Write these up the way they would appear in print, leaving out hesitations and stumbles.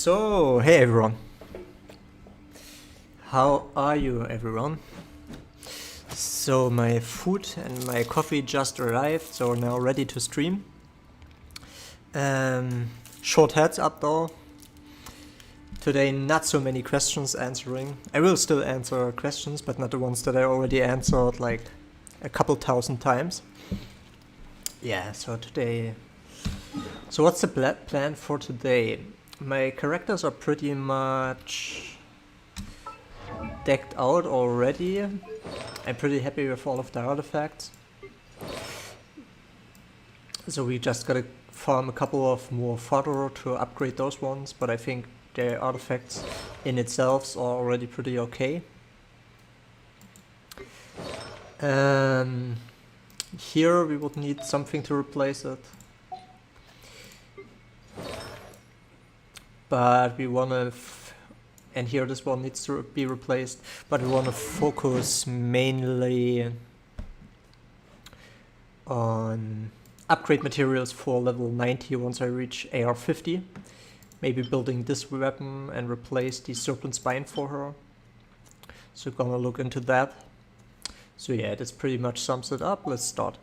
So, hey everyone. How are you everyone? So my food and my coffee just arrived, so now ready to stream. Short heads up though. Today not so many questions answering. I will still answer questions, but not the ones that I already answered like a couple thousand times. Yeah, so today... So what's the plan for today? My characters are pretty much decked out already. I'm pretty happy with all of the artifacts. So we just gotta farm a couple of more fodder to upgrade those ones, but I think the artifacts in itself are already pretty okay. Here we would need something to replace it. But we wanna, and here this one needs to be replaced, but we wanna focus mainly on upgrade materials for level 90 once I reach AR50. Maybe building this weapon and replace the serpent spine for her. So gonna look into that. So yeah, this pretty much sums it up. Let's start.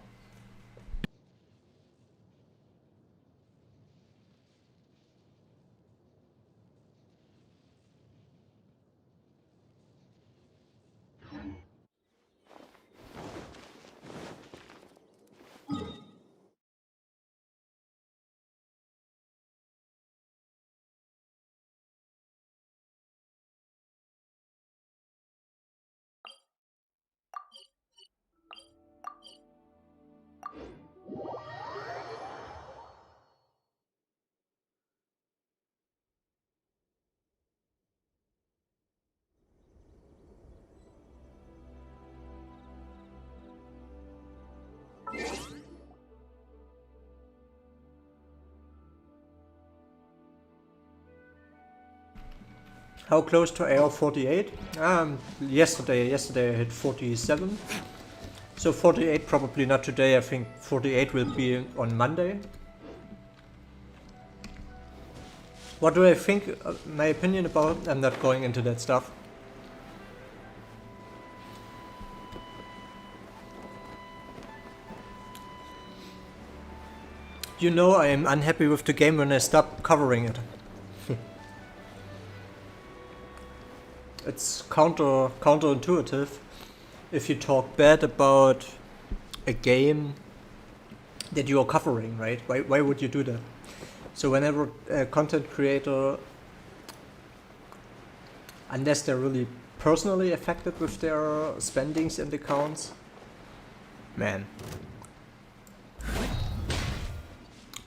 How close to AR48? Yesterday I hit 47. So 48 probably not today, I think 48 will be on Monday. What do I think, my opinion about? I'm not going into that stuff. You know I am unhappy with the game when I stop covering it. It's counterintuitive if you talk bad about a game that you are covering, right? Why would you do that? So whenever a content creator, unless they're really personally affected with their spendings and accounts, man,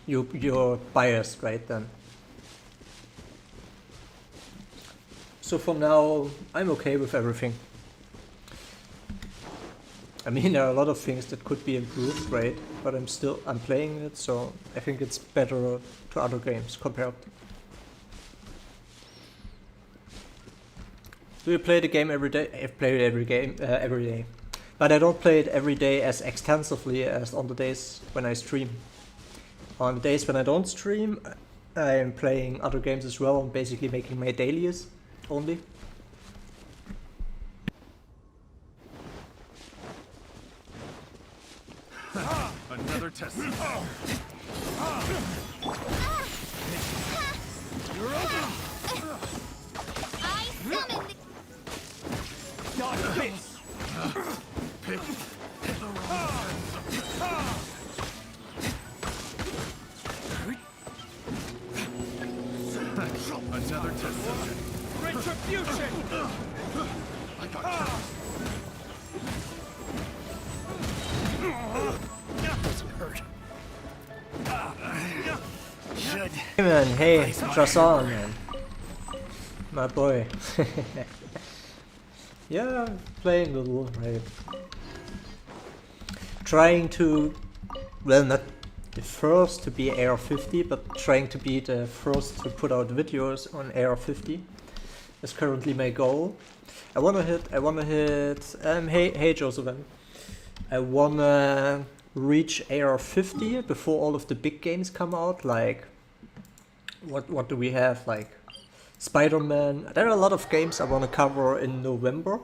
you're biased, right then. So for now, I'm okay with everything. I mean, there are a lot of things that could be improved, right? But I'm playing it, so I think it's better to other games compared. Do you play the game every day? I've played every game every day. But I don't play it every day as extensively as on the days when I stream. On the days when I don't stream, I'm playing other games as well and basically making my dailies only. Another test. You're open. I summoned. Dodge this. Pick the wrong. Another test subject. Retribution. I got doesn't hurt. Should. Hey man, hey, Jason man. My boy. Yeah, I'm playing a little, right? Trying to, well, not the first to be AR50, but trying to be the first to put out videos on AR50 is currently my goal. I wanna hit, hey Joseph, I wanna reach AR50 before all of the big games come out, like, what do we have, like Spider-Man. There are a lot of games I want to cover in November.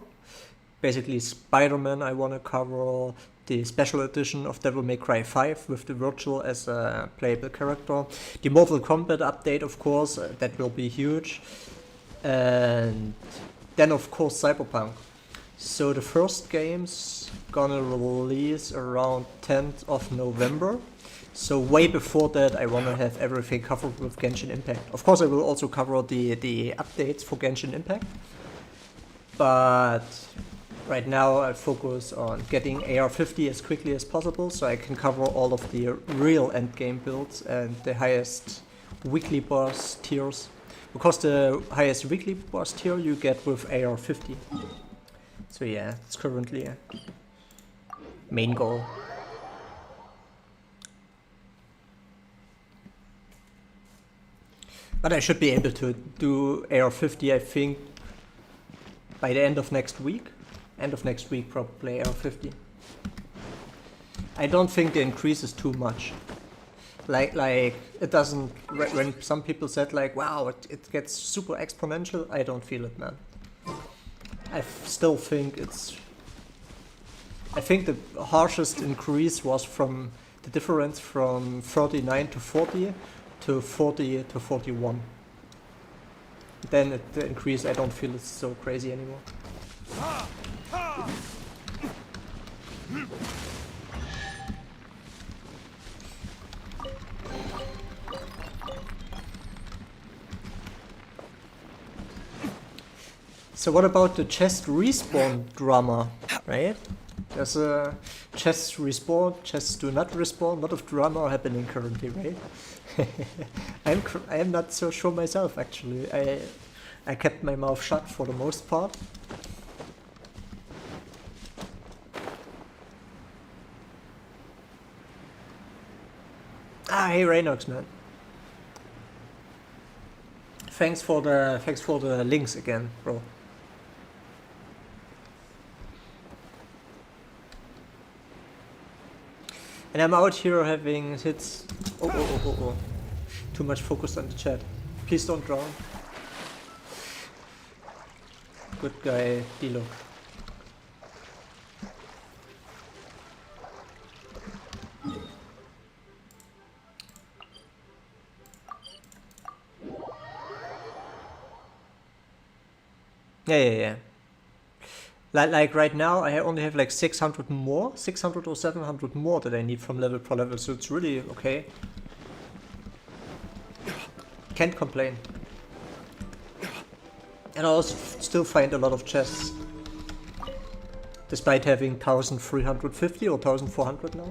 Basically Spider-Man I want to cover, the special edition of Devil May Cry 5 with the Virgil as a playable character. The Mortal Kombat update, of course, that will be huge. And then of course Cyberpunk. So the first game's gonna release around 10th of November. So way before that I wanna have everything covered with Genshin Impact. Of course I will also cover the updates for Genshin Impact. But right now I focus on getting AR50 as quickly as possible so I can cover all of the real endgame builds and the highest weekly boss tiers. Because the highest weekly boss tier you get with AR50. So yeah, it's currently a main goal. But I should be able to do AR50, I think, by the end of next week. End of next week, probably AR50. I don't think the increase is too much. Like it doesn't. When some people said like, "Wow, it gets super exponential," I don't feel it, man. I still think it's. I think the harshest increase was from the difference from 39 to 40 to 40 to 41. Then the increase, I don't feel it's so crazy anymore. So what about the chest respawn drama, right? There's a chests respawn, chests do not respawn. A lot of drama happening currently, right? I am not so sure myself, actually. I kept my mouth shut for the most part. Ah, hey Raynox, man. Thanks for the links again, bro. And I'm out here having hits. Oh. Too much focus on the chat. Please don't drown. Good guy, Diluc. Yeah. Like right now, I only have like 600 or 700 more that I need from level per level, so it's really okay. Can't complain. And I also still find a lot of chests. Despite having 1350 or 1400 now.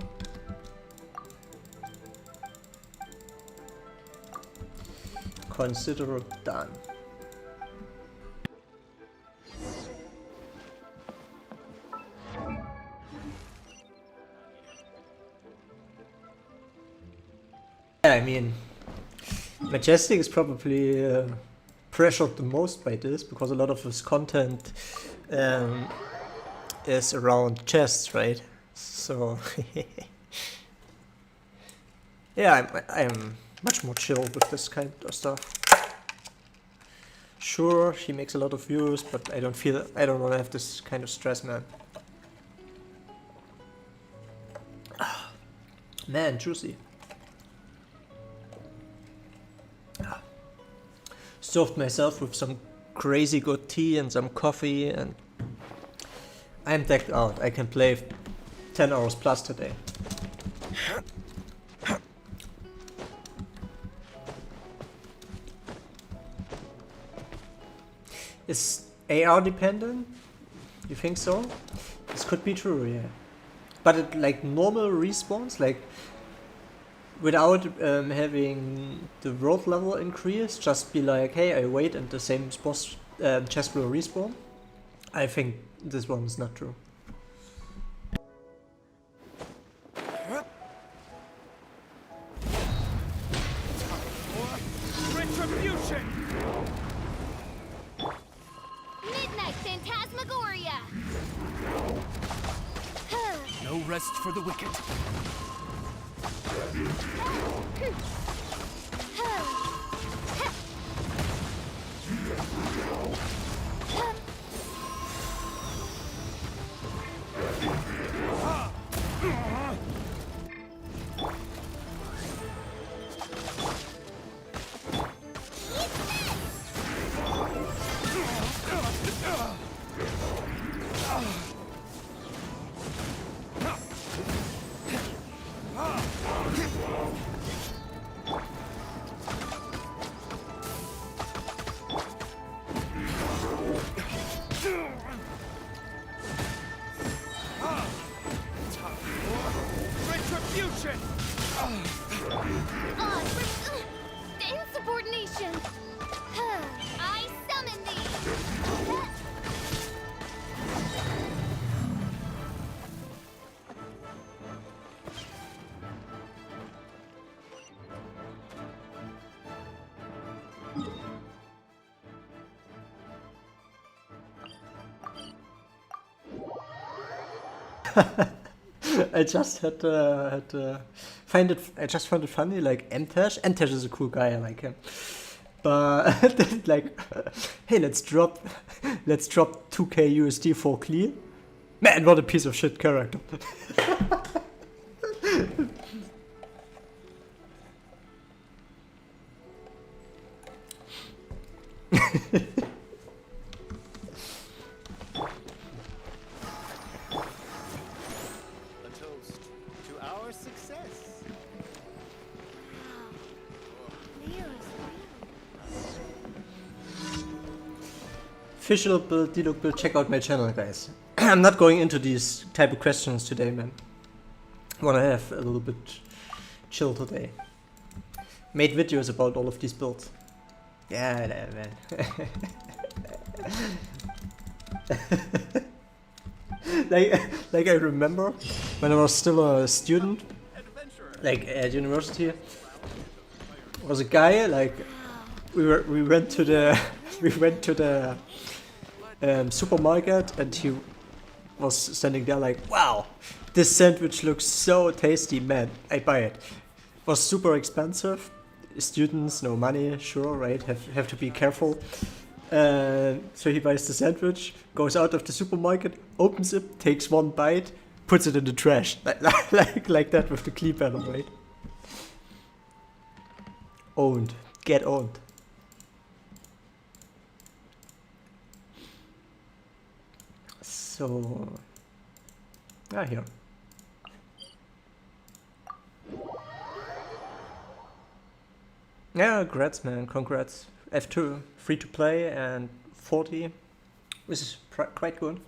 Consider it done. I mean, Majestic is probably pressured the most by this because a lot of his content is around chests, right? So yeah, I'm much more chill with this kind of stuff. Sure, he makes a lot of views, but I don't want to have this kind of stress, man. Man, juicy. Served myself with some crazy good tea and some coffee, and I'm decked out. I can play 10 hours plus today. Is AR dependent? You think so? This could be true, yeah. But it, like normal respawns, like without having the world level increase, just be like, hey, I wait and the same boss chest will respawn. I think this one is not true. Retribution! Midnight Phantasmagoria! No rest for the wicked. Retribution! The insubordination! I summon thee! I just find it. I just found it funny. Like Mtesh is a cool guy. I like him. But like, hey, let's drop 2k USD for clear. Man, what a piece of shit character. Fischl build, Diluc build, check out my channel, guys. I'm not going into these type of questions today, man. Wanna have a little bit chill today. Made videos about all of these builds. Yeah, man. like I remember when I was still a student, like at university, was a guy like we went to the supermarket, and he was standing there like, wow, this sandwich looks so tasty, man, I buy it. Was super expensive. Students, no money, sure, right? Have to be careful. So he buys the sandwich, goes out of the supermarket, opens it, takes one bite, puts it in the trash, like that with the clean panel, right? Owned, get owned. So, here. Yeah, congrats, man, congrats. F2, free to play, and 40, which is quite good.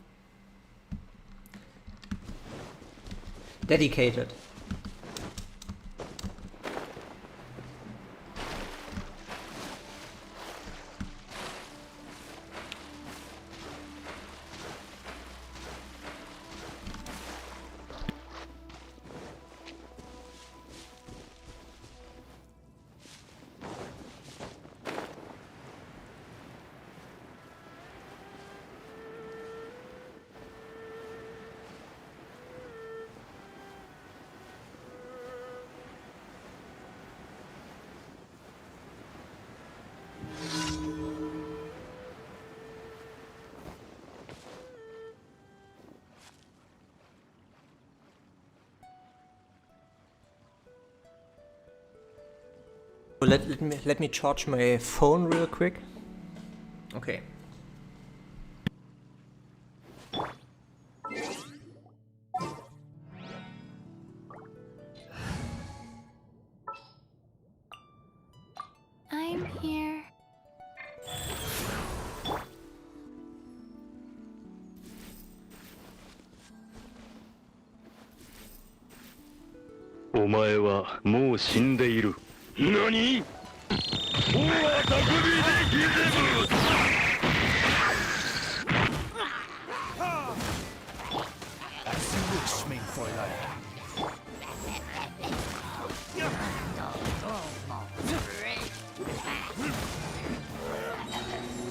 Dedicated. Let me charge my phone real quick. Okay. I'm here. NANI?! As you wish, mein Fräulein.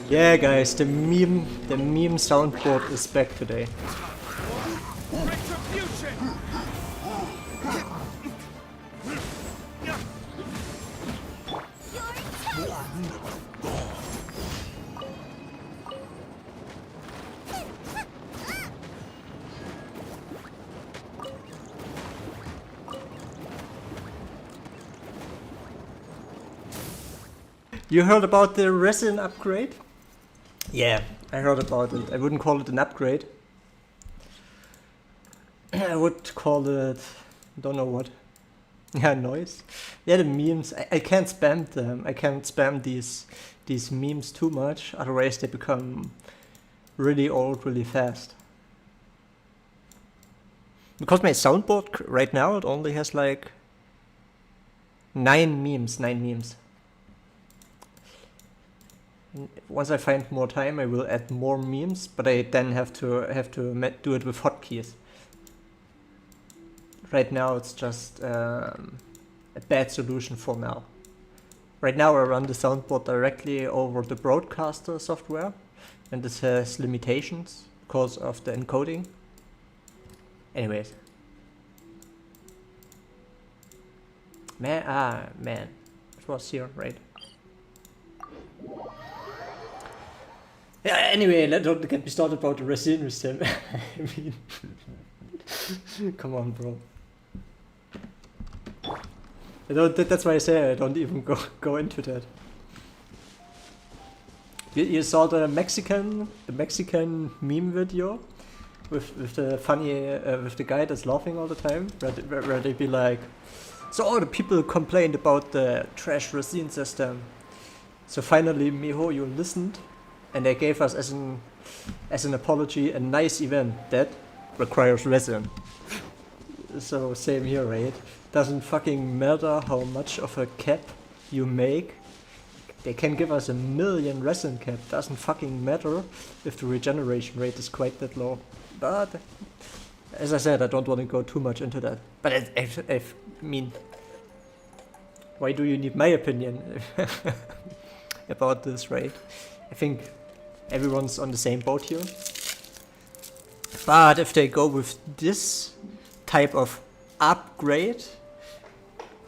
Yeah, guys, the meme soundboard is back today. Retribution! You heard about the Resin upgrade? Yeah, I heard about it. I wouldn't call it an upgrade. I would call it... don't know what. Yeah, noise. Yeah, the memes. I can't spam them. I can't spam these memes too much. Otherwise they become really old really fast. Because my soundboard right now, it only has like 9 memes. Once I find more time, I will add more memes, but I then have to do it with hotkeys. Right now, it's just a bad solution for now. Right now, I run the soundboard directly over the broadcaster software, and this has limitations because of the encoding. Anyways. Man. It was here, right? Yeah, anyway, don't get me started about the Resin system. I mean, come on, bro. That's why I say I don't even go into that. You saw the Mexican meme video with the funny with the guy that's laughing all the time, where they be like, so all the people complained about the trash Resin system. So finally, Miho, you listened, and they gave us as an apology a nice event that requires Resin. So same here, right? Doesn't fucking matter how much of a cap you make. They can give us 1 million Resin cap. Doesn't fucking matter if the regeneration rate is quite that low. But as I said, I don't want to go too much into that. But I mean, why do you need my opinion about this, right? I think everyone's on the same boat here. But if they go with this type of upgrade,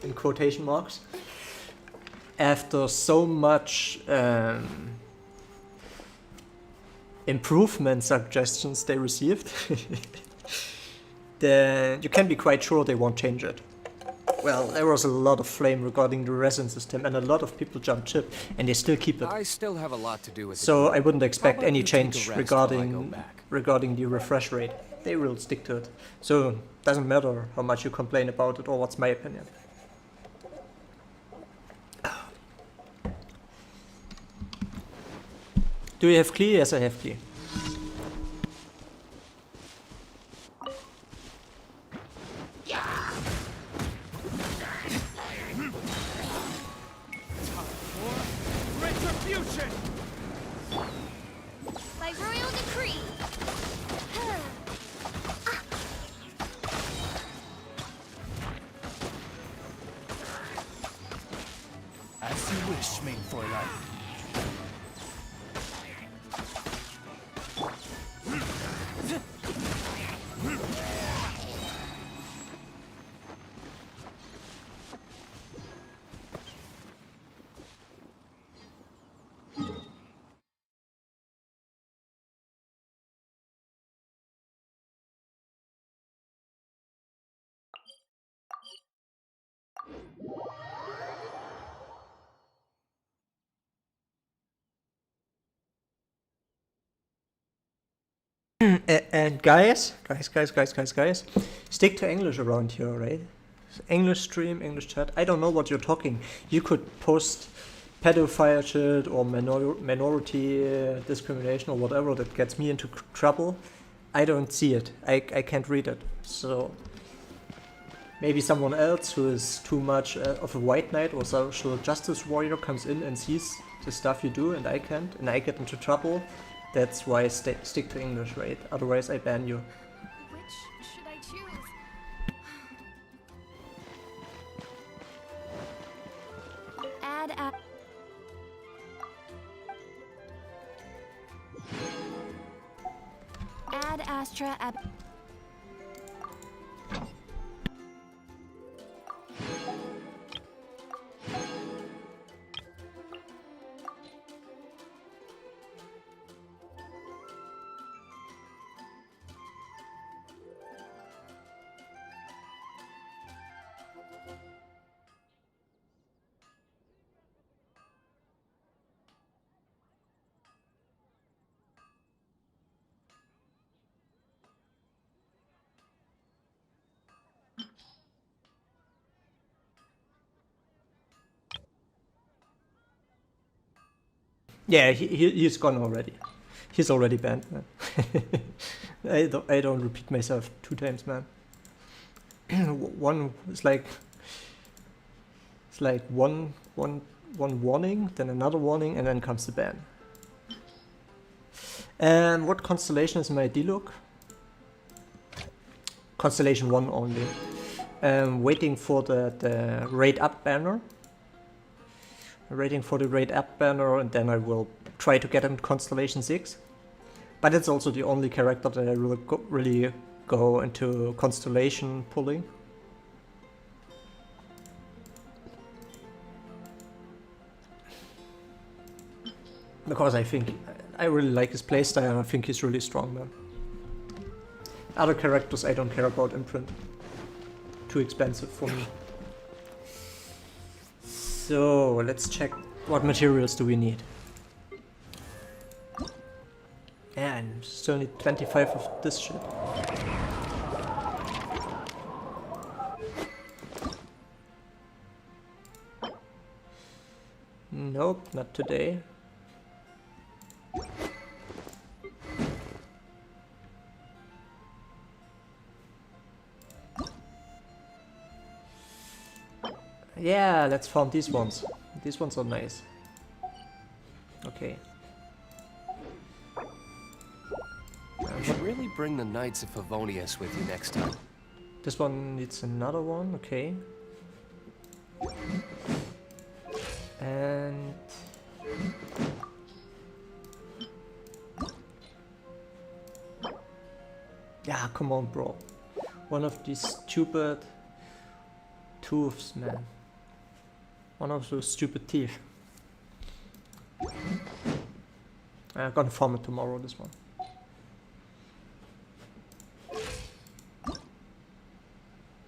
in quotation marks, after so much improvement suggestions they received, then you can be quite sure they won't change it. Well, there was a lot of flame regarding the Resin system, and a lot of people jumped ship, and they still keep it. I still have a lot to do with So I wouldn't expect any you take a change rest while I go regarding the refresh rate. They will stick to it. So doesn't matter how much you complain about it or what's my opinion. Do you have Qiqi? Yes, I have Qiqi. Retribution! By royal decree. As you wish, mein Fräulein. And guys, stick to English around here, right? English stream, English chat. I don't know what you're talking. You could post pedophile shit or minority discrimination or whatever that gets me into trouble. I don't see it. I can't read it. So maybe someone else who is too much of a white knight or social justice warrior comes in and sees the stuff you do, and I can't, and I get into trouble. That's why I stick to English, right? Otherwise I ban you. Which should I choose? Add Astra app. Yeah, he's gone already. He's already banned, man. I don't repeat myself 2 times, man. One is like it's like one warning, then another warning, and then comes the ban. And what constellation is my Diluc? Constellation 1 only. Waiting for the raid up banner. Waiting for the raid up banner, and then I will try to get him Constellation 6. But it's also the only character that I really go into Constellation pulling. Because I think I really like his playstyle and I think he's really strong, man. Other characters I don't care about Imprint. Too expensive for me. So let's check what materials do we need. And still need 25 of this shit. Nope, not today. Yeah, let's farm these ones. These ones are nice. Okay. You should really bring the Knights of Favonius with you next time. This one needs another one, okay. And yeah, come on, bro. One of these stupid tooths, man. One of those stupid teeth. I'm gonna farm it tomorrow, this one.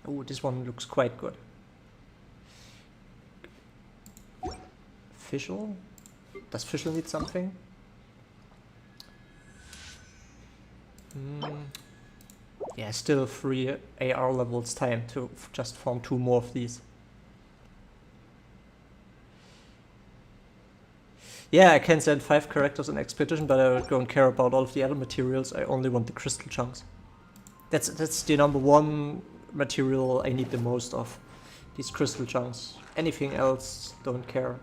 Oh, this one looks quite good. Fischl? Does Fischl need something? Yeah, still 3 AR levels time to just farm 2 more of these. Yeah, I can send 5 characters in Expedition, but I don't care about all of the other materials. I only want the crystal chunks. That's the number 1 material I need the most of. These crystal chunks. Anything else, don't care.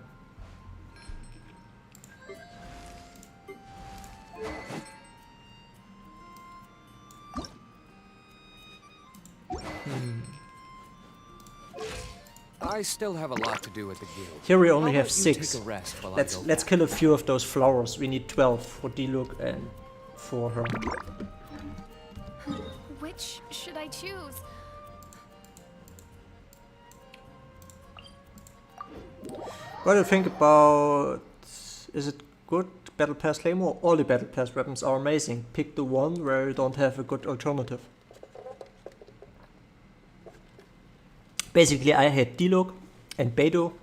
I still have a lot to do with the guild. Here we only How have about you 6. take a rest while I Let's go let's back? kill a few of those flowers. We need 12 for Diluc and for her. Which should I choose? What do you think about... Is it good Battle Pass Claymore? All the Battle Pass weapons are amazing. Pick the one where you don't have a good alternative. Basically I had Diluc and Beidou.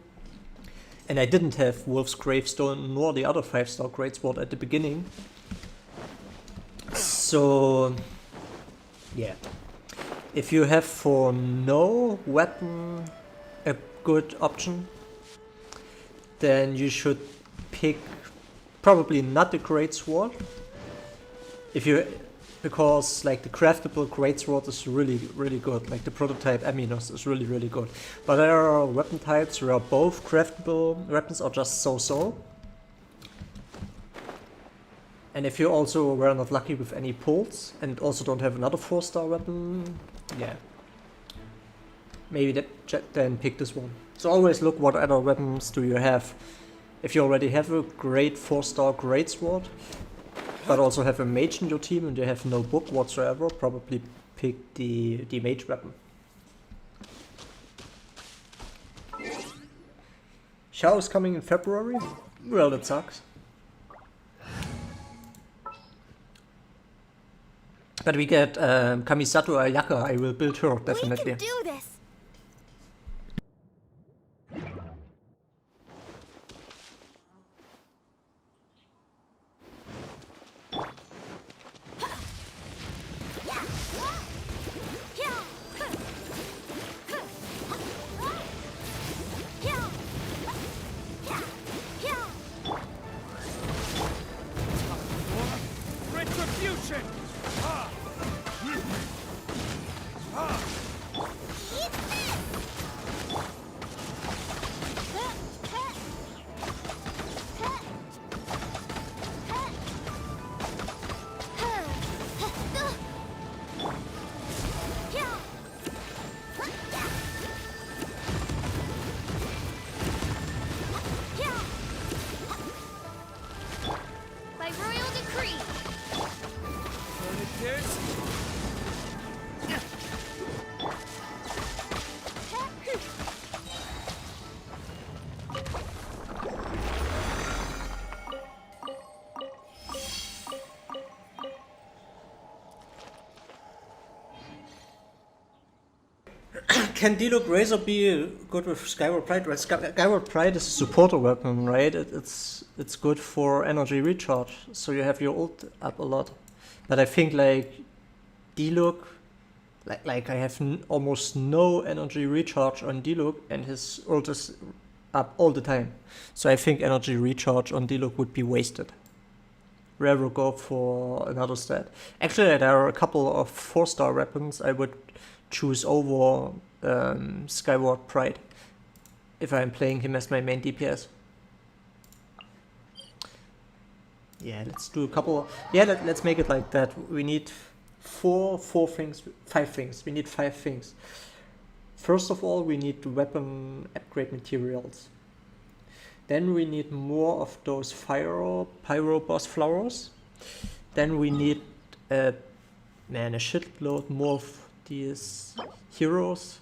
And I didn't have Wolf's Gravestone nor the other 5-star Greatsword at the beginning. So... yeah. If you have for no weapon a good option, then you should pick probably not the Greatsword. Because like the craftable Greatsword is really good. Like the prototype Aminos is really good. But there are weapon types where both craftable weapons are just so. And if you also were not lucky with any pulls and also don't have another 4-star weapon, yeah. Maybe then pick this one. So always look what other weapons do you have. If you already have a great 4-star Greatsword, but also have a mage in your team and you have no book whatsoever, probably pick the mage weapon. Xiao is coming in February? Well, that sucks. But we get Kamisato Ayaka, I will build her, definitely. We can do this. Can Diluc Razor be good with Skyward Pride? Right, Skyward Pride is a supporter weapon, right? It's good for energy recharge, so you have your ult up a lot. But I think like Diluc, like I have almost no energy recharge on Diluc, and his ult is up all the time. So I think energy recharge on Diluc would be wasted. Rather go for another stat. Actually, there are a couple of 4-star weapons I would choose over Skyward Pride if I'm playing him as my main DPS. Yeah, let's do a couple. Yeah, let's make it like that. We need five things. We need 5 things. First of all, we need weapon upgrade materials. Then we need more of those pyro boss flowers. Then we need a shitload more of these heroes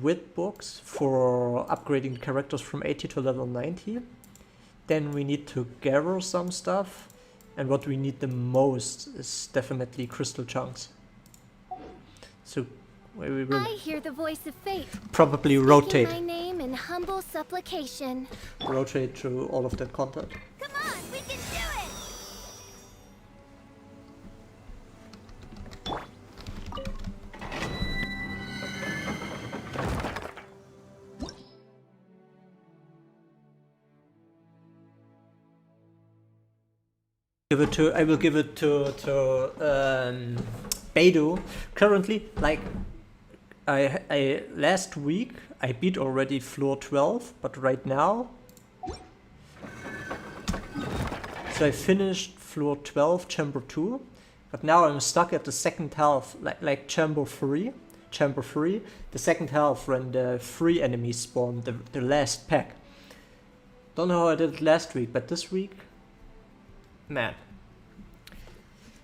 with books for upgrading characters from 80 to level 90. Then we need to gather some stuff, and what we need the most is definitely crystal chunks. So we will I hear the voice of fate. probably Speaking rotate my name in humble supplication. through all of that content. Come on, we can do it! I will give it to Beidou. Currently, like I last week I beat already floor 12, but right now, so I finished floor 12, chamber 2, but now I'm stuck at the second half, like chamber 3, the second half when the 3 enemies spawn, the last pack. Don't know how I did it last week, but this week, man,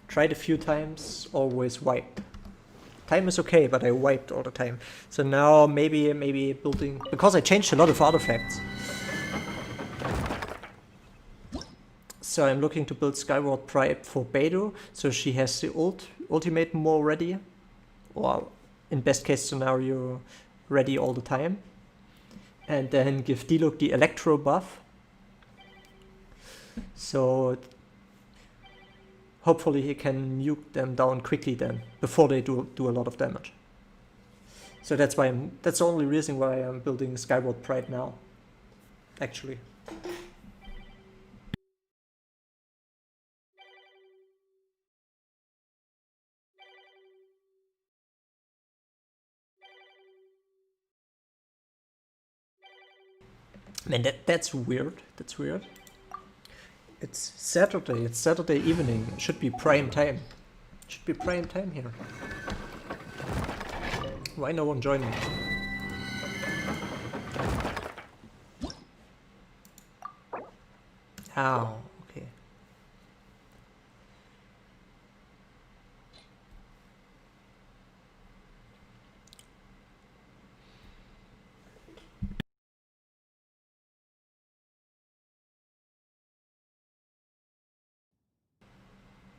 tried a few times, always wiped. Time is okay, but I wiped all the time. So now maybe building, because I changed a lot of artifacts. So I'm looking to build Skyward Pride for Beidou, so she has the ultimate more ready, or in best case scenario, ready all the time. And then give Diluc the Electro buff. So hopefully he can nuke them down quickly then, before they do a lot of damage. So that's why that's the only reason why I'm building Skyward Pride now, actually. Man, that's weird. That's weird. It's Saturday evening. It should be prime time. Should be prime time here. Why no one joining? Oh, okay.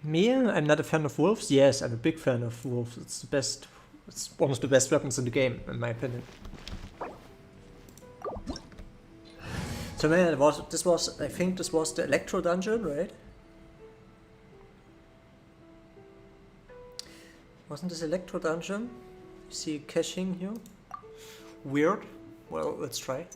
Me? I'm not a fan of wolves? Yes, I'm a big fan of wolves. It's the best. It's one of the best weapons in the game, in my opinion. So man, I think this was the Electro dungeon, right? Wasn't this Electro dungeon? You see caching here? Weird. Well, let's try.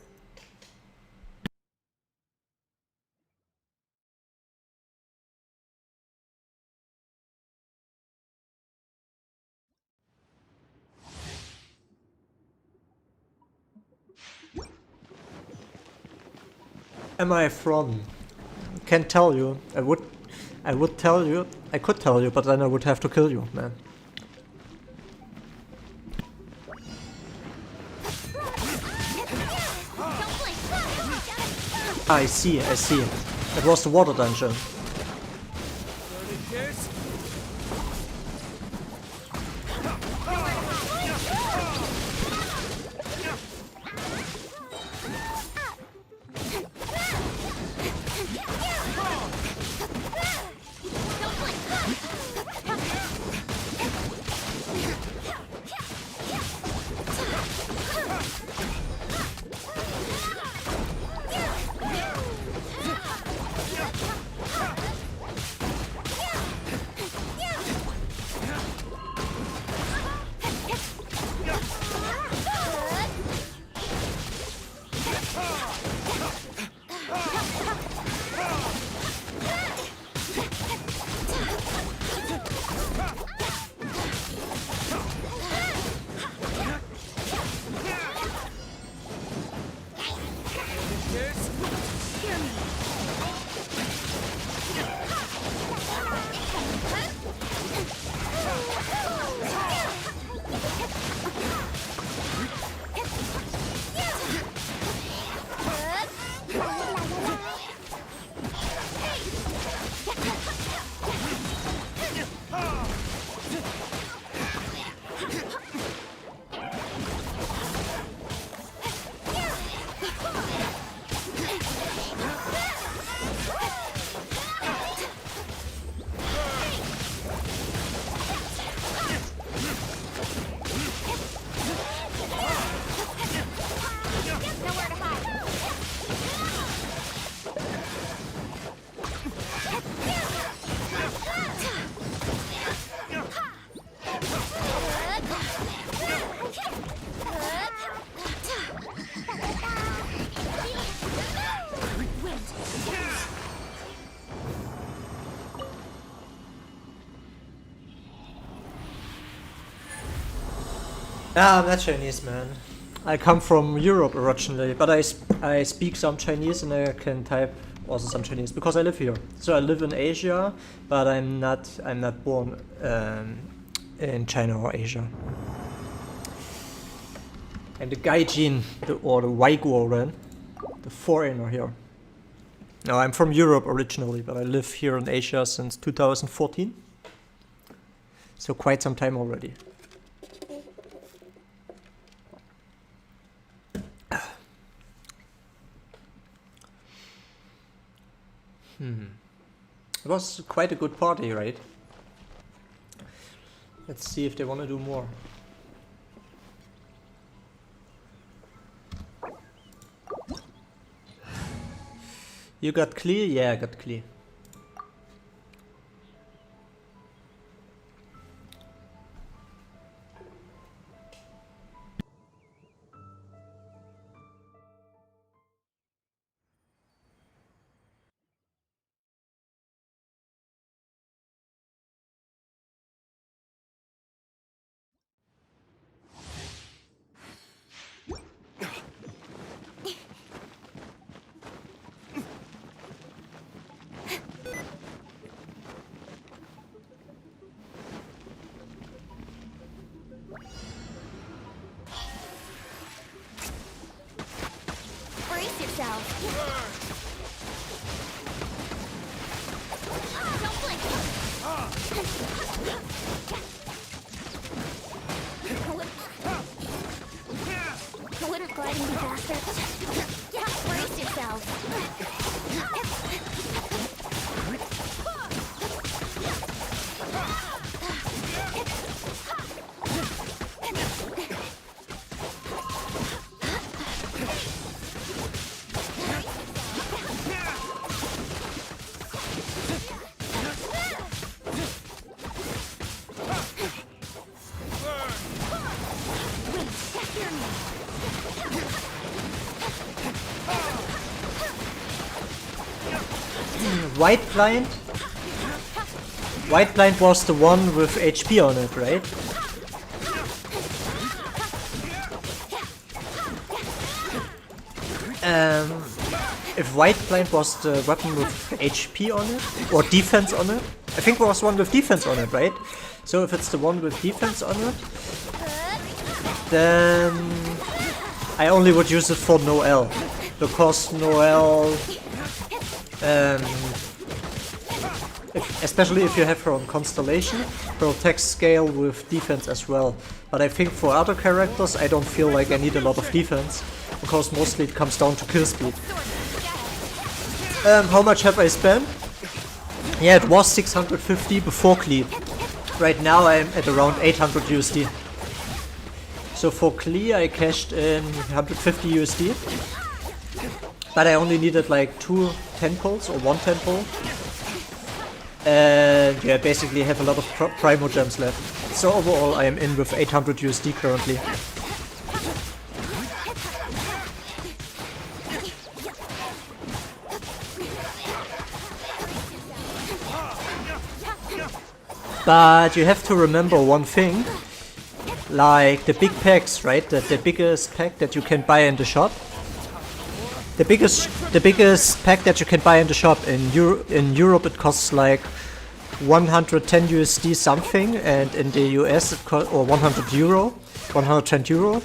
Am I from? Can't tell you. I would tell you. I could tell you, but then I would have to kill you, man. I see. It was the water dungeon. Ah, I'm not Chinese, man. I come from Europe originally, but I speak some Chinese and I can type also some Chinese because I live here. So I live in Asia, but I'm not born in China or Asia. I'm the Gaijin, or the Uiguoren, the foreigner here. No, I'm from Europe originally, but I live here in Asia since 2014. So quite some time already. It was quite a good party, right? Let's see if they want to do more. You got clear? Yeah, I got clear. Brace yourself. Don't blink. Wouldn't gliding be faster? Yeah, brace yourself. White blind was the one with HP on it, right? If white blind was the weapon with HP on it, or defense on it, I think it was one with defense on it, right? So if it's the one with defense on it, then I only would use it for Noel, because Noel, especially if you have her on Constellation, protects scale with defense as well. But I think for other characters I don't feel like I need a lot of defense, because mostly it comes down to kill speed. How much have I spent? Yeah, it was 650 before clear. Right now I'm at around 800 USD. So for clear I cashed in 150 USD. But I only needed like 2 10-poles or 1 10-pole. And yeah, basically have a lot of primo gems left. So overall I am in with 800 USD currently. But you have to remember one thing, like the big packs, right? The biggest pack that you can buy in the shop. The biggest pack that you can buy in the shop in Europe it costs like 110 USD something, and in the US it costs, or 100 euro, 110 euro.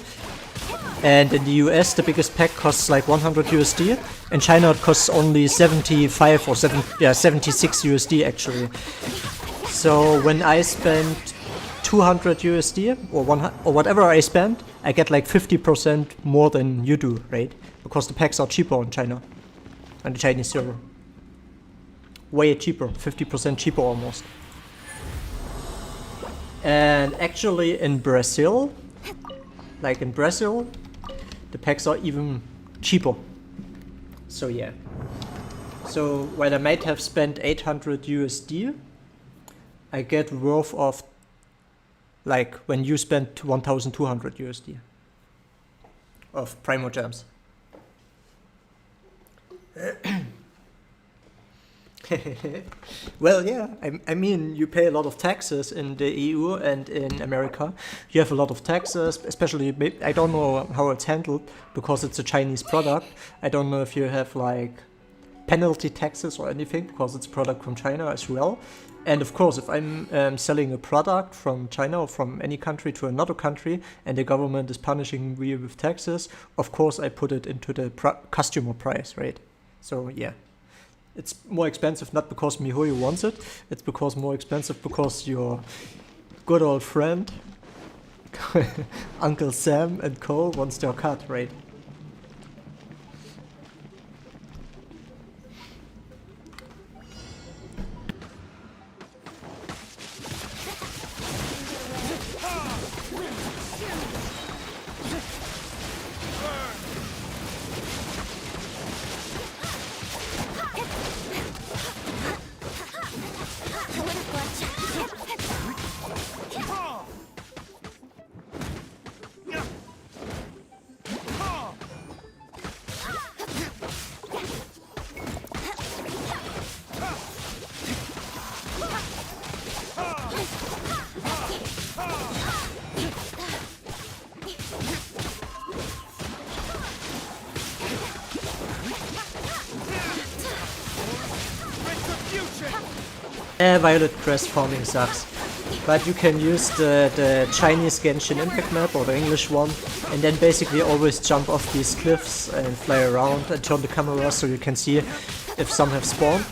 And in the US the biggest pack costs like 100 USD. In China it costs only 75 or 76 USD actually. So when I spend 200 USD or whatever I spend, I get like 50% more than you do, right? Because the packs are cheaper in China and the Chinese server. Way cheaper, 50% cheaper almost. And actually in Brazil, the packs are even cheaper. So yeah. So while I might have spent 800 USD, I get worth of like when you spend 1200 USD of primo gems. Well, yeah, I mean, you pay a lot of taxes in the EU and in America. You have a lot of taxes, especially, I don't know how it's handled because it's a Chinese product. I don't know if you have like penalty taxes or anything because it's a product from China as well. And of course, if I'm selling a product from China or from any country to another country and the government is punishing me with taxes, of course I put it into the customer price, right? So yeah. It's more expensive not because MiHoYo wants it, it's because more expensive because your good old friend, Uncle Sam and Co. wants their cut, right? Violet Crest farming sucks. But you can use the Chinese Genshin impact map or the English one and then basically always jump off these cliffs and fly around and turn the camera so you can see if some have spawned.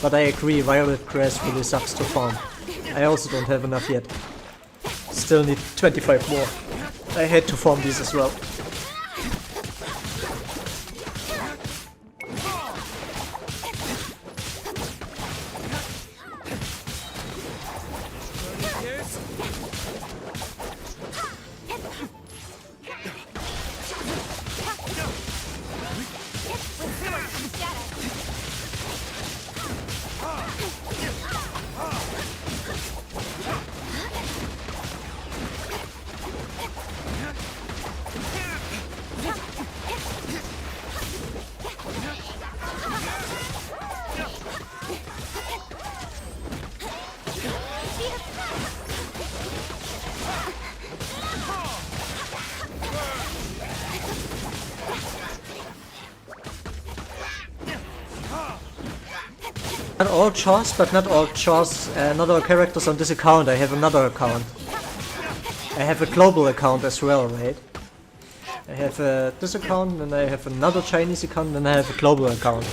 But I agree, Violet Crest really sucks to farm. I also don't have enough yet. Still need 25 more. I had to farm these as well. Not all chars, but not all chars, not all characters on this account. I have another account. I have a global account as well, right? I have this account, and I have another Chinese account, and I have a global account.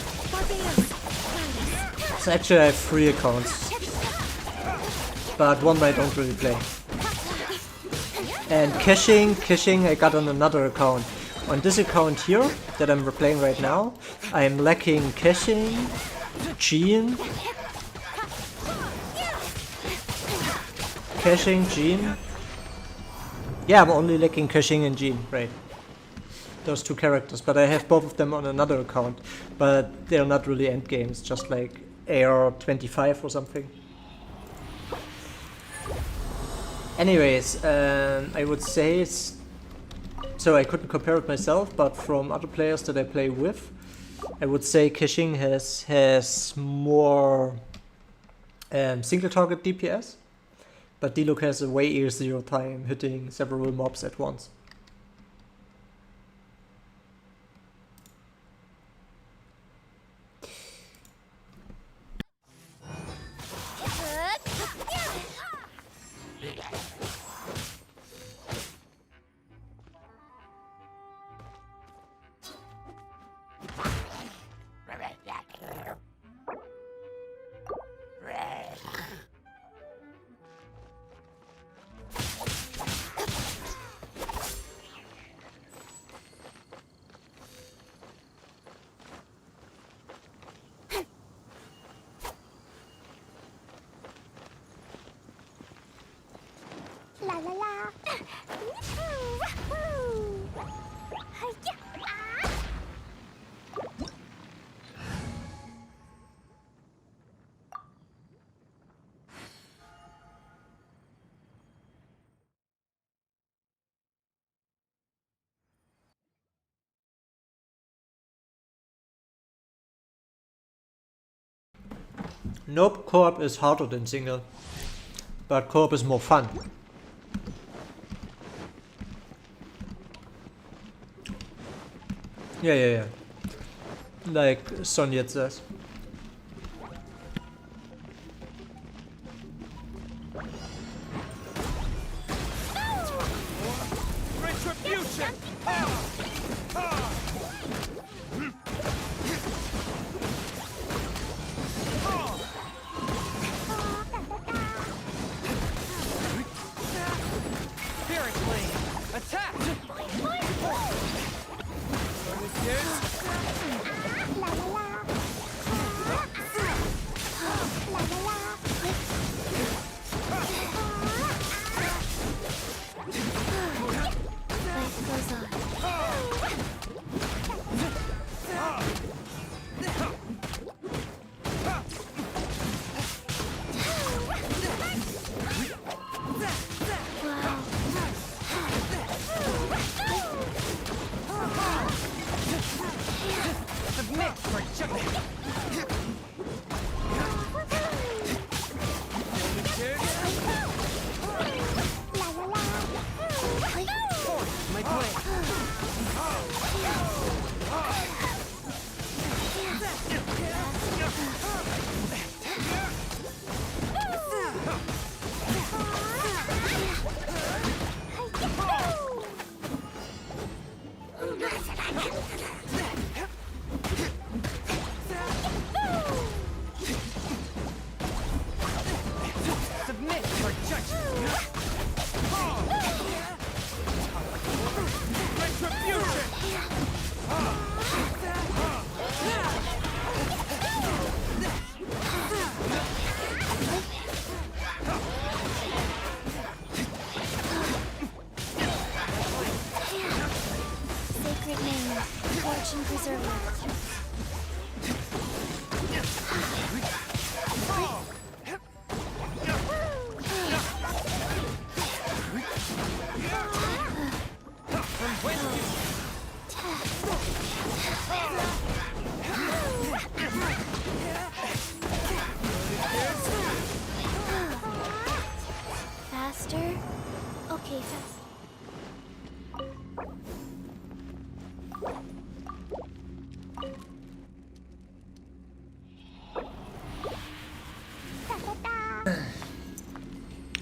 So actually I have 3 accounts. But one I don't really play. And caching I got on another account. On this account here, that I'm playing right now, I'm lacking caching, Jean, caching, Jean. Yeah, I'm only lacking caching and Jean, right. Those 2 characters, but I have both of them on another account. But they're not really endgames, just like AR25 or something. Anyways, I would say, so I couldn't compare it myself, but from other players that I play with, I would say Qixing has more single target DPS, but Diluc has a way easier time hitting several mobs at once. Nope, co-op is harder than single. But co-op is more fun. Yeah. Like Sonja says. Retribution! Spirit Blade! Attack!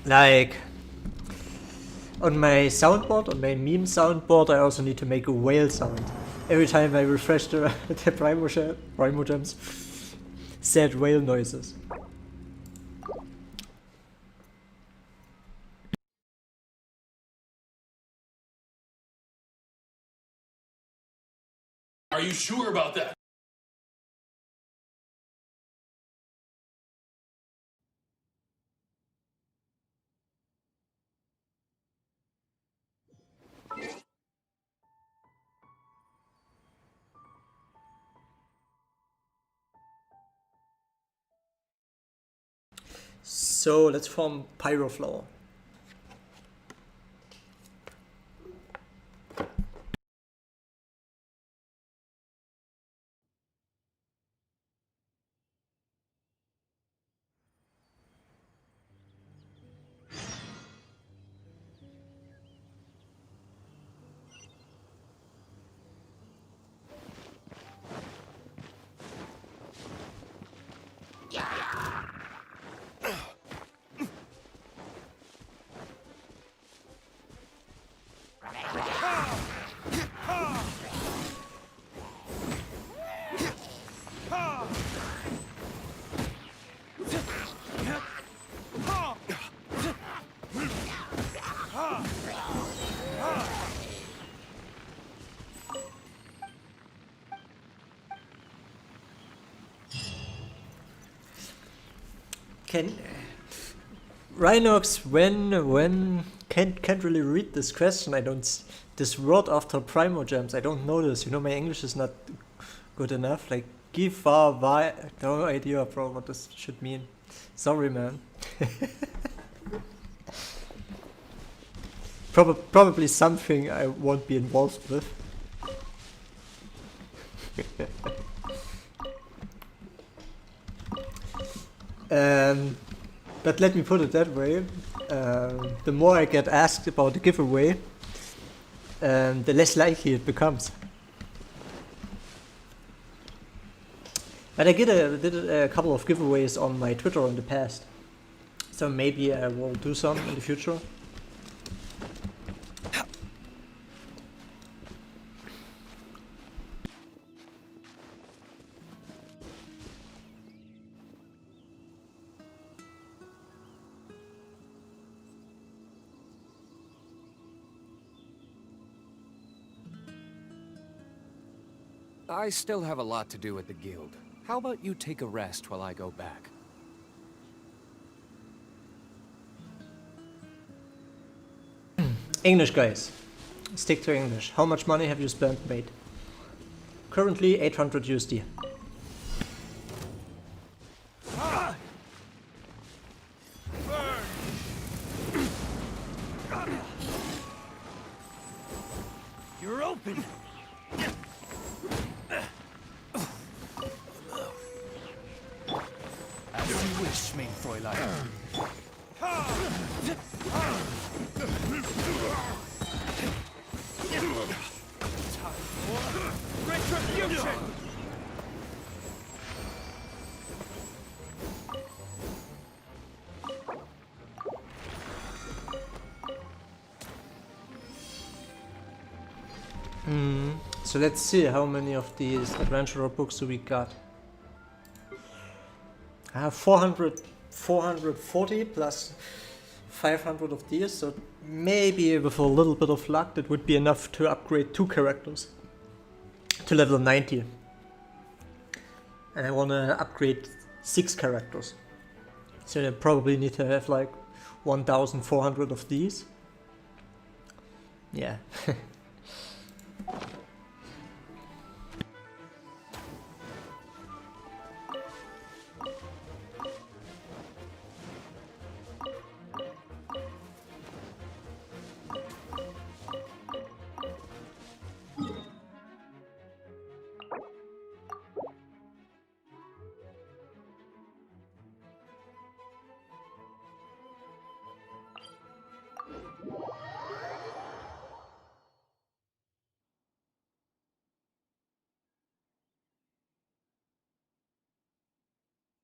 Like on my soundboard, on my meme soundboard, I also need to make a whale sound. Every time I refresh the Primogems, sad whale noises. Are you sure about that? So let's form Pyroflower. Rhinox, when can't really read this question. I don't this word after Primogems. I don't know this. You know, my English is not good enough. Like give why no idea, bro, what this should mean. Sorry, man. Probably something I won't be involved with. But let me put it that way. The more I get asked about the giveaway, the less likely it becomes. But I did a couple of giveaways on my Twitter in the past, so maybe I will do some in the future. I still have a lot to do at the guild. How about you take a rest while I go back? English, guys. Stick to English. How much money have you spent, mate? Currently 800 USD. You're open. As you wish, mein Fräulein. Retribution. So let's see how many of these adventurer books do we got. I have 440 plus 500 of these, so maybe with a little bit of luck that would be enough to upgrade 2 characters to level 90. And I want to upgrade 6 characters, so I probably need to have like 1400 of these. Yeah.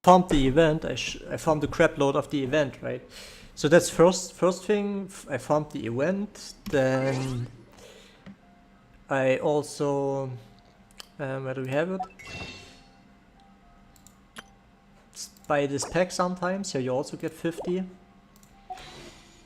Found the event. I found the crap load of the event, right? So that's first thing. I found the event. Then I also where do we have it? Buy this pack sometimes. Here you also get 50.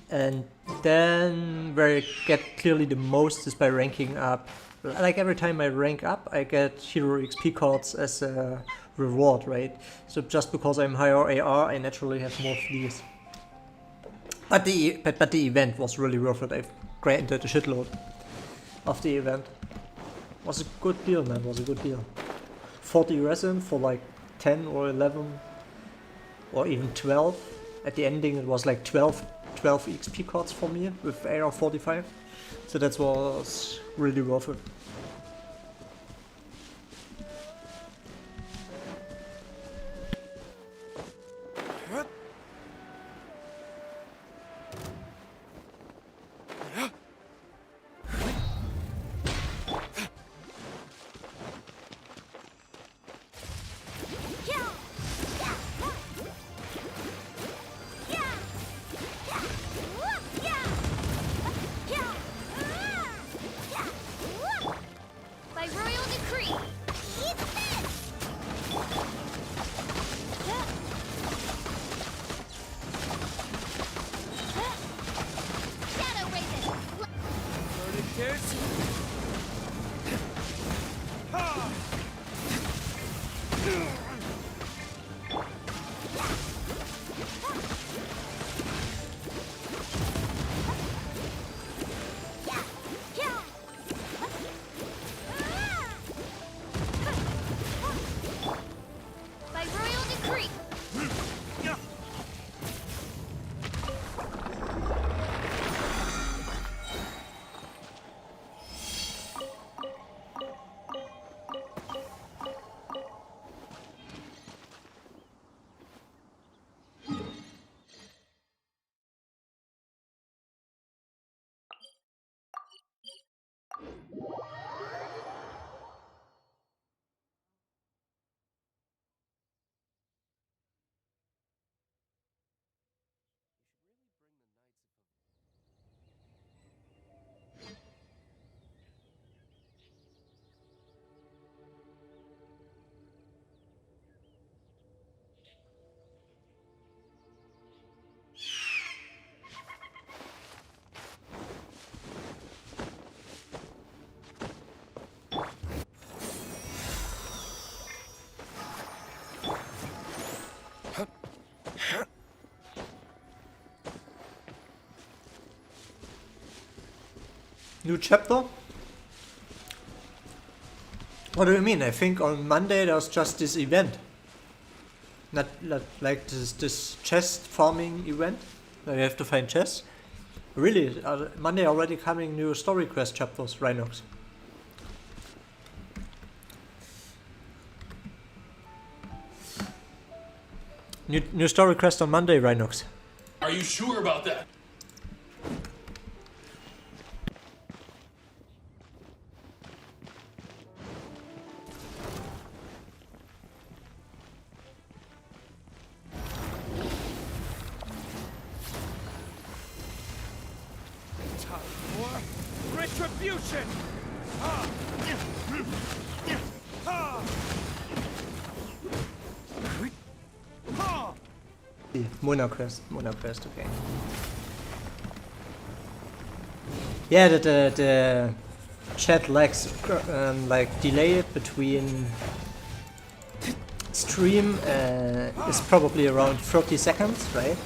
And then where I get clearly the most is by ranking up. Like every time I rank up, I get hero XP cards as a reward, right? So just because I'm higher AR, I naturally have more of these. But the event was really worth it. I've granted a shitload of the event. Was a good deal, man. Was a good deal. 40 resin for like 10 or 11 or even 12. At the ending, it was like 12 XP cards for me with AR45. So that was really worth it. New chapter? What do you mean? I think on Monday there's just this event. Not like this chest farming event where you have to find chests. Really, Monday already coming new story quest chapters, Rhinox. New story quest on Monday, Rhinox. Are you sure about that? Time for retribution! Ha! Ha! Ha! Mona quest, okay. Yeah, the chat lags like delay between stream is probably around 30 seconds, right?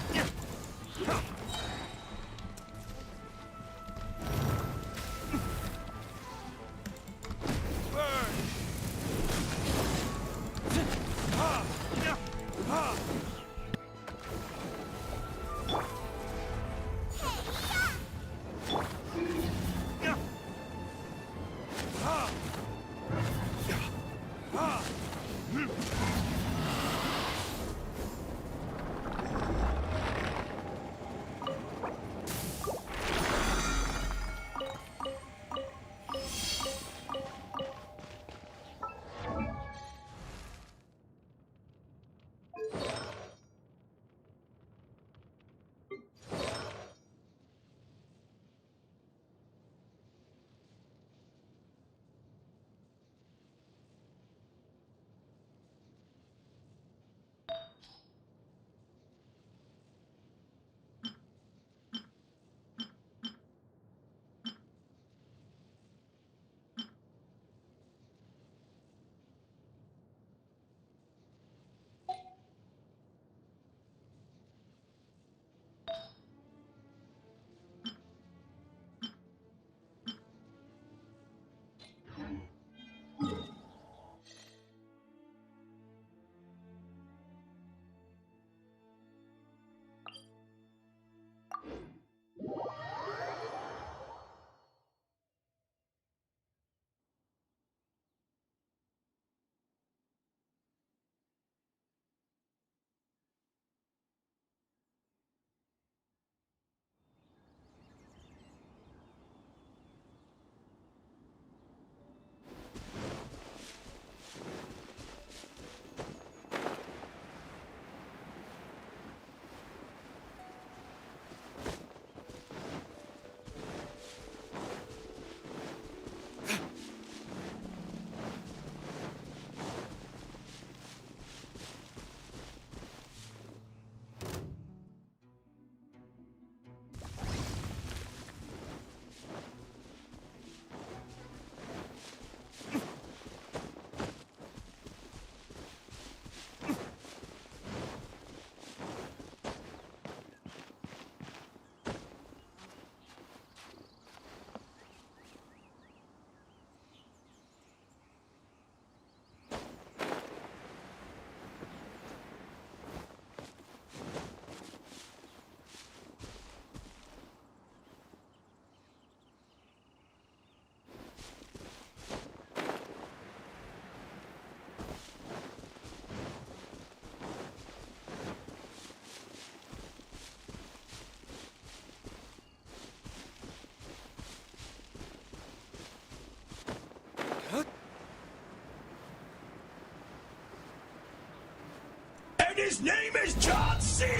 His name is John C. Like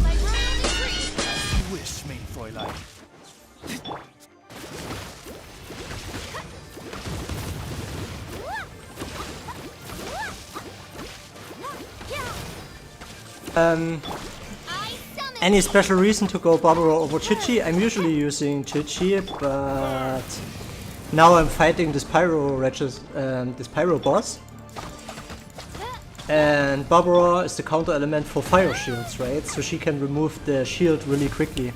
running on the tree. Wish me, Fräulein. Any special reason to go Barbara over Qiqi? I'm usually using Qiqi, but now I'm fighting this pyro boss. And Barbara is the counter element for fire shields, right? So she can remove the shield really quickly.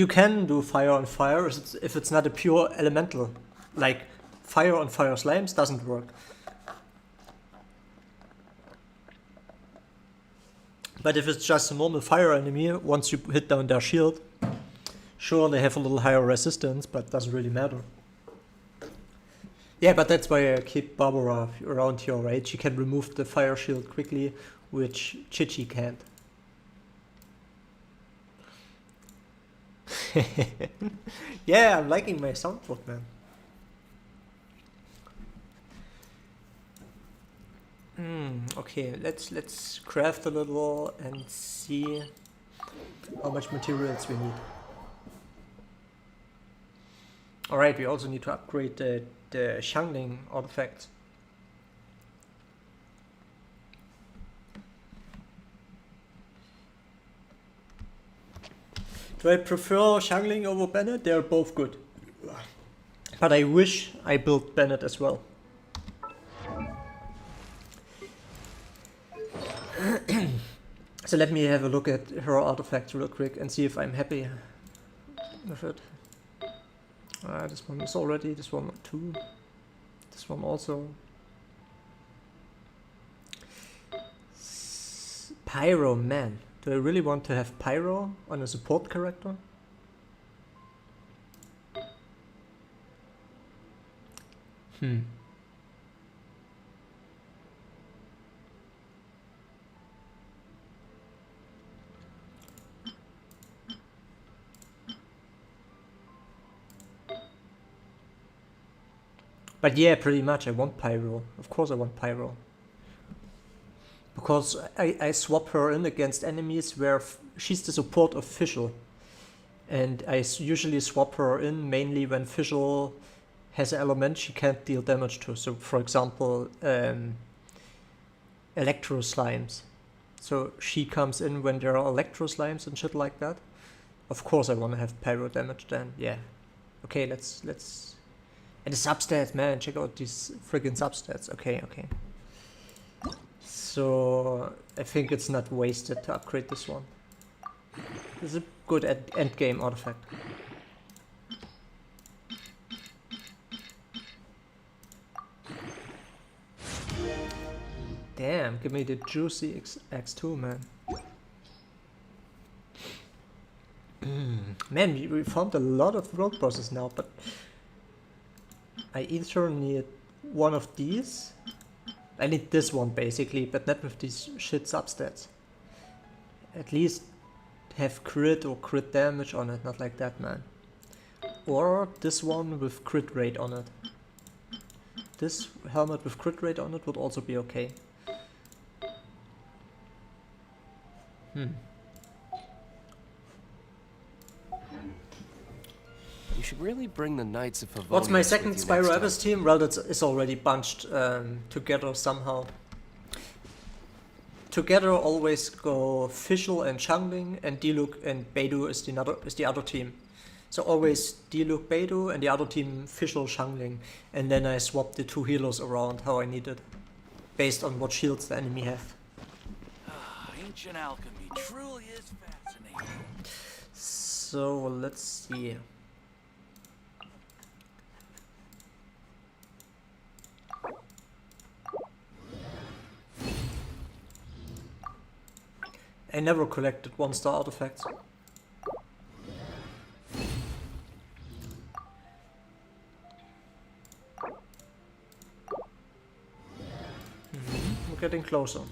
You can do fire on fire if it's not a pure elemental. Like fire on fire slimes doesn't work. But if it's just a normal fire enemy, once you hit down their shield, sure they have a little higher resistance, but doesn't really matter. Yeah, but that's why I keep Barbara around here, right? She can remove the fire shield quickly, which Qiqi can't. Yeah, I'm liking my soundboard, man. Okay, let's craft a little and see how much materials we need. Alright, we also need to upgrade the Xiangling artifact. Do I prefer Xiangling over Bennett? They're both good. But I wish I built Bennett as well. So let me have a look at her artifact real quick and see if I'm happy with it. This one is already, this one too. This one also. Pyro, man. Do I really want to have Pyro on a support character? But yeah, pretty much I want Pyro. Of course I want Pyro. Because I swap her in against enemies where she's the support of Fischl. And I usually swap her in mainly when Fischl has an element she can't deal damage to. So for example, Electro Slimes. So she comes in when there are Electro Slimes and shit like that. Of course I want to have Pyro damage then, yeah. Okay, let's... And the substats, man, check out these friggin' substats. Okay. So I think it's not wasted to upgrade this one. This is a good endgame artifact. Damn, give me the juicy X2, man. Man, we found a lot of rogue bosses now, but I either need one of these. I need this one basically, but not with these shit substats. At least have crit or crit damage on it, not like that, man. Or this one with crit rate on it. This helmet with crit rate on it would also be okay. You should really bring the Knights of Favonius. What's my second with you next Spyro time. Abyss team? Well, it's already bunched together somehow. Together always go Fischl and Xiangling, and Diluc and Beidou is the other team. So always Diluc, Beidou, and the other team Fischl, Xiangling. And then I swap the two healers around how I need it, based on what shields the enemy have. Ancient alchemy truly is fascinating. So let's see. I never collected 1-star artifacts. We're getting closer.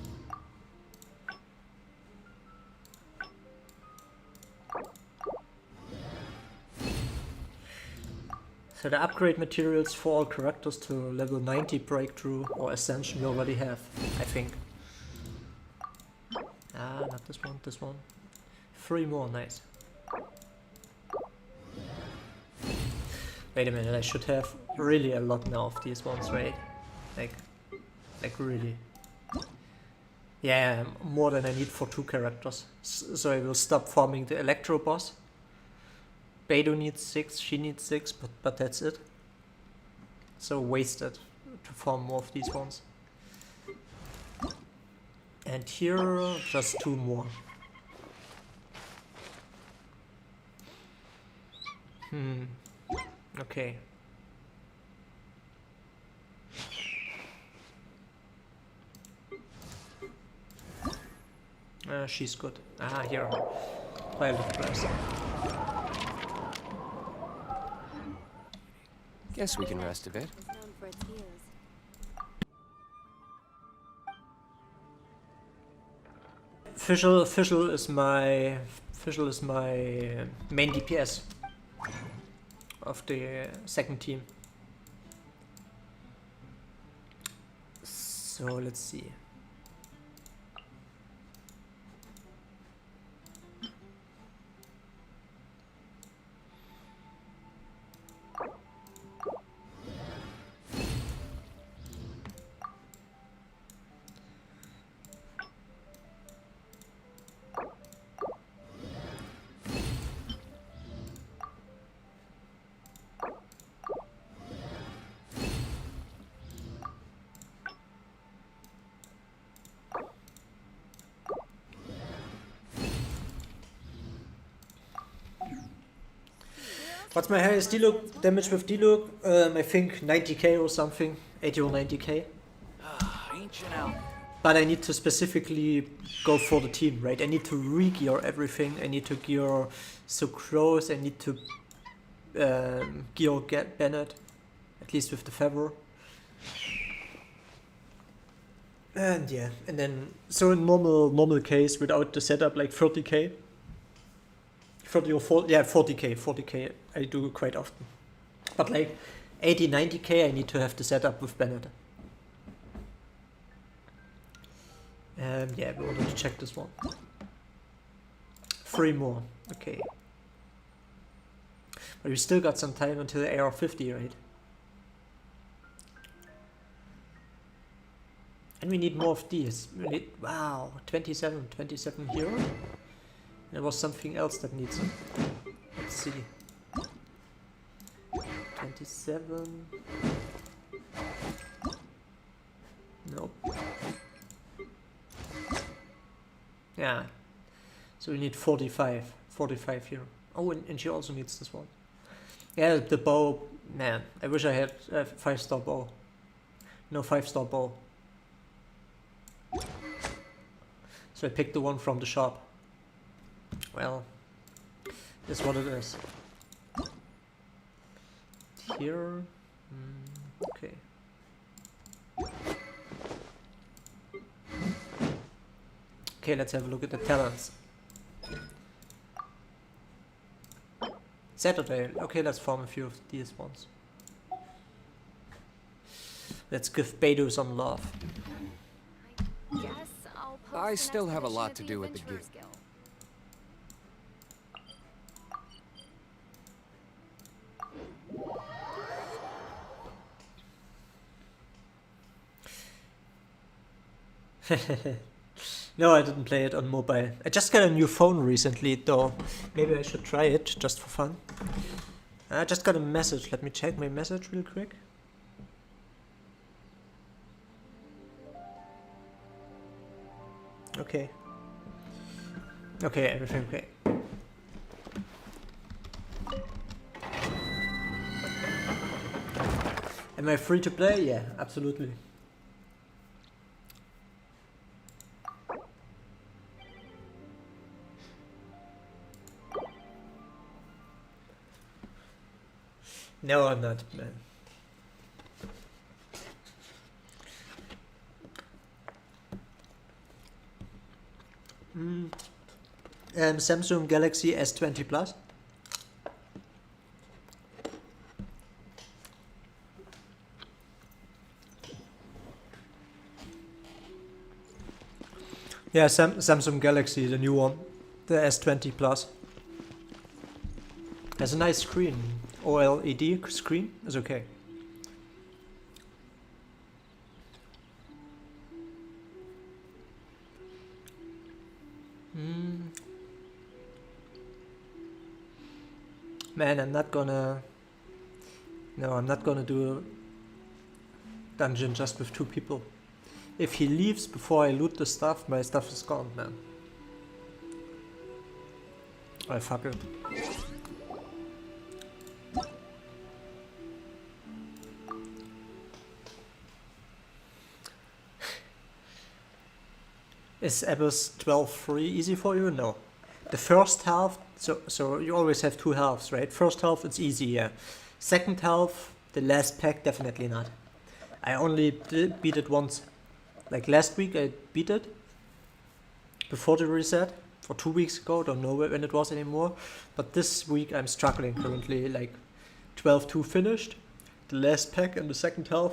So the upgrade materials for all characters to level 90 breakthrough or ascension we already have, I think. Not this one, this one. 3 more, nice. Wait a minute, I should have really a lot now of these ones, right? Like really. Yeah, more than I need for 2 characters. So I will stop farming the Electro boss. Beidou needs 6, she needs 6, but that's it. So wasted to farm more of these ones. And here, just 2 more. Okay. She's good. Ah, here. Violet Press. Guess we can rest a bit. Is known for its views. Fischl is my main DPS of the second team. So let's see. What's my highest Diluc damage with Diluc? I think 90k or something, 80 or 90k. Ancient alchemy. But I need to specifically go for the team, right? I need to re-gear everything. I need to gear Sucrose. I need to gear Bennett, at least with the Favor. And yeah, and then so in normal case without the setup, like 30k. 30 or 40, yeah, 40k I do quite often. But like 80, 90k I need to have the setup with Bennett. Yeah, we wanted to check this one. 3 more, okay. But we still got some time until AR50, right? And we need more of these. We need, wow, 27 here. There was something else that needs them. Let's see. 27. Nope. Yeah. So we need 45. 45 here. Oh, and she also needs this one. Yeah, the bow. Man, I wish I had a 5-star bow. No 5-star bow. So I picked the one from the shop. Well, that's what it is. Here, okay. Okay, let's have a look at the talents. Saturday. Okay, let's farm a few of these ones. Let's give Beidou some love. Guess I'll post I an still have a expedition lot of to the do with the Adventurers guild. No, I didn't play it on mobile. I just got a new phone recently, though. Maybe I should try it, just for fun. I just got a message. Let me check my message real quick. Okay. Okay, everything okay. Am I free to play? Yeah, absolutely. No, I'm not, man. Samsung Galaxy S20 Plus. Yeah, Samsung Galaxy, the new one, the S20 Plus. Has a nice screen. OLED screen is okay. Man, I'm not gonna do a dungeon just with 2 people. If he leaves before I loot the stuff, my stuff is gone, man. Oh, fuck it. Is Abyss 12-3 easy for you? No. The first half, so you always have two halves, right? First half, it's easy, yeah. Second half, the last pack, definitely not. I only beat it once. Like last week, I beat it before the reset, or 2 weeks ago, don't know when it was anymore. But this week, I'm struggling currently, like 12-2 finished. The last pack in the second half.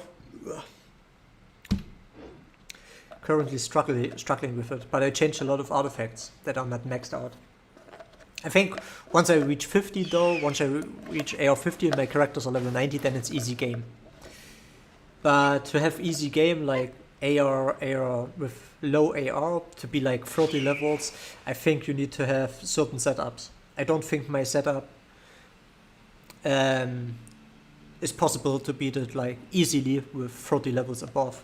Currently struggling with it, but I changed a lot of artifacts that are not maxed out. I think once I reach 50 though, once I reach AR50 and my characters are level 90, then it's easy game. But to have easy game like AR with low AR to be like 30 levels, I think you need to have certain setups. I don't think my setup is possible to beat it like easily with 30 levels above.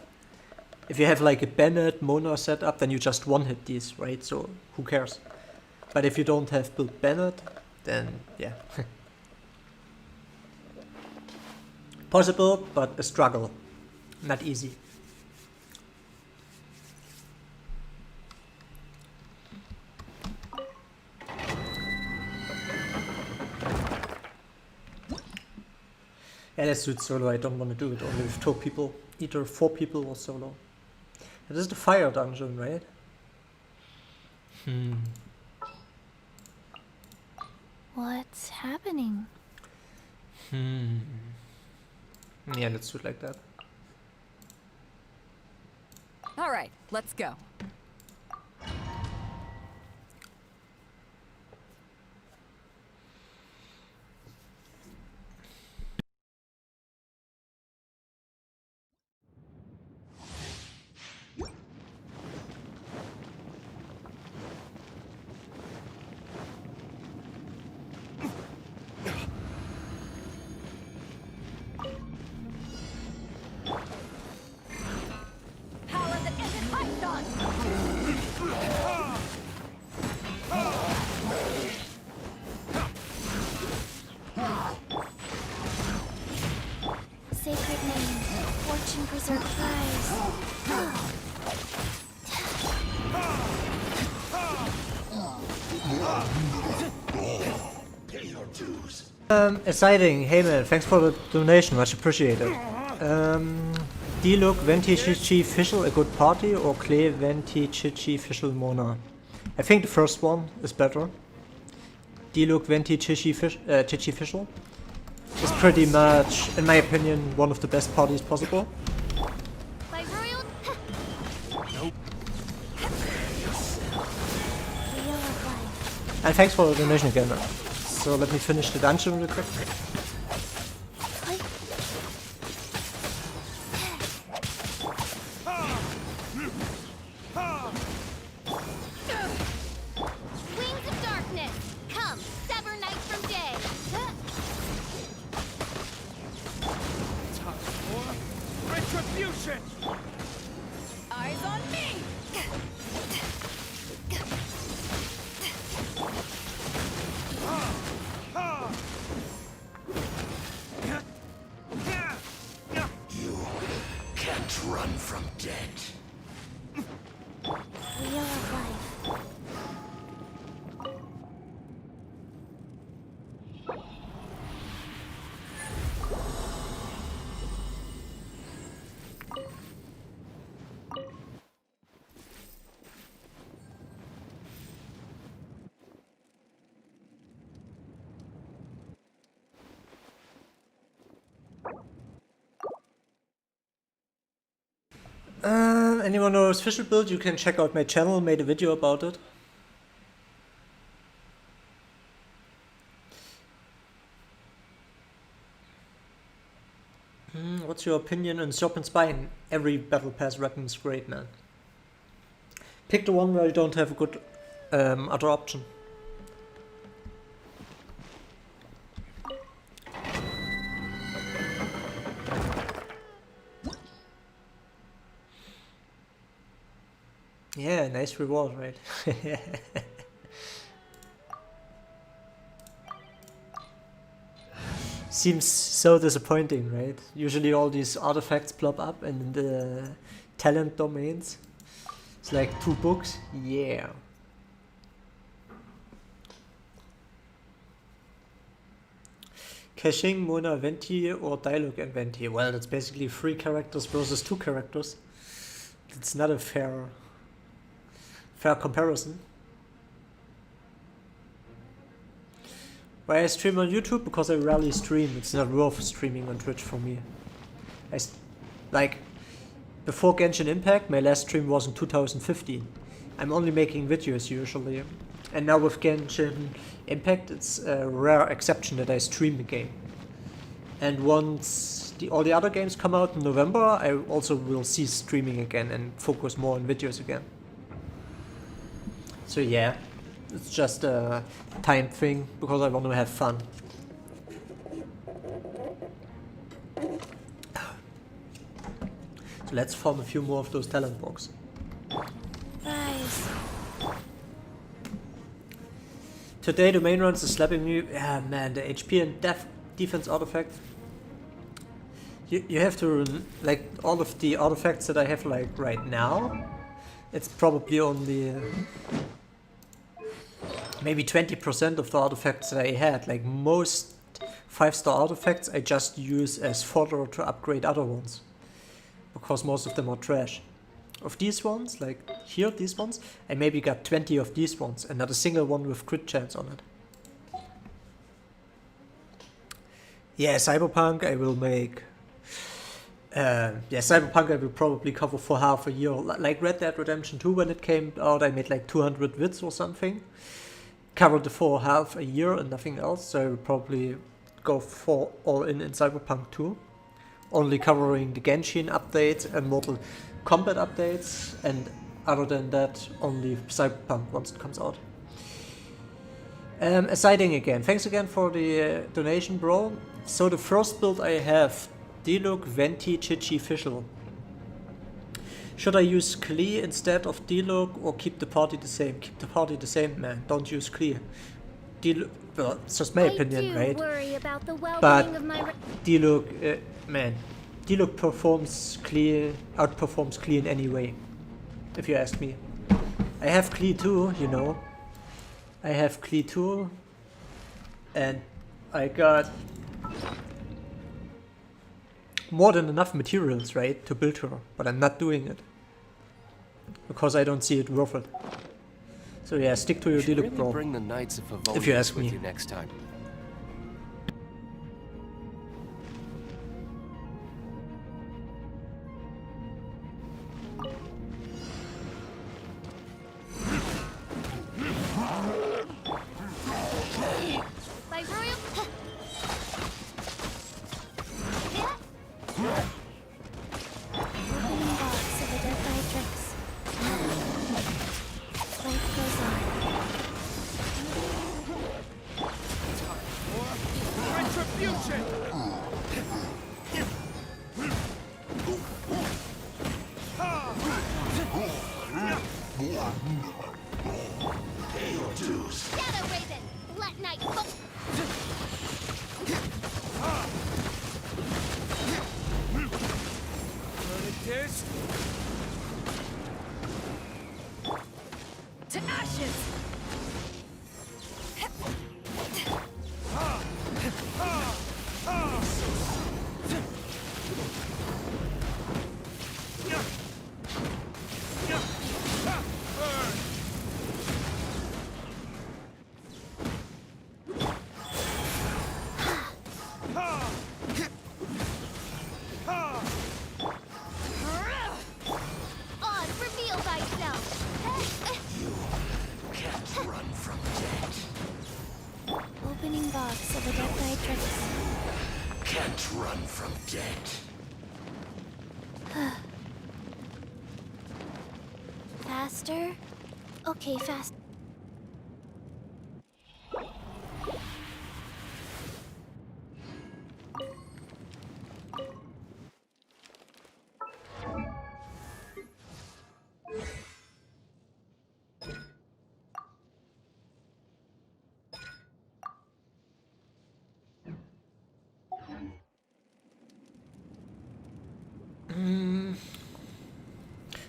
If you have like a Bennett, Mona setup, then you just one-hit these, right? So who cares? But if you don't have built Bennett, then yeah. Possible, but a struggle. Not easy. Yeah, let's do it solo. I don't want to do it only with 2 people. Either 4 people or solo. This is the fire dungeon, right? What's happening? Yeah, let's do it like that. All right, let's go. Sacred name, fortune preserve prize. Exciting. Hey man, thanks for the donation, much appreciated. Diluc, Venti, Qiqi, Fischl, a good party, or Clay, Venti, Qiqi, Fischl, Mona? I think the first one is better. Diluc, Venti, Qiqi, Fischl is pretty much, in my opinion, one of the best parties possible. By royal. Nope. Wheel of life. And thanks for the donation again. So let me finish the dungeon real quick. Wings of darkness, come, sever night from day. Time for retribution! Eyes on me! You can't run from dead. Wheel of life. Anyone knows Fischl build? You can check out my channel, made a video about it. What's your opinion on Serpent Spine? Every Battle Pass weapon is great, man. Pick the one where you don't have a good other option. Yeah, nice reward, right? Seems so disappointing, right? Usually all these artifacts plop up in the talent domains. It's like 2 books. Yeah. Caching, Mona, Venti, or Diluc and Venti. Well, that's basically 3 characters versus 2 characters. It's not a fair comparison. Why I stream on YouTube? Because I rarely stream. It's not worth streaming on Twitch for me. Like, before Genshin Impact, my last stream was in 2015. I'm only making videos usually. And now with Genshin Impact, it's a rare exception that I stream the game. And once all the other games come out in November, I also will cease streaming again and focus more on videos again. So yeah, it's just a time thing because I want to have fun. So let's farm a few more of those talent blocks. Guys. Today the main runs is slapping me. Yeah man, the HP and defense artifact. You have to, like, all of the artifacts that I have like right now, it's probably only maybe 20% of the artifacts that I had. Like most 5-star artifacts I just use as fodder to upgrade other ones, because most of them are trash. Of these ones, like here, these ones, I maybe got 20 of these ones and not a single one with crit chance on it. Yeah, Cyberpunk I will make. Cyberpunk I will probably cover for half a year. Like Red Dead Redemption 2 when it came out, I made like 200 vids or something. Covered it for half a year and nothing else, so I will probably go for all in Cyberpunk 2. Only covering the Genshin updates and Mortal Kombat updates, and other than that, only Cyberpunk once it comes out. Siding again. Thanks again for the donation, bro. So the first build I have, Diluc, Venti, Qiqi, Fischl. Should I use Klee instead of Diluc or keep the party the same? Keep the party the same, man. Don't use Klee. Diluc, well, it's just my opinion, right? Worry about the But well-being of my Diluc, man, Diluc outperforms Klee in any way, if you ask me. I have Klee too, you know. I have Klee too, and I got more than enough materials, right, to build her, but I'm not doing it because I don't see it worth it. So yeah, stick to your Diluc, really bro. Bring the Knights of Favonius If you ask with me. you next time. by royal. Opening box of a dead by tricks. Life goes on. Retribution! Pay your dues. Shadow Raven, let night go. To ashes! Odd, reveal thyself. Can't run from death. Opening box of a dead by tricks. Can't run from death. Faster? Okay, fast.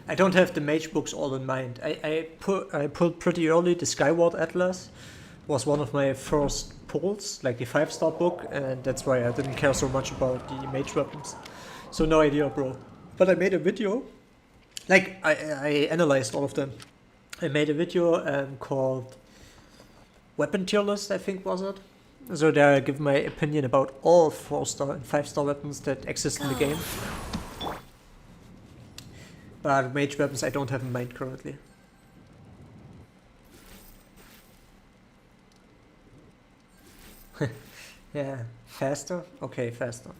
I don't have the mage books all in mind. I pulled pretty early. The Skyward Atlas was one of my first pulls, like the 5-star book, and that's why I didn't care so much about the mage weapons. So no idea, bro. But I made a video. Like, I analyzed all of them. I made a video called Weapon Tier List, I think was it. So there I give my opinion about all 4-star and 5-star weapons that exist in the game. But mage weapons I don't have in mind currently. Yeah, faster? Okay, faster.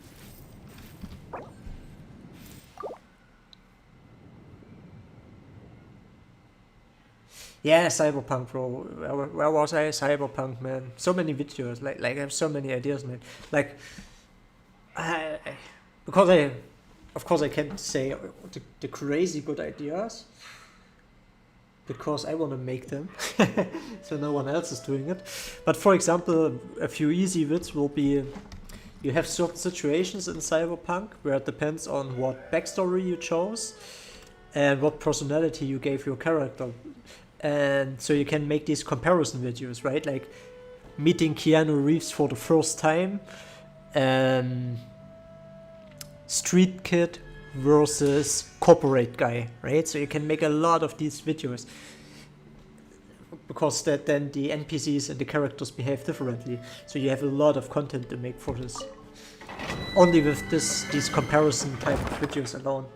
Yeah, Cyberpunk, bro. Where was I? Cyberpunk, man. So many videos. Like I have so many ideas, man. Like, of course I can't say the crazy good ideas, because I want to make them, so no one else is doing it. But for example, a few easy bits will be, you have certain situations in Cyberpunk where it depends on what backstory you chose and what personality you gave your character. And so you can make these comparison videos, right? Like meeting Keanu Reeves for the first time, street kid versus corporate guy, right? So you can make a lot of these videos, because then the NPCs and the characters behave differently. So you have a lot of content to make for this. Only with these comparison type of videos alone.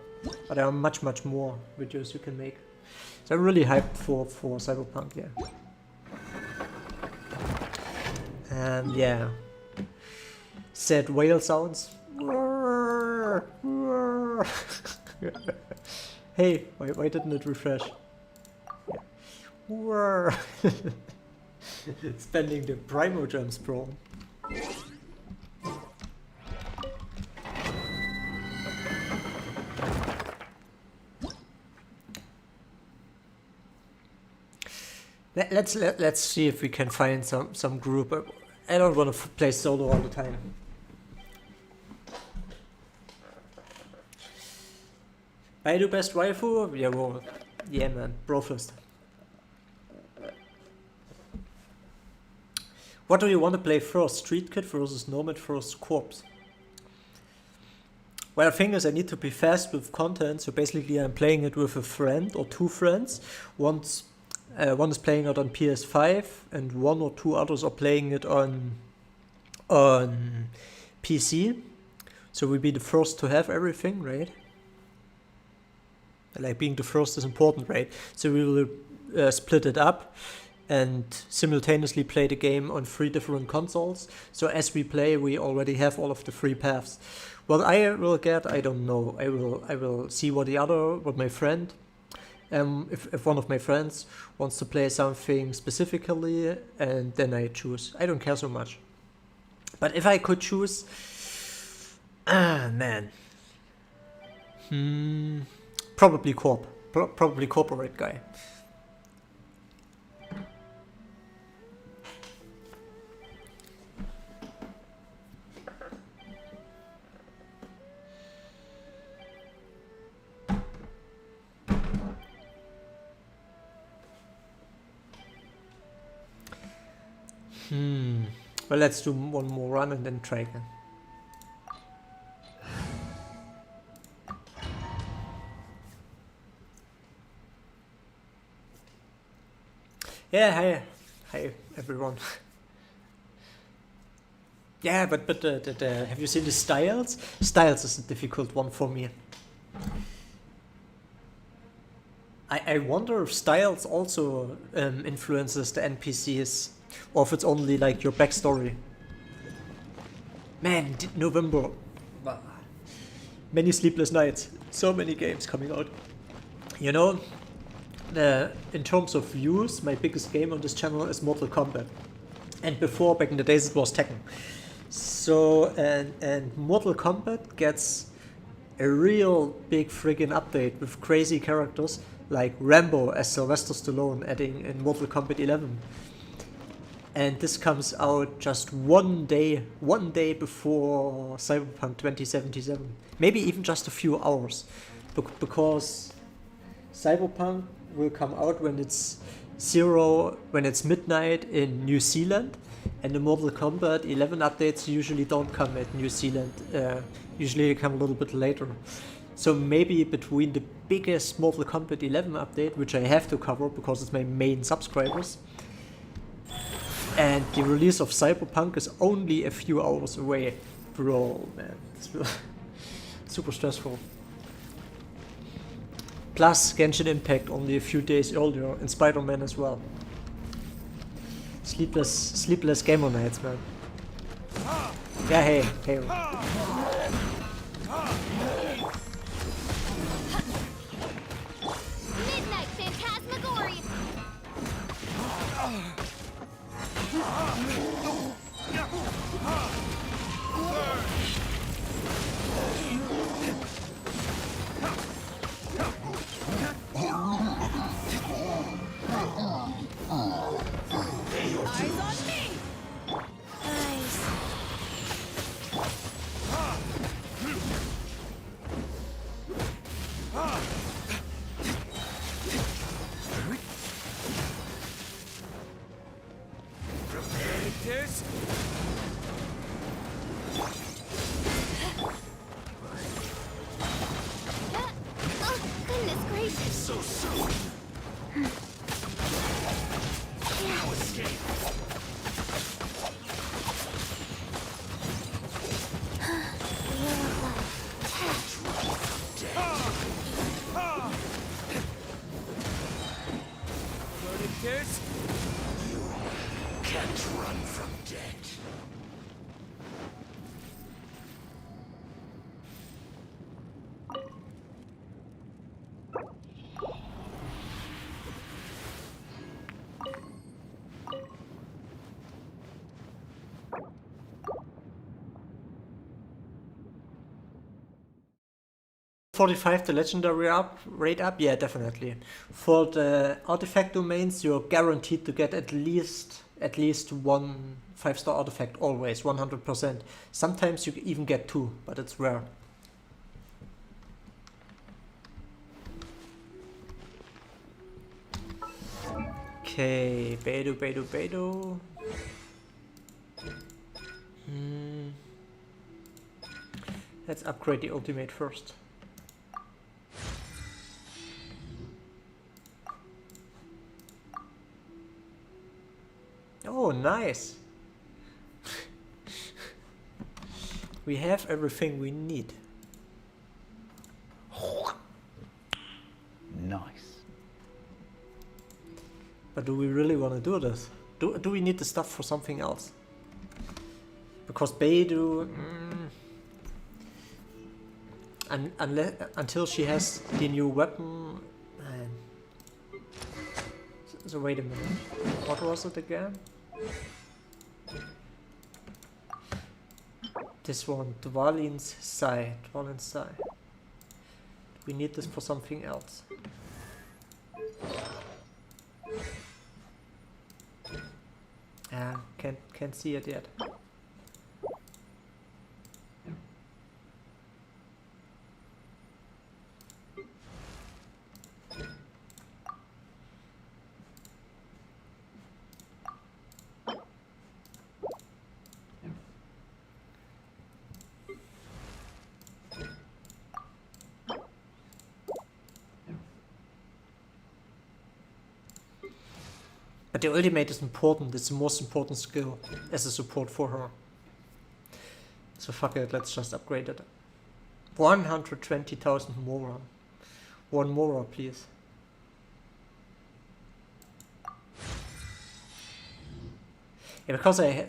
But there are much more videos you can make. So I'm really hyped for Cyberpunk, yeah. And yeah. Sad whale sounds. Hey, why didn't it refresh? Yeah. Spending the Primo gems, bro. Let's see if we can find some group. I don't want to play solo all the time. Beidou best waifu? Yeah, well, yeah, man, bro first. What do you want to play first? Street Kid versus Nomad versus Corpse? Well, the thing is, I need to be fast with content, so basically I'm playing it with a friend or two friends. One is playing it on PS5, and one or two others are playing it on PC. So we'll be the first to have everything, right? Like, being the first is important, right? So we will split it up and simultaneously play the game on 3 different consoles. So as we play, we already have all of the 3 paths. What I will get, I don't know. I will see what my friend, if one of my friends wants to play something specifically, and then I choose. I don't care so much. But if I could choose, man, probably probably corporate guy. Well, let's do one more run and then try again. Yeah, hi everyone. Yeah, but have you seen the styles? Styles is a difficult one for me. I wonder if styles also influences the NPCs, or if it's only like your backstory. Man, November. Many sleepless nights. So many games coming out. You know, in terms of views, my biggest game on this channel is Mortal Kombat. And before, back in the days, it was Tekken. So, and Mortal Kombat gets a real big friggin' update with crazy characters like Rambo as Sylvester Stallone adding in Mortal Kombat 11. And this comes out just one day before Cyberpunk 2077. Maybe even just a few hours. Because Cyberpunk will come out when it's midnight in New Zealand, and the Mortal Kombat 11 updates usually don't come at New Zealand. Usually they come a little bit later. So maybe between the biggest Mortal Kombat 11 update, which I have to cover because it's my main subscribers, and the release of Cyberpunk is only a few hours away. Bro, man, it's super stressful. Plus Genshin Impact only a few days earlier, and Spider-Man as well. Sleepless gamer nights, man. Yeah, hey. Midnight Phantasmagoria. Eyes on me! Nice. Preparedness. Oh, goodness gracious. So soon. No escape. Preparedness. Can't run from death. $45 the legendary rate up? Yeah, definitely. For the artifact domains, you're guaranteed to get at least one 5-star artifact always, 100%. Sometimes you even get 2, but it's rare. Okay, Beidou. Let's upgrade the ultimate first. Oh, nice! We have everything we need. Nice. But do we really want to do this? Do we need the stuff for something else? Because Beidou... until she has the new weapon... So wait a minute. What was it again? This one, Dwalin's Sai. We need this for something else. Can't see it yet. But the ultimate is important, it's the most important skill as a support for her. So fuck it, let's just upgrade it. 120,000 Mora. One Mora, please. Yeah, because I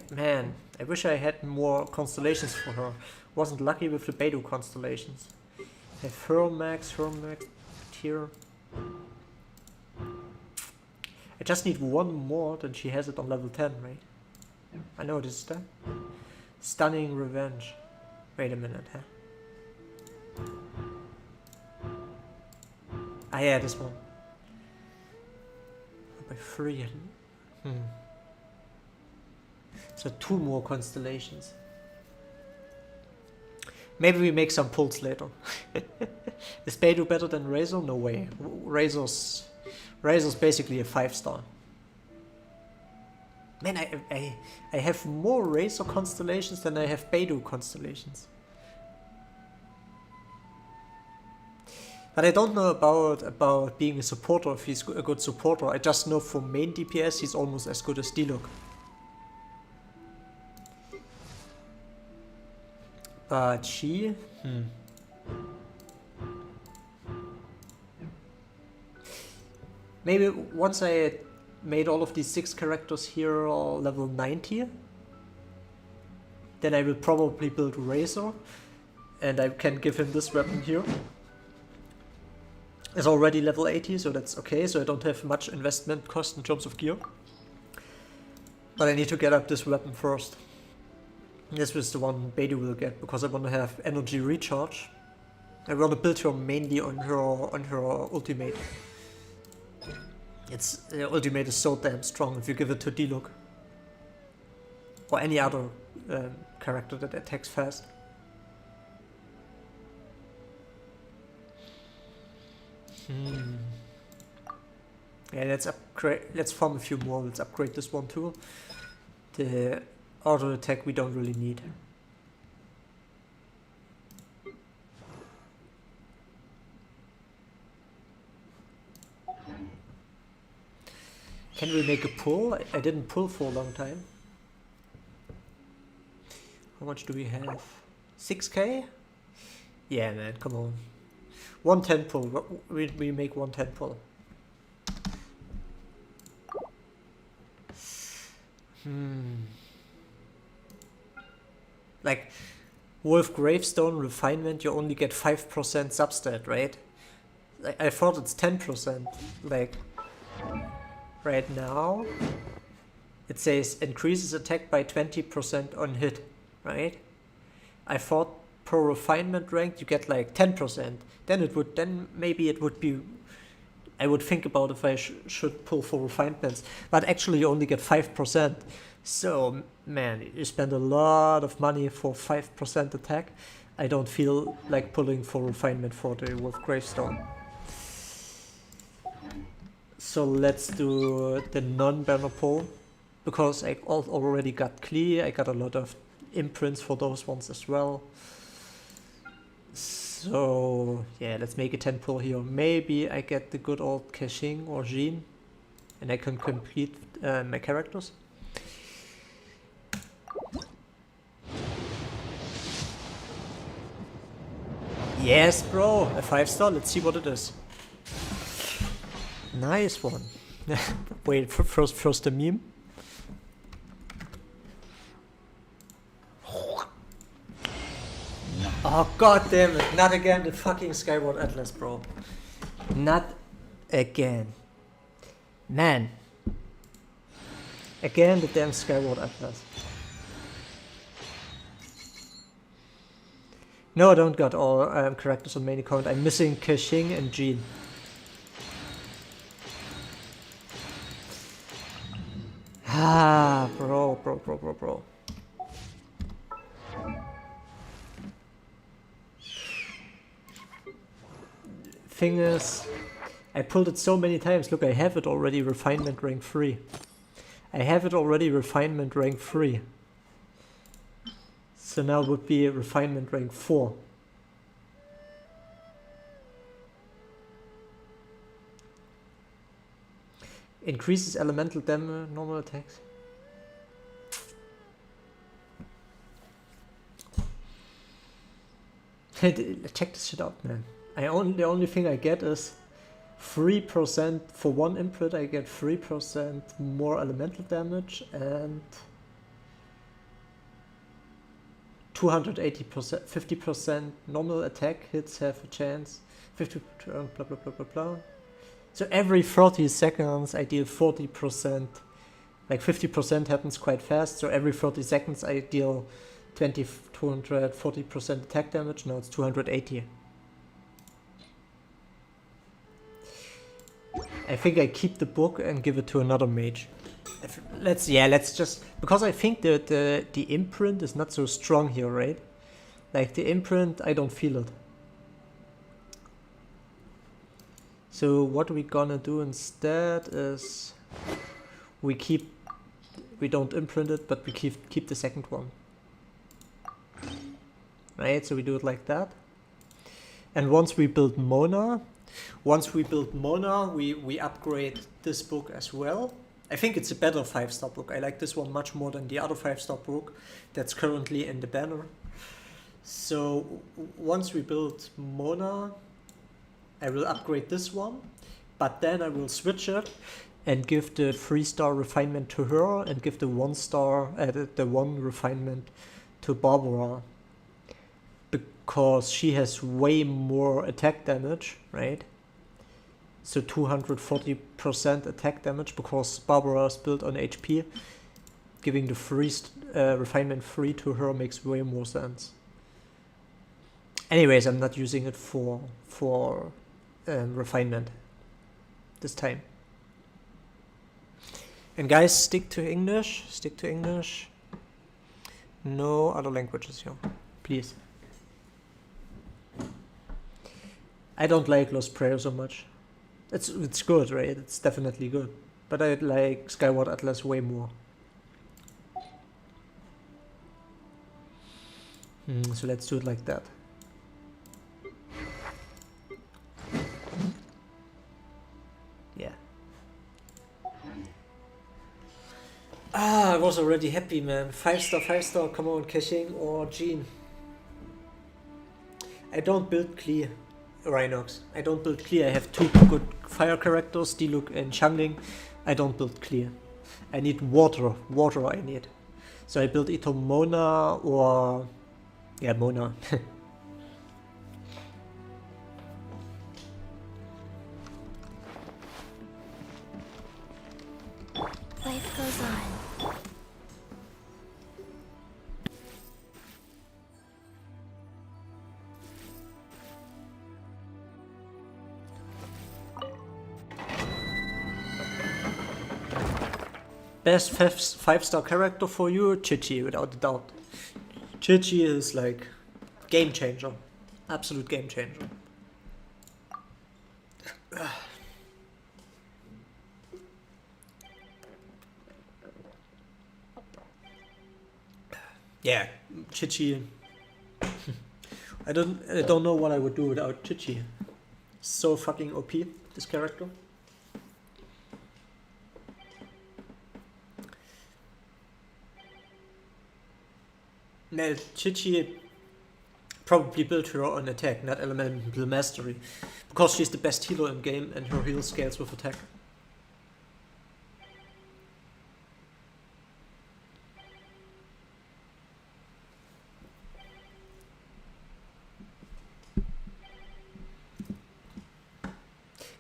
wish I had more constellations for her. Wasn't lucky with the Beidou constellations. I have her max tier. I just need one more, then she has it on level 10, right? I know this is that. Stunning Revenge. Wait a minute, huh? Ah yeah, this one. By 3. So 2 more constellations. Maybe we make some pulls later. Is Beidou better than Razor? No way. Razor's basically a 5-star. Man, I have more Razor constellations than I have Beidou constellations. But I don't know about being a supporter, if he's a good supporter. I just know for main DPS he's almost as good as Diluc. But she... Maybe once I made all of these 6 characters here level 90, then I will probably build Razor, and I can give him this weapon here. It's already level 80, so that's okay, so I don't have much investment cost in terms of gear. But I need to get up this weapon first. This was the one Beidou will get, because I want to have energy recharge. I want to build her mainly on her ultimate. Its ultimate is so damn strong if you give it to Diluc. Or any other character that attacks fast. Yeah, let's farm a few more. Let's upgrade this one too. The auto attack we don't really need. Can we make a pull? I didn't pull for a long time. How much do we have? 6k? Yeah, man, come on. 110 pull. We make 110 pull. Like, with Gravestone Refinement you only get 5% substat, right? I thought it's 10%. Like, right now it says increases attack by 20% on hit, right? I thought per refinement rank you get like 10%. Then maybe it would be, I would think about if I should pull for refinements, but actually you only get 5%. So man, you spend a lot of money for 5% attack. I don't feel like pulling for refinement for the Wolf Gravestone. So let's do the non-banner pull, because I already got Qiqi. I got a lot of imprints for those ones as well. So yeah, let's make a 10 pull here. Maybe I get the good old Qiqi or Jean, and I can complete my characters. Yes, bro, a 5-star. Let's see what it is. Nice one. Wait, first the meme. Oh god damn it, not again the fucking Skyward Atlas, bro. Not again. Man. Again the damn Skyward Atlas. No, I don't got all characters on main account. I'm missing Qiqi and Jean. Ah, bro. Thing is, I pulled it so many times. Look, I have it already refinement rank 3. I have it already refinement rank 3. So now it would be refinement rank 4. Increases elemental damage, normal attacks. Check this shit out, man. The only thing I get is 3% for one imprint. I get 3% more elemental damage and 280%, 50% normal attack hits have a chance. 50 blah blah blah blah blah. So every 30 seconds I deal 40%. Like 50% happens quite fast. So every 30 seconds I deal 240% attack damage. Now it's 280. I think I keep the book and give it to another mage. Let's just, because I think that the imprint is not so strong here, right? Like the imprint, I don't feel it. So what we gonna do instead is we don't imprint it, but we keep the second one. Right, so we do it like that. And once we build Mona, we upgrade this book as well. I think it's a better 5-star book. I like this one much more than the other 5-star book that's currently in the banner. So once we build Mona, I will upgrade this one, but then I will switch it and give the 3-star refinement to her and give the 1-star, the 1 refinement to Barbara. Because she has way more attack damage, right? So 240% attack damage because Barbara is built on HP. Giving the refinement 3 to her makes way more sense. Anyways, I'm not using it for refinement this time. And guys, stick to English. Stick to English. No other languages here, please. I don't like Lost Prayer so much. It's good, right? It's definitely good. But I like Skyward Atlas way more. So let's do it like that. Yeah. I was already happy, man. 5-star, come on, Caching or Jean. I don't build clear. Rhinox. I don't build clear. I have 2 good fire characters, Diluc and Xiangling. I don't build clear. I need water. Water I need. So I build either Mona or... yeah, Mona. Life goes on. Best 5-star character for you, Qiqi, without a doubt. Qiqi is like game changer, absolute game changer. Yeah, Qiqi. I don't know what I would do without Qiqi. So fucking OP, this character. No, Qiqi probably built her on attack, not elemental mastery, because she's the best healer in game and her heal scales with attack.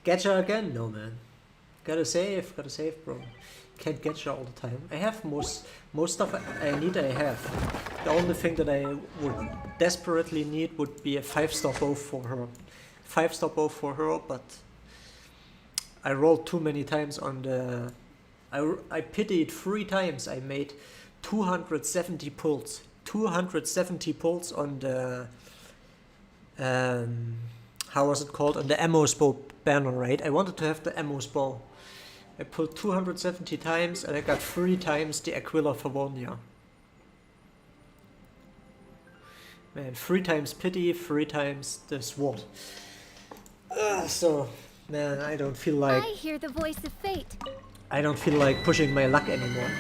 Getcha again? No, man. Gotta save, bro. Can't getcha all the time. I have most stuff I need. I have. The only thing that I would desperately need would be a 5-star bow for her. 5-star bow for her, but I rolled too many times on the... I pitied 3 times. I made 270 pulls. 270 pulls on the... how was it called? On the ammo bow banner, right? I wanted to have the ammo bow. I pulled 270 times and I got 3 times the Aquila Favonia. Man, 3 times pity, 3 times the sword. So, man, I don't feel like... I hear the voice of fate. I don't feel like pushing my luck anymore.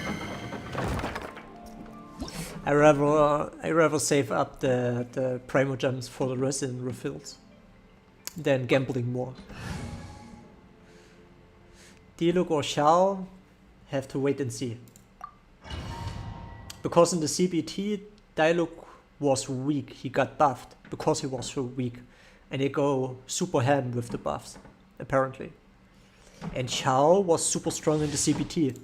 I rather save up the Primogems for the Resin refills than gambling more. Diluc or Xiao, have to wait and see. Because in the CBT, Diluc was weak. He got buffed because he was so weak. And they go super ham with the buffs, apparently. And Xiao was super strong in the CBT.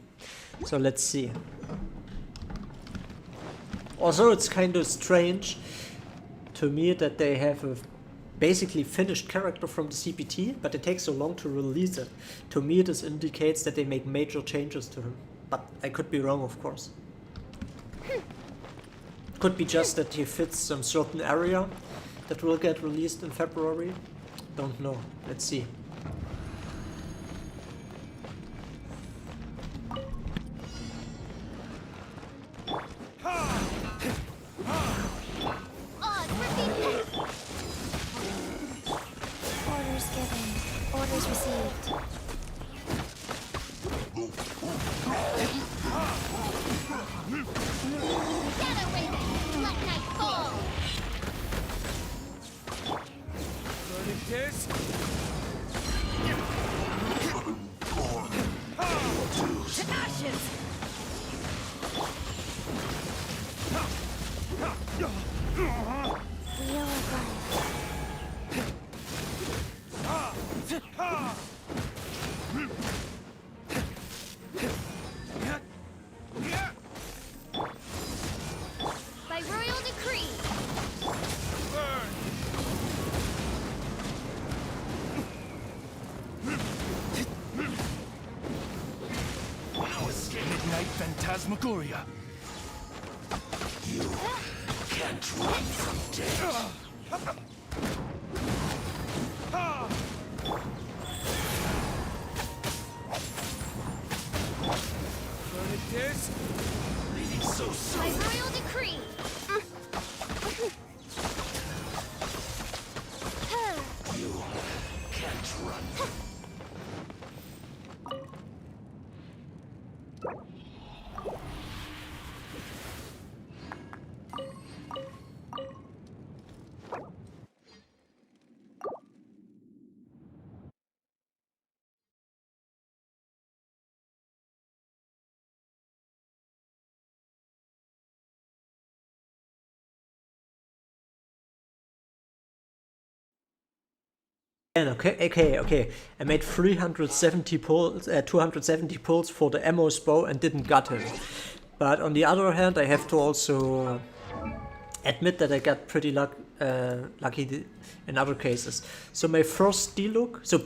So let's see. Also, it's kind of strange to me that they have a basically finished character from the CPT, but it takes so long to release it. To me, this indicates that they make major changes to him. But I could be wrong, of course. Could be just that he fits some certain area that will get released in February. Don't know. Let's see. Odds repeat. Orders given. Orders received. Shadow Raven, let night fall. This? To ashes! Wheel of life. By royal decree. Midnight Phantasmagoria. You can't run from death. This? Leaving so By soon. royal decree. You can't run. And okay. I made 370 pulls, 270 pulls for the Ammo's bow and didn't gut him. But on the other hand, I have to also admit that I got pretty lucky in other cases. So my first Diluc, so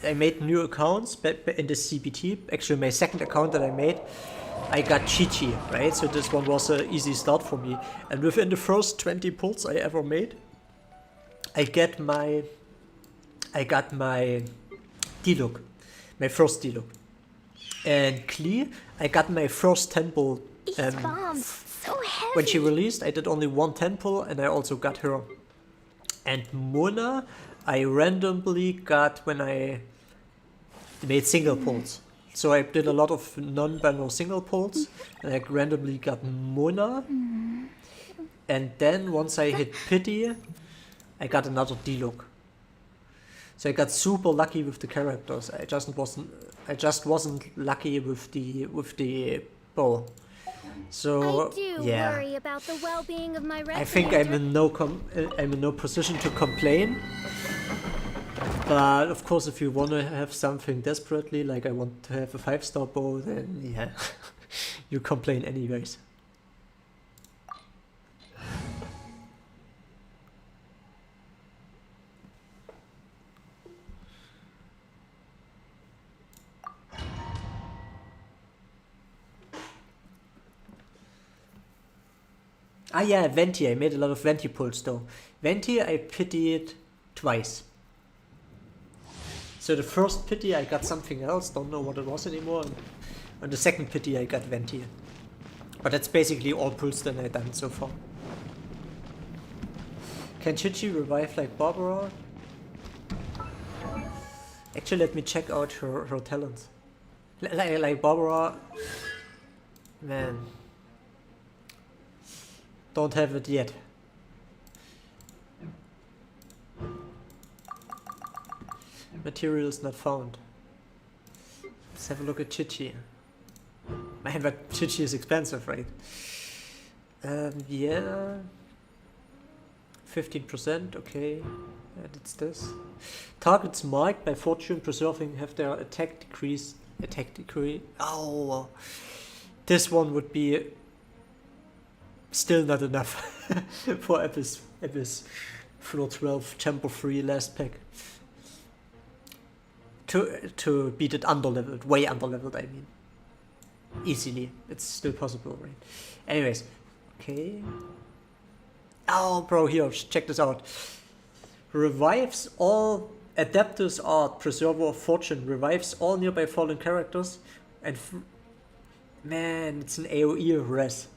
I made new accounts in the CBT. Actually, my second account that I made, I got Qiqi, right? So this one was an easy start for me. And within the first 20 pulls I ever made, I got my Diluc, my first Diluc. And Qiqi, I got my first 10 pull. These bombs, so heavy. When she released, I did only one 10 pull and I also got her. And Mona, I randomly got when I made single pulls. So I did a lot of non-banner single pulls and I randomly got Mona. And then once I hit Pity, I got another Diluc. So I got super lucky with the characters. I just wasn't lucky with the bow. So I do yeah, worry about the well-being of my I think I'm in no position to complain. But of course, if you want to have something desperately, like I want to have a 5-star bow, then yeah, you complain anyways. Ah yeah, Venti. I made a lot of Venti pulls though. Venti I pitied twice. So the first pity I got something else, don't know what it was anymore. And on the second pity I got Venti. But that's basically all pulls that I've done so far. Can Qiqi revive like Barbara? Actually, let me check out her talents. Like Barbara, man. Don't have it yet. Materials not found. Let's have a look at Qiqi. Man, but Qiqi is expensive, right? Yeah. 15%, okay. And it's this. Targets marked by fortune preserving have their attack decrease. Attack decrease. Oh, this one would be still not enough for Abyss floor 12 chamber 3 last pack. To beat it underleveled, way underleveled I mean. Easily. It's still possible, right? Anyways, Okay. Oh, bro, here, check this out. Revives all Adeptus Art, Preserver of Fortune. Revives all nearby fallen characters. And man, it's an AoE res.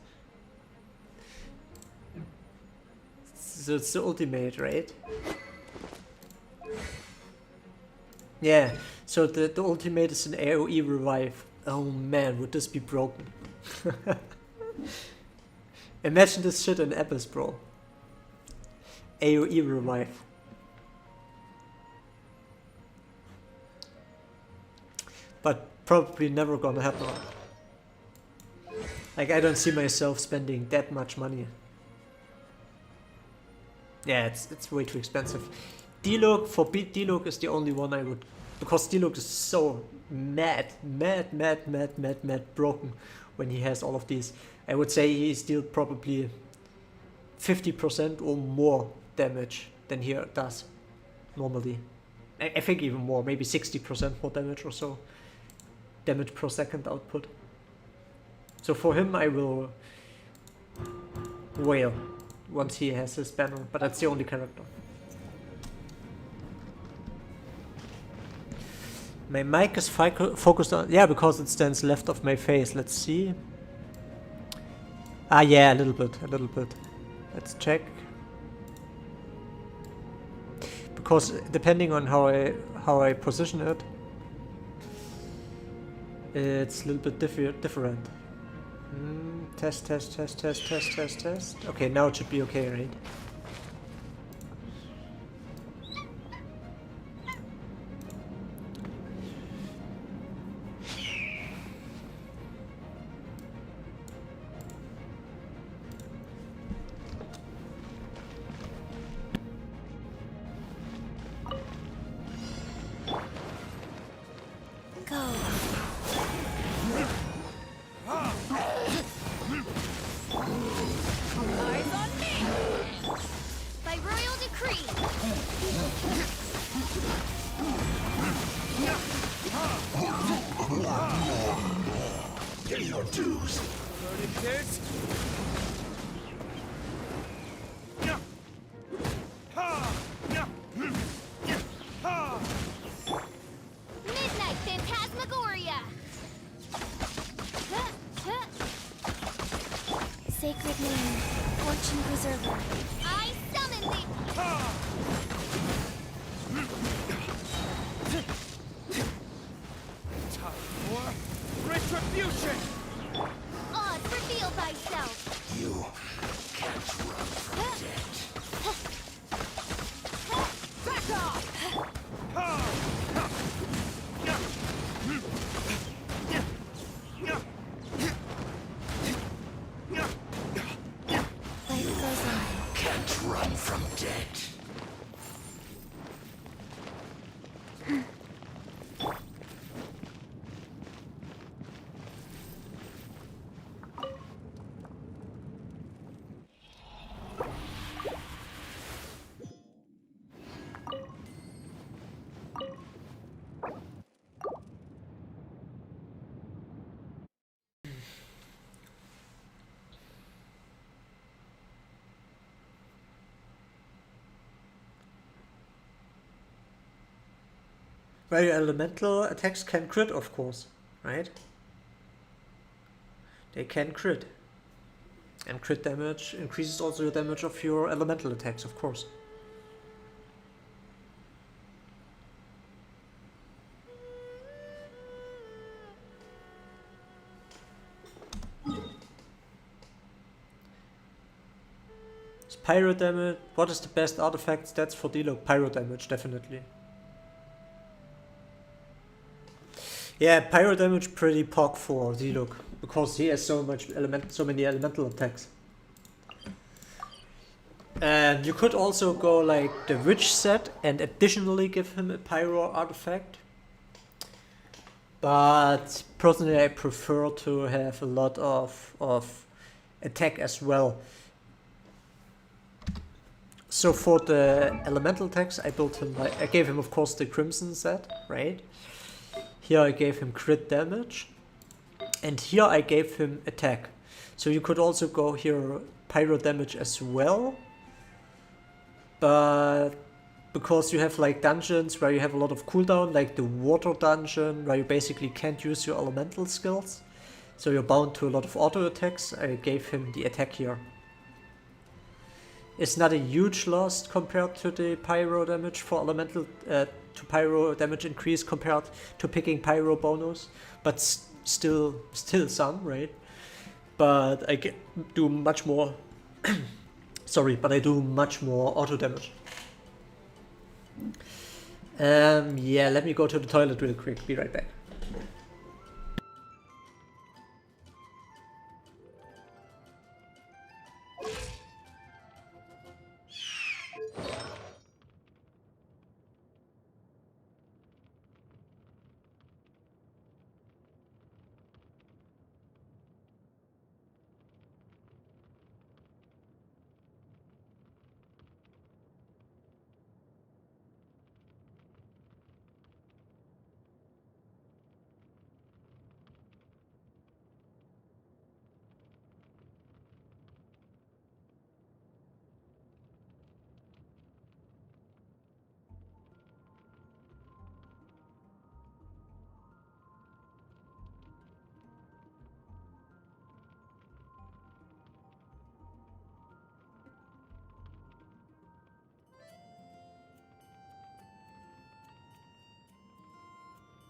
So it's the ultimate, right? Yeah, so the ultimate is an AoE revive. Oh man, would this be broken? Imagine this shit in Abyss, bro. AoE revive. But probably never gonna happen. Like, I don't see myself spending that much money. Yeah, it's way too expensive. Diluc, for Diluc is the only one I would, because Diluc is so mad broken when he has all of these. I would say he's still probably 50% or more damage than he does normally. I think even more, maybe 60% more damage or so. Damage per second output. So for him I will wail once he has his banner, but that's the only character. My mic is focused on, yeah, because it stands left of my face. Let's see. Ah, yeah, a little bit. Let's check. Because depending on how I position it, it's a little bit different. Test. Okay, now it should be okay, right? Sacred name, Fortune Preserver. I summon thee! Time for retribution! Oz, reveal thyself! You can't run from death. Back off! Life goes on. Can't run from death. Well, your elemental attacks can crit, of course, right? They can crit. And crit damage increases also the damage of your elemental attacks, of course. Is pyro damage? What is the best artifact stats for Diluc? Pyro damage, definitely. Yeah, pyro damage pretty pog for Diluc because he has so many elemental attacks. And you could also go like the witch set and additionally give him a pyro artifact. But personally I prefer to have a lot of attack as well. So for the elemental attacks I built him I gave him of course the crimson set, right? Here I gave him crit damage, and here I gave him attack. So you could also go here pyro damage as well. But because you have like dungeons where you have a lot of cooldown, like the water dungeon where you basically can't use your elemental skills, so you're bound to a lot of auto attacks, I gave him the attack here. It's not a huge loss compared to the pyro damage for elemental, to pyro damage increase compared to picking pyro bonus, but still some, right? But I do much more, sorry, but I do much more auto damage. Yeah, let me go to the toilet real quick, be right back.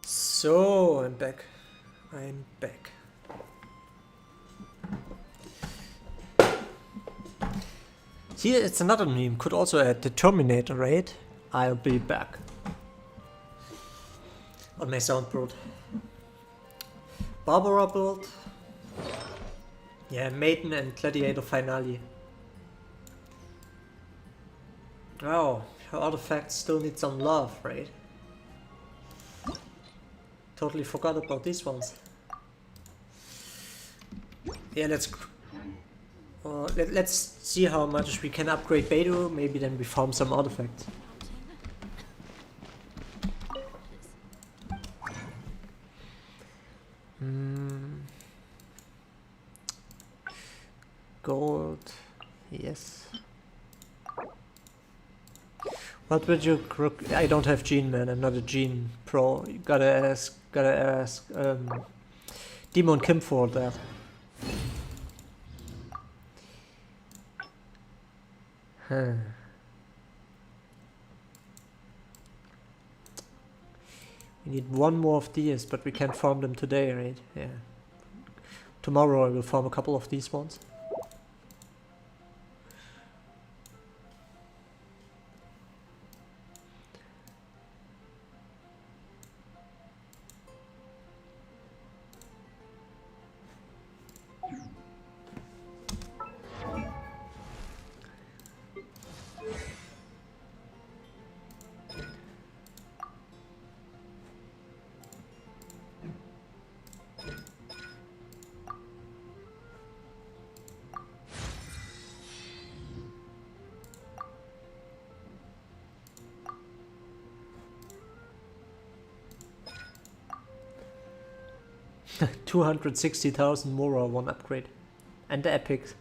So, I'm back. I'm back. Here, it's another meme. Could also add the Terminator, right? I'll be back. On my soundboard. Barbara build. Yeah, Maiden and Gladiator finale. Oh, her artifacts still need some love, right? Totally forgot about these ones. Yeah, let's see how much we can upgrade Beidou. Maybe then we farm some artifacts. Gold, yes. What would you crook? I don't have Gene, man. I'm not a Gene pro. You gotta ask Demon Kim for that. Huh. We need one more of these, but we can't farm them today, right? Yeah. Tomorrow I will farm a couple of these ones. $260,000 more one upgrade. And the epics.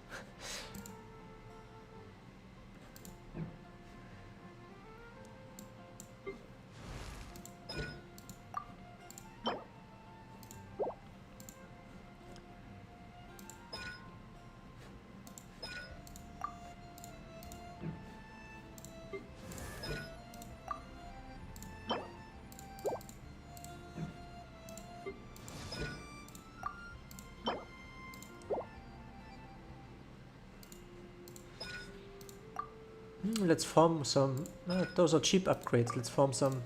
Let's farm some. Those are cheap upgrades. Let's farm some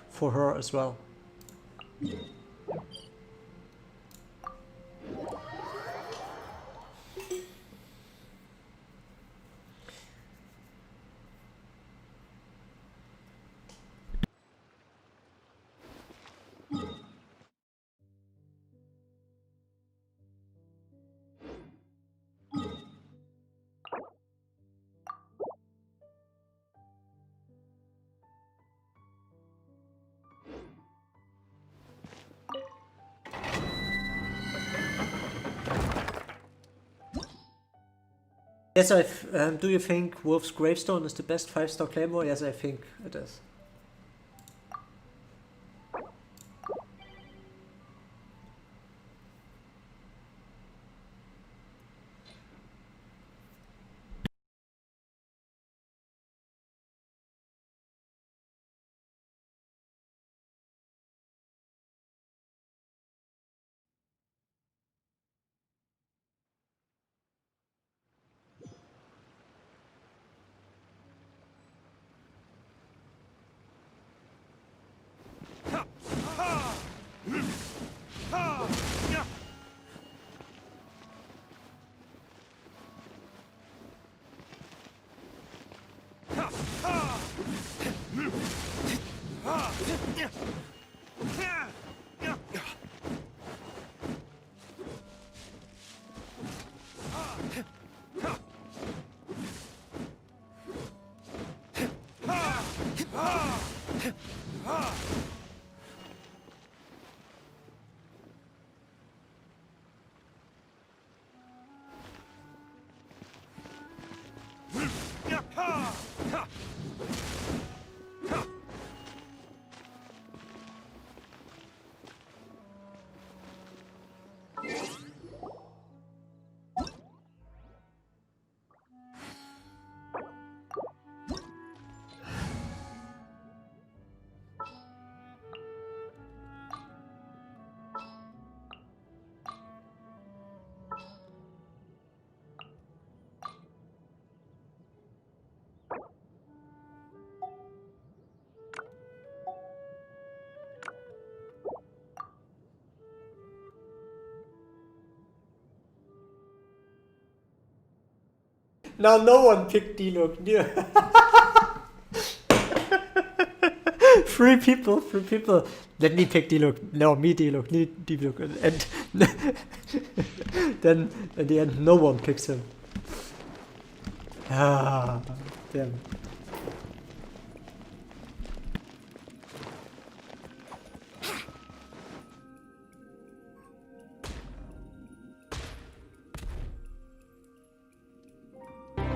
for her as well. Yes, do you think Wolf's Gravestone is the best 5-star claymore? Yes, I think it is. Now no one picked Diluc. Three people. Let me pick Diluc. No, me Diluc. And then at the end, no one picks him. Ah, damn.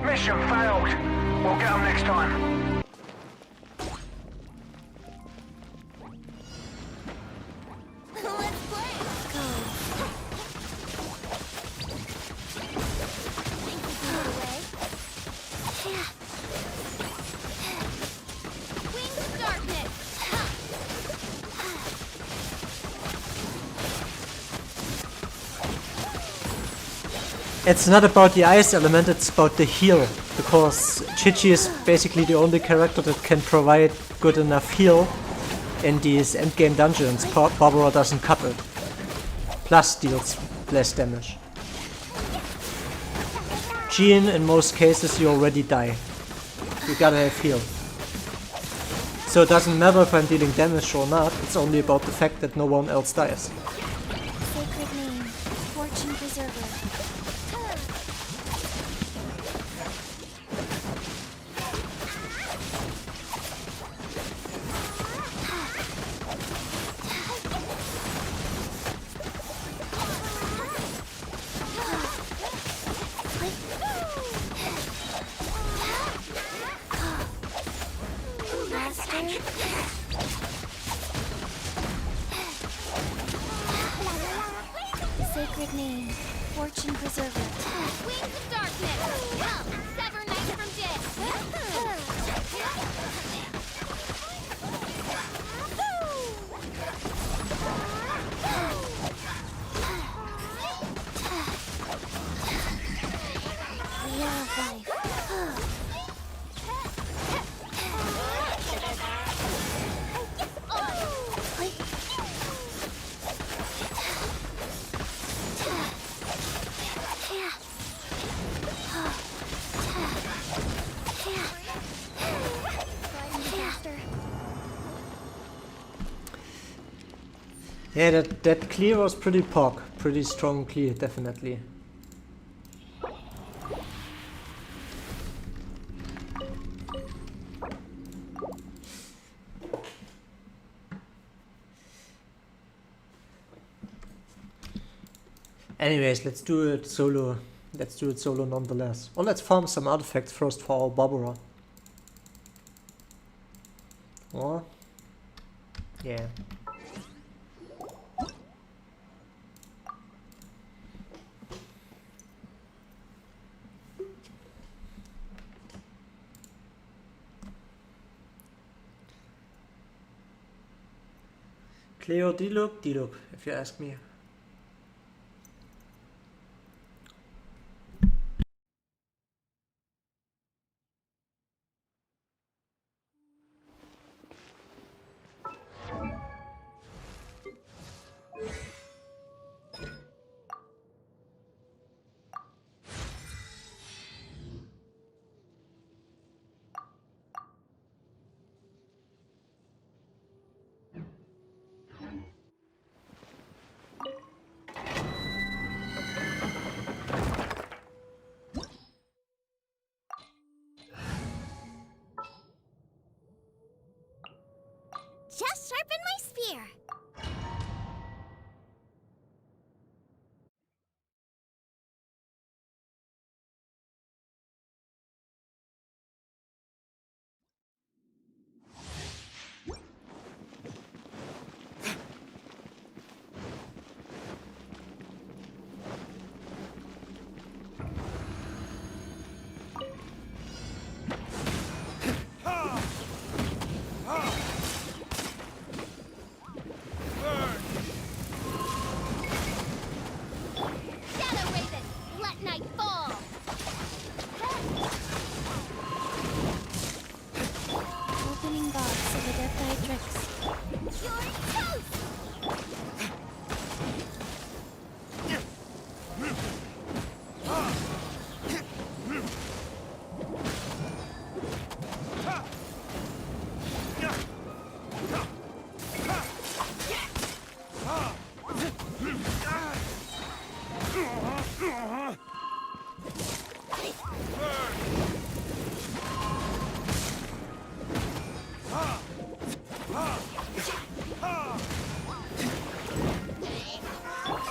Mission failed. We'll get them next time. Let's play. Go. Wings of darkness. It's not about the ice element, it's about the heal. Because Qiqi is basically the only character that can provide good enough heal in these endgame dungeons. Barbara doesn't cut it. Plus deals less damage. Jean, in most cases, you already die. You gotta have heal. So it doesn't matter if I'm dealing damage or not, it's only about the fact that no one else dies. Sacred name, fortune preserver. Sacred name, fortune preserver. Wings of darkness. Sever night from life. Yeah, that clear was pretty pog. Pretty strong clear, definitely. Anyways, let's do it solo. let's do it solo nonetheless. Or let's farm some artifacts first for our Barbara. Or... yeah. Cleo Diluc, Diluc, if you ask me. Just sharpen my spear. Shadow Raven, let night fall. Opening box of the Death Eye Tricks. You're toast!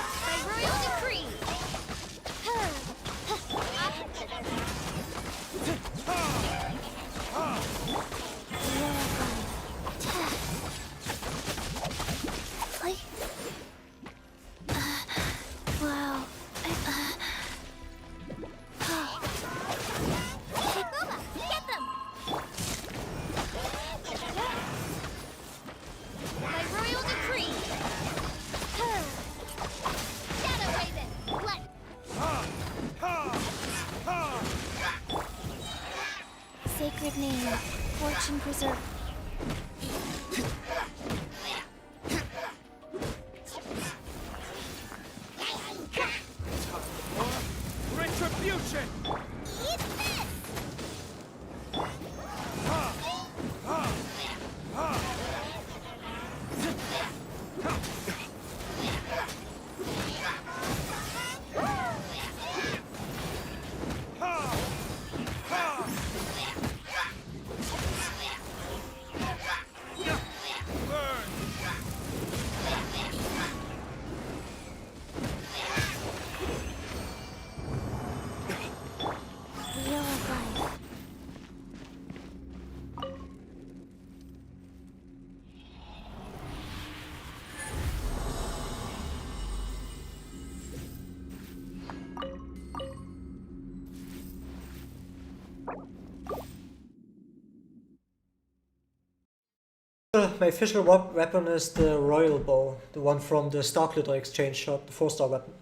By royal decree. Wow. Get them! By royal decree. Shadow Raven, let... Sacred name, fortune preserve. Retribution! Eat this! Wheel of life. My official weapon is the Royal Bow, the one from the Star Glitter exchange shop, the 4-star weapon.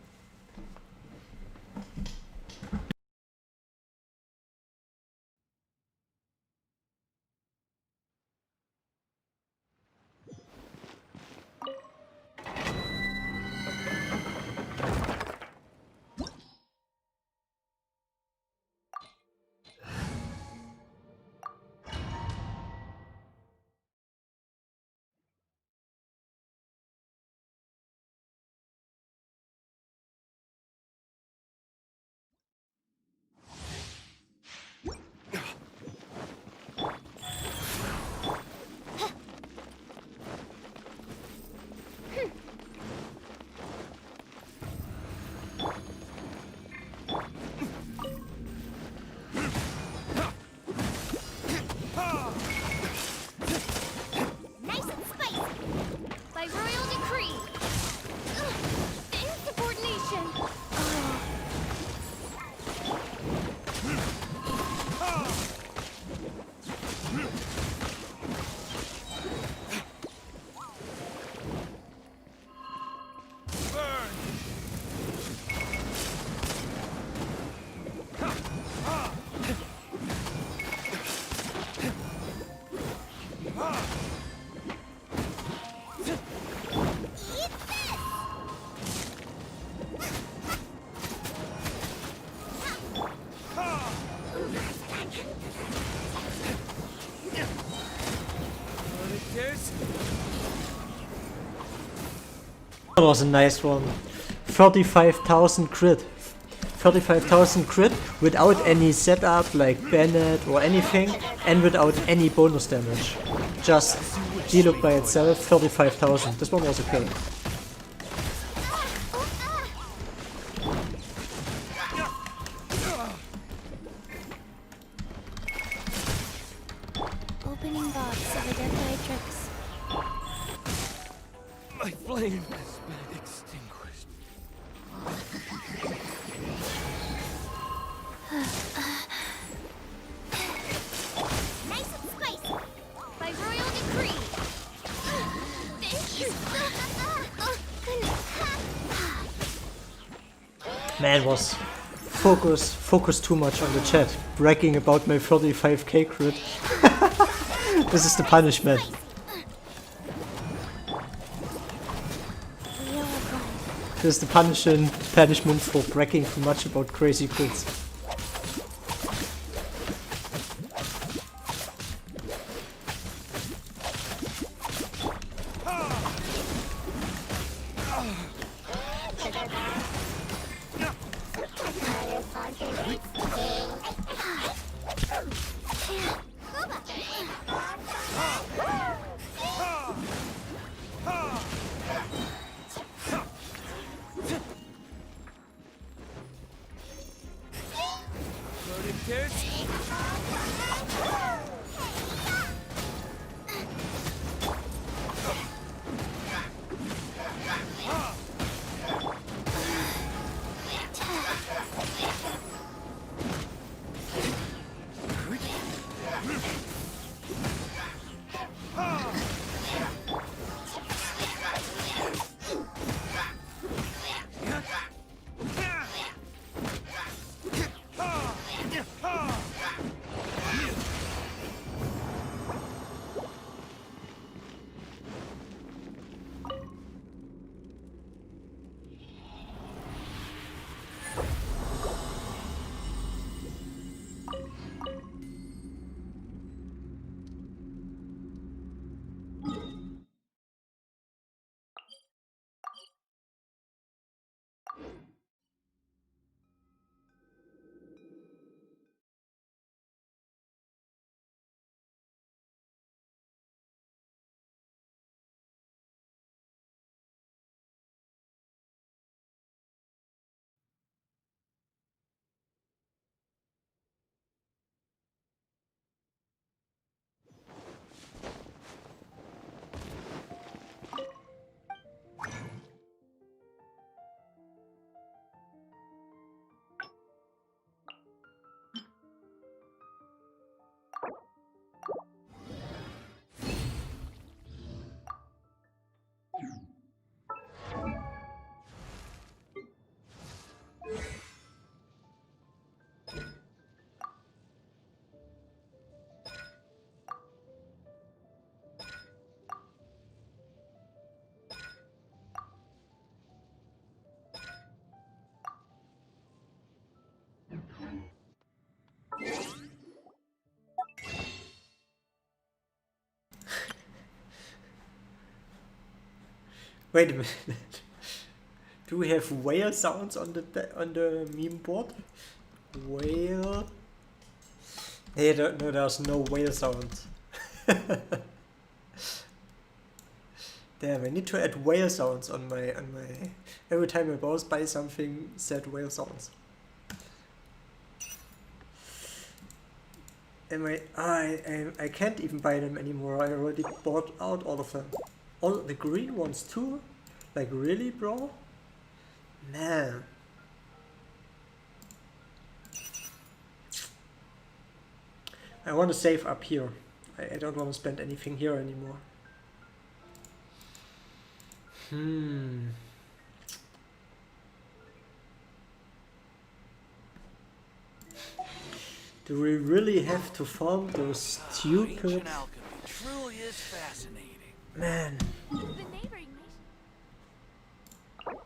That was a nice one. 35,000 crit. 35,000 crit without any setup like Bennett or anything, and without any bonus damage. Just Diluc by itself, 35,000. This one was okay. Opening box of Identitrix. My flame has been extinguished. Nice and spicy. By royal decree. Oh, goodness. Man was focus too much on the chat, bragging about my 35k crit. This is the punishment. This is the punishment for bragging too much about crazy crits. Wait a minute. Do we have whale sounds on the meme board? Whale? No, there's no whale sounds. Damn, I need to add whale sounds on my every time I buy something, set whale sounds. I can't even buy them anymore. I already bought out all of them. All the green ones too? Like really, bro? Man. I want to save up here. I don't want to spend anything here anymore. Do we really have to farm those stupid... Ancient alchemy truly is fascinating. Man. The neighboring nation.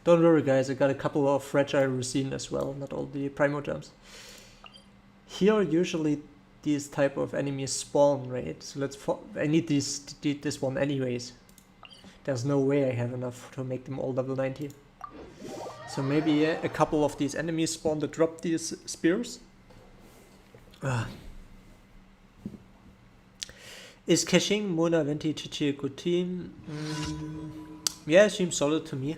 Don't worry guys, I got a couple of fragile resin as well, not all the primogems. Here usually these type of enemies spawn, right? So I need this one anyways. There's no way I have enough to make them all level 90. So maybe a couple of these enemies spawn to drop these spears. Is Caching, Mona, Venti, Qiqi a good team? Yeah, it seems solid to me.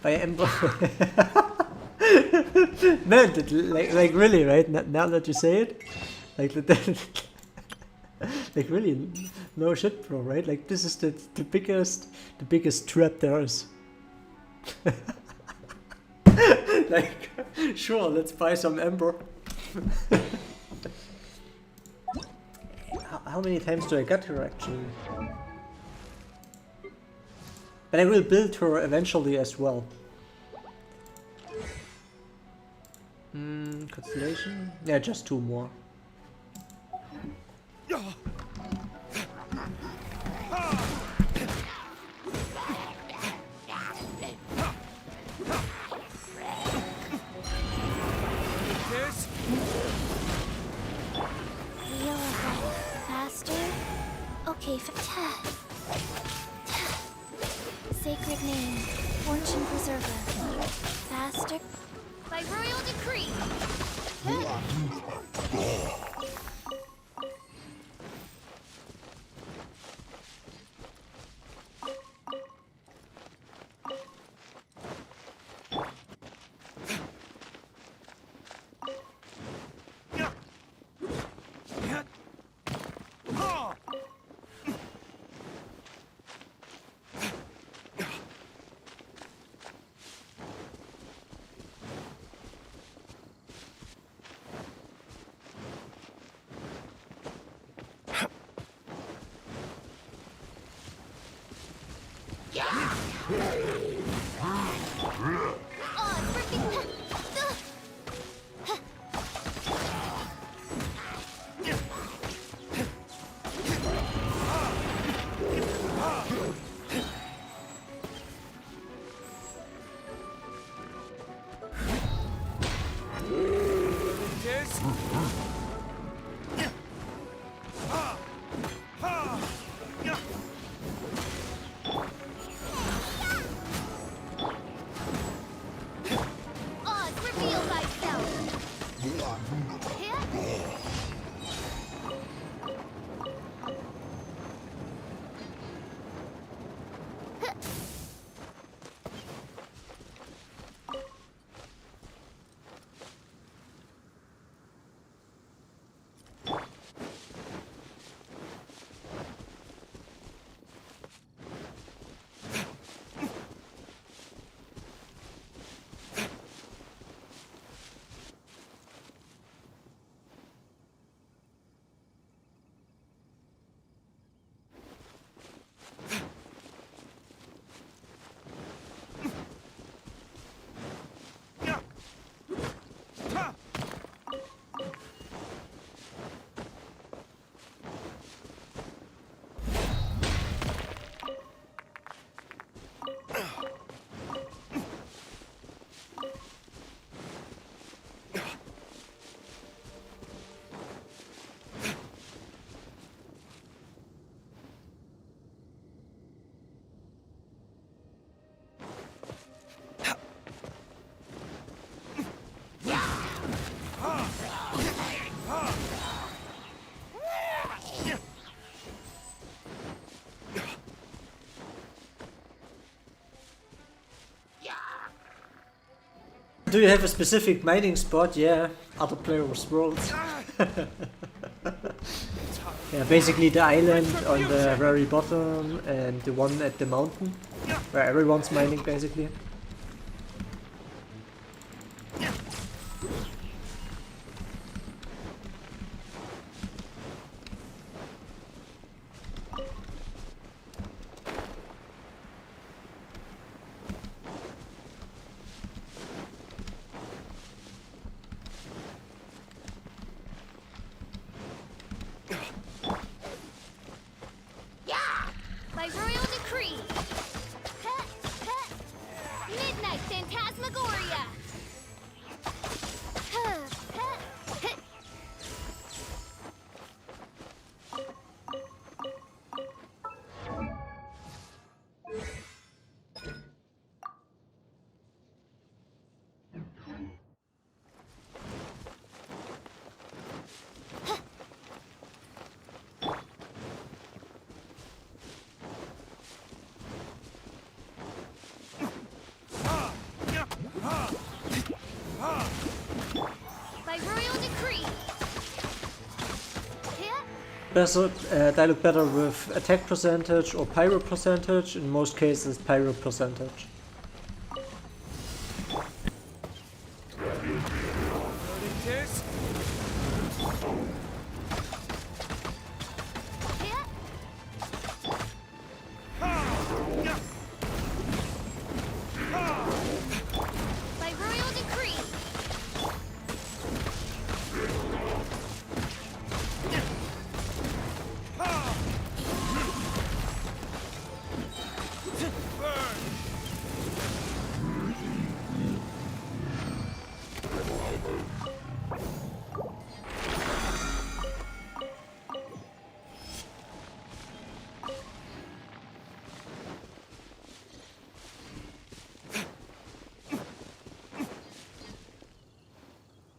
By Ember. No, like really, right? Now that you say it, like like really, no shit, bro, right? Like this is the biggest trap there is. Like, sure, let's buy some Ember. How many times do I get her actually? But I will build her eventually as well. Constellation? Yeah, just 2 more. Faster? Okay, Sacred name, fortune preserver. Faster. By royal decree. Do you have a specific mining spot? Yeah, other players' worlds. Yeah, basically the island on the very bottom and the one at the mountain, where everyone's mining basically. By royal decree. Midnight Phantasmagoria. Diluc better with attack percentage or pyro percentage. In most cases, pyro percentage. By royal decree.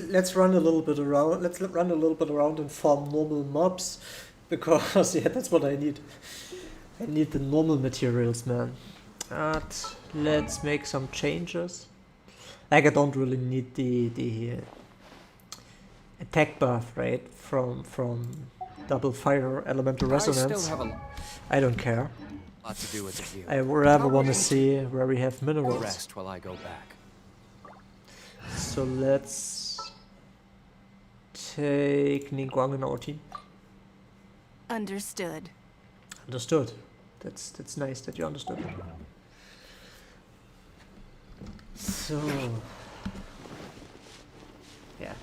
Let's run a little bit around. Let's run a little bit around and farm normal mobs, because yeah, that's what I need. I need the normal materials, man. But let's make some changes. Like I don't really need the attack buff, right? From double fire elemental resonance. I don't care. Lot to do with the guild. I rather want to see where we have minerals. Rest while I go back. So let's take Ningguang in our team. Understood. Understood. That's nice that you understood. So yeah.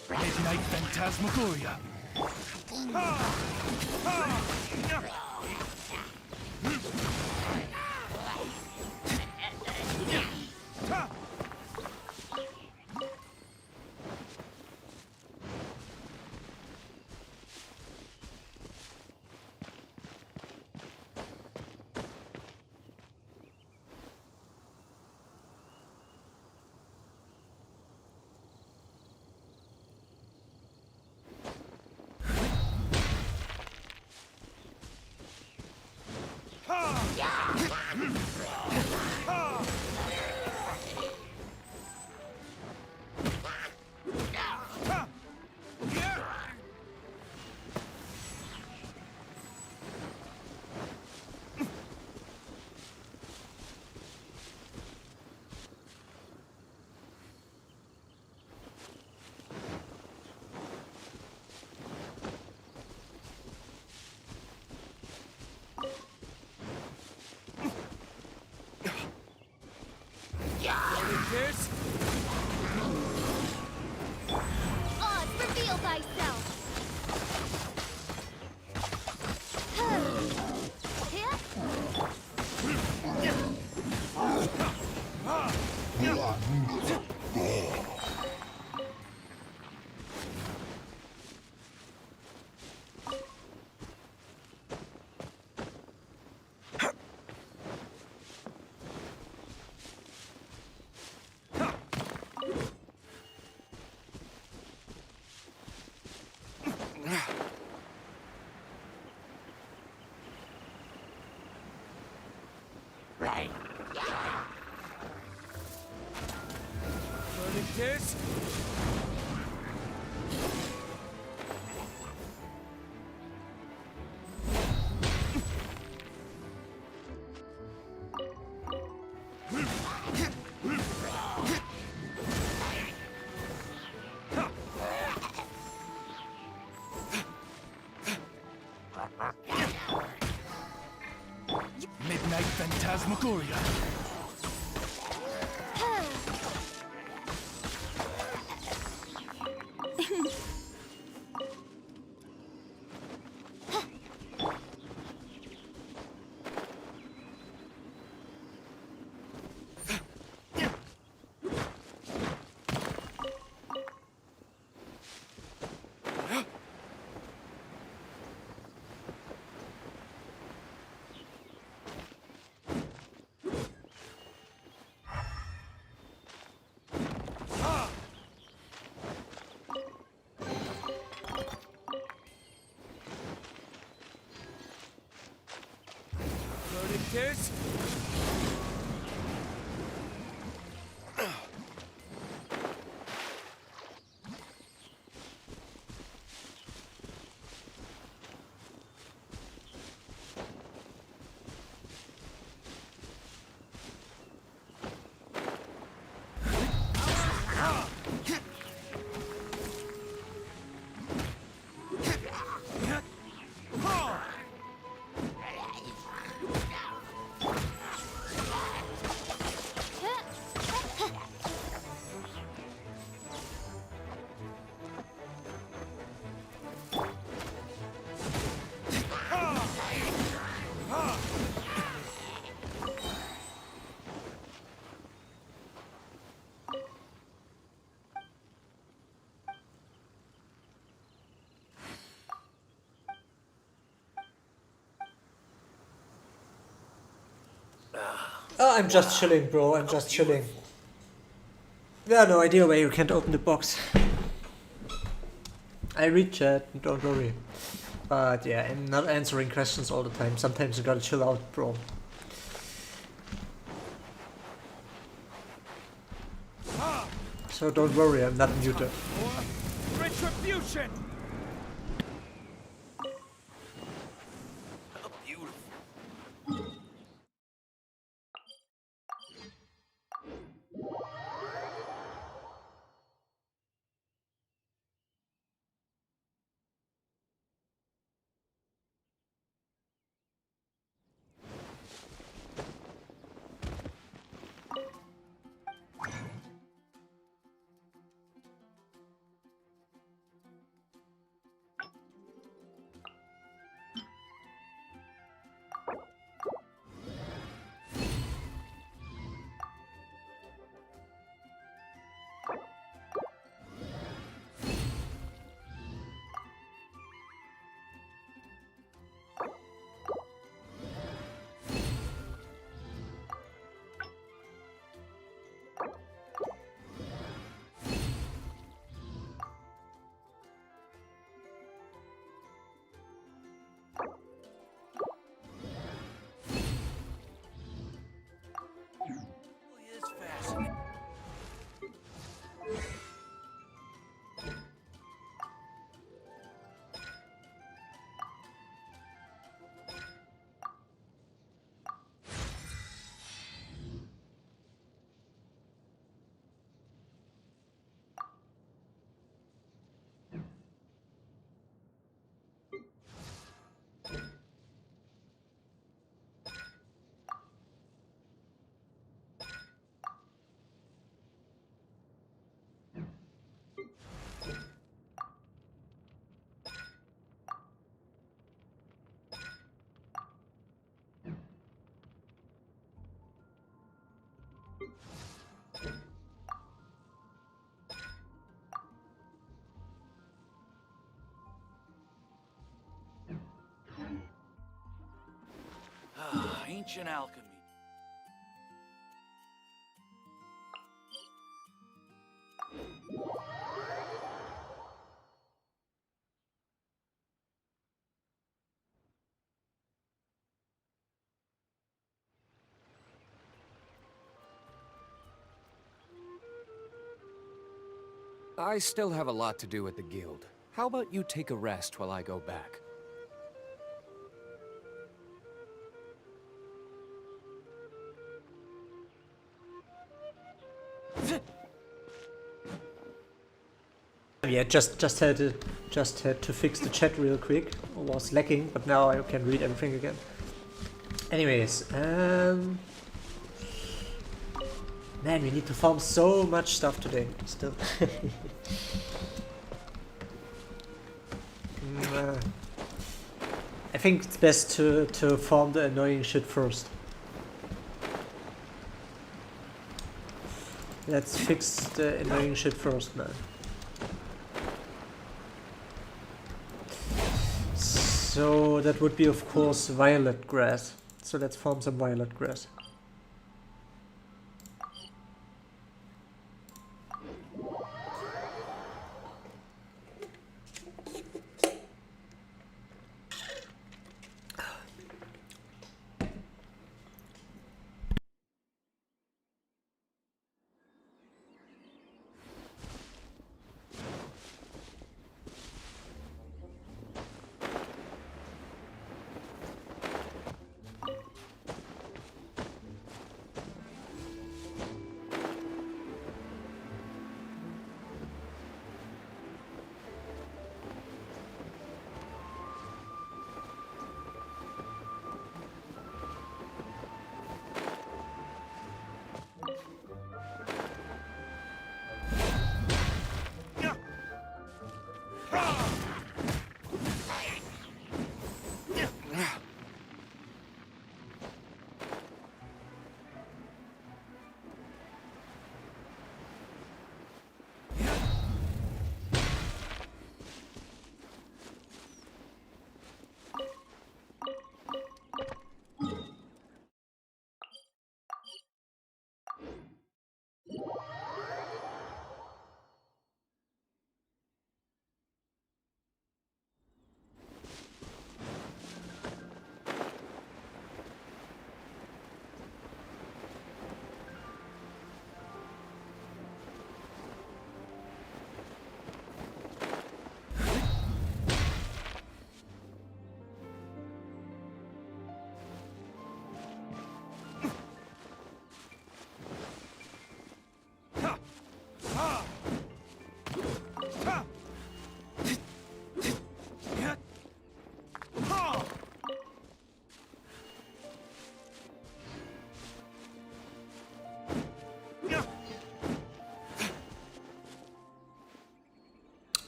Midnight Phantasmagoria. Oz, reveal thyself. Phantasmagoria. This? Oh, I'm just chilling, bro. I'm just chilling. Yeah, no idea why you can't open the box. I read chat, don't worry. But yeah, I'm not answering questions all the time. Sometimes you gotta chill out, bro. So don't worry, I'm not muted. Retribution! Ancient alchemy. I still have a lot to do at the guild. How about you take a rest while I go back? Yeah, just had to fix the chat real quick. It was lacking, but now I can read everything again. Anyways, man, we need to farm so much stuff today, still. I think it's best to farm the annoying shit first. Let's fix the annoying shit first, man. So that would be, of course, violet grass. So let's farm some violet grass.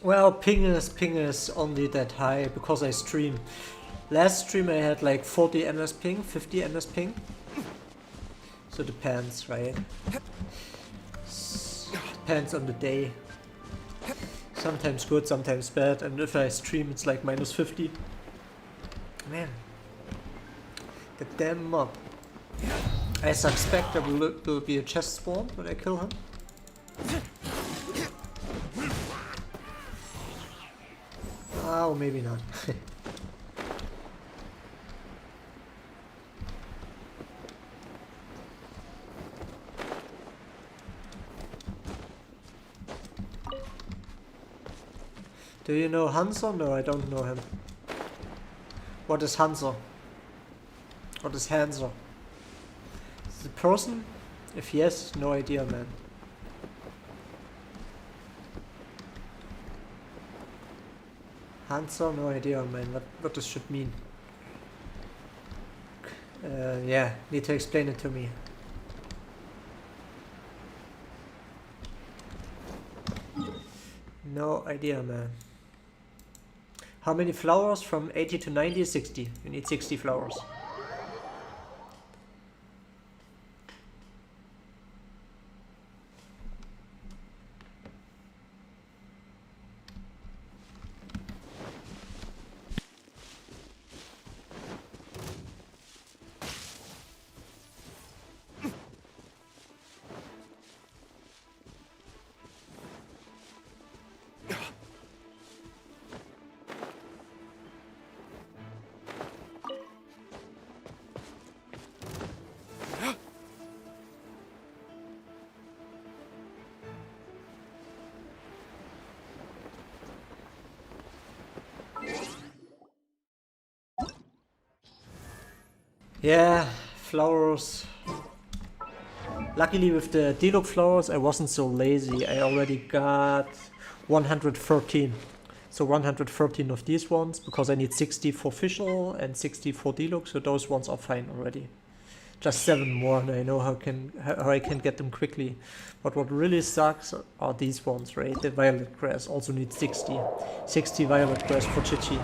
Well, ping is only that high because I stream. Last stream I had like 40 ms ping, 50 ms ping. So depends, right? Depends on the day. Sometimes good, sometimes bad, and if I stream it's like minus 50. Man. The damn mob. I suspect there will be a chest spawn when I kill him. Oh, maybe not. Do you know Hanzo? No, I don't know him. What is Hanzo? What is Hanzo? Is it a person? If yes, no idea, man. Hanzo, no idea, man. What this should mean? Yeah, need to explain it to me. No idea, man. How many flowers from 80 to 90? 60. You need 60 flowers. Yeah, flowers. Luckily with the Diluc flowers I wasn't so lazy. I already got 113. So 113 of these ones, because I need 60 for Fischl and 60 for Diluc, so those ones are fine already. Just 7 more and I know how I can get them quickly. But what really sucks are these ones, right? The violet grass also needs 60. 60 violet grass for Qiqi.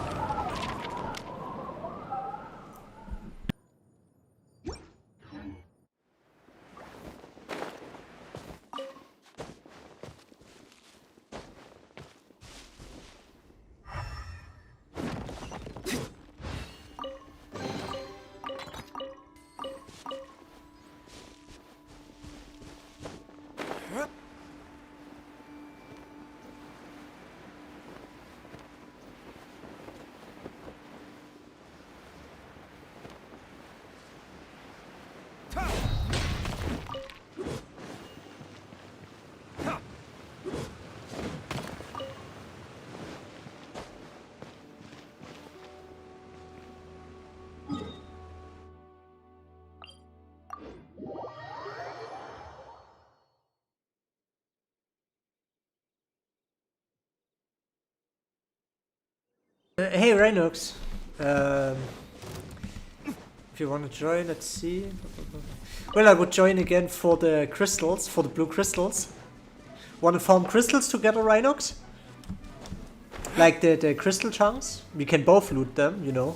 Hey Rhinox, if you want to join, let's see. Well, I would join again for the crystals, for the blue crystals. Want to farm crystals together, Rhinox? Like the crystal chunks? We can both loot them, you know.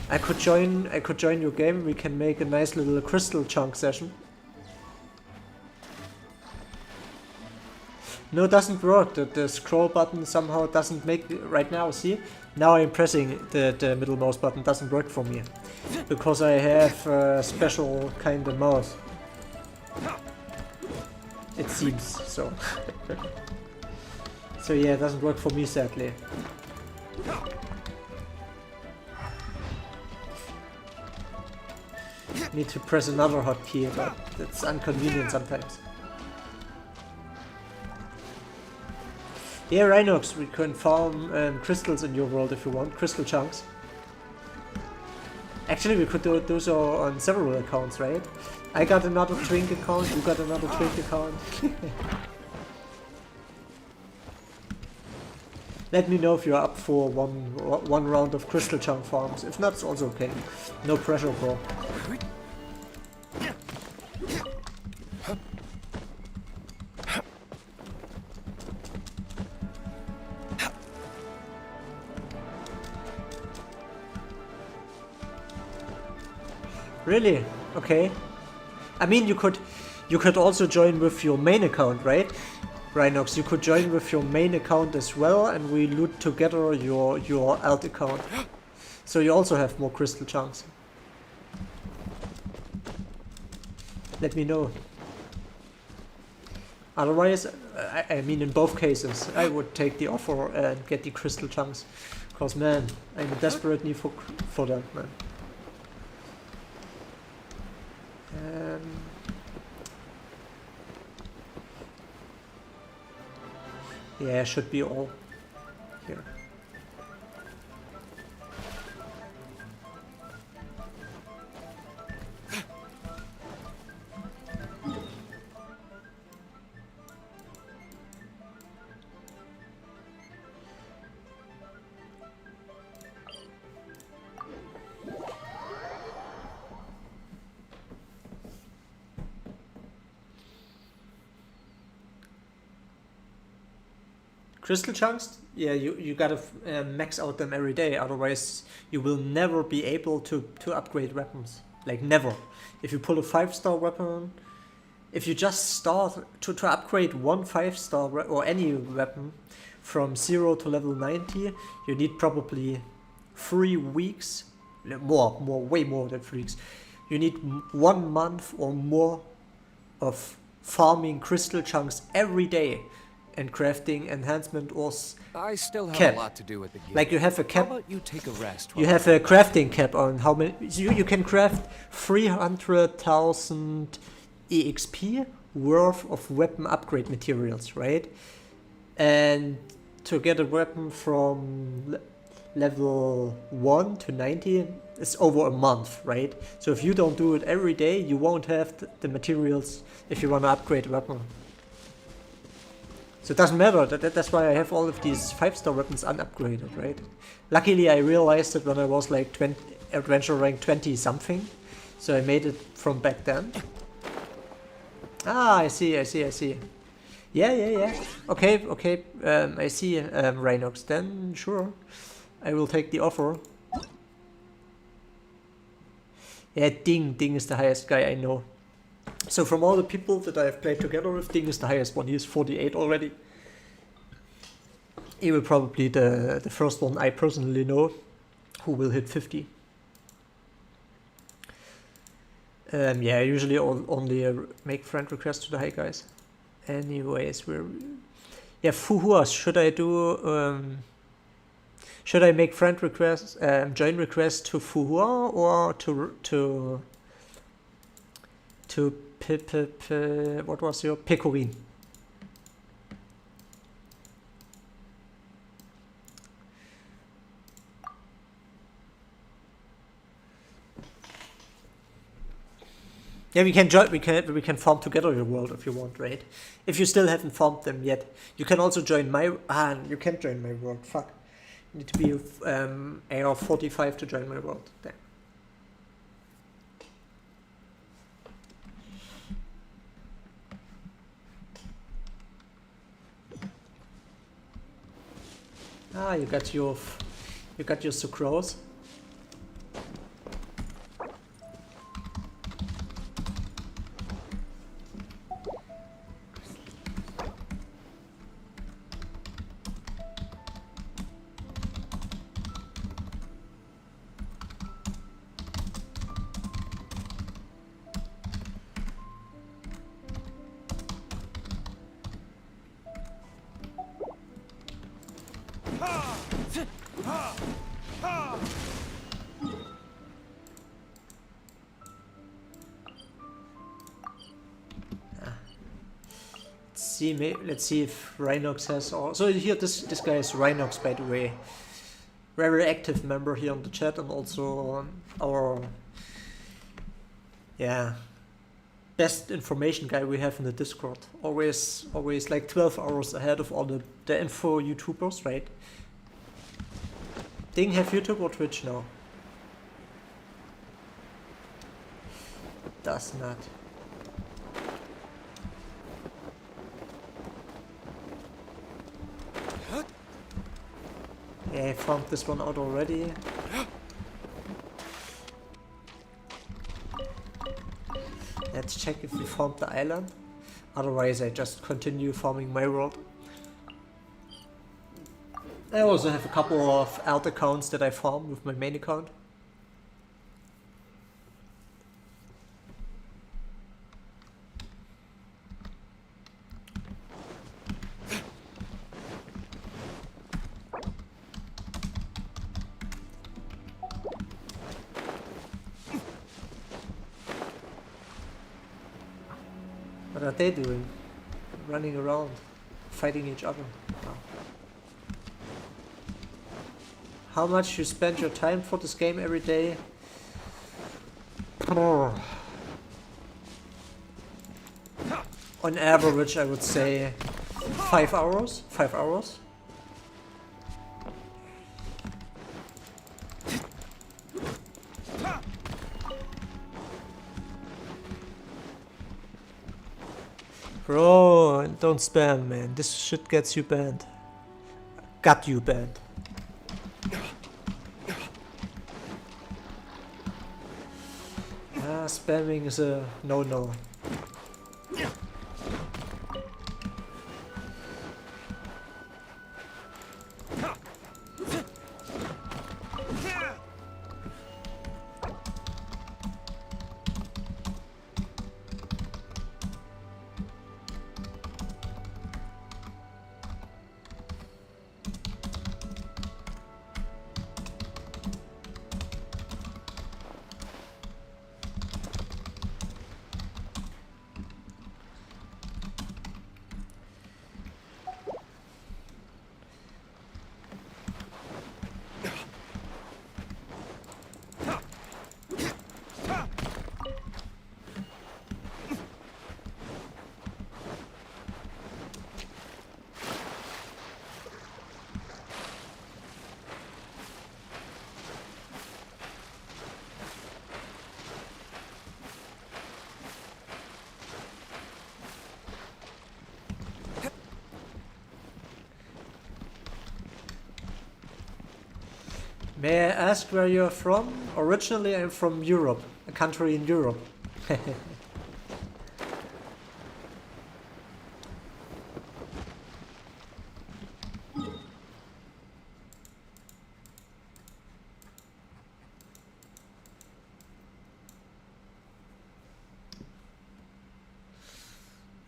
I could join your game. We can make a nice little crystal chunk session. No, it doesn't work. The scroll button somehow doesn't make it right now. See? Now I'm pressing the middle mouse button. Doesn't work for me. Because I have a special kind of mouse. It seems so. So yeah, it doesn't work for me sadly. Need to press another hotkey, but it's inconvenient sometimes. Yeah, Rhinox, we can farm crystals in your world if you want, crystal chunks. Actually, we could do so on several accounts, right? I got another Twink account, you got another Twink account. Let me know if you're up for one round of crystal chunk farms. If not, it's also okay. No pressure, bro. Really? Okay. I mean, you could also join with your main account, right? Rhinox, you could join with your main account as well, and we loot together your alt account. So you also have more crystal chunks. Let me know. Otherwise, I mean, in both cases, I would take the offer and get the crystal chunks. Cause man, I'm in desperate need for that, man. Yeah, should be all here. Crystal chunks? Yeah, you gotta max out them every day, otherwise you will never be able to upgrade weapons. Like never. If you pull a 5-star weapon, if you just start to upgrade one 5-star or any weapon from 0 to level 90, you need probably 3 weeks, way more than 3 weeks. You need 1 month or more of farming crystal chunks every day. And crafting enhancement ors I still have cap. a lot to do with the guild. Like you have a cap. How about you take a rest? You have a crafting cap on how many. You can craft 300,000 EXP worth of weapon upgrade materials, right? And to get a weapon from level 1 to 90 is over a month, right? So if you don't do it every day, you won't have the materials if you want to upgrade a weapon. So it doesn't matter, that's why I have all of these 5-star weapons unupgraded, right? Luckily I realized it when I was like adventure rank 20 something, so I made it from back then. Ah, I see. Yeah. Okay, I see, Rhinox, then sure, I will take the offer. Yeah, Ding is the highest guy I know. So from all the people that I have played together with, Ding is the highest one. He is 48 already. He will probably the first one I personally know who will hit 50. Yeah, I usually only make friend requests to the high guys. Anyways, yeah, Fuhuas, should I do should I make friend requests, join requests to Fuhua or to what was your Pecorin? Yeah, we can join. We can form together your world if you want, right? If you still haven't formed them yet, you can also join my. You can't join my world. Fuck. You need to be AR45 to join my world. Damn. Ah, you got your sucrose. Let's see if Rhinox has all. So here, this guy is Rhinox, by the way. Very active member here on the chat, and also our best information guy we have in the Discord. Always like 12 hours ahead of all the info YouTubers, right? Ding have YouTube or Twitch now? Does not. Yeah, I found this one out already. Let's check if we found the island. Otherwise I just continue farming my world. I also have a couple of alt accounts that I farm with my main account. What are they doing? Running around, fighting each other. Oh. How much you spend your time for this game every day? Oh. On average, I would say 5 hours. 5 hours. Bro, don't spam, man. This shit gets you banned. Got you banned. Spamming is a no-no. May I ask where you're from? Originally I'm from Europe, a country in Europe.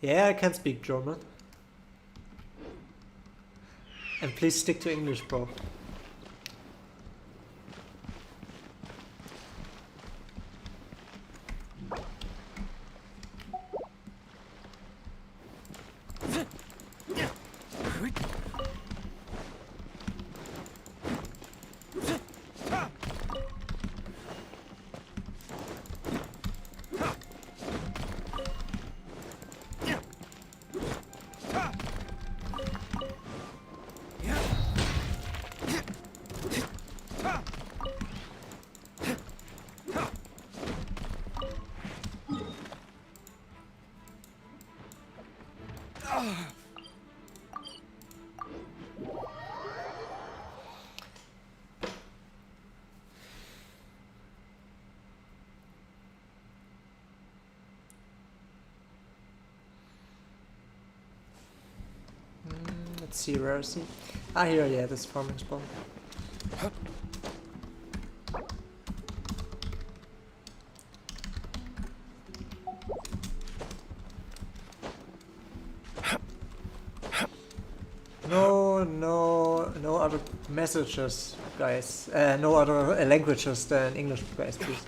Yeah, I can speak German. And please stick to English, bro. Let's see, where is he? Ah, here, yeah, this farming spawn. No other messages, guys. No other languages than English, guys, please.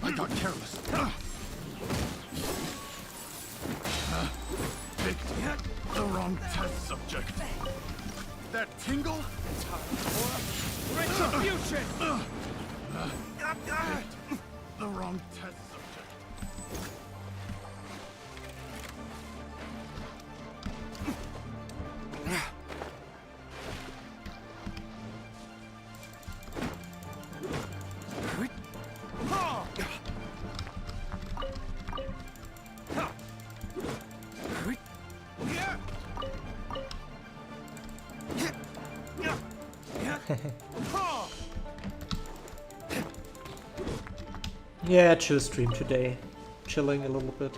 I got careless. Picked the wrong test subject. That tingle? Retribution! The wrong test subject. Yeah, chill stream today. Chilling a little bit.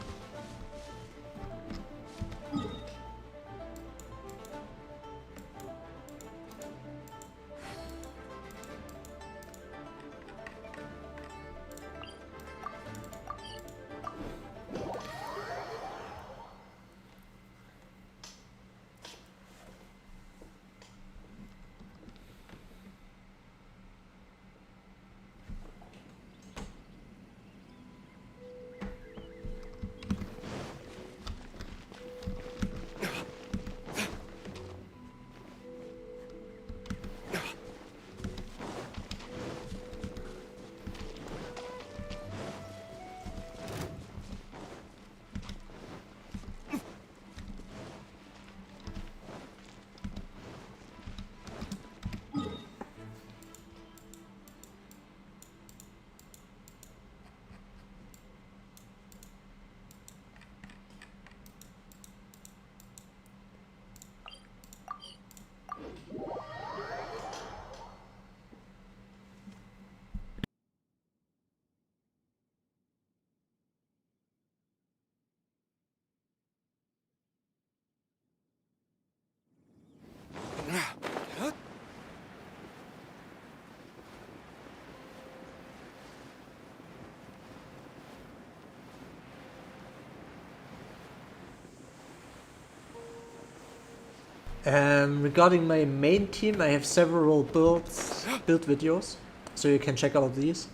Regarding my main team, I have several build videos, so you can check out these.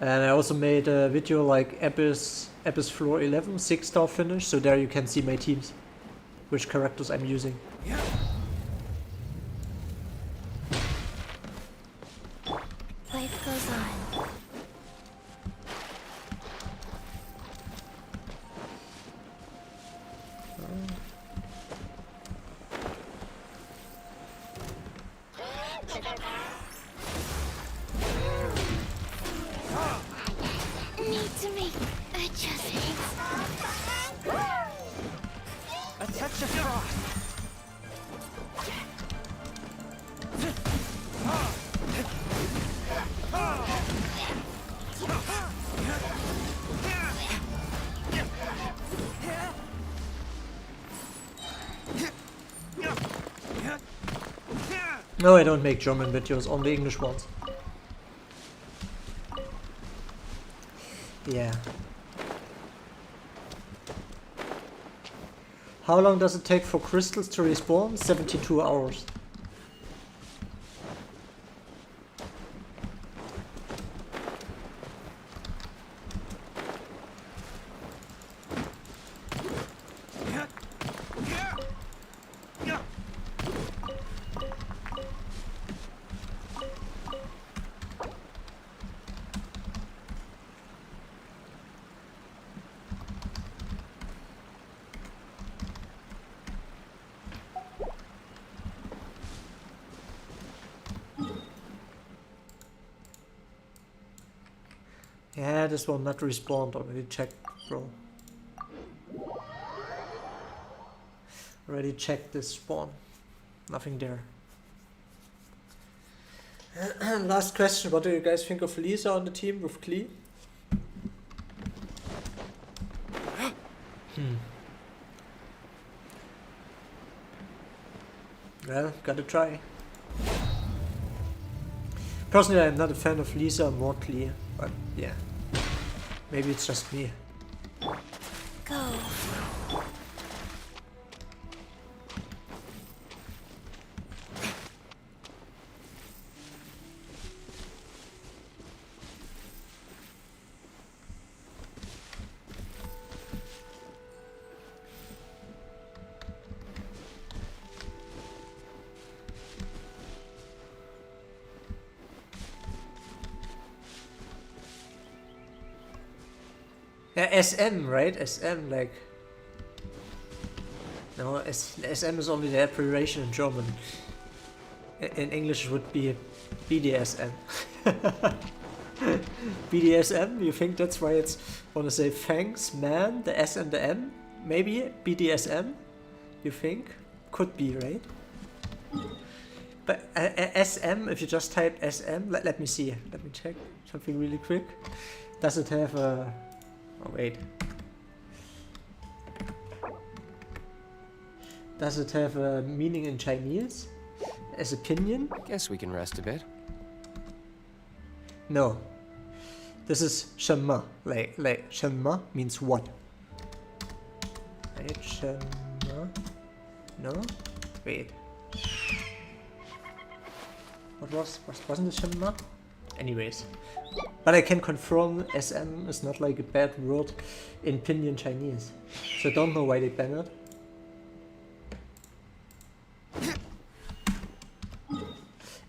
And I also made a video like Abyss Floor 11, 6-star finish, so there you can see my teams, which characters I'm using. Life goes on. Need to make adjustments. A touch of frost. No, I don't make German videos, only English ones. Yeah. How long does it take for crystals to respawn? 72 hours. Yeah, this one not respawned, already checked, bro. Already checked this spawn. Nothing there. Last question, what do you guys think of Lisa on the team with Klee? Well, gotta try. Personally, I'm not a fan of Lisa, more Klee, but yeah. Maybe it's just me. Go. Yeah, SM, right? SM, like... No, SM is only the abbreviation in German. In English it would be BDSM. BDSM, you think that's why it's... wanna say thanks, man, the S and the M? Maybe? BDSM? You think? Could be, right? But SM, if you just type SM, let me see. Let me check something really quick. Does it have a... Oh wait. Does it have a meaning in Chinese? As opinion? Guess we can rest a bit. No. This is shenme. Like shenme means what? Right, shenme. No? Wait. Wasn't it shenme? Anyways. But I can confirm SM is not like a bad word in Pinyin Chinese. So I don't know why they ban it.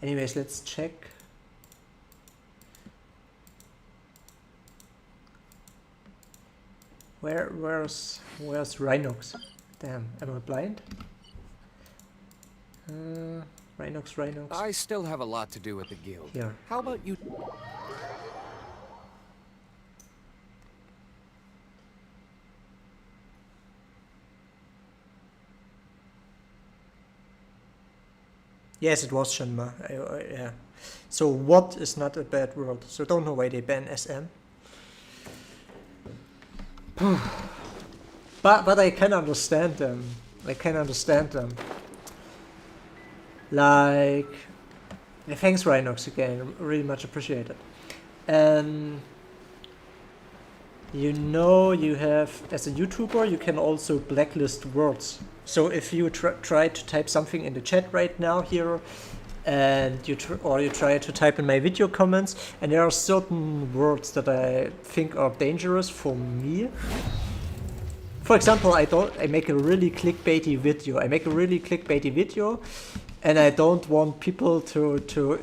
Anyways, let's check. Where's Rhinox? Damn, am I blind? Rhinox. I still have a lot to do with the guild. Here. How about you... Yes, it was Shenme. Yeah. So what is not a bad word. So don't know why they ban SM. but I can understand them. Like, thanks Rhinox again. Really much appreciated. And you know, you have, as a YouTuber, you can also blacklist words. So if you try to type something in the chat right now here, and you try to type in my video comments, and there are certain words that I think are dangerous for me. For example, I make a really clickbaity video. And I don't want people to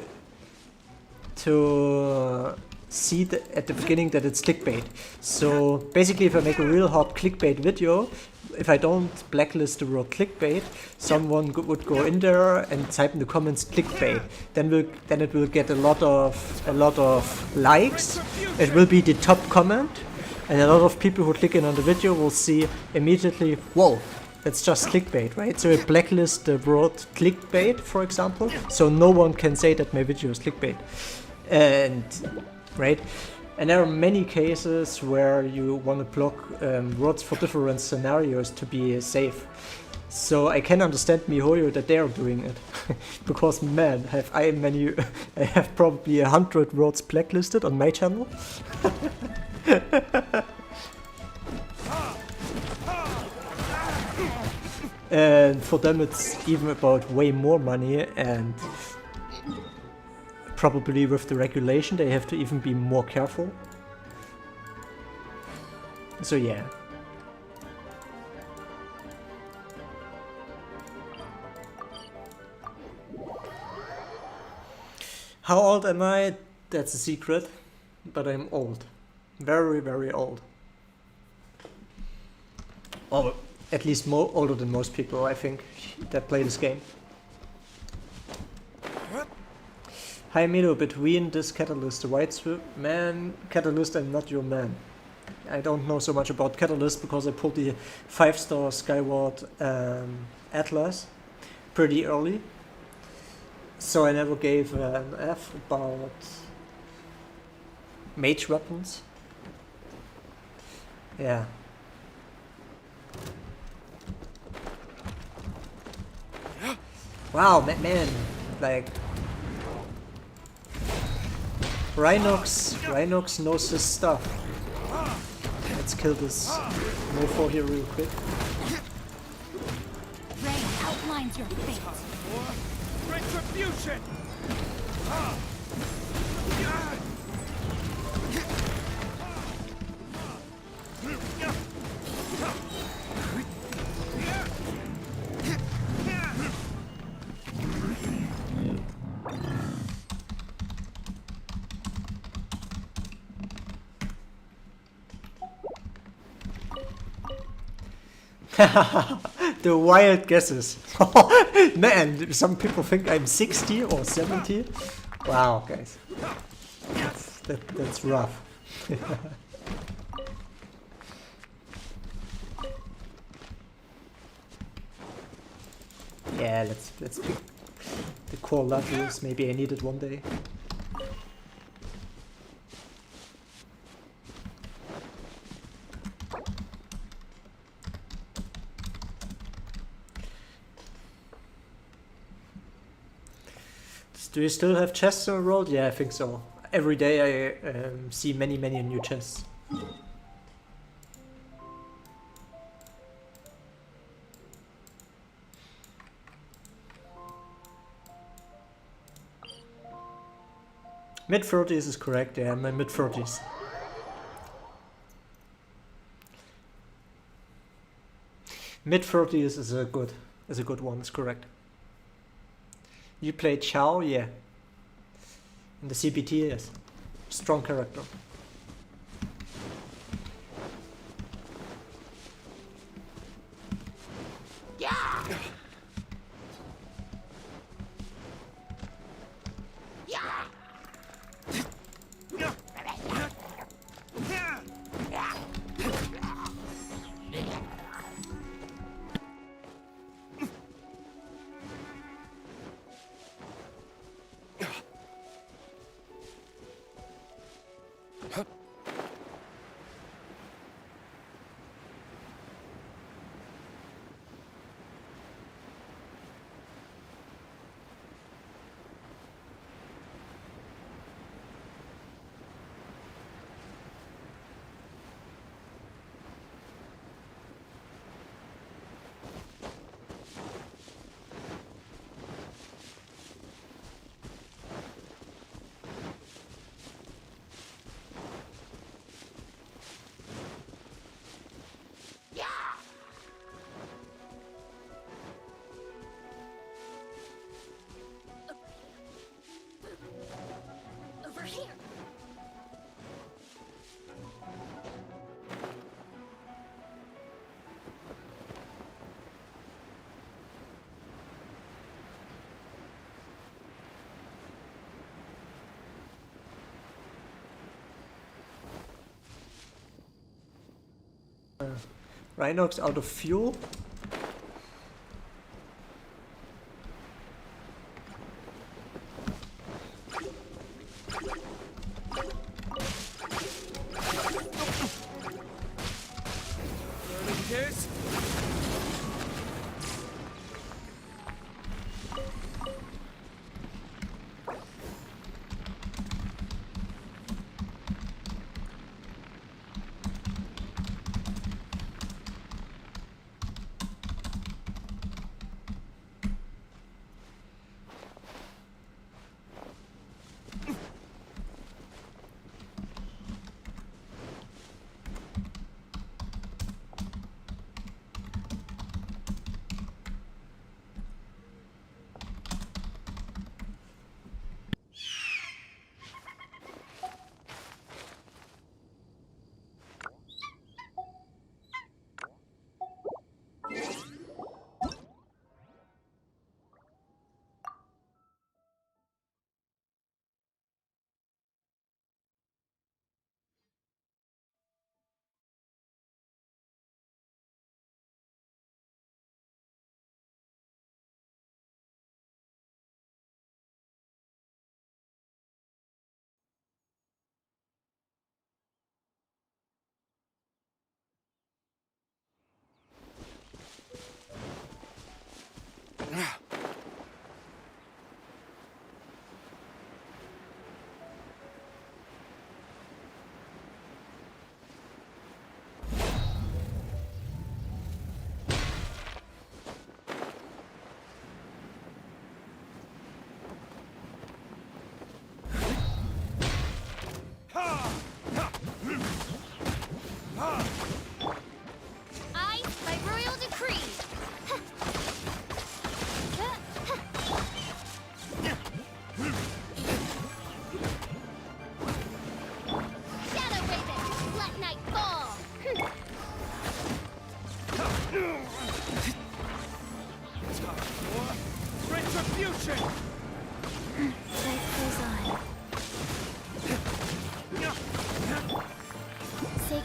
see at the beginning that it's clickbait. So basically, if I make a real hard clickbait video, if I don't blacklist the word clickbait, someone would go in there and type in the comments clickbait. Then it will get a lot of likes. It will be the top comment, and a lot of people who click in on the video will see immediately, whoa, that's just clickbait, right? So I blacklist the word clickbait, for example, so no one can say that my video is clickbait. And right. And there are many cases where you want to block words for different scenarios to be safe. So I can understand MiHoYo that they are doing it. Because man, I have probably 100 words blacklisted on my channel. And for them it's even about way more money, and probably with the regulation they have to even be more careful. So yeah. How old am I? That's a secret, but I'm old. Very, very old. Or at least more older than most people, I think, that play this game. Hi Meloo, between this Catalyst, the White Swift man, Catalyst, I'm not your man. I don't know so much about Catalyst because I pulled the 5-star Skyward Atlas pretty early. So I never gave an F about mage weapons. Yeah. Wow, man, like Rhinox knows his stuff. Let's kill this mofo here real quick. Rain outlines your fate. Retribution! The wild guesses. Man, some people think I'm 60 or 70. Wow, guys. That's rough. Yeah, let's pick the core levels. Maybe I need it one day. Do you still have chests in the world? Yeah, I think so. Every day I see many new chests. Mid-30s is correct, yeah, I'm in mid-30s. Mid-30s is a good one, is correct. You played Chao? Yeah. In the CBT, yes. Strong character. Over here. Rhinox out of fuel.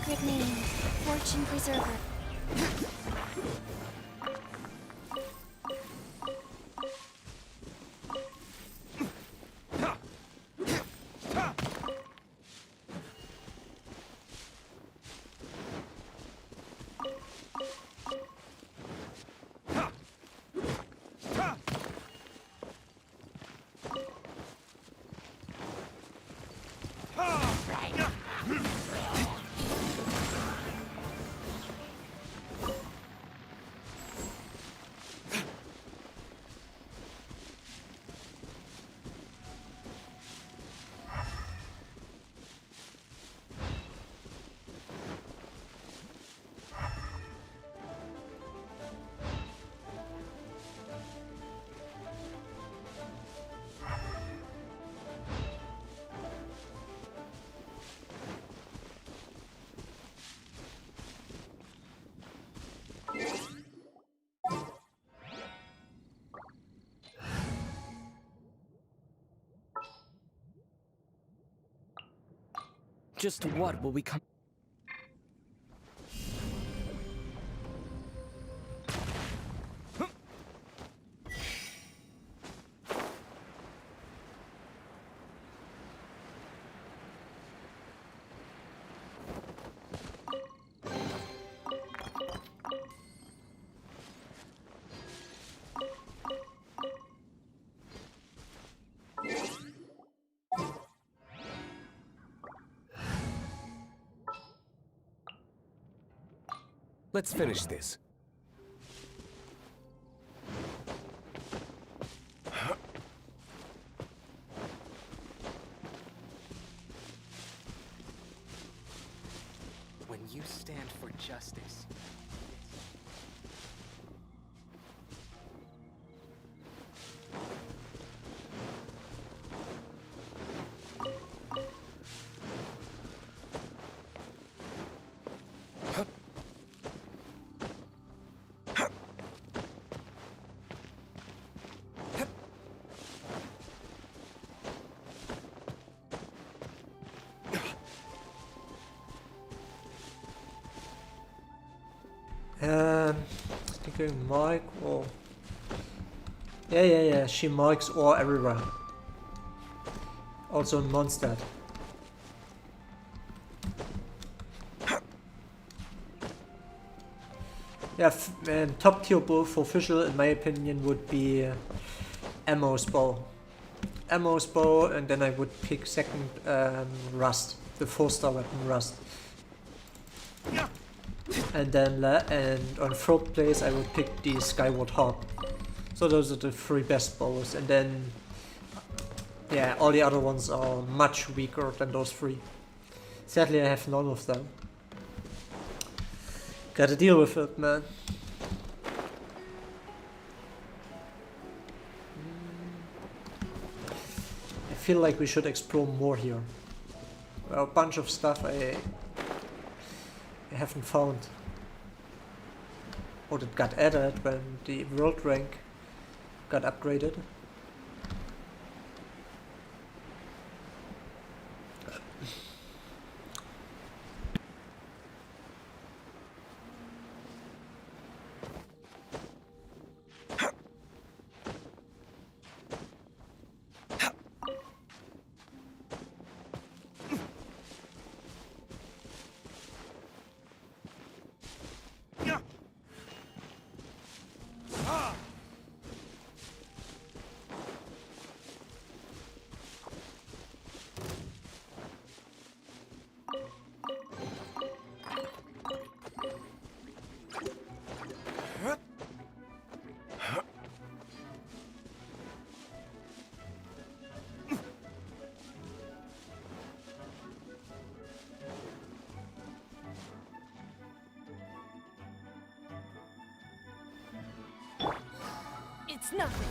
Sacred name, fortune preserver. Just what will we come? Let's finish this. When you stand for justice, Thinking Mike or... Yeah, she marks or everywhere. Also in Mondstadt. Yeah, and top tier bow for Fischl in my opinion would be Ammo's bow. Ammo's bow, and then I would pick second Rust, the 4-star weapon Rust. And then and on third place I would pick the Skyward Harp. So those are the 3 best bows, and then yeah, all the other ones are much weaker than those 3. Sadly I have none of them. Gotta deal with it, man. I feel like we should explore more here. Well, a bunch of stuff I haven't found. Or that got added when the world rank got upgraded. It's nothing.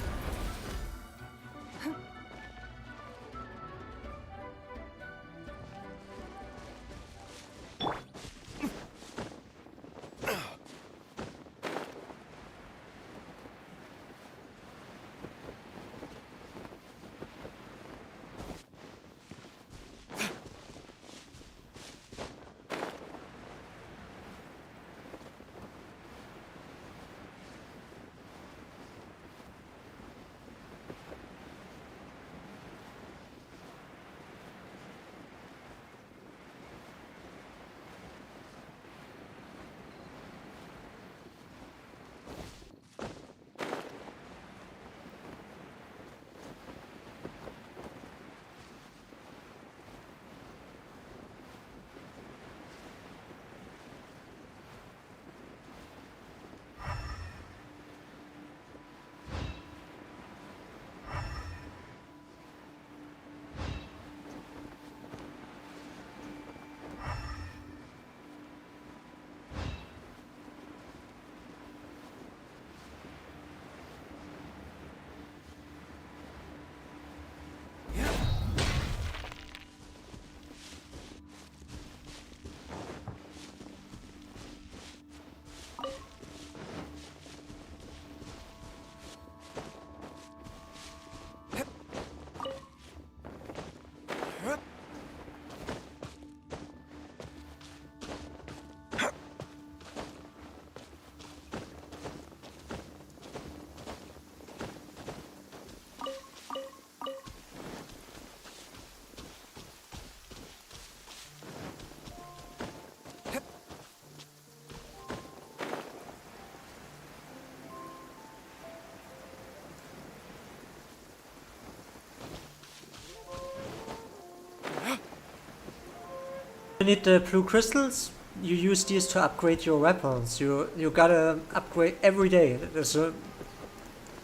You need the blue crystals. You use these to upgrade your weapons. You gotta upgrade every day.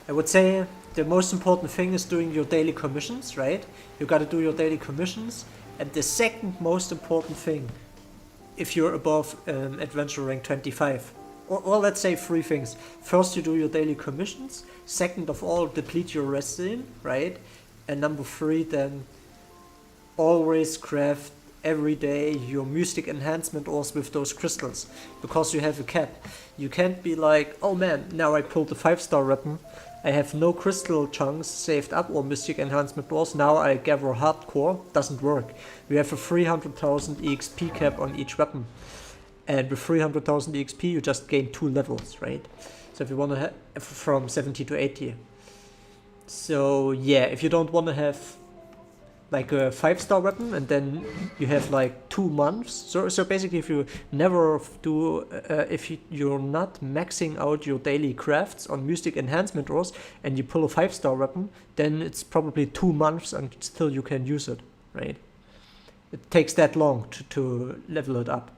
I would say the most important thing is doing your daily commissions, right? You gotta do your daily commissions. And the second most important thing, if you're above adventure rank 25, or let's say 3 things. First, you do your daily commissions. Second of all, deplete your resin, right? And number 3, then always craft every day your mystic enhancement ores with those crystals, because you have a cap. You can't be like, oh man, now I pulled the 5-star weapon, I have no crystal chunks saved up or mystic enhancement ores, now I gather hardcore. Doesn't work. We have a 300,000 EXP cap on each weapon, and with 300,000 EXP you just gain 2 levels, right? So if you want to have from 70 to 80. So yeah, if you don't want to have like a 5-star weapon and then you have like 2 months, so basically if you never do you're not maxing out your daily crafts on mystic enhancement ores and you pull a 5-star weapon, then it's probably 2 months until you can use it, right? It takes that long to level it up.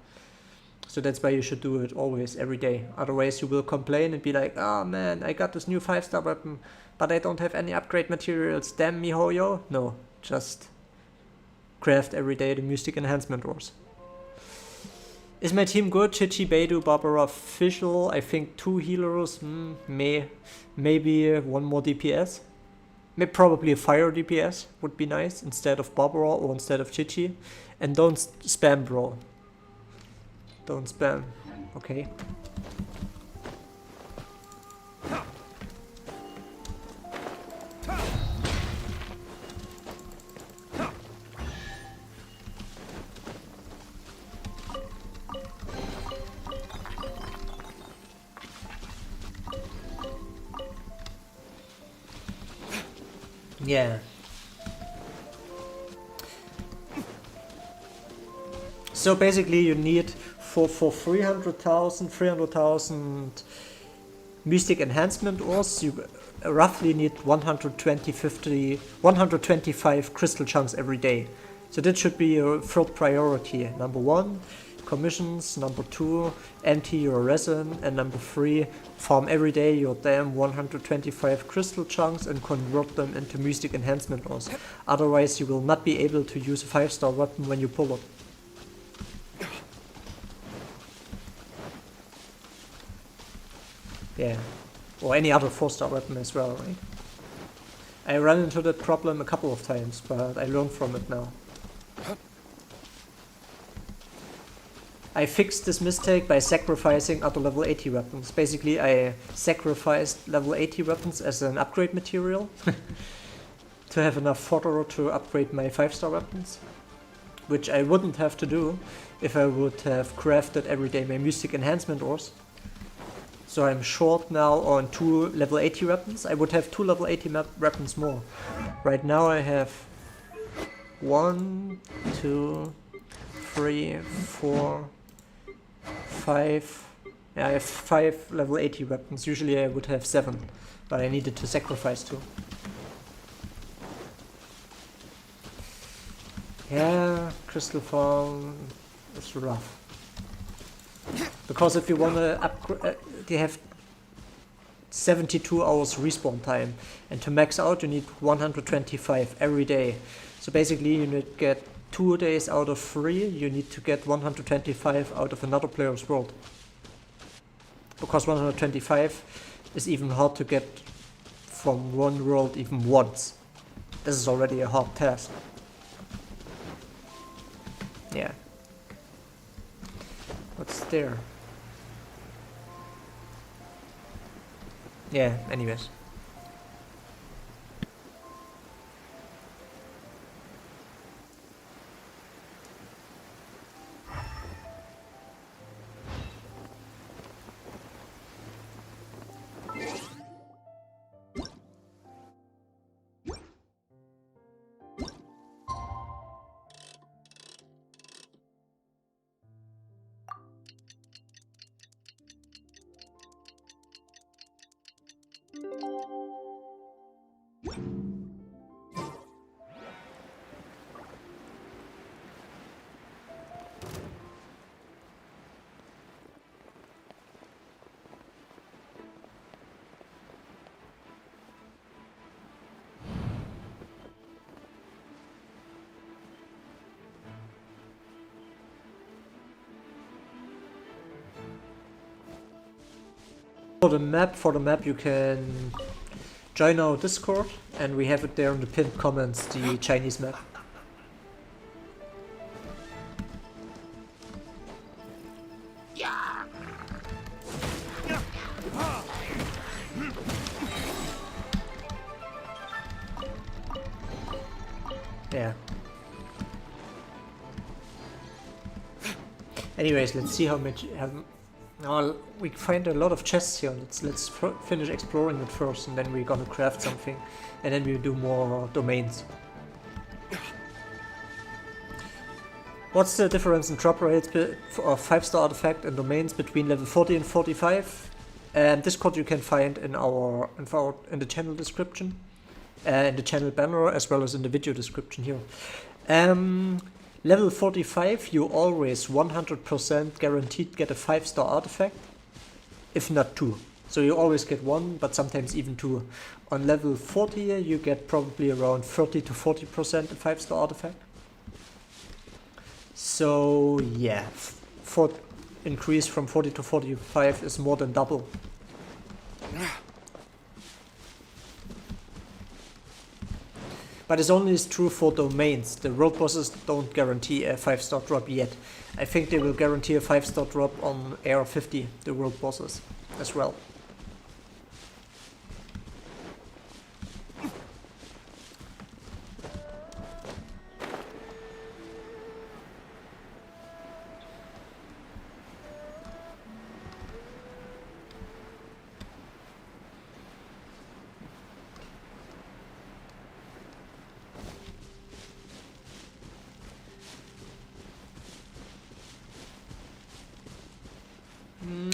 So that's why you should do it always, every day. Otherwise you will complain and be like, oh man, I got this new 5-star weapon, but I don't have any upgrade materials, damn me hoyo. No, just craft every day the mystic enhancement ores. Is my team good? Qiqi, Beidou, Barbara, Fischl, I think 2 healers, maybe 1 more DPS. Maybe probably a fire DPS would be nice instead of Barbara or instead of Qiqi. And don't spam, bro. Don't spam, okay? Yeah. So basically you need for 300,000 mystic enhancement ores, you roughly need 125 crystal chunks every day. So that should be your third priority. Number 1, commissions. Number 2, empty your resin. And number 3, farm every day your damn 125 crystal chunks and convert them into mystic enhancement ores. Otherwise you will not be able to use a 5-star weapon when you pull it. Yeah, or any other 4-star weapon as well, right? I ran into that problem a couple of times, but I learned from it now. I fixed this mistake by sacrificing other level 80 weapons. Basically, I sacrificed level 80 weapons as an upgrade material to have enough fodder to upgrade my 5-star weapons, which I wouldn't have to do if I would have crafted every day my mystic enhancement ores. So I'm short now on 2 level 80 weapons. I would have 2 level 80 weapons more. Right now I have 1, 2, 3, 4, 5. Yeah, I have 5 level 80 weapons. Usually I would have 7, but I needed to sacrifice 2. Yeah, crystal farm is rough. Because if you want to upgrade, they have 72 hours respawn time, and to max out you need 125 every day. So basically you need to get 2 days out of 3, you need to get 125 out of another player's world. Because 125 is even hard to get from one world even once. This is already a hard task. Yeah. What's there? Yeah, anyways. For the map you can join our Discord, and we have it there in the pinned comments, the Chinese map. Yeah. Anyways, let's see how much. Well, we find a lot of chests here. Let's finish exploring it first, and then we're gonna craft something, and then we'll do more domains. What's the difference in drop rates of 5-star artifact and domains between level 40 and 45? Discord you can find in the channel description, in the channel banner, as well as in the video description here. Level 45 you always 100% guaranteed get a 5-star artifact, if not 2. So you always get 1, but sometimes even 2. On level 40 you get probably around 30 to 40% a 5-star artifact. So yeah, increase from 40 to 45 is more than double. But it's only true for domains. The world bosses don't guarantee a 5-star drop yet. I think they will guarantee a 5-star drop on AR50, the world bosses, as well.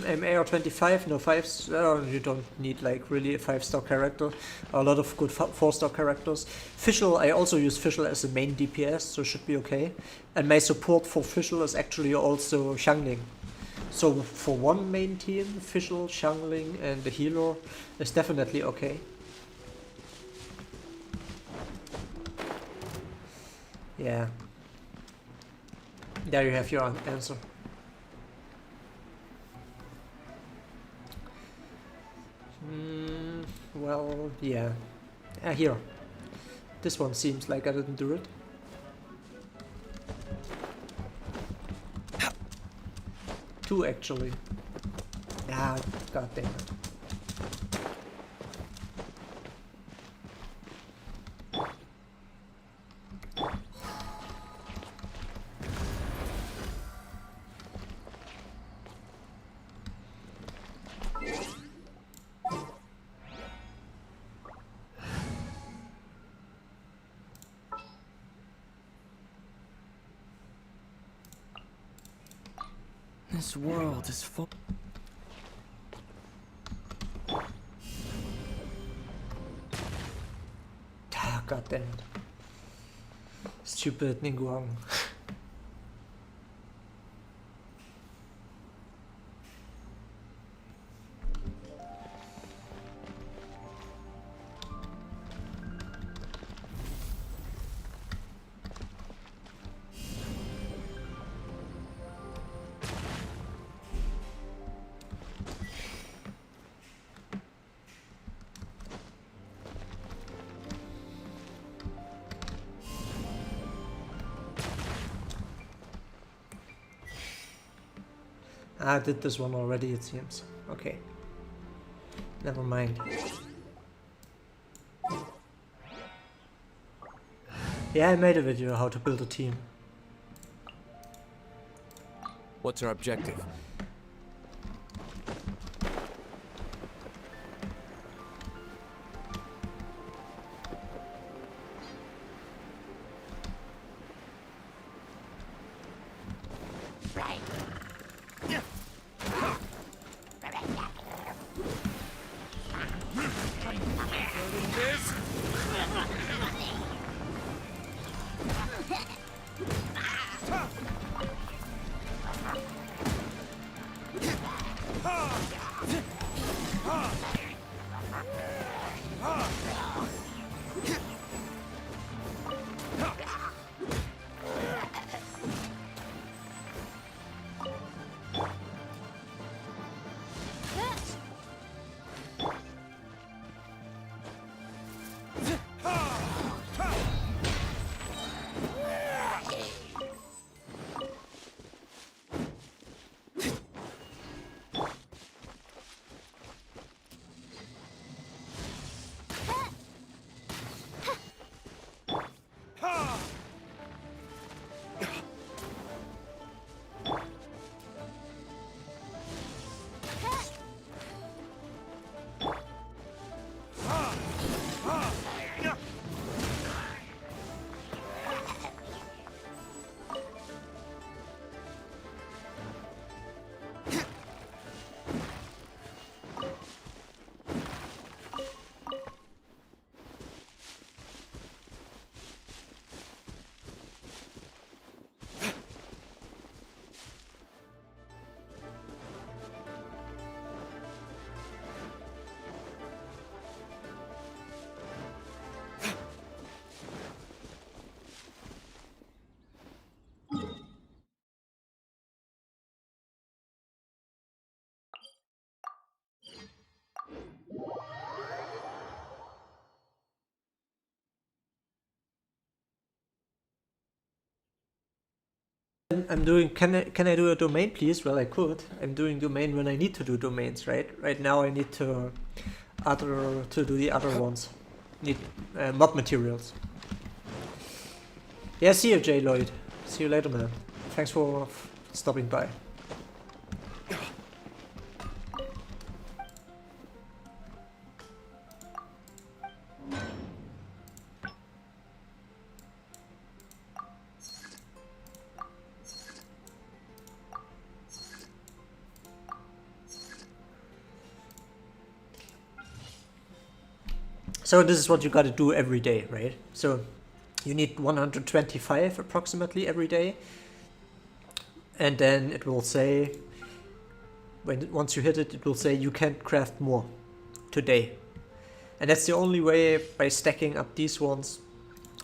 AR25, no 5, you don't need like really a 5-star character. A lot of good 4-star characters. Fischl, I also use Fischl as a main DPS, so should be okay. And my support for Fischl is actually also Xiangling. So for one main team, Fischl, Xiangling and the healer is definitely okay. Yeah. There you have your answer. Well, yeah. Here. This one seems like I didn't do it. Two actually. Ah, god damn it. This world is full. Ah, god damn it. Stupid Ningguang. I did this one already, it seems. Okay. Never mind. Yeah, I made a video how to build a team. What's our objective? I'm doing. Can I do a domain, please? Well, I could. I'm doing domain when I need to do domains, right? Right now I need to do the other ones. Need mob materials. Yeah, see you, J Lloyd. See you later, man. Thanks for stopping by. So this is what you gotta do every day, right? So you need 125 approximately every day. And then it will say, once you hit it, it will say you can't craft more today. And that's the only way, by stacking up these ones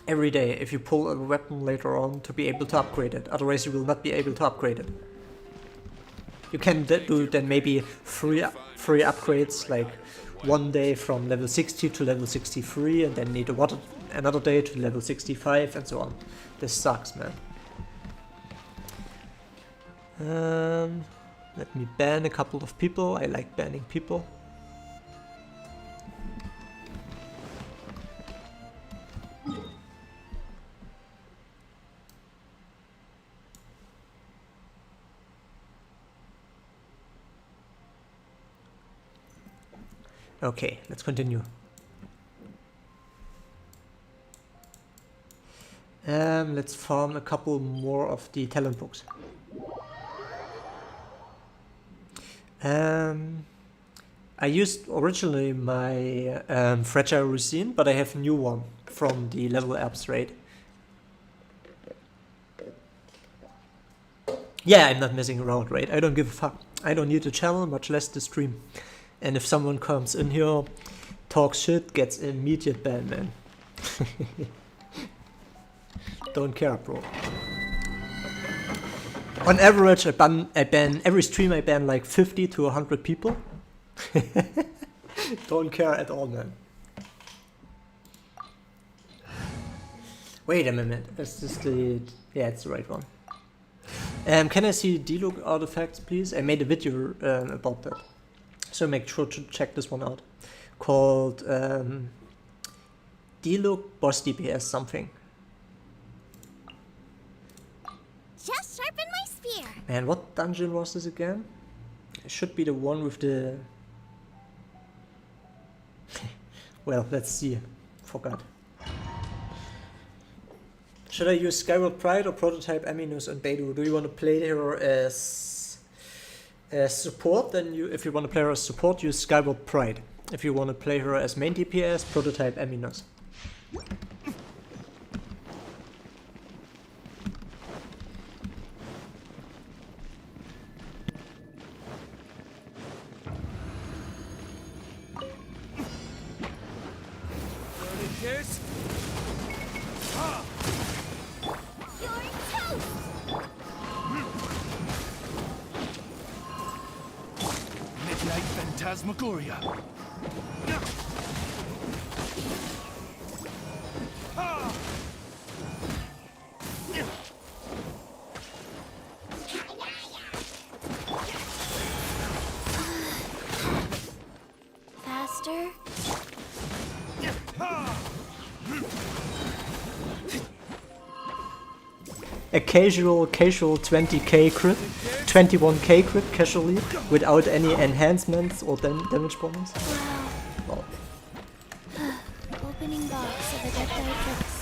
every day, if you pull a weapon later on, to be able to upgrade it. Otherwise you will not be able to upgrade it. You can do then maybe free upgrades, like one day from level 60 to level 63, and then need another day to level 65, and so on. This sucks, man. Let me ban a couple of people. I like banning people. Okay, let's continue. Let's farm a couple more of the talent books. I used originally my fragile resin, but I have a new one from the level apps, right? Yeah, I'm not messing around, right? I don't give a fuck. I don't need the channel, much less the stream. And if someone comes in here, talks shit, gets immediate ban, man. Don't care, bro. On average, I ban every stream. I ban like 50 to 100 people. Don't care at all, man. Wait a minute. Is this the? Yeah, it's the right one. Can I see Diluc artifacts, please? I made a video about that. So make sure to check this one out. Called Diluc Boss DPS something. Just sharpen my spear. Man, what dungeon was this again? It should be the one with the... Well, let's see. Forgot. Should I use Skyward Pride or Prototype Aminus and Beidou? Do you want to play her as support? Then if you want to play her as support, use Skyward Pride. If you want to play her as main DPS, Prototype Aminus. Phantasmagoria. Faster. A casual 20k crit, 21k crit casually, without any enhancements or damage bonus. Wow. Opening box of Adepti tricks.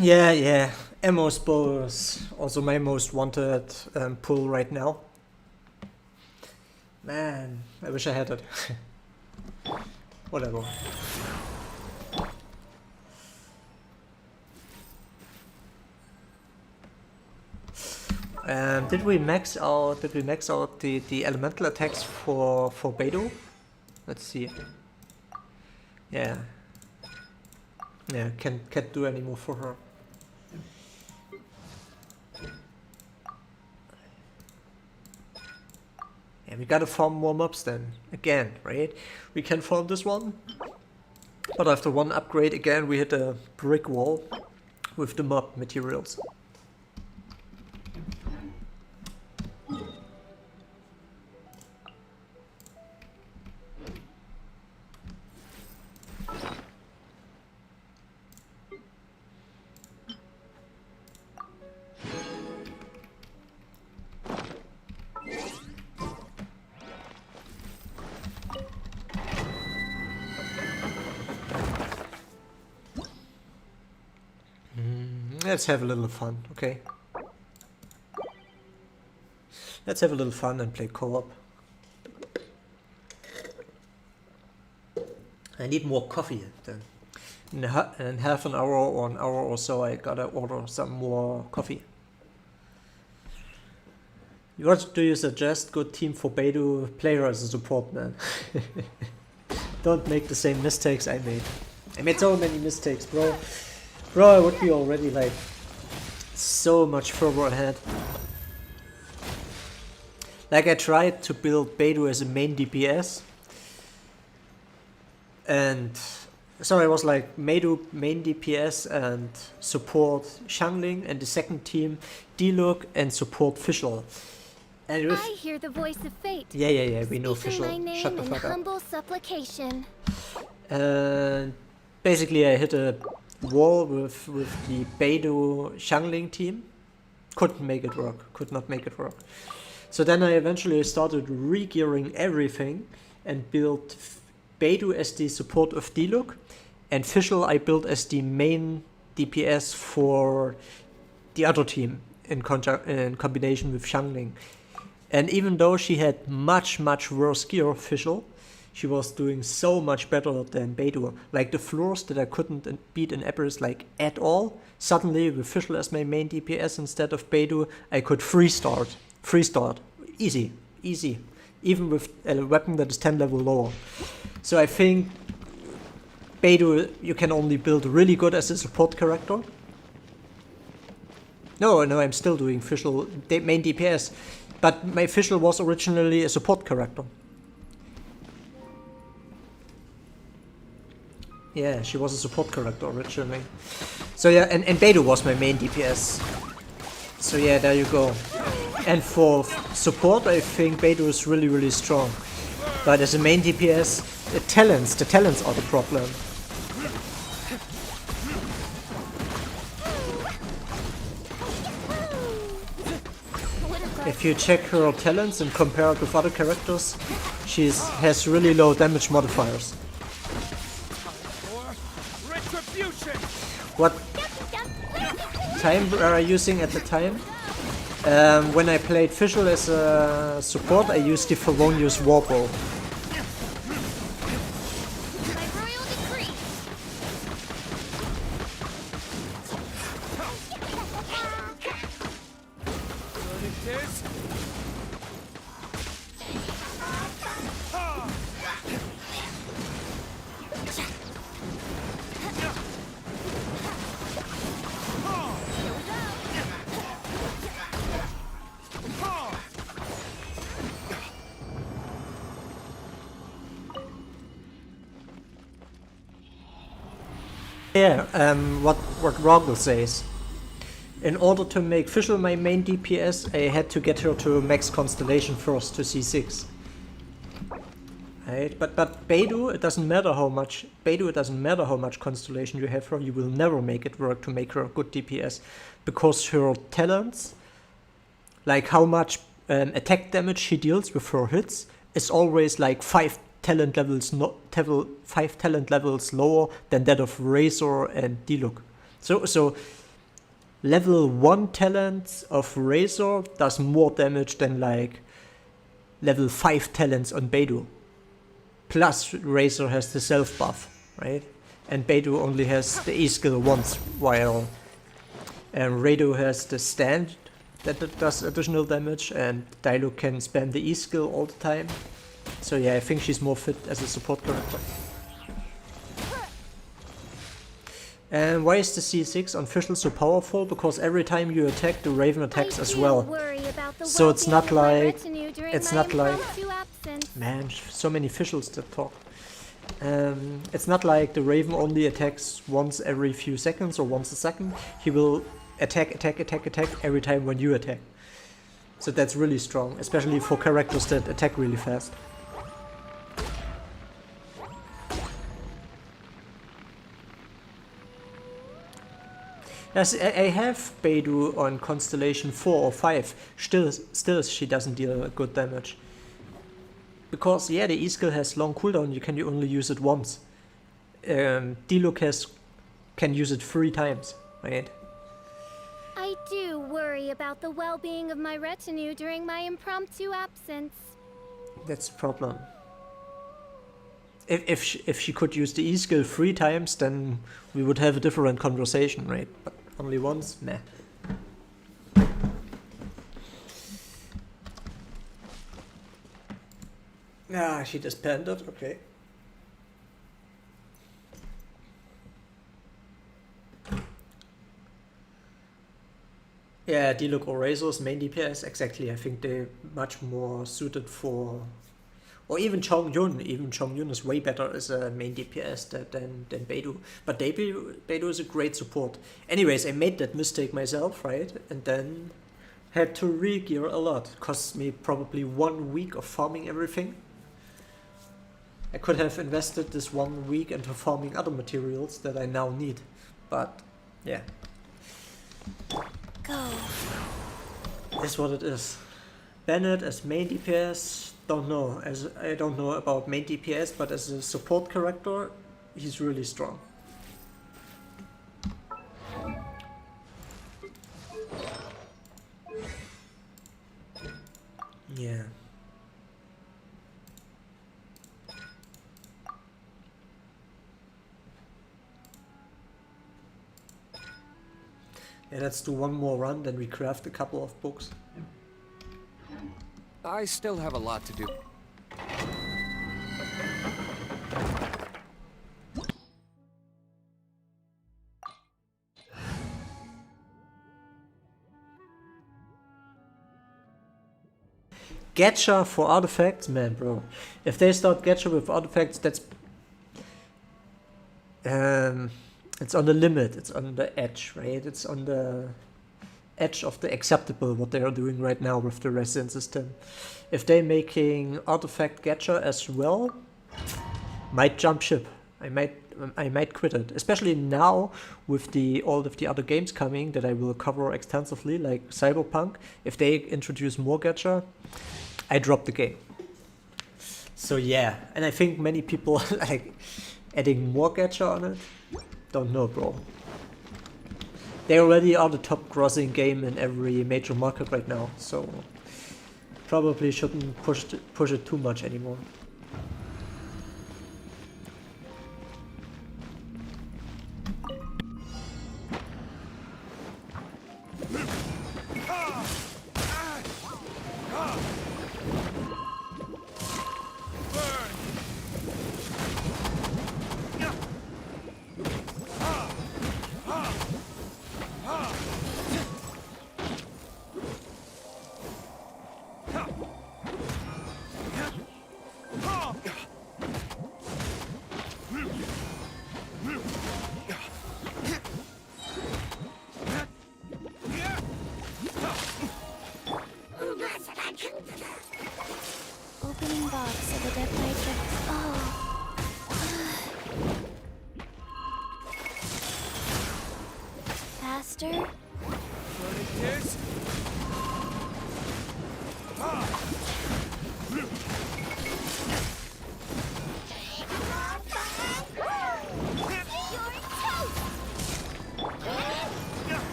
Yeah. Ammo's bow is also my most wanted pull right now. Man, I wish I had it. Whatever. Did we max out the elemental attacks for Beidou? Let's see. Yeah. Yeah, can't do any more for her. Yeah, we gotta farm more mobs then. Again, right? We can farm this one. But after one upgrade again we hit a brick wall with the mob materials. Let's have a little fun, okay? Let's have a little fun and play co-op. I need more coffee then. In half an hour or an hour or so I gotta order some more coffee. What do you suggest? Good team for Beidou, player as a support man. Don't make the same mistakes I made. I made so many mistakes, bro. Bro, I would be already like so much further ahead. Like I tried to build Beidou as a main DPS. And so I was like Beidou main DPS and support Xiangling, and the second team Diluc and support Fischl. And I hear the voice of fate. Yeah, we know Speaking my Fischl. name Shut the in fuck up. humble supplication. And basically I hit a wall with the Beidou Xiangling team. Couldn't make it work. Could not make it work. So then I eventually started re-gearing everything and built Beidou as the support of Diluc, and Fischl I built as the main DPS for the other team in combination with Xiangling. And even though she had much worse gear, Fischl, she was doing so much better than Beidou. Like the floors that I couldn't beat in Abyss like at all, suddenly with Fischl as my main DPS instead of Beidou, I could free start. Easy. Even with a weapon that is 10 level lower. So I think Beidou you can only build really good as a support character. No, I'm still doing Fischl main DPS. But my Fischl was originally a support character. Yeah, she was a support character originally. So yeah, and Beidou was my main DPS. So yeah, there you go. And for support, I think Beidou is really strong. But as a main DPS, the talents are the problem. If you check her talents and compare it with other characters, she has really low damage modifiers. What time were I using at the time? When I played Fischl as a support, I used the Felonious Warbow. By royal decree. Yeah, what Rogel says. In order to make Fischl my main DPS, I had to get her to max Constellation first to C6. Right, but Beidou, it doesn't matter how much Constellation you have her, you will never make it work to make her a good DPS, because her talents, like how much attack damage she deals with her hits, is always like 5 talent levels lower than that of Razor and Diluc. So level 1 talent of Razor does more damage than like level 5 talents on Beidou. Plus Razor has the self buff, right? And Beidou only has the E skill once, while Beidou has the stand that does additional damage, and Diluc can spam the E skill all the time. So yeah, I think she's more fit as a support character. And why is the C6 on Fischl so powerful? Because every time you attack, the Raven attacks as well. So it's not like man, so many Fischls that talk. It's not like the Raven only attacks once every few seconds or once a second. He will attack every time when you attack. So that's really strong, especially for characters that attack really fast. Yes, I have Beidou on Constellation 4 or 5. Still she doesn't deal good damage. Because yeah, the E skill has long cooldown, you can only use it once. Diluc can use it 3 times, right? I do worry about the well-being of my retinue during my impromptu absence. That's the problem. If she could use the E skill 3 times, then we would have a different conversation, right? But only once? Meh. Ah, she disbanded, okay. Yeah, Diluc or Razor's main DPS, exactly. I think they're much more suited for... Or even Chongyun. Even Chongyun is way better as a main DPS than Beidou. But Beidou is a great support. Anyways, I made that mistake myself, right? And then had to re-gear a lot. Cost me probably 1 week of farming everything. I could have invested this 1 week into farming other materials that I now need. But, yeah. Go. Is what it is. Bennett as main DPS, don't know. I don't know about main DPS, but as a support character, he's really strong. Yeah. Yeah, let's do one more run, then we craft a couple of books. I still have a lot to do. Gacha for artifacts? Man, bro. If they start gacha with artifacts, that's... it's on the limit, it's on the edge, right? It's on the edge of the acceptable, what they are doing right now with the Resin system. If they're making artifact gacha as well, might jump ship. I might quit it. Especially now with all of the other games coming that I will cover extensively, like Cyberpunk. If they introduce more gacha, I drop the game. So yeah, and I think many people like adding more gacha on it. Don't know, bro. They already are the top grossing game in every major market right now, so probably shouldn't push it too much anymore. Opening box of the Death Matrix. Oh. Faster? What it is? You're toast!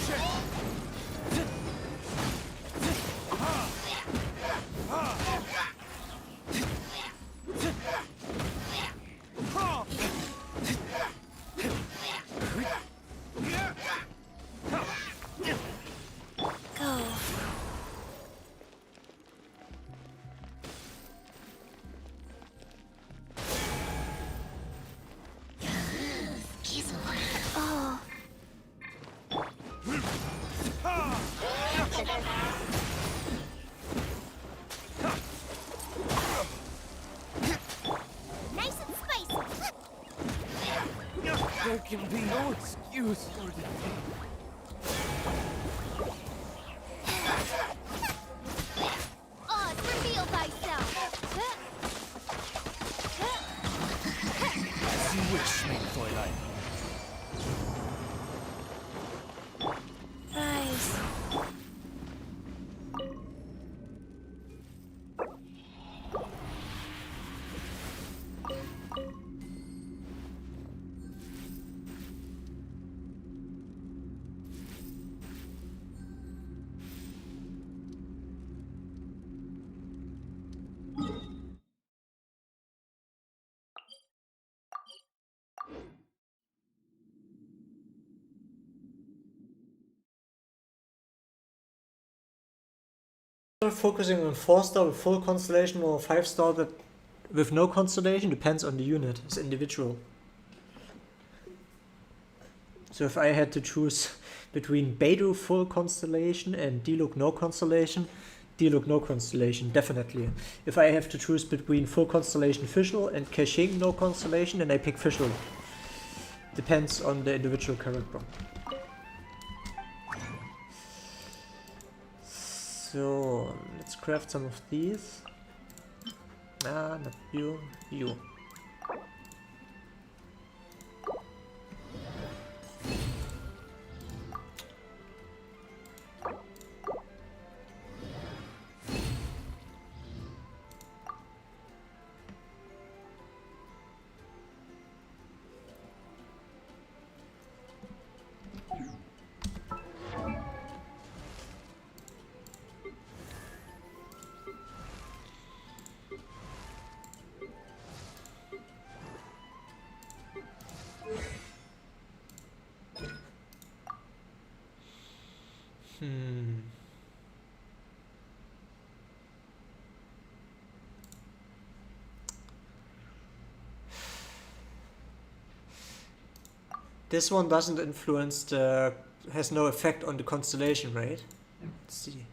Go. Oh. Nice and spicy. There can be no excuse for defeat. Oz, reveal thyself. As you wish, mein Fräulein. Rise. Focusing on 4-star with full constellation or 5-star that with no constellation depends on the unit, it's individual. So if I had to choose between Beidou full constellation and Diluc no constellation, Diluc no constellation, definitely. If I have to choose between full constellation Fischl and Qiqi no constellation, then I pick Fischl. Depends on the individual character. So let's craft some of these. Ah, not you, you. This one doesn't influence the, has no effect on the constellation, right? Let's see.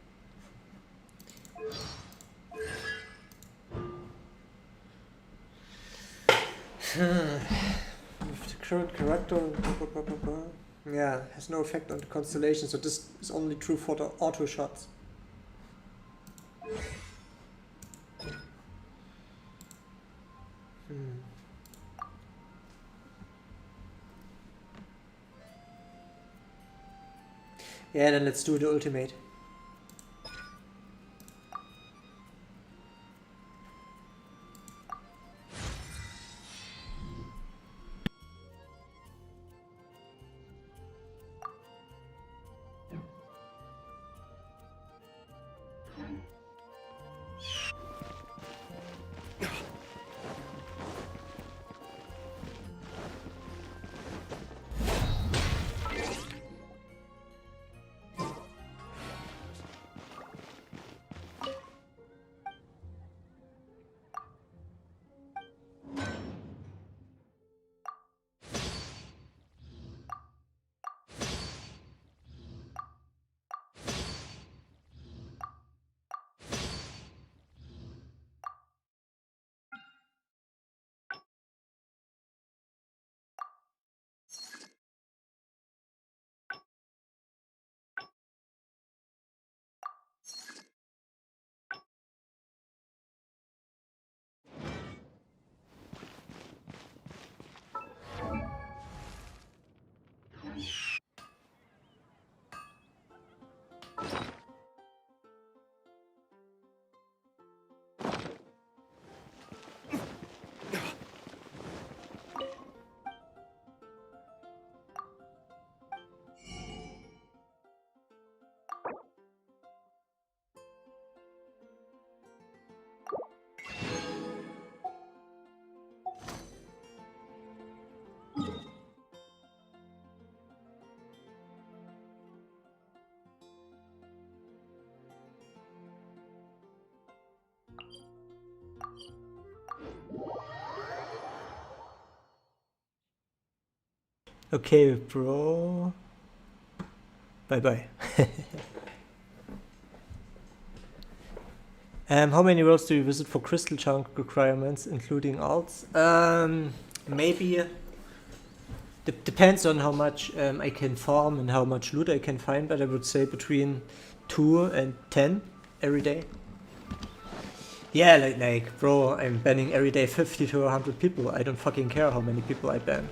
With the current character, yeah, has no effect on the constellation, so this is only true for the auto shots. Yeah, then let's do the ultimate. Okay, bro. Bye bye. How many worlds do you visit for crystal chunk requirements, including alts? Maybe. Depends on how much I can farm and how much loot I can find, but I would say between 2 and 10 every day. Yeah, like bro, I'm banning every day 50 to 100 people. I don't fucking care how many people I ban.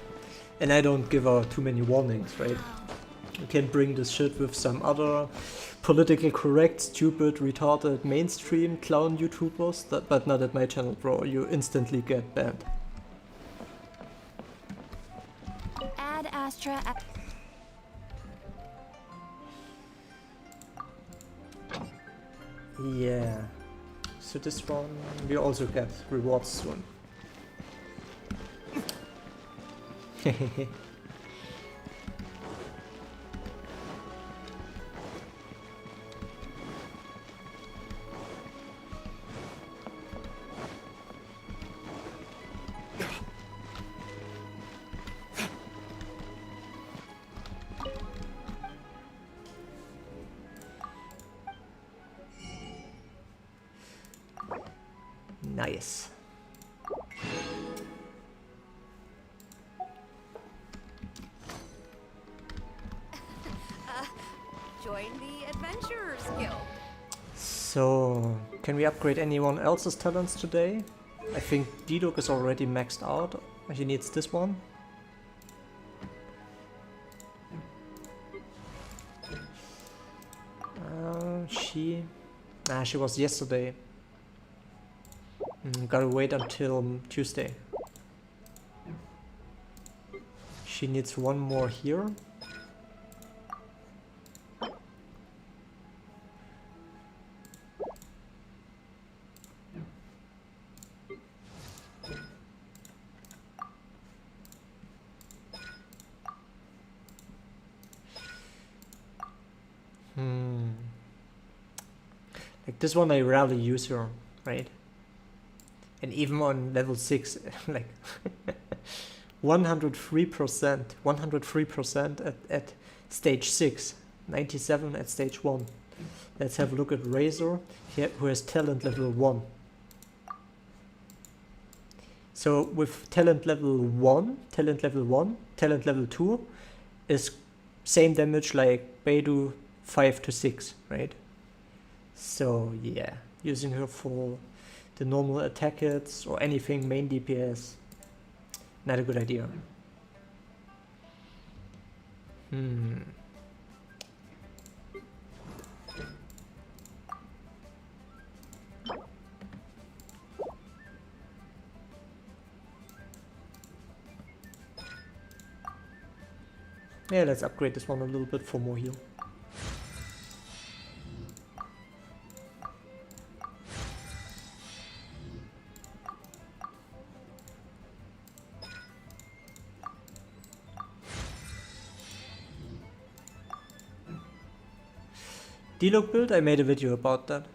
And I don't give out too many warnings, right? You can bring this shit with some other political correct, stupid, retarded, mainstream clown YouTubers, but not at my channel, bro. You instantly get banned. Add Astra. Yeah. So this one, we also get rewards soon. Nice. Join the Adventurers Guild. So, can we upgrade anyone else's talents today? I think Diluc is already maxed out. He needs this one. She was yesterday. Gotta wait until Tuesday. She needs one more here. Like this one I rarely use her, right? And even on level 6, like 103% at stage 6, 97 at stage 1. Let's have a look at Razor, who has talent level 1. So with talent level 1, talent level 2 is same damage like Beidou 5 to 6, right? So yeah, using her for the normal attack hits or anything main DPS, not a good idea. Yeah, let's upgrade this one a little bit for more heal. Diluc build, I made a video about that.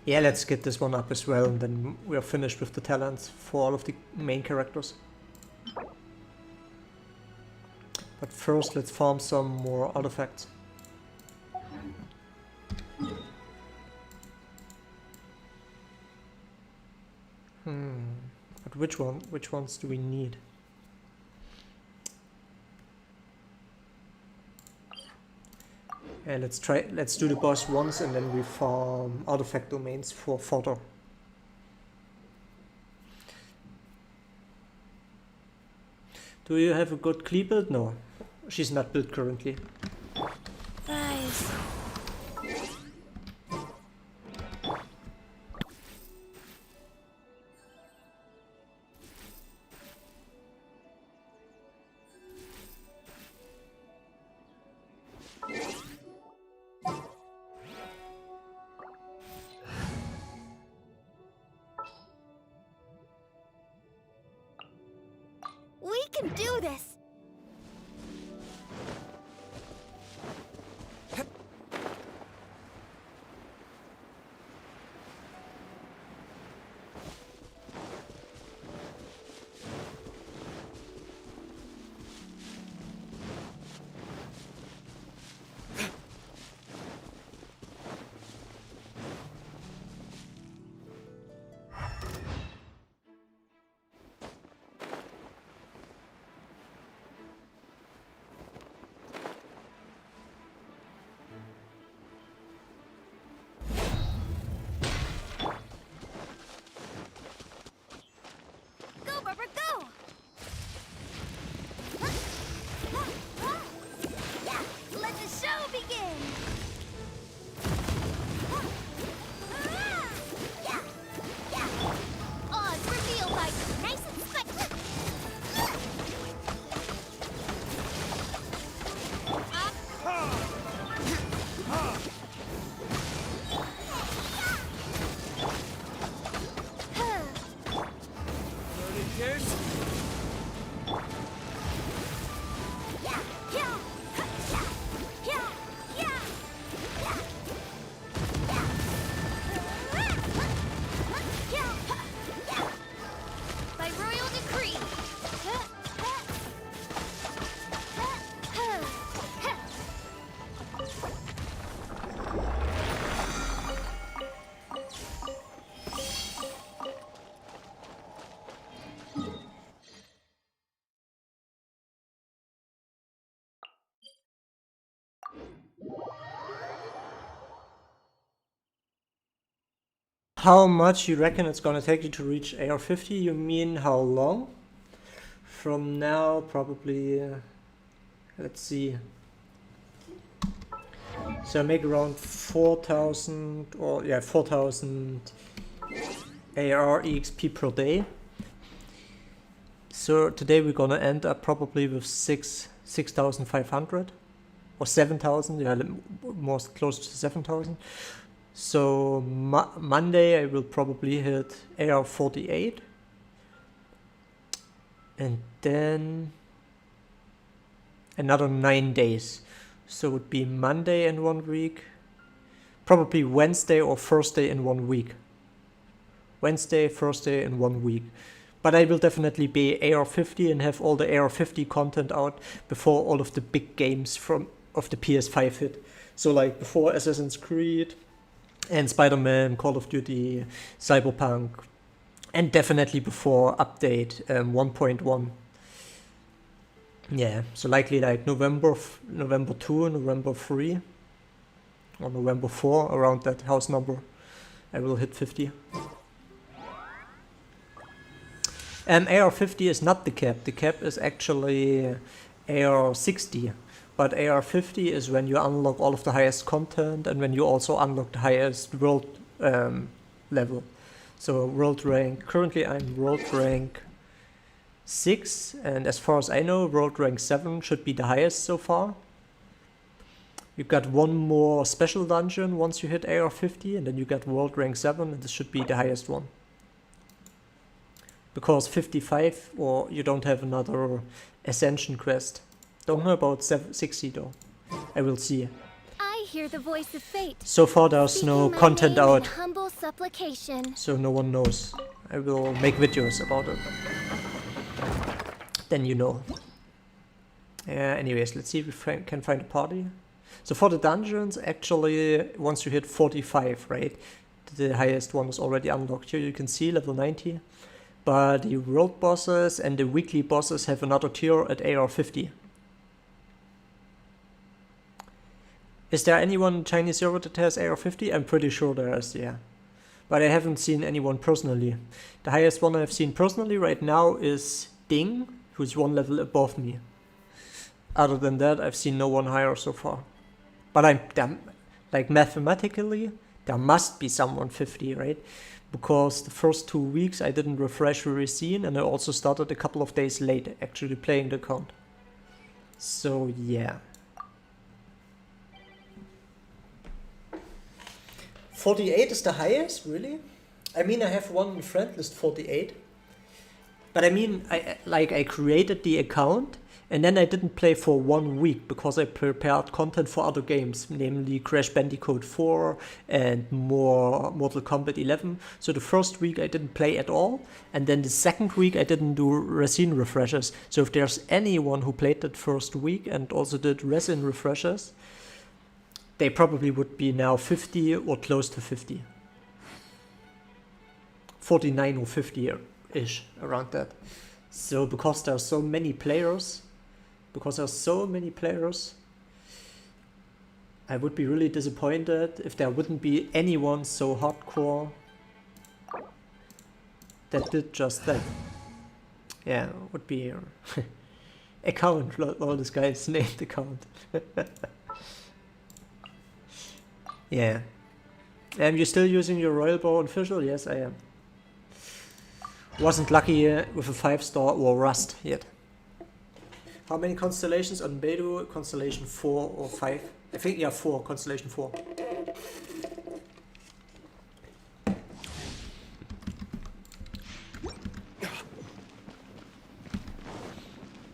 Yeah, let's get this one up as well, and then we are finished with the talents for all of the main characters. But first, let's farm some more artifacts. But which ones do we need? Yeah, let's do the boss once and then we farm artifact domains for fodder. Do you have a good Qiqi build? No, she's not built currently. Guys. We can do this! How much you reckon it's gonna take you to reach AR50? You mean how long? From now, probably, let's see. So I make around 4,000 or yeah, 4,000 AR EXP per day. So today we're gonna end up probably with 6,500 or 7,000. Yeah, most close to 7,000. So Monday I will probably hit AR48. And then another 9 days. So it would be Monday in 1 week. Probably Wednesday or Thursday in 1 week. Wednesday, Thursday in 1 week. But I will definitely be AR50 and have all the AR50 content out before all of the big games of the PS5 hit. So like before Assassin's Creed and Spider-Man, Call of Duty, Cyberpunk, and definitely before update 1.1. Yeah, so likely like November 2, November 3, or November 4, around that house number, I will hit 50. AR50 is not the cap. The cap is actually AR60. But AR50 is when you unlock all of the highest content and when you also unlock the highest world level. So world rank, currently I'm world rank 6, and as far as I know, world rank 7 should be the highest so far. You got one more special dungeon once you hit AR50, and then you got world rank 7, and this should be the highest one. Because 55, or you don't have another Ascension quest. Don't know about 60 though. I will see. I hear the voice of fate. So far there's no Speaking my content name in out, humble supplication. so no one knows. I will make videos about it. Then you know. Anyways, let's see if we can find a party. So for the dungeons, actually, once you hit 45, right? The highest one is already unlocked. Here you can see level 90. But the world bosses and the weekly bosses have another tier at AR50. Is there anyone in Chinese server that has AR50? I'm pretty sure there is, yeah. But I haven't seen anyone personally. The highest one I've seen personally right now is Ding, who's 1 level above me. Other than that, I've seen no one higher so far. But like mathematically, there must be someone 50, right? Because the first 2 weeks I didn't refresh Resin, and I also started a couple of days late actually playing the account. So yeah. 48 is the highest, really? I mean, I have one in friend list 48. But I mean, I created the account and then I didn't play for 1 week because I prepared content for other games, namely Crash Bandicoot 4 and more Mortal Kombat 11. So the first week I didn't play at all, and then the second week I didn't do Resin refreshes. So if there's anyone who played that first week and also did Resin refreshes, they probably would be now 50 or close to 50. 49 or 50-ish, around that. So because there are so many players, I would be really disappointed if there wouldn't be anyone so hardcore that did just that. Yeah, would be account, all this guy's named account. Yeah. Am you still using your Royal Bow on Fischl? Yes, I am. Wasn't lucky with a 5-star or Rust yet. How many constellations on Beidou? Constellation 4 or 5? I think, yeah, 4. Constellation 4.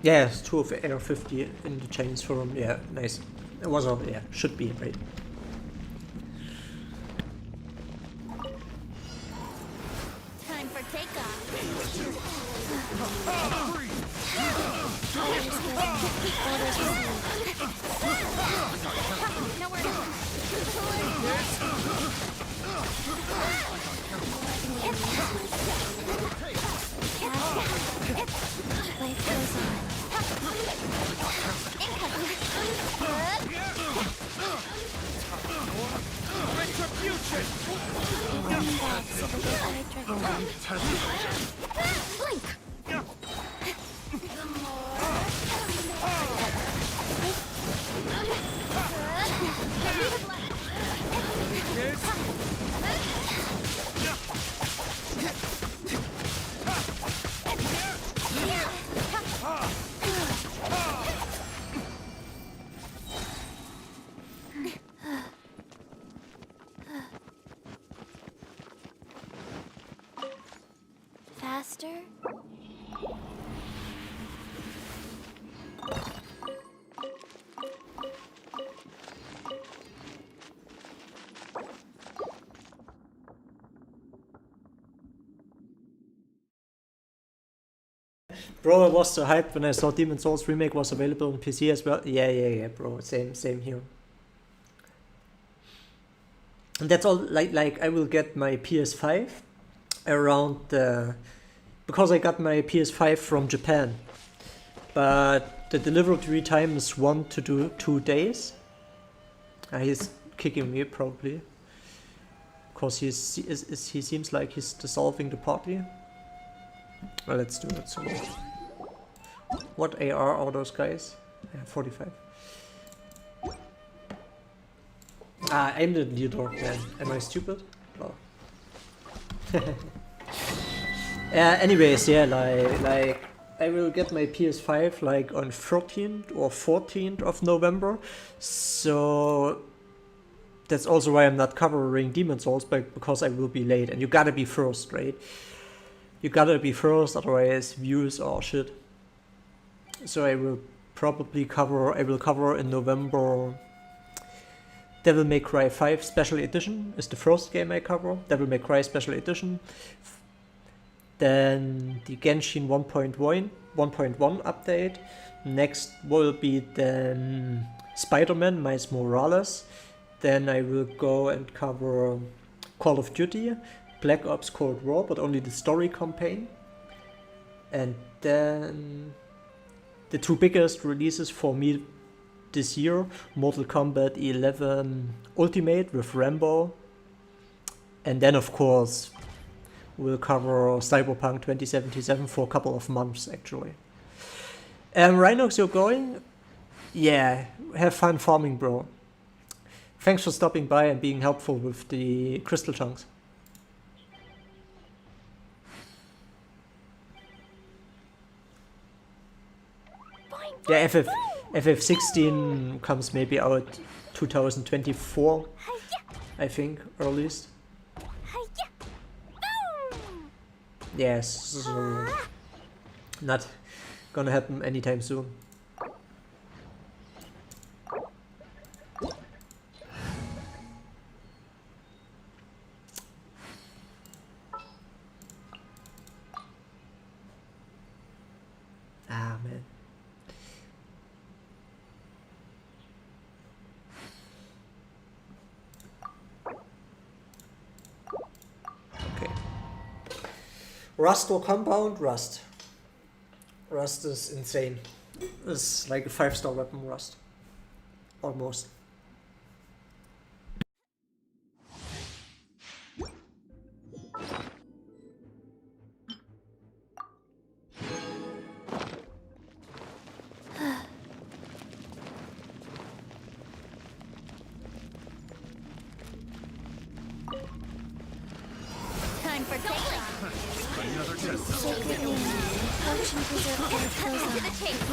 Yeah, it's 2 of AR50 in the Chinese forum. Yeah, nice. It was all, yeah, should be, right? Time for takeoff. Orders received. Nowhere to Life goes on. The wrong test subject. Blink! Faster? Bro, I was so hyped when I saw Demon's Souls Remake was available on PC as well. Yeah, bro. Same here. And that's all. Like I will get my PS5 around the, because I got my PS5 from Japan, but the delivery time is 1 to 2 days. He's kicking me probably, because he seems like he's dissolving the party. Well, let's do it. So, what AR are those guys? Yeah, 45. I'm the leader, man. Am I stupid? Well. Anyways, yeah, like I will get my PS5 like on 13th or 14th of November. So that's also why I'm not covering Demon's Souls, because I will be late, and you gotta be first, right? You gotta be first, otherwise views are shit. So I will probably cover in November Devil May Cry 5 Special Edition is the first game I cover. Devil May Cry Special Edition. Then the Genshin 1.1 update. Next will be then Spider-Man Miles Morales. Then I will go and cover Call of Duty, Black Ops Cold War, but only the story campaign. And then the two biggest releases for me this year, Mortal Kombat 11 Ultimate with Rambo. And then of course we'll cover Cyberpunk 2077 for a couple of months actually. Rhinox, you're going? Yeah, have fun farming, bro. Thanks for stopping by and being helpful with the crystal chunks. Yeah, FF16 comes maybe out 2024, I think, earliest. Yes, so not gonna happen anytime soon. Ah, man. Okay. Rust or compound? Rust. Rust is insane. It's like a 5-star weapon, Rust. Almost. Time for takeoff. Another test subject. Sacred name. Potion preserve and close A little taste.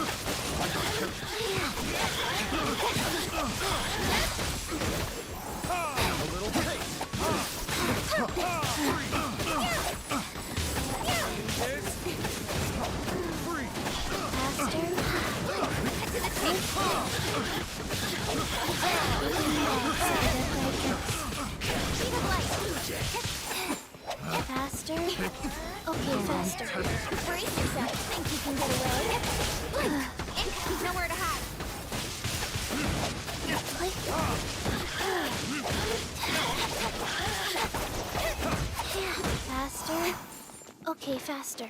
Faster? Okay, faster. Brace yourself. Think you can get away? Nowhere to hide. Faster? Okay, faster.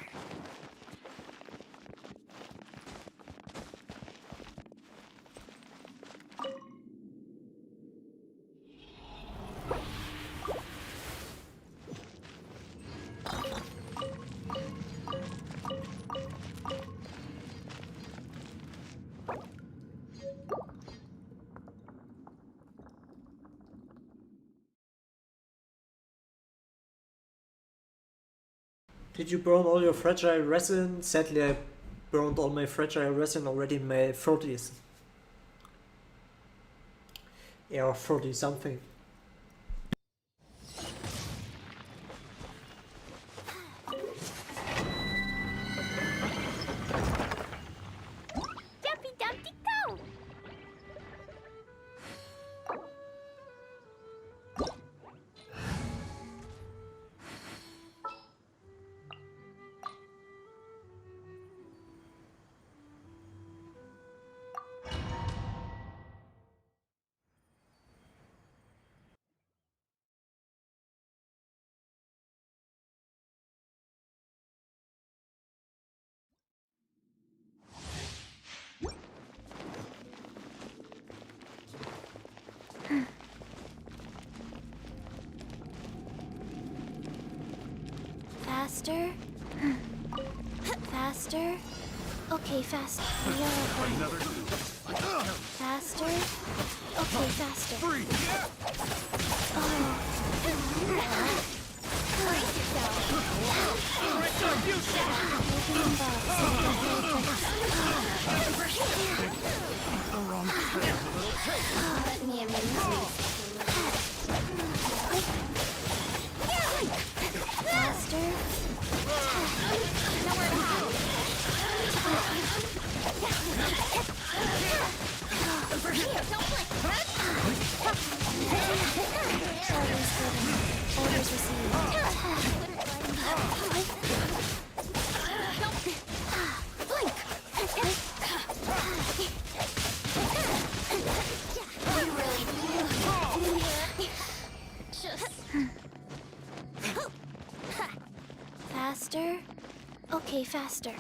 Did you burn all your fragile resin? Sadly, I burned all my fragile resin already in my 30s. Yeah, 40 something. Dumpy Dumpty go! Faster. Faster. Okay, faster. Another. Faster. Okay, faster. Three. Brace The wrong test. Let me faster. Nowhere to hide. Over here, don't blink. Orders given. Orders received. Blink. You really just faster. Okay, faster.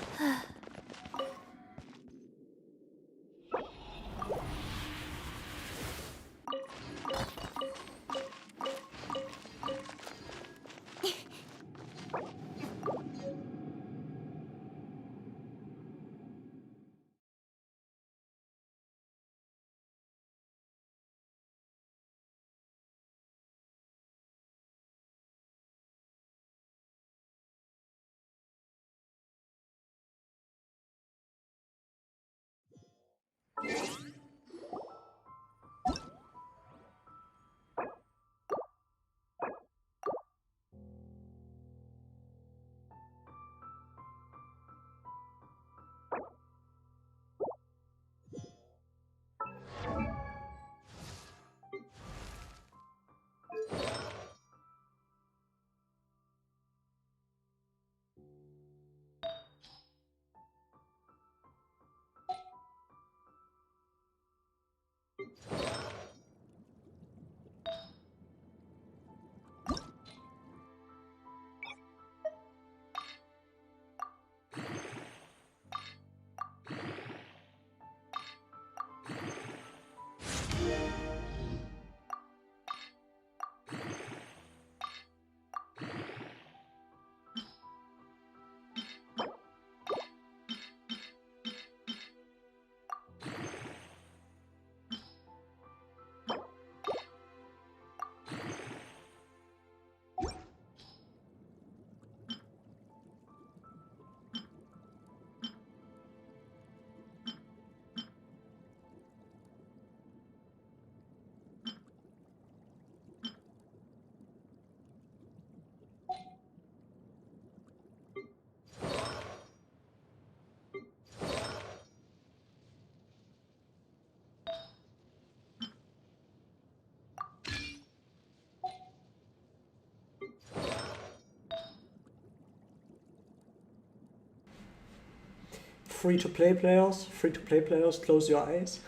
Free-to-play players, close your eyes.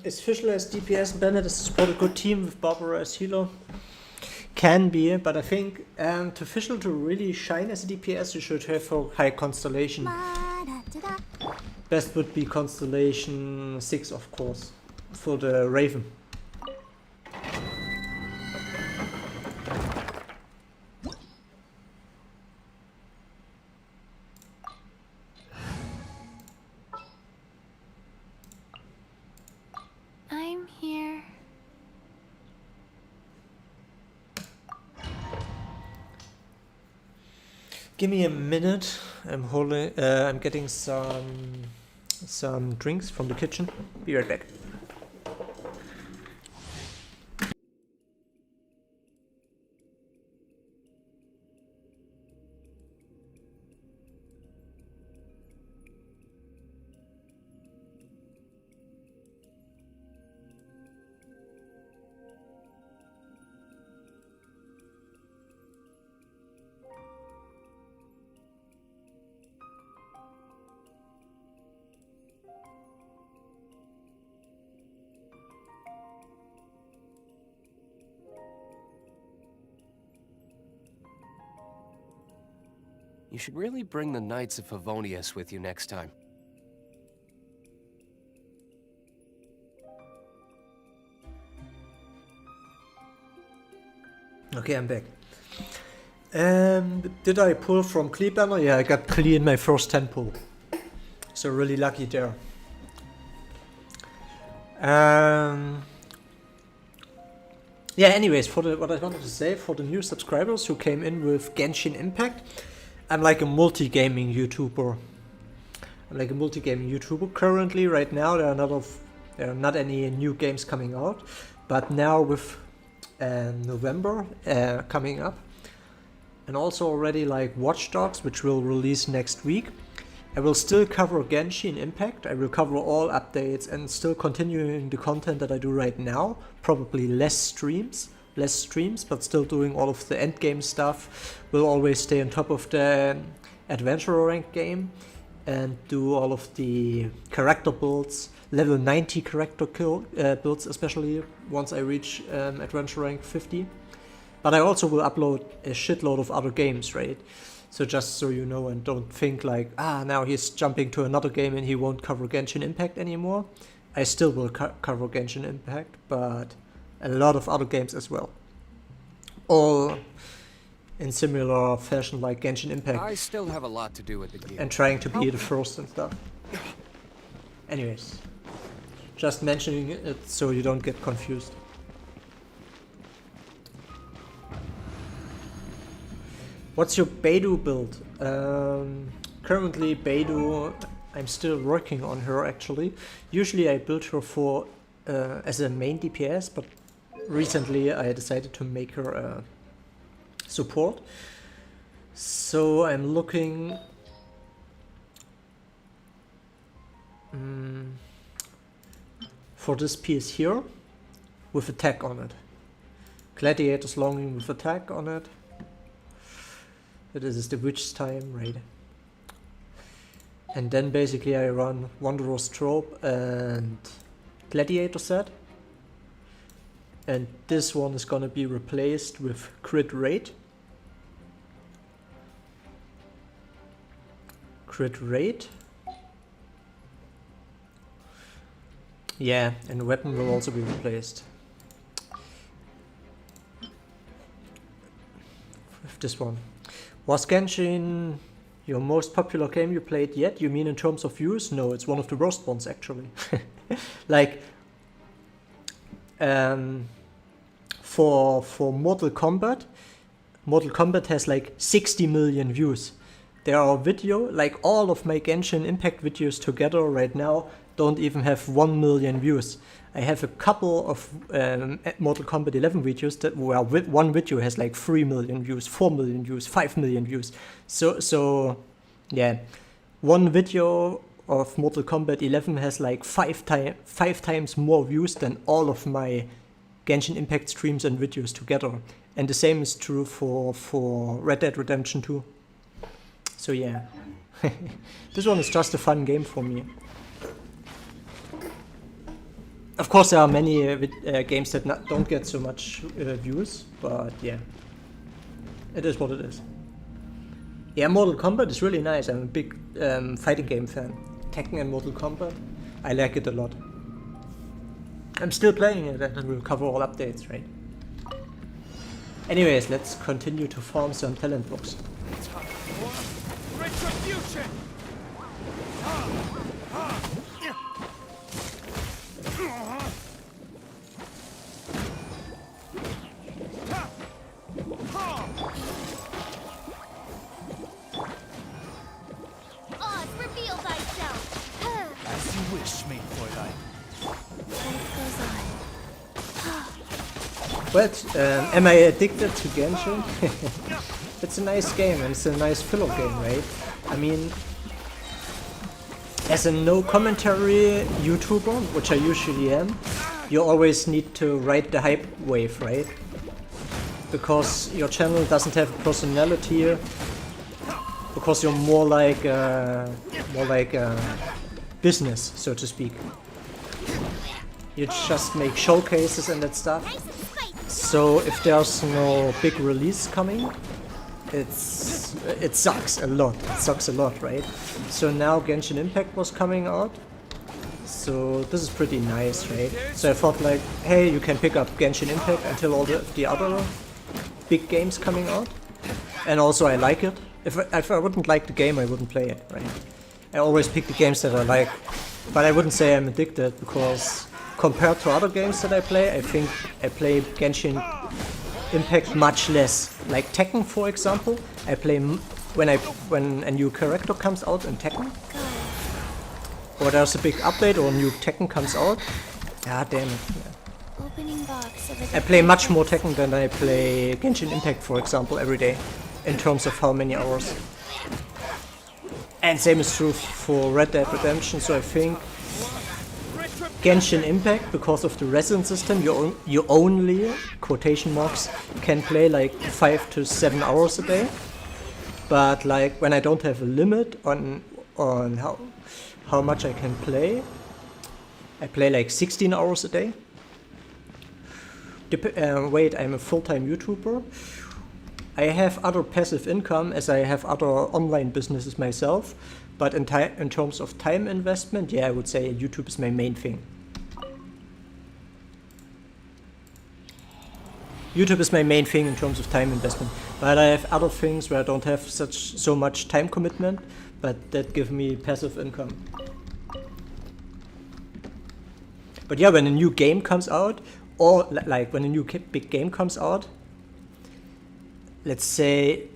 Is Fischl as DPS and Bennett as support a good team with Barbara as healer? Can be, but I think to Fischl to really shine as a DPS, you should have a high Constellation. Best would be Constellation 6, of course, for the Raven. I'm here. Give me a minute. I'm getting some drinks from the kitchen. Be right back. You should really bring the Knights of Favonius with you next time. Okay, I'm back. Did I pull from Clee Banner? Yeah, I got Clee in my first 10 pull. So really lucky there. Yeah, anyways, for what I wanted to say, for the new subscribers who came in with Genshin Impact, I'm like a multi-gaming YouTuber. Currently, right now, there are not any new games coming out, but now with November coming up, and also already like Watch Dogs, which will release next week, I will still cover Genshin Impact. I will cover all updates and still continuing the content that I do right now. Probably less streams, but still doing all of the endgame stuff. Will always stay on top of the adventurer rank game and do all of the character builds, level 90 character builds, especially once I reach adventure rank 50. But I also will upload a shitload of other games, right? So just so you know and don't think like, now he's jumping to another game and he won't cover Genshin Impact anymore. I still will cover Genshin Impact, but a lot of other games as well. All in similar fashion like Genshin Impact. I still have a lot to do with the game. And trying to be the first and stuff. Anyways, just mentioning it so you don't get confused. What's your Beidou build? Currently Beidou, I'm still working on her actually. Usually I build her for as a main DPS, but recently I decided to make her a support. So I'm looking for this piece here with attack on it. Gladiator's Longing with attack on it. This is the witch time, right? And then basically I run Wanderer's Trope and Gladiator set. And this one is gonna be replaced with Crit Rate. Yeah, and weapon will also be replaced. With this one. Was Genshin your most popular game you played yet? You mean in terms of views? No, it's one of the worst ones actually. Like for Mortal Kombat has like 60 million views. There are like all of my Genshin Impact videos together right now don't even have 1 million views. I have a couple of Mortal Kombat 11 videos that where one video has like 3 million views, 4 million views, 5 million views. So yeah, one video of Mortal Kombat 11 has like five times more views than all of my Genshin Impact streams and videos together. And the same is true for Red Dead Redemption 2. So yeah, this one is just a fun game for me. Of course, there are many games that don't get so much views, but yeah, it is what it is. Yeah, Mortal Kombat is really nice. I'm a big fighting game fan. Tekken and Mortal Kombat, I like it a lot. I'm still playing it and we'll cover all updates, right? Anyways, let's continue to farm some talent blocks. Retribution! Oz, reveal thyself! As you wish, main Fräulein. Life goes on. But am I addicted to Genshin? It's a nice game and it's a nice filler game, right? I mean, as a no commentary YouTuber, which I usually am, you always need to ride the hype wave, right? Because your channel doesn't have a personality, because you're more like business, so to speak. You just make showcases and that stuff. So if there's no big release coming, it sucks a lot. It sucks a lot, right? So now Genshin Impact was coming out. So this is pretty nice, right? So I thought like, hey, you can pick up Genshin Impact until all the other big games coming out. And also I like it. If I wouldn't like the game, I wouldn't play it, right? I always pick the games that I like. But I wouldn't say I'm addicted, because compared to other games that I play, I think I play Genshin Impact much less. Like Tekken, for example, I play when a new character comes out in Tekken, or there's a big update or a new Tekken comes out. Ah, damn it. Yeah. Opening box of I play much more Tekken than I play Genshin Impact, for example, every day, in terms of how many hours. And same is true for Red Dead Redemption. So I think Genshin Impact, because of the Resin system, you only, quotation marks, can play like 5 to 7 hours a day. But like when I don't have a limit on how much I can play, I play like 16 hours a day. Wait, I'm a full-time YouTuber. I have other passive income, as I have other online businesses myself. But in terms of time investment, yeah, I would say YouTube is my main thing. YouTube is my main thing in terms of time investment. But I have other things where I don't have so much time commitment, but that give me passive income. But yeah, when a new game comes out, or like when a new big game comes out, let's say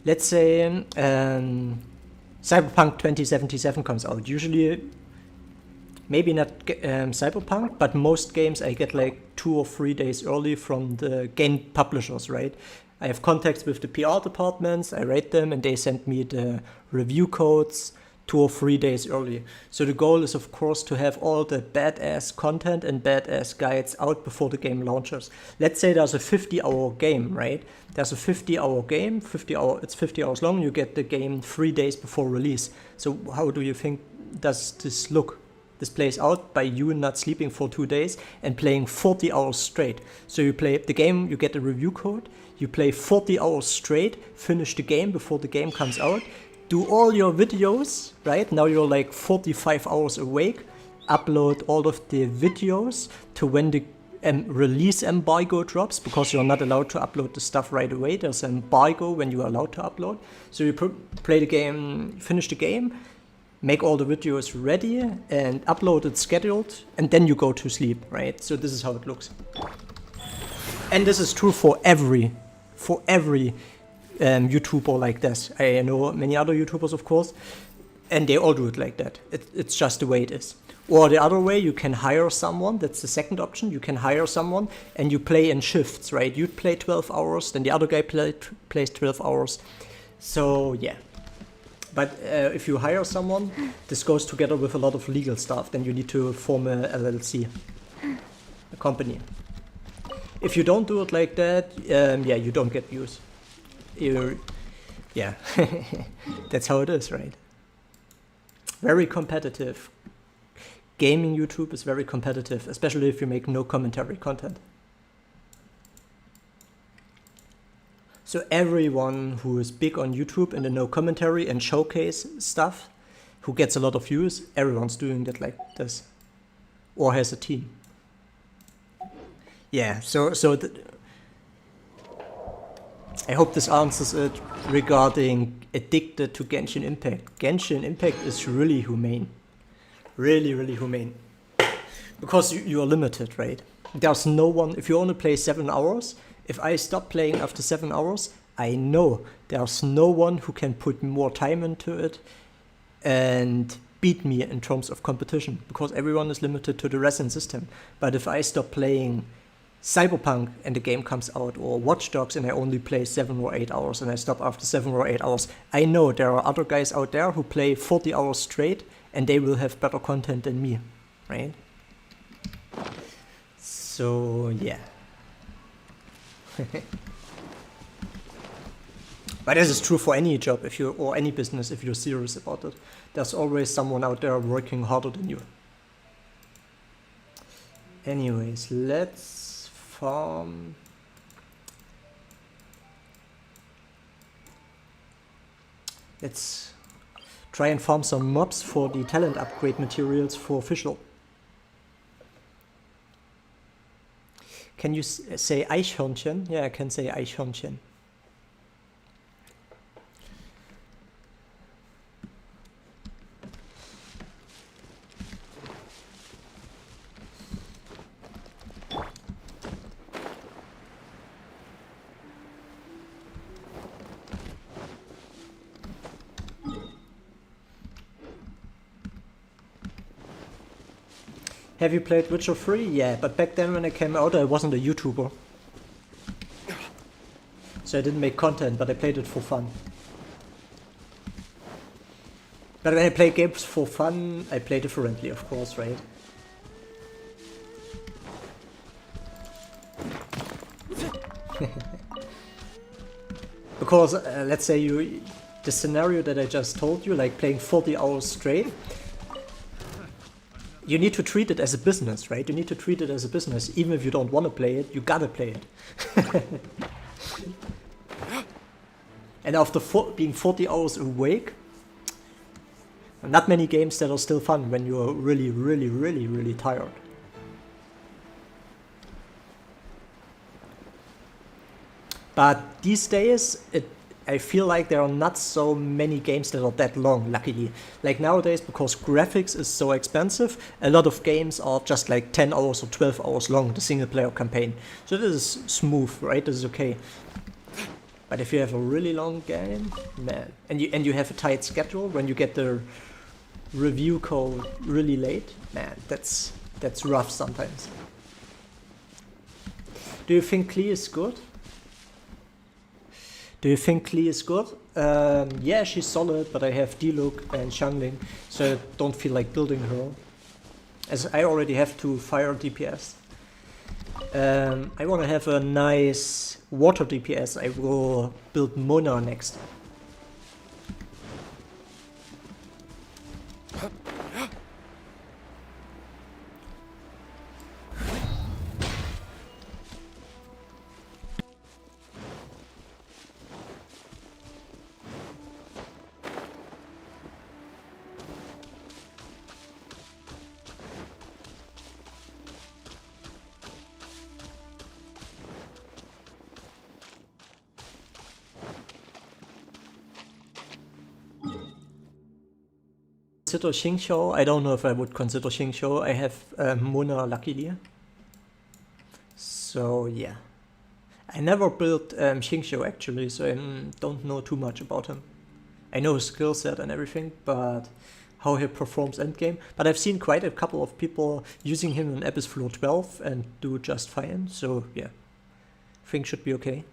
Cyberpunk 2077 comes out. Usually, maybe not Cyberpunk, but most games I get like 2 or 3 days early from the game publishers, right? I have contacts with the PR departments, I rate them, and they send me the review codes 2 or 3 days early. So the goal is, of course, to have all the badass content and badass guides out before the game launches. Let's say there's a 50-hour game, right? There's a 50-hour game, it's 50 hours long, you get the game 3 days before release. So how do you think does this look? This plays out by you not sleeping for 2 days and playing 40 hours straight. So you play the game, you get a review code, you play 40 hours straight, finish the game before the game comes out, do all your videos, right? Now you're like 45 hours awake, upload all of the videos to when the release embargo drops, because you're not allowed to upload the stuff right away. There's an embargo when you are allowed to upload. So you play the game, finish the game, make all the videos ready and upload it scheduled, and then you go to sleep, right? So this is how it looks. And this is true for every YouTuber like this. I know many other YouTubers, of course, and they all do it like that. It's just the way it is. Or the other way, you can hire someone. That's the second option. You can hire someone and you play in shifts, right? You play 12 hours, then the other guy plays 12 hours. So yeah. But if you hire someone, this goes together with a lot of legal stuff. Then you need to form a LLC, a company. If you don't do it like that, yeah, you don't get views. Yeah, that's how it is, right? Very competitive. gaming YouTube is very competitive, especially if you make no commentary content. So everyone who is big on YouTube in the no commentary and showcase stuff, who gets a lot of views, everyone's doing that like this, or has a team. Yeah, I hope this answers it regarding addicted to Genshin Impact. Genshin Impact is really humane. Really, really humane. Because you are limited, right? There's no one, if you only play 7 hours, if I stop playing after 7 hours, I know there's no one who can put more time into it and beat me in terms of competition, because everyone is limited to the Resin system. But if I stop playing Cyberpunk and the game comes out, or Watch Dogs, and I only play 7 or 8 hours and I stop after 7 or 8 hours, I know there are other guys out there who play 40 hours straight and they will have better content than me, right? So yeah. But this is true for any job, if you, or any business, if you're serious about it. There's always someone out there working harder than you. Anyways, let's farm. Let's try and farm some mobs for the talent upgrade materials for Fischl. Can you say Eichhörnchen? Yeah, I can say Eichhörnchen. Have you played Witcher 3? Yeah, but back then when I came out I wasn't a YouTuber. So I didn't make content, but I played it for fun. But when I play games for fun, I play differently, of course, right? Because, let's say the scenario that I just told you, like playing 40 hours straight, you need to treat it as a business, right? You need to treat it as a business. Even if you don't want to play it, you gotta play it. And after being 40 hours awake, not many games that are still fun when you're really, really, really, really tired. But these days, I feel like there are not so many games that are that long, luckily. Like nowadays, because graphics is so expensive, a lot of games are just like 10 hours or 12 hours long, the single player campaign. So this is smooth, right? This is okay. But if you have a really long game, man, and you have a tight schedule, when you get the review code really late, man, that's rough sometimes. Do you think Qiqi is good? Do you think Qiqi is good? Yeah, she's solid, but I have Diluc and Xiangling, so I don't feel like building her, as I already have 2 fire DPS. I want to have a nice water DPS. I will build Mona next. Consider Xingqiu. I don't know if I would consider Xingqiu. I have Mona luckily. So yeah. I never built Xingqiu actually, so I don't know too much about him. I know his skill set and everything, but how he performs endgame. But I've seen quite a couple of people using him in Abyss Floor 12 and do just fine, so yeah. I think should be okay.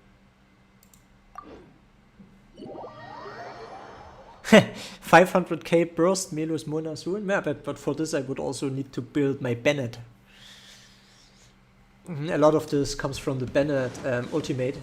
500k burst Meloo's Mona soon? Yeah, but for this I would also need to build my Bennett. A lot of this comes from the Bennett ultimate.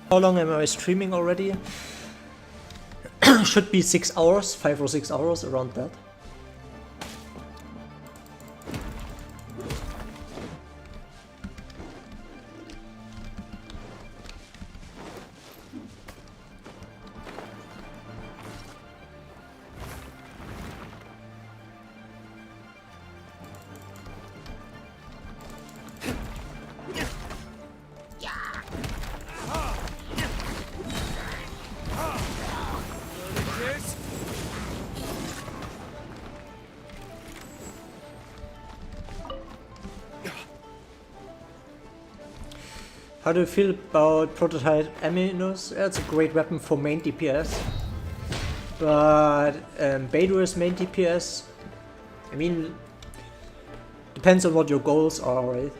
How long am I streaming already? Should be 6 hours, 5 or 6 hours, around that. How do you feel about prototype Aminus? It's a great weapon for main DPS. But Beidou is main DPS. I mean, depends on what your goals are, right?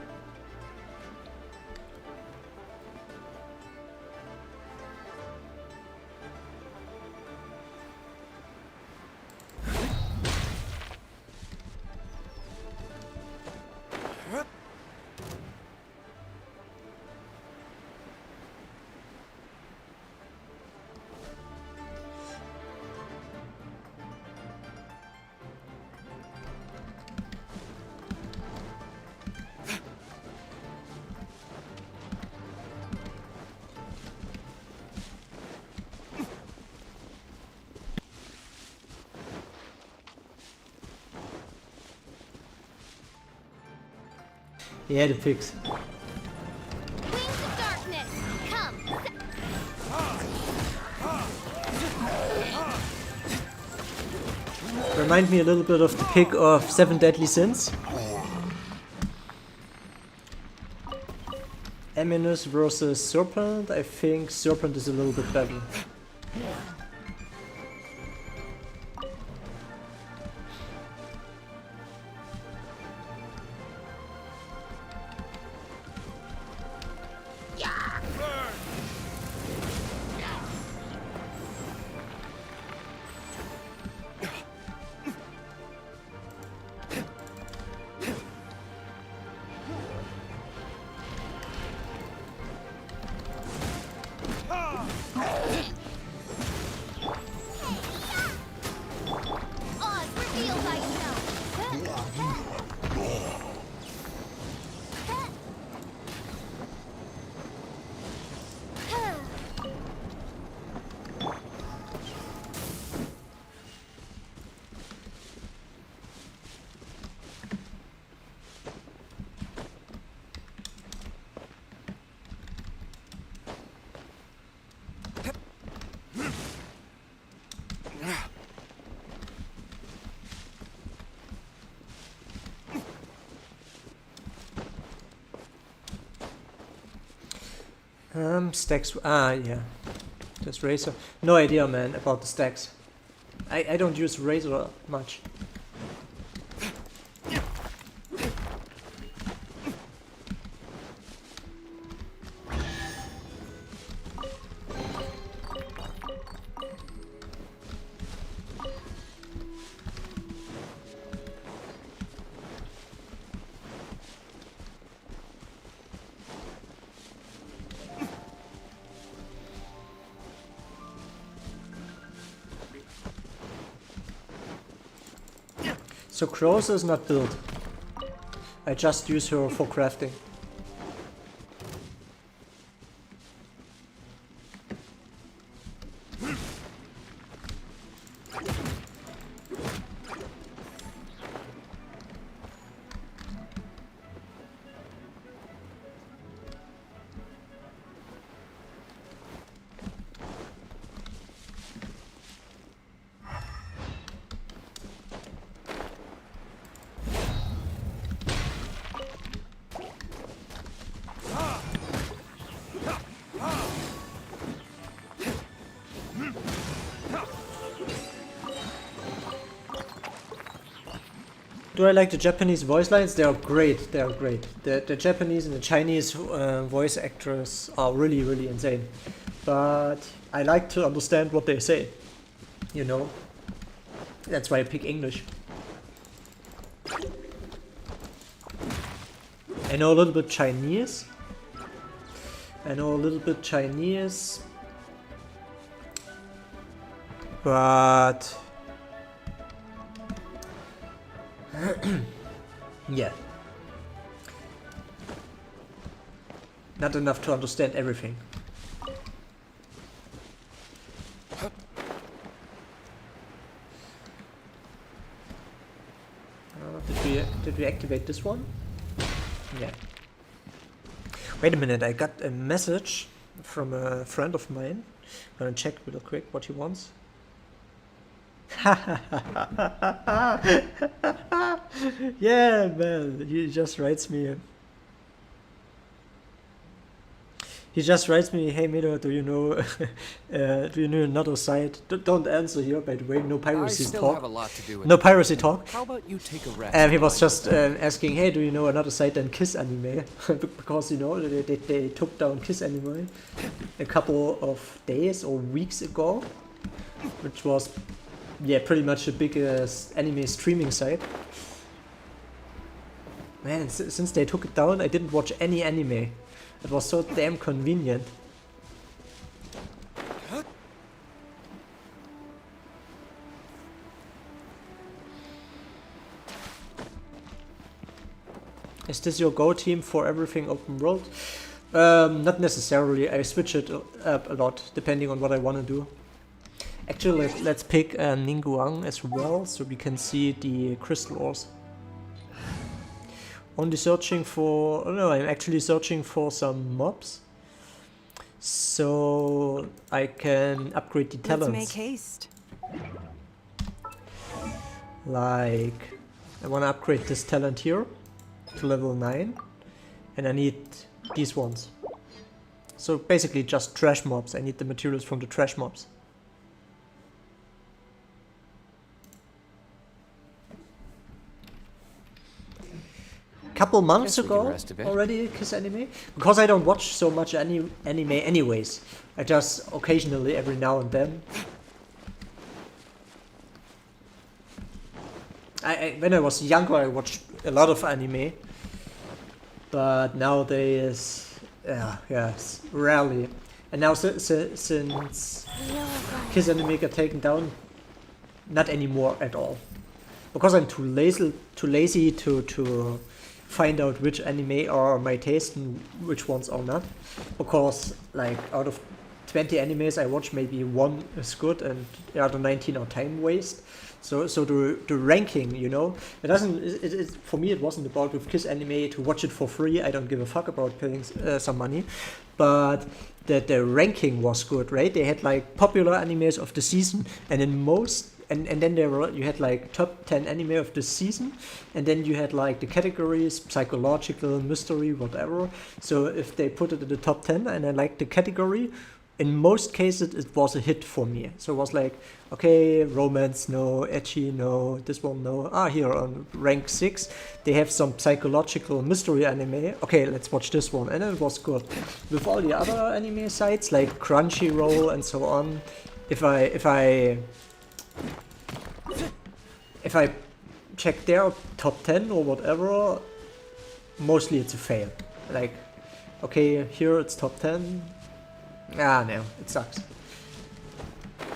Yeah, the pigs. Wings of darkness, come. Remind me a little bit of the pig of 7 Deadly Sins. Aminus versus Serpent. I think Serpent is a little bit better. Stacks. Yeah. Just Razor. No idea, man, about the stacks. I don't use Razor much. So Crows is not built. I just use her for crafting. Do I like the Japanese voice lines? They are great. They are great. The Japanese and the Chinese voice actors are really, really insane. But I like to understand what they say. You know? That's why I pick English. I know a little bit Chinese. But yeah, not enough to understand everything. Did we activate this one? Yeah. Wait a minute, I got a message from a friend of mine. I'm gonna check real quick what he wants. Yeah, man, he just writes me. He just writes me, hey Meloo, do you know another site? Don't answer here, by the way, no piracy talk. Have a lot to do with no piracy talk. How about you take a rest? He was just asking, hey, do you know another site than Kiss Anime? Because, you know, they took down Kiss Anime a couple of days or weeks ago, which was, yeah, pretty much the biggest anime streaming site. Man, since they took it down, I didn't watch any anime. It was so damn convenient. Is this your go team for everything open world? Not necessarily. I switch it up a lot depending on what I want to do. Actually, let's pick Ningguang as well, so we can see the crystal ores. Only searching for... Oh no, I'm actually searching for some mobs. So I can upgrade the talents. Let's make haste. Like, I want to upgrade this talent here to level 9. And I need these ones. So basically just trash mobs. I need the materials from the trash mobs. Couple months ago already, Kiss Anime, because I don't watch so much anime anyways. I just occasionally, every now and then. When I was younger, I watched a lot of anime, but nowadays, rarely. And now since Kiss Anime got taken down, not anymore at all, because I'm too lazy to find out which anime are my taste and which ones are not. Because like out of 20 animes I watch, maybe one is good and the other 19 are time waste. So the ranking, you know, it doesn't. For me, it wasn't about with Kiss Anime to watch it for free. I don't give a fuck about paying some money, but the ranking was good, right? They had like popular animes of the season, and in most. And then you had like top 10 anime of the season, and then you had like the categories, psychological, mystery, whatever. So if they put it in the top 10 and I liked the category, in most cases it was a hit for me. So it was like, okay, romance, no, ecchi, no, this one, no. Here on rank 6, they have some psychological mystery anime. Okay, let's watch this one, and it was good. With all the other anime sites like Crunchyroll and so on, if I check their top 10 or whatever, mostly it's a fail. Like, okay, here it's top 10. No, it sucks.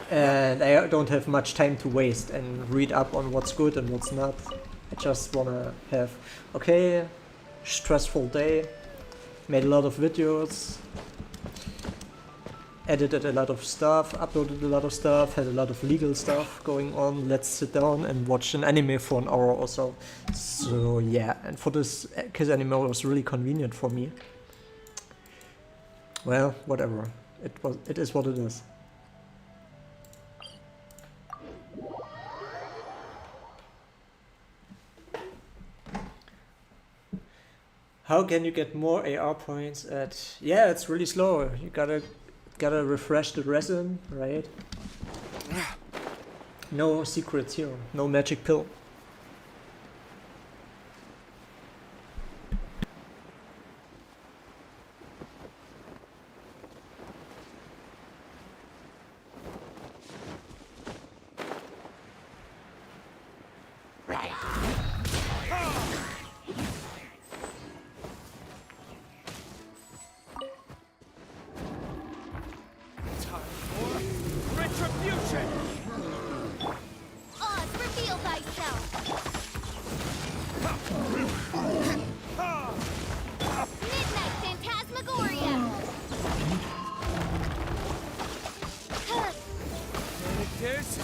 And I don't have much time to waste and read up on what's good and what's not. I just wanna have, okay, stressful day, made a lot of videos, edited a lot of stuff, uploaded a lot of stuff, had a lot of legal stuff going on. Let's sit down and watch an anime for an hour or so. So yeah, and for this, Kiss Anime was really convenient for me. Well, whatever. It is what it is. How can you get more AR points at... Yeah, it's really slow. You gotta refresh the resin, right? No secrets here. No magic pill. this?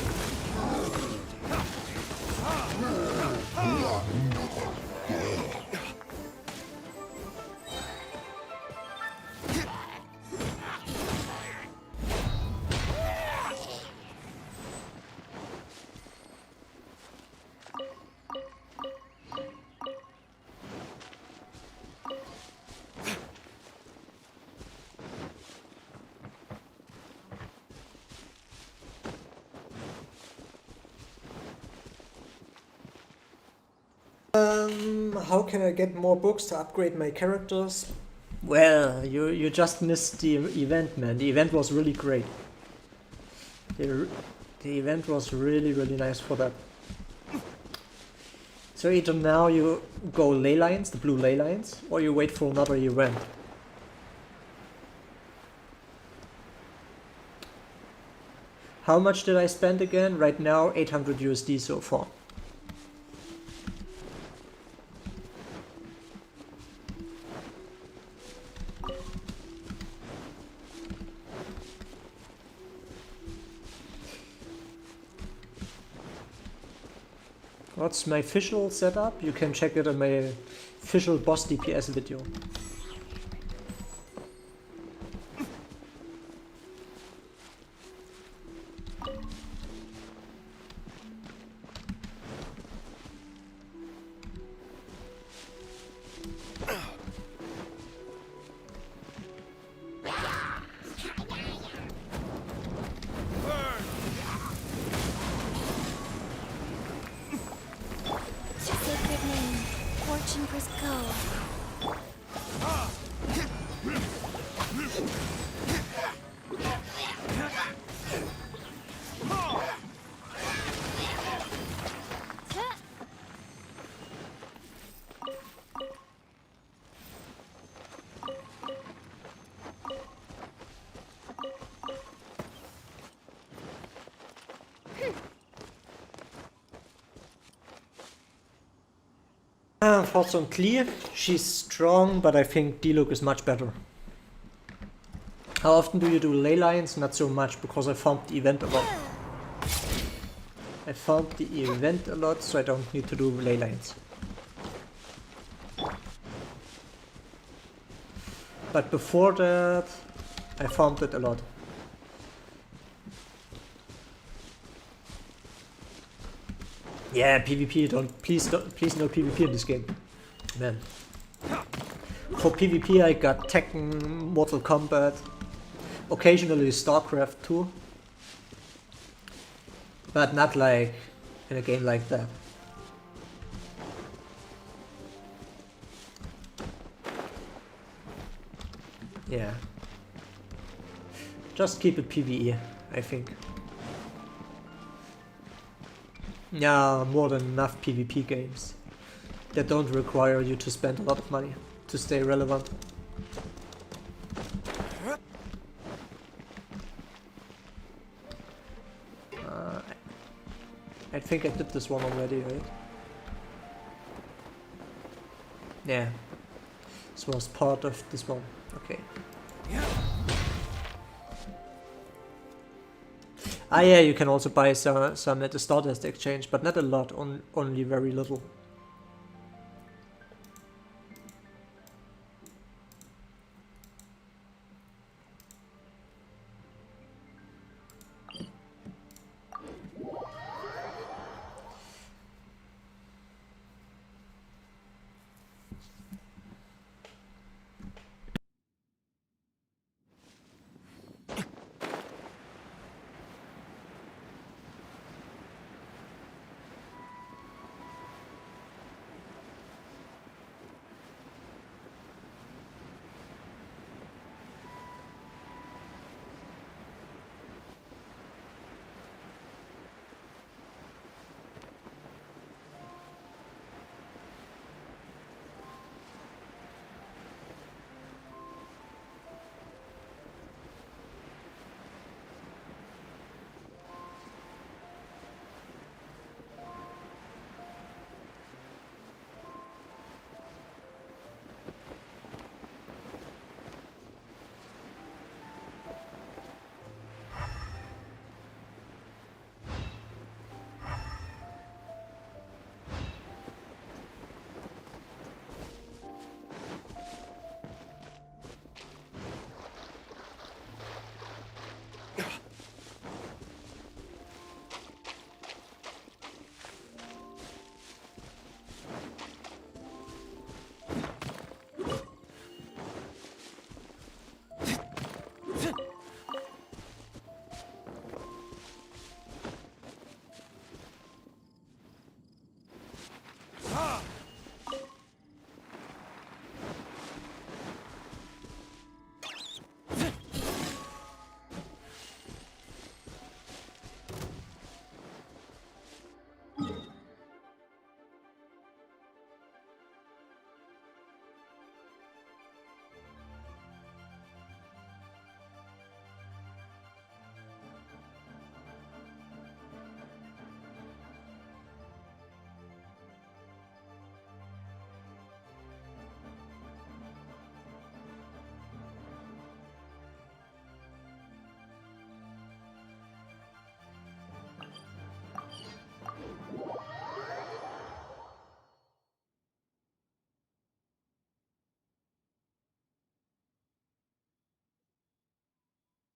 How can I get more books to upgrade my characters? Well, you just missed the event, man. The event was really great. The event was really nice for that. So either now you go ley lines, the blue ley lines, or you wait for another event. How much did I spend again? Right now 800 USD so far. What's my Fischl setup? You can check it on my Fischl boss DPS video. Sacred name, fortune press go. Unfortunately, she's strong, but I think Diluc is much better. How often do you do ley lines? Not so much, because I farmed the event a lot. I farmed the event a lot, so I don't need to do ley lines. But before that, I farmed it a lot. Yeah, PvP, please no PvP in this game. Man. For PvP I got Tekken, Mortal Kombat, occasionally StarCraft too. But not like in a game like that. Yeah. Just keep it PvE, I think. Yeah, more than enough PvP games that don't require you to spend a lot of money to stay relevant. I think I did this one already, right? Yeah, this was part of this one. Okay. Ah yeah, you can also buy some at the Stardust Exchange, but not a lot, only very little.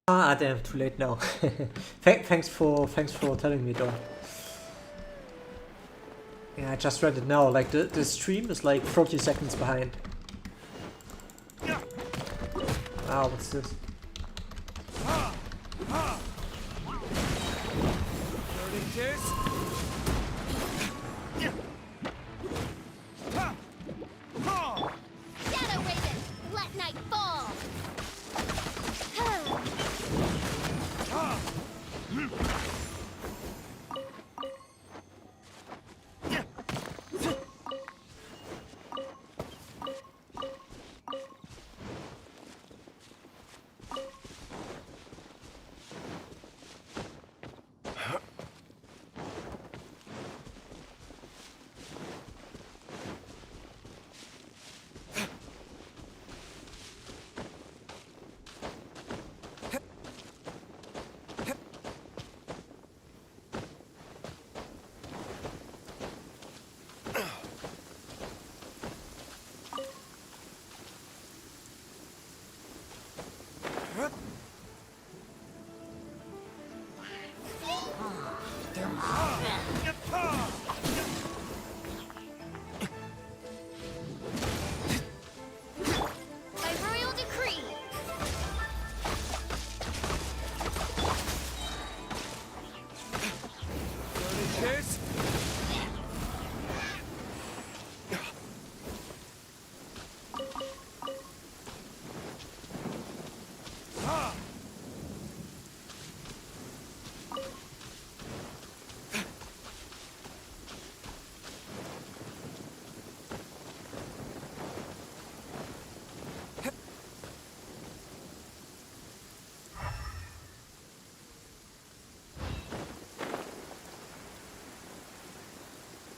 Ah, damn, too late now. Thanks for telling me though. Yeah, I just read it now. Like the stream is like 40 seconds behind. Ah, what's this? Shadow Raven, let night fall. By royal decree.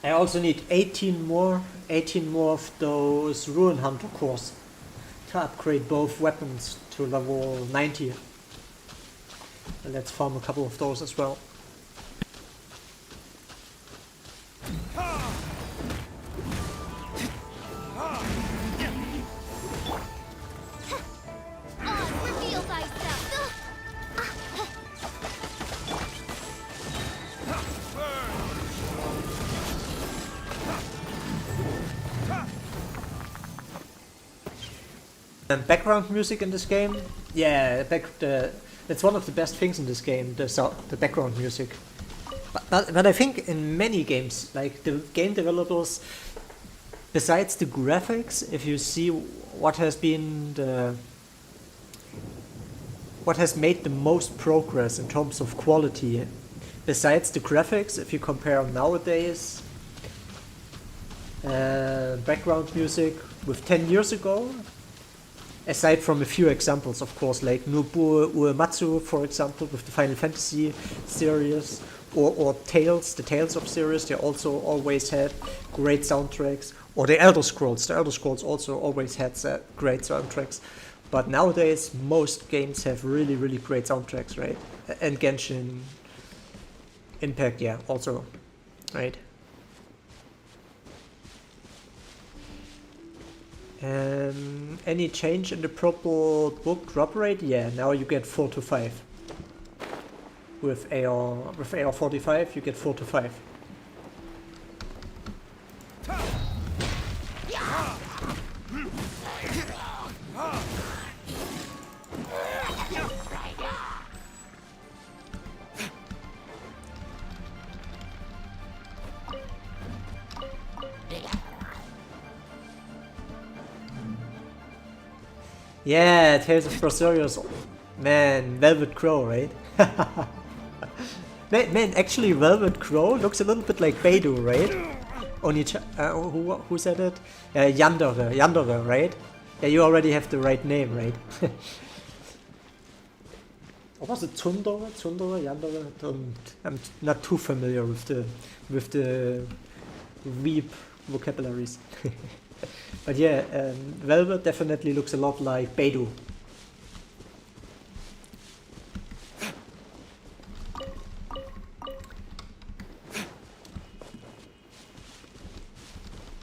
I also need 18 more of those Ruin Hunter cores to upgrade both weapons to level 90. And let's farm a couple of those as well. Reveal thyself. And background music in this game, yeah, that's one of the best things in this game, the background music. But I think in many games, like the game developers, besides the graphics, if you see what has made the most progress in terms of quality, besides the graphics, if you compare nowadays background music with 10 years ago, aside from a few examples, of course, like Nobuo Uematsu, for example, with the Final Fantasy series, or Tales, the Tales of series, they also always had great soundtracks, or the Elder Scrolls also always had great soundtracks. But nowadays, most games have really, really great soundtracks, right? And Genshin Impact, yeah, also, right? Any change in the purple book drop rate? Yeah, now you get 4 to 5. With AR45, you get 4 to 5. Yeah, Tales of Berserkers. Man, Velvet Crow, right? man, actually Velvet Crow looks a little bit like Beidou, right? Only who said it? Yandere, right? Yeah, you already have the right name, right? Or was it Tsundere, Yandere? I'm not too familiar with the Weeb vocabularies. But yeah, Velvet definitely looks a lot like Beidou.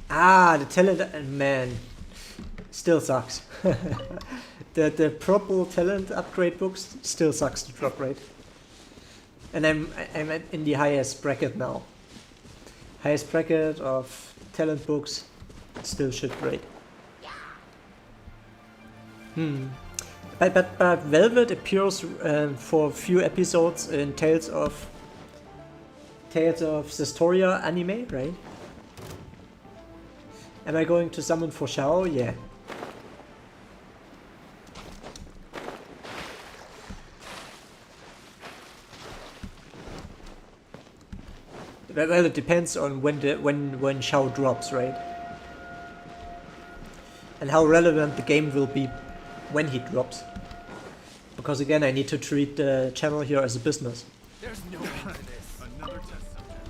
Ah, the talent, man, still sucks. The purple talent upgrade books still sucks to drop rate. And I'm in the highest bracket now. Highest bracket of talent books, still shit rate. But Velvet appears for a few episodes in Tales of Zestoria anime, right? Am I going to summon for Shao? Yeah. Well, it depends on when Shao drops, right? And how relevant the game will be when he drops. Because again, I need to treat the channel here as a business. There's no end to this. Another test subject.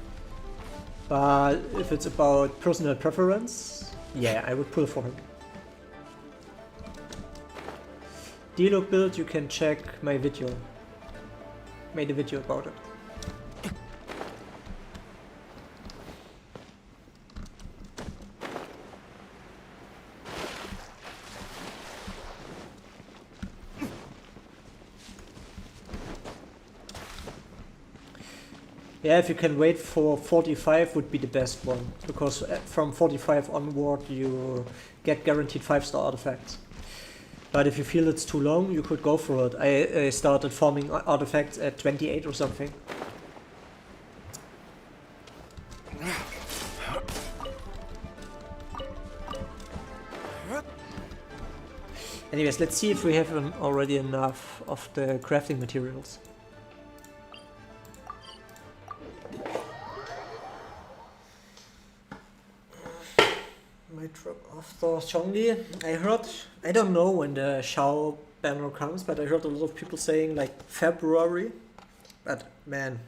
But if it's about personal preference, yeah, I would pull for him. Diluc build, you can check my video. Made a video about it. Yeah, if you can wait for 45 would be the best one, because from 45 onward you get guaranteed 5-star artifacts. But if you feel it's too long, you could go for it. I started farming artifacts at 28 or something. Anyways, let's see if we have already enough of the crafting materials. My drop after Zhongli. I don't know when the Shao banner comes, but I heard a lot of people saying like February. But man,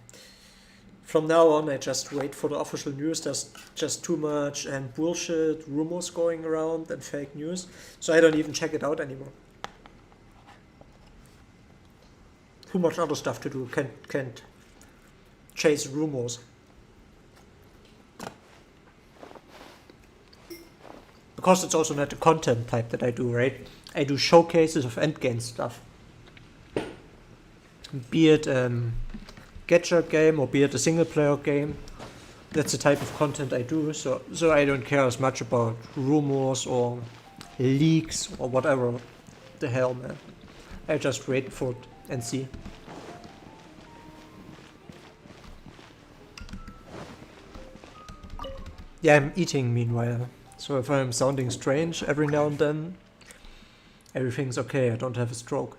from now on I just wait for the official news. There's just too much and bullshit rumors going around and fake news, so I don't even check it out anymore. Too much other stuff to do. Can't chase rumors. Because it's also not the content type that I do, right? I do showcases of endgame stuff. Be it gadget game or be it a single player game. That's the type of content I do, so I don't care as much about rumors or leaks or whatever the hell, man. I just wait for it and see. Yeah, I'm eating meanwhile. So if I'm sounding strange every now and then, everything's okay, I don't have a stroke.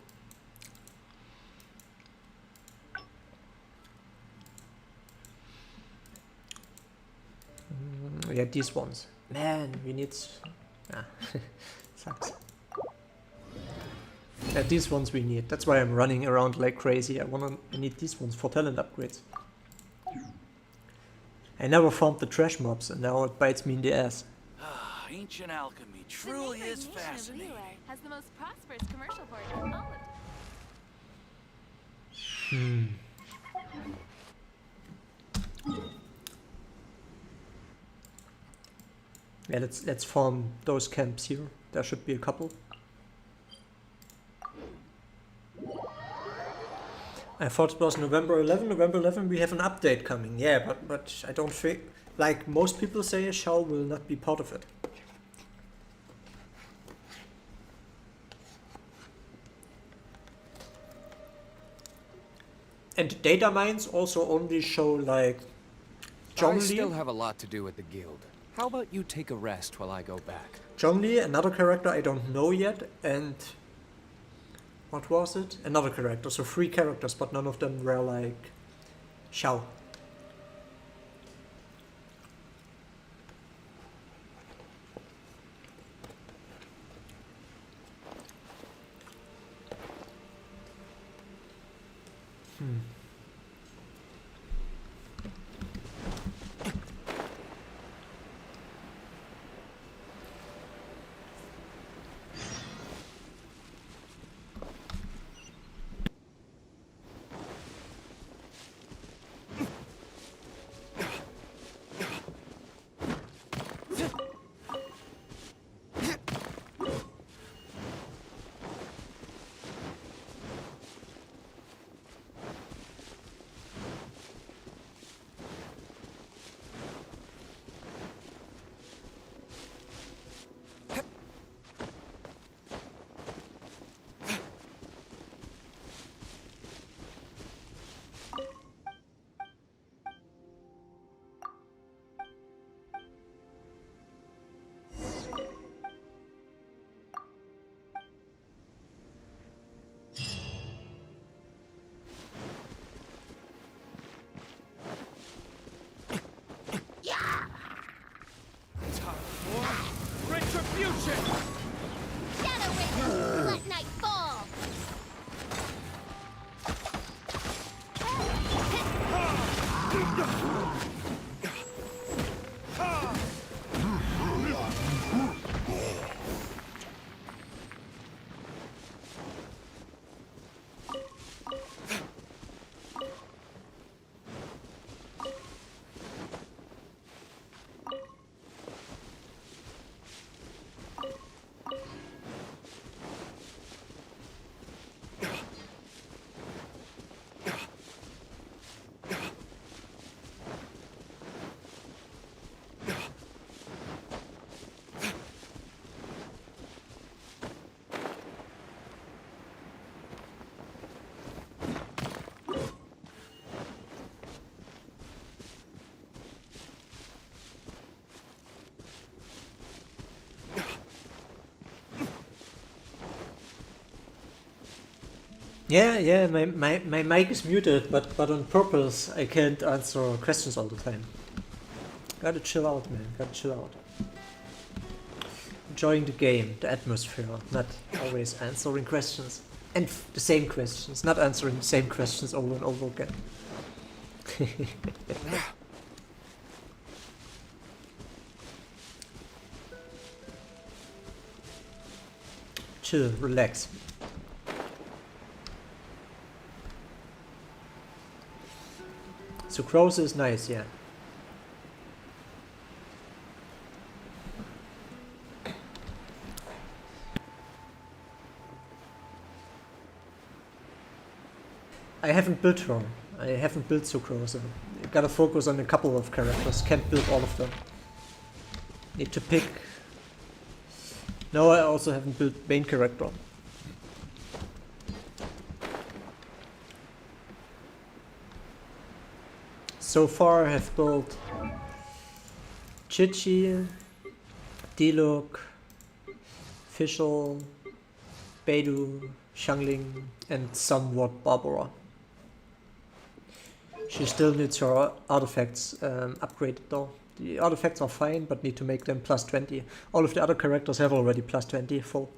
Yeah, these ones. Man, we need... sucks. Yeah, these ones we need. That's why I'm running around like crazy. I need these ones for talent upgrades. I never found the trash mobs and now it bites me in the ass. Ancient alchemy truly is fascinating. Has the most prosperous commercial port in all of Yeah, let's farm those camps here. There should be a couple. I thought it was November 11. November 11 we have an update coming. Yeah, but I don't think, like most people say, Shao will not be part of it. And data mines also only show like I still have a lot to do with the guild. How about you take a rest while I go back? Zhongli, another character I don't know yet, and what was it? Another character, so 3 characters, but none of them were like Shao. Yeah, my mic is muted, but on purpose I can't answer questions all the time. Gotta chill out, man, gotta chill out. Enjoying the game, the atmosphere, not always answering questions. And the same questions, not answering the same questions over and over again. Chill, relax. Sucrose is nice, yeah. I haven't built her. I haven't built Sucrose. I gotta focus on a couple of characters. Can't build all of them. Need to pick. No, I also haven't built main character. So far I have built Qiqi, Diluc, Fischl, Beidou, Xiangling, and somewhat Barbara. She still needs her artifacts upgraded though. The artifacts are fine, but need to make them plus 20. All of the other characters have already plus 20 full.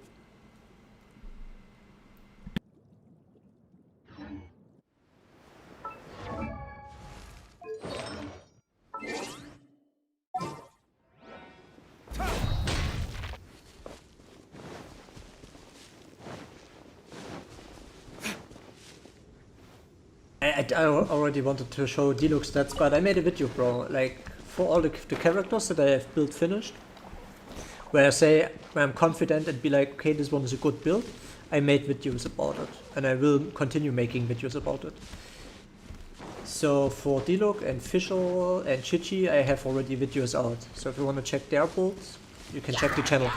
I already wanted to show Diluc stats, but I made a video, bro, like for all the characters that I have built finished, where I say I'm confident and be like, okay, this one is a good build. I made videos about it, and I will continue making videos about it. So for Diluc and Fischl and Qiqi, I have already videos out. So if you want to check their builds, you can check the channel.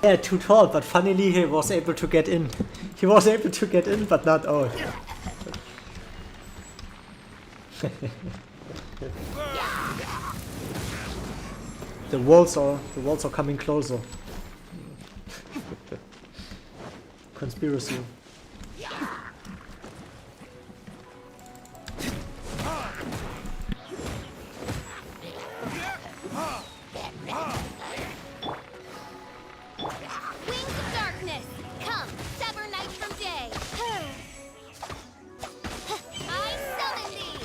Yeah, too tall, but funnily he was able to get in. He was able to get in, but not out. The walls are coming closer. Conspiracy. Wings of darkness, come, sever night from day. I summon thee.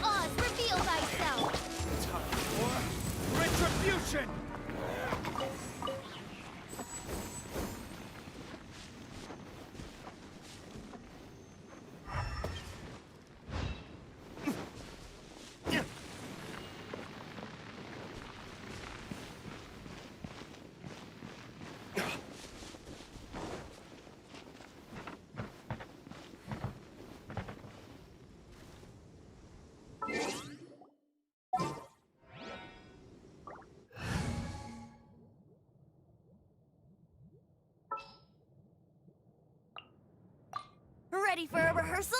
Oz, reveal thyself. Retribution! Ready for a rehearsal?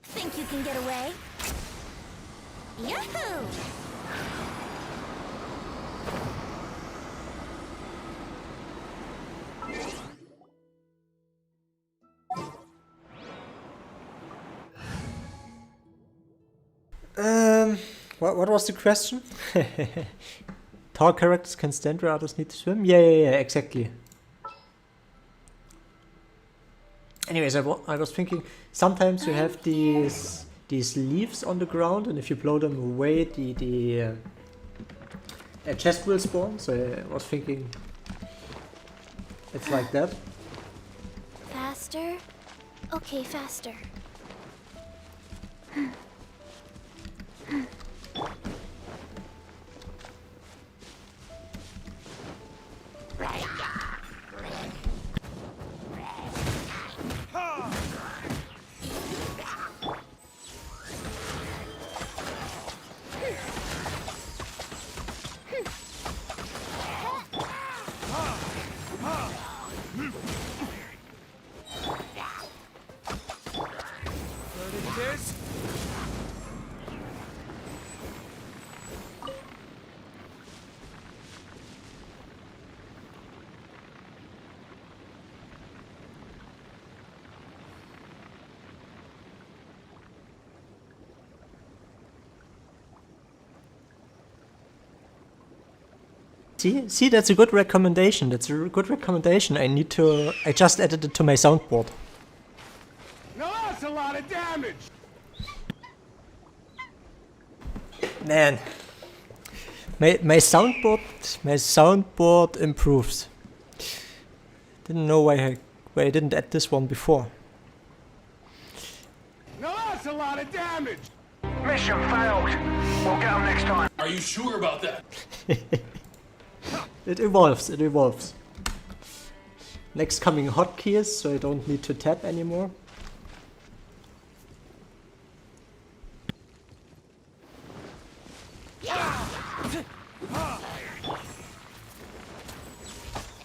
Think you can get away? Yahoo! What was the question? Tall characters can stand where others need to swim? Yeah, exactly. Anyways, I was thinking, sometimes you have these leaves on the ground, and if you blow them away, the chest will spawn. So I was thinking it's like that. Faster? Okay, faster. See, that's a good recommendation. That's a good recommendation. I just added it to my soundboard. Now that's a lot of damage. Man, my soundboard improves. Didn't know why I didn't add this one before. Now that's a lot of damage. Mission failed. We'll get them next time. Are you sure about that? It evolves. Next coming hotkeys, so I don't need to tap anymore.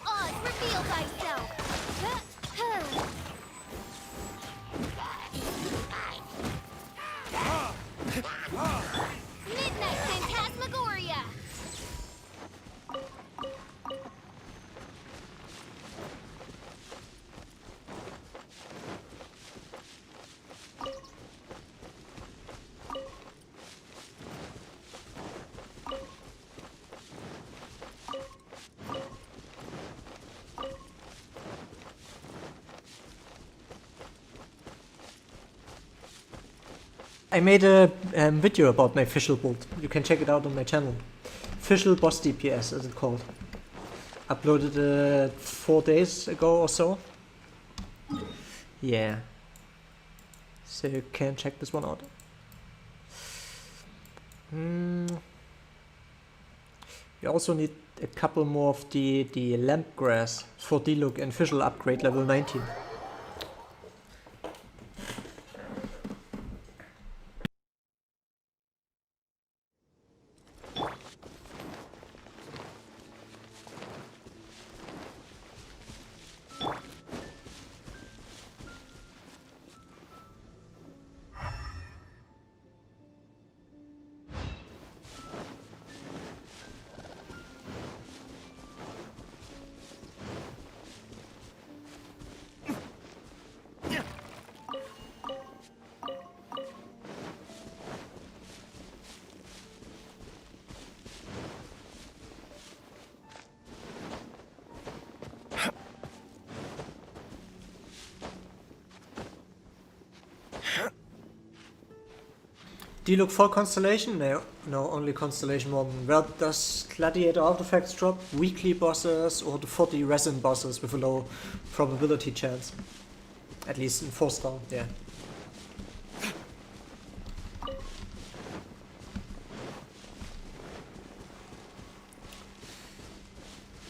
Oz, reveal thyself. Midnight Phantasmagoria. I made a video about my Fischl build. You can check it out on my channel. Fischl boss DPS, as it's called. Uploaded it 4 days ago or so. Yeah. So you can check this one out. You also need a couple more of the lamp grass for Diluc and Fischl upgrade level 19. Diluc for Constellation? No, only Constellation 1. Where does Gladiator artifacts drop? Weekly bosses or the 40 Resin bosses with a low probability chance? At least in 4 star, yeah.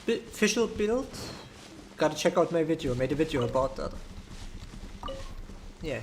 Fischl build? Gotta check out my video, made a video about that. Yeah.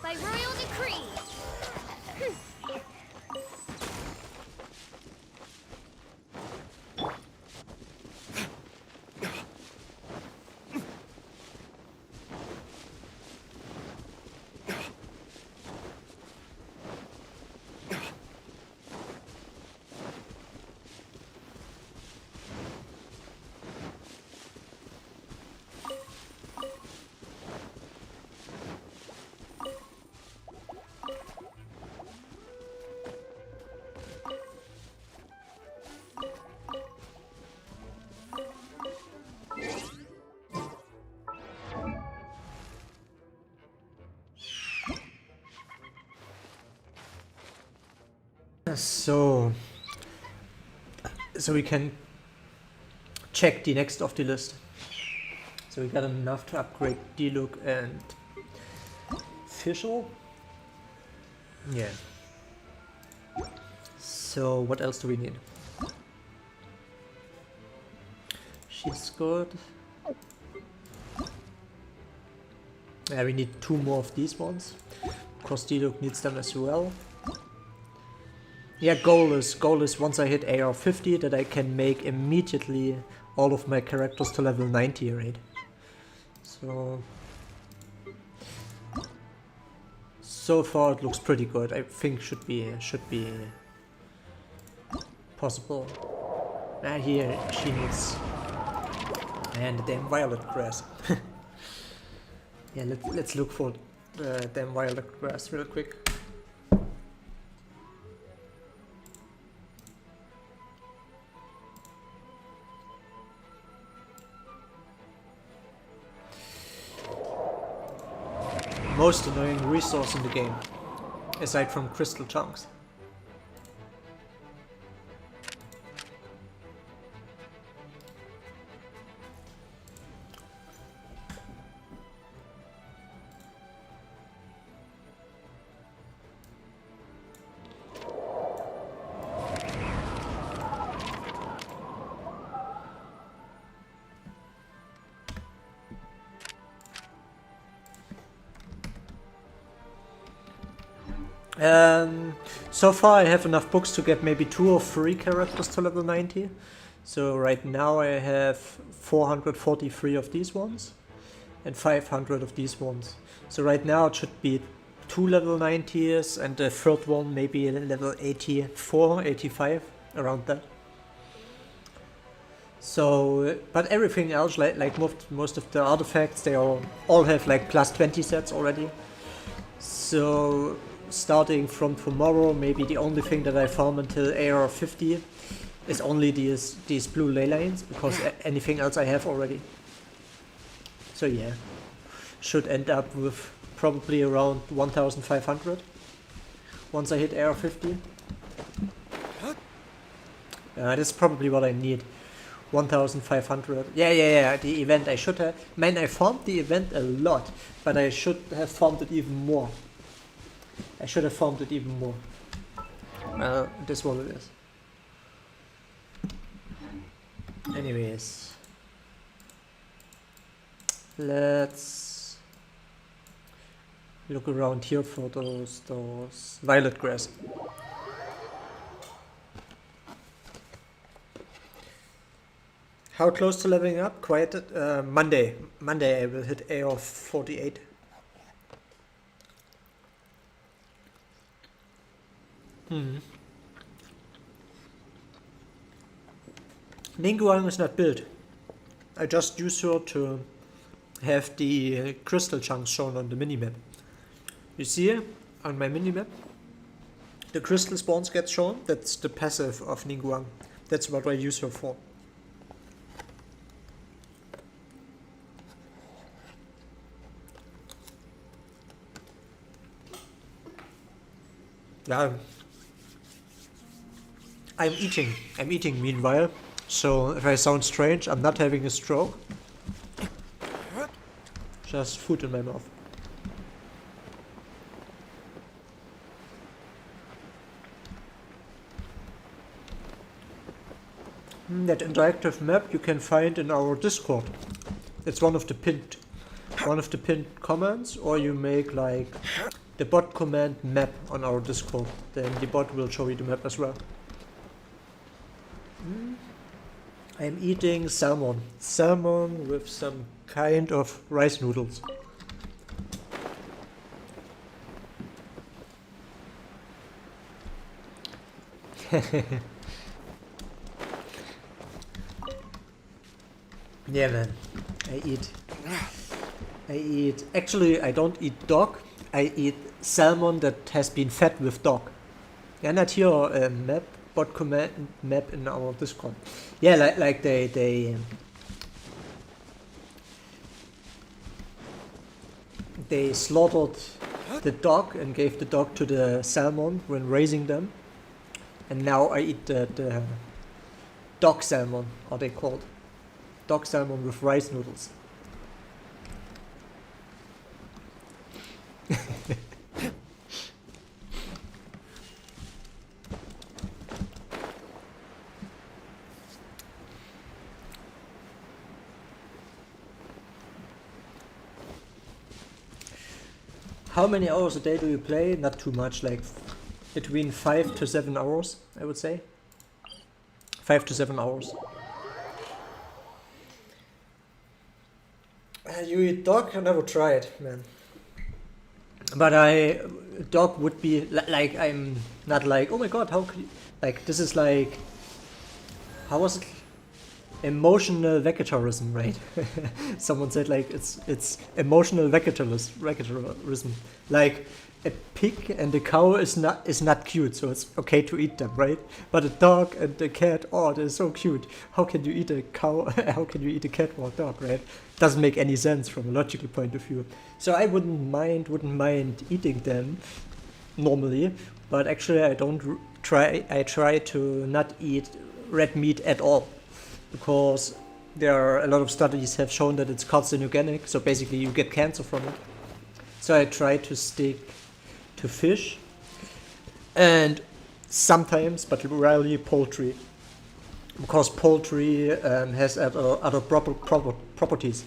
By royal So we can check the next of the list. So we got enough to upgrade Diluc and Fischl. Yeah. So what else do we need? She's good. Yeah, we need 2 more of these ones. Of course, Diluc needs them as well. Yeah, goal is once I hit AR50 that I can make immediately all of my characters to level 90, right? So far it looks pretty good. I think should be possible. Here she needs, man, the damn violet grass. Yeah, let's look for the damn violet grass real quick. Most annoying resource in the game, aside from crystal chunks. So far I have enough books to get maybe 2 or 3 characters to level 90. So right now I have 443 of these ones and 500 of these ones. So right now it should be 2 level 90s and the third one maybe level 84, 85, around that. So, but everything else, like most of the artifacts, they all have like plus 20 sets already. So starting from tomorrow, maybe the only thing that I farm until AR50 is only these blue ley lines, because anything else I have already. So yeah, should end up with probably around 1500 once I hit AR50. That's probably what I need. 1500. Yeah, the event I should have. Man, I farmed the event a lot, but I should have farmed it even more. I should have farmed it even more. That's what it is. Anyways, let's look around here for those violet grass. How close to leveling up? Quite Monday. Monday I will hit AR48. Ningguang is not built. I just use her to have the crystal chunks shown on the minimap. You see on my minimap, the crystal spawns get shown. That's the passive of Ningguang. That's what I use her for. Yeah. I'm eating meanwhile, so if I sound strange, I'm not having a stroke. Just food in my mouth. That interactive map you can find in our Discord. It's one of the pinned comments, or you make like the bot command map on our Discord. Then the bot will show you the map as well. I'm eating salmon. Salmon with some kind of rice noodles. Yeah, man. I eat. Actually, I don't eat dog. I eat salmon that has been fed with dog. Yeah, not here map, bot command map in our Discord. Yeah, like they slaughtered the dog and gave the dog to the salmon when raising them. And now I eat the dog salmon, are they called? Dog salmon with rice noodles. How many hours a day do you play? Not too much, like between 5 to 7 hours, I would say. 5 to 7 hours. You eat dog? I never tried, man. But dog would be like, I'm not like, oh my god, how could you, like, this is like, how was it? Emotional vegetarianism, right? Someone said like it's emotional vegetarianism. Like a pig and a cow is not cute, so it's okay to eat them, right? But a dog and a cat, oh, they're so cute. How can you eat a cow? How can you eat a cat or a dog, right? Doesn't make any sense from a logical point of view. So I wouldn't mind eating them normally, but actually I try to not eat red meat at all. Because there are a lot of studies have shown that it's carcinogenic, so basically you get cancer from it. So I try to stick to fish and sometimes, but rarely, poultry. Because poultry has other properties.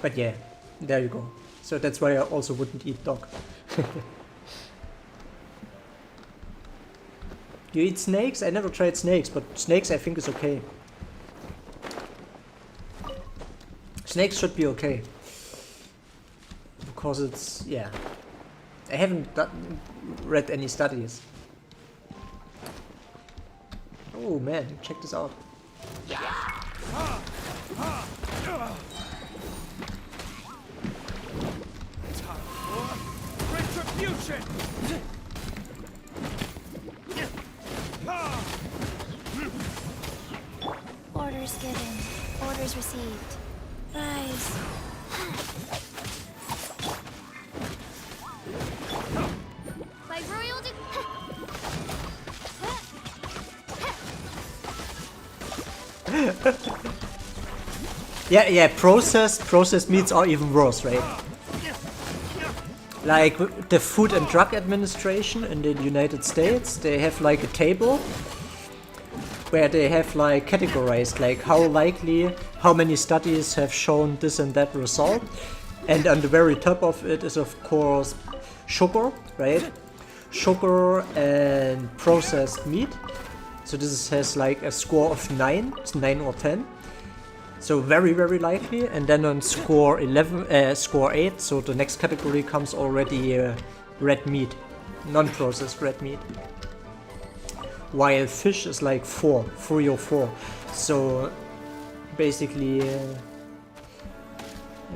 But yeah, there you go. So that's why I also wouldn't eat dog. You eat snakes? I never tried snakes, but snakes I think is okay. Snakes should be okay. Because it's, yeah. I haven't read any studies. Oh man, check this out. Retribution! Orders given. Orders received. Rise. By royal Yeah, processed meats are even worse, right? Like the Food and Drug Administration in the United States, they have like a table where they have like categorized like how many studies have shown this and that result, and on the very top of it is of course sugar, right? Sugar and processed meat. So this has like a score of 9, it's 9 or 10. So very, very likely. And then on score 8, so the next category comes already red meat, non-processed red meat. While fish is like 3 or 4. So basically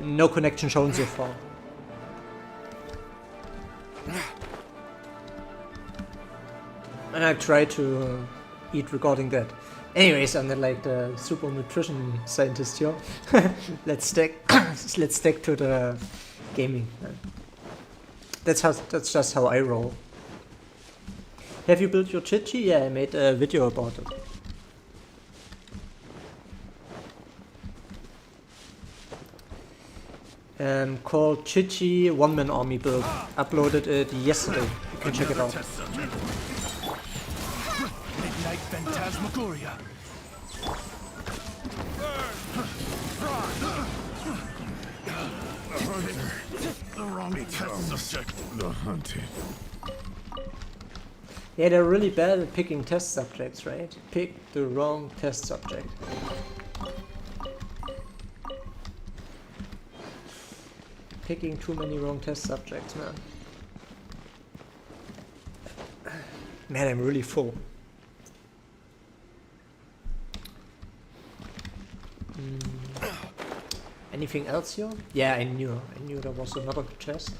no connection shown so far. And I try to eat regarding that. Anyways, I'm not like the super nutrition scientist here. let's stick to the gaming. That's just how I roll. Have you built your Qiqi? Yeah, I made a video about it. Called Qiqi One-Man Army Build. Uploaded it yesterday. You can check it out. Midnight Phantasmagoria. The wrong test subject. The hunted. Yeah, they're really bad at picking test subjects, right? Pick the wrong test subject. Picking too many wrong test subjects, man. Man, I'm really full. Anything else here? Yeah, I knew there was another chest.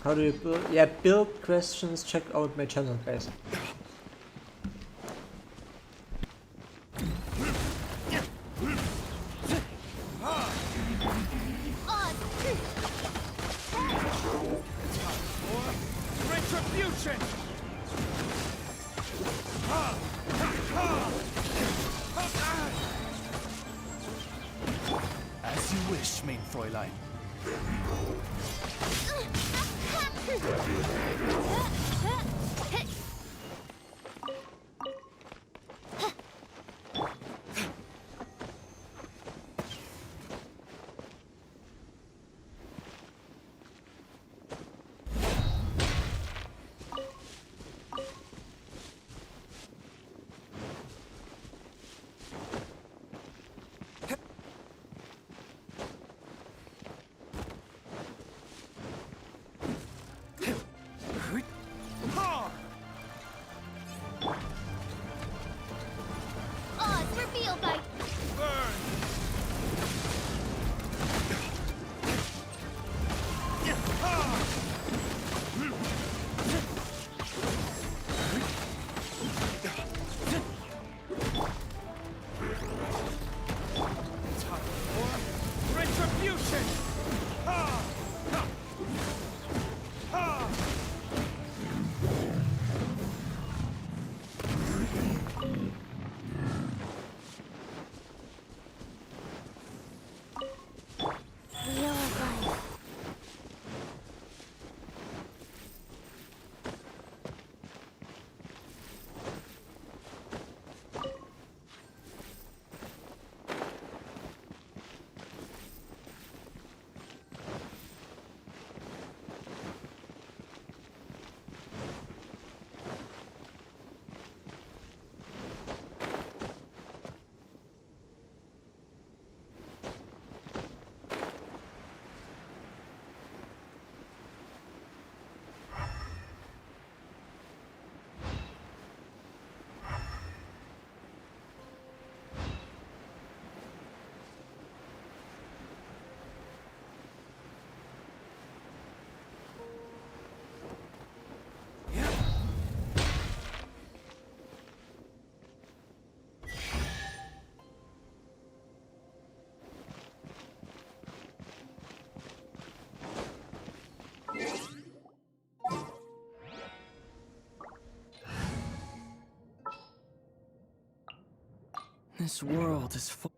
How do you build? Yeah, build questions. Check out my channel, guys. Falsch, mein Fräulein. Oz, revealed by Retribution! wheel of life. This world is full.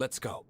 Let's go.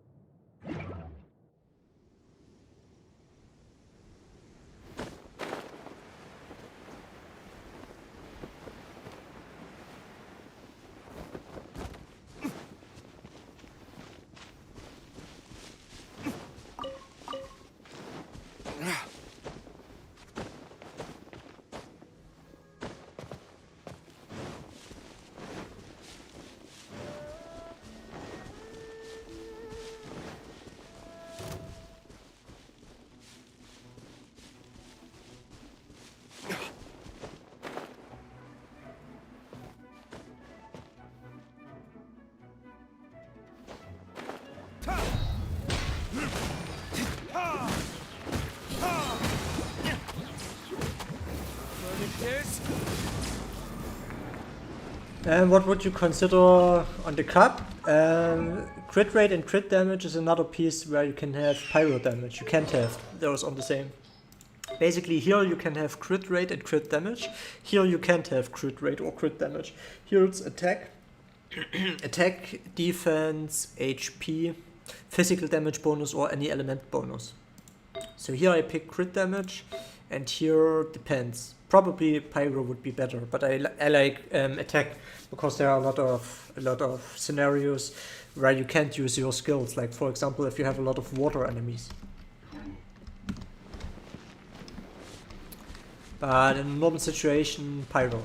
And what would you consider on the cup? Crit rate and crit damage is another piece where you can have pyro damage. You can't have those on the same. Basically here you can have crit rate and crit damage. Here you can't have crit rate or crit damage. Here it's attack, attack, defense, HP, physical damage bonus or any element bonus. So here I pick crit damage and here depends. probably Pyro would be better, but I like attack because there are a lot of scenarios where you can't use your skills. Like for example, if you have a lot of water enemies. But in a normal situation, Pyro.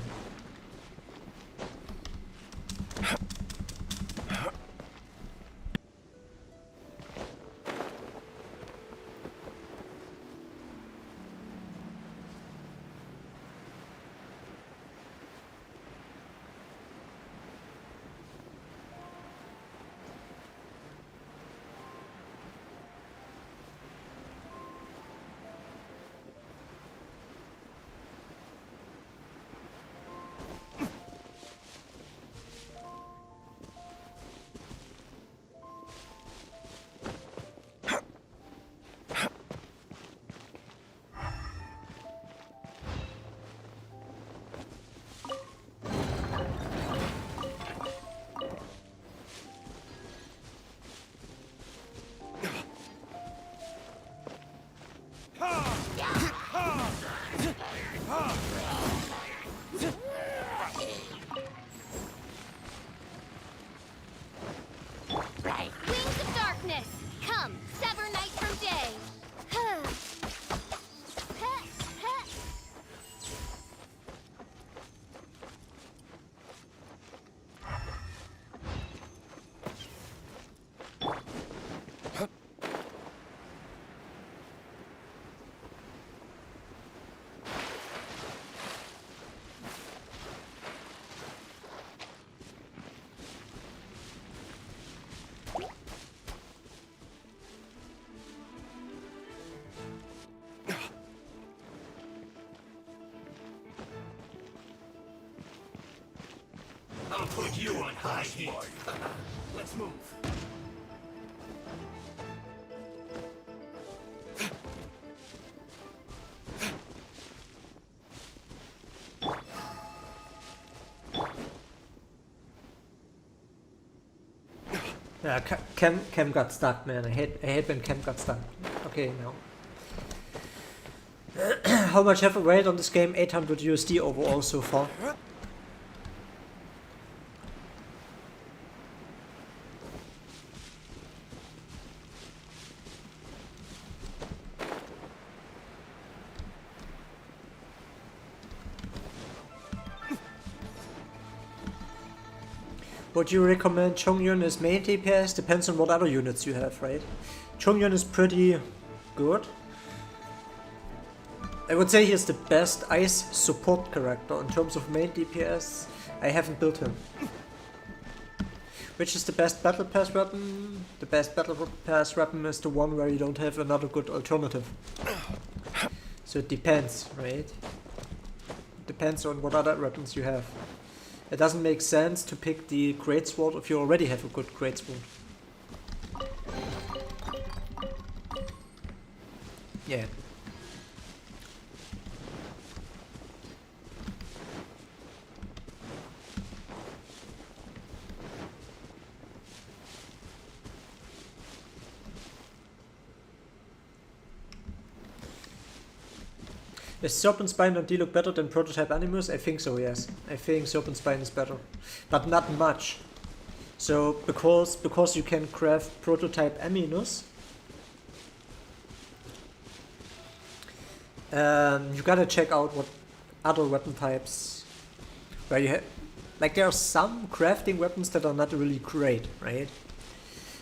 Wings of darkness, come, sever night from day. I'll put you on high heat. Let's move. Yeah, Cam got stuck, man. I hate when Cam got stuck. Okay, now. How much have I rated on this game? 800 USD overall so far. Would you recommend Chongyun as main DPS? Depends on what other units you have, right? Chongyun is pretty good. I would say he's the best ice support character in terms of main DPS. I haven't built him. Which is the best battle pass weapon? The best battle pass weapon is the one where you don't have another good alternative. So it depends, right? Depends on what other weapons you have. It doesn't make sense to pick the greatsword if you already have a good greatsword. Yeah. Is Serpent Spine and Diluc better than Prototype Animus? I think so, yes. I think Serpent Spine is better. But not much. So, because you can craft Prototype Aminus, you gotta check out what other weapon types where you have. Like, there are some crafting weapons that are not really great, right?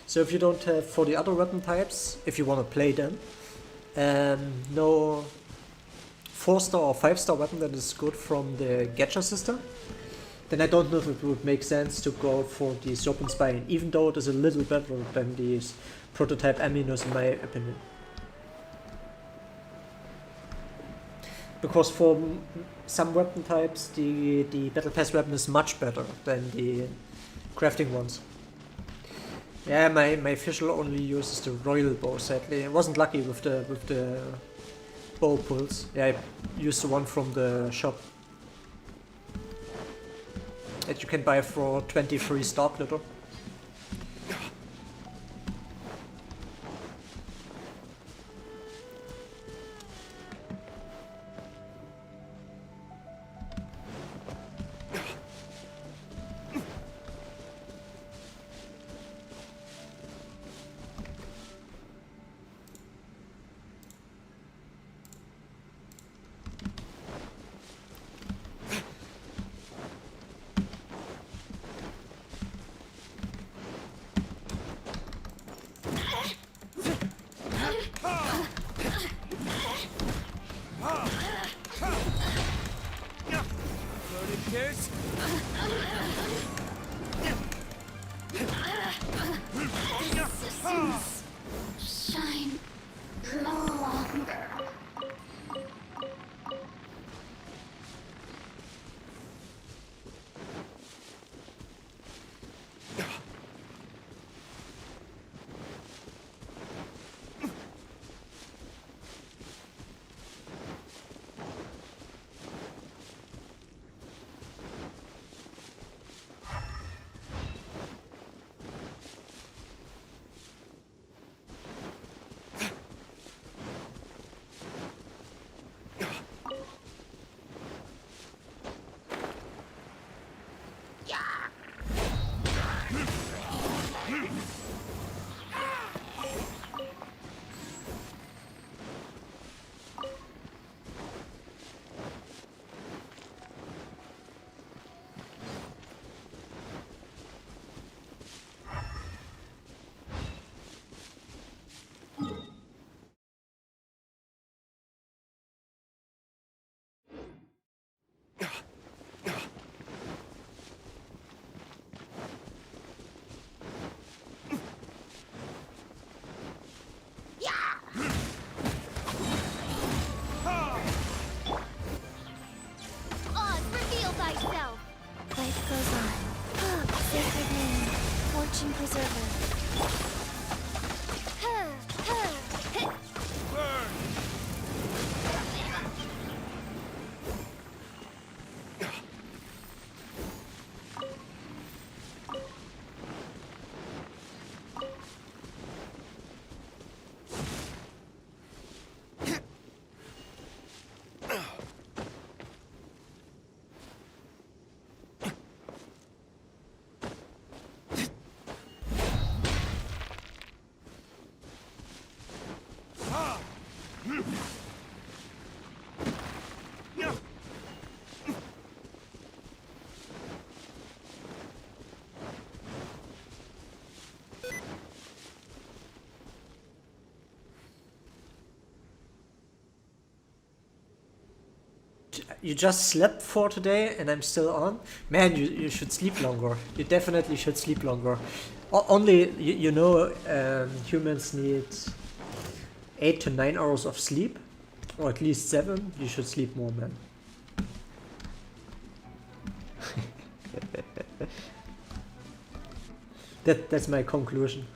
So if you don't have, for the other weapon types, if you want to play them, no 4-star or 5-star weapon that is good from the gacha system, then I don't know if it would make sense to go for the Serpent Spine, even though it is a little better than the Prototype Aminus in my opinion. Because for some weapon types, the Battle Pass weapon is much better than the crafting ones. Yeah, my Fischl only uses the Royal Bow, sadly. I wasn't lucky with the bow pulls. Yeah, I used the one from the shop that you can buy for 23 star glitter. presence shine no longer. Oz, reveal thyself! Life goes on. Sacred name, fortune preserver. You just slept for today and I'm still on? Man, you should sleep longer. You definitely should sleep longer. Only, you know, humans need 8 to 9 hours of sleep. Or at least 7. You should sleep more, man. That's my conclusion.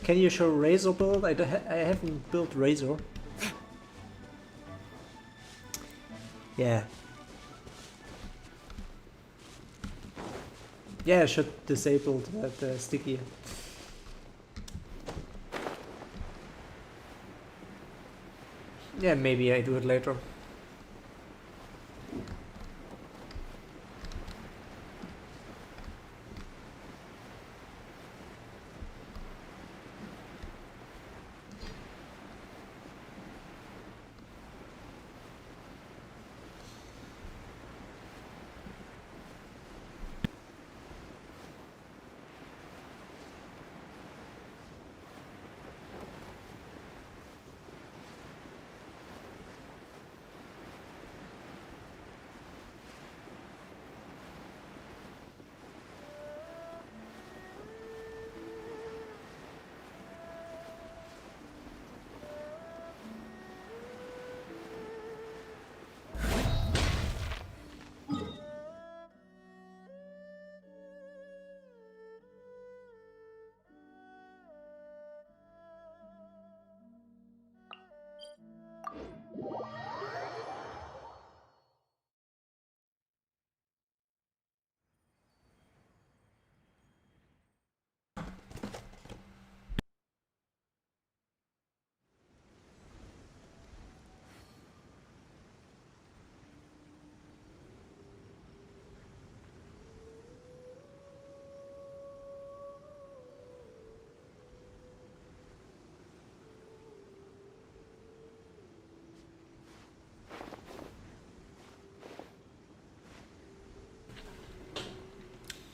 Can you show Razor build? I haven't built Razor. Yeah. Yeah, I should disable that sticky. Yeah, maybe I do it later.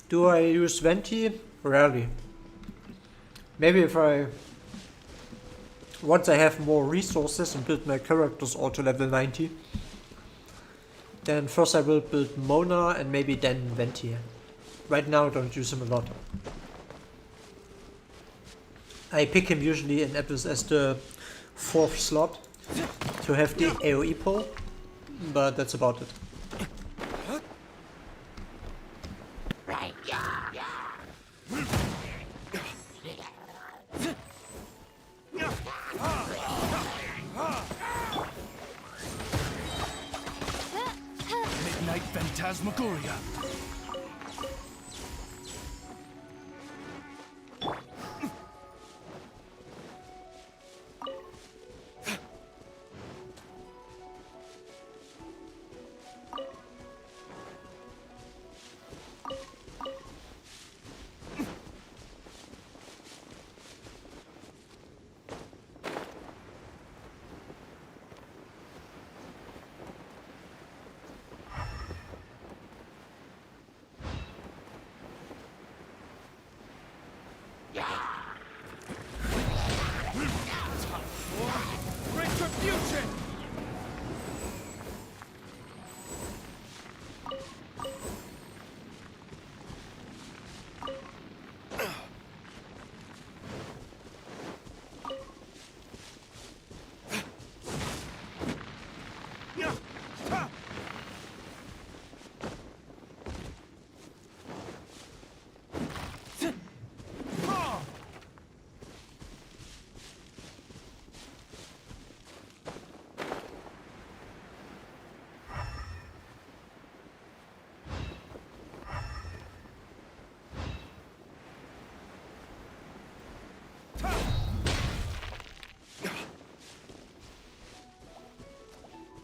Do I use Venti? Rarely. Maybe if once I have more resources and build my characters all to level 90, then first I will build Mona and maybe then Venti. Right now I don't use him a lot. I pick him usually in episodes as the 4th slot to have the AoE pull, but that's about it. Midnight Phantasmagoria. Retribution!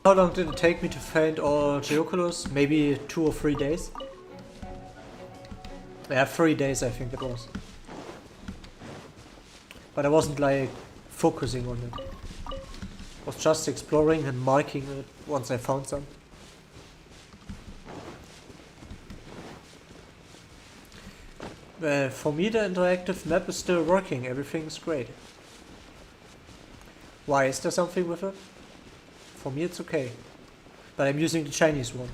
How long did it take me to find all Geoculus? Maybe 2 or 3 days? Yeah, 3 days I think it was. But I wasn't like focusing on it. I was just exploring and marking it once I found some. For me the interactive map is still working, everything's great. Why, is there something with it? For me it's okay. But I'm using the Chinese one.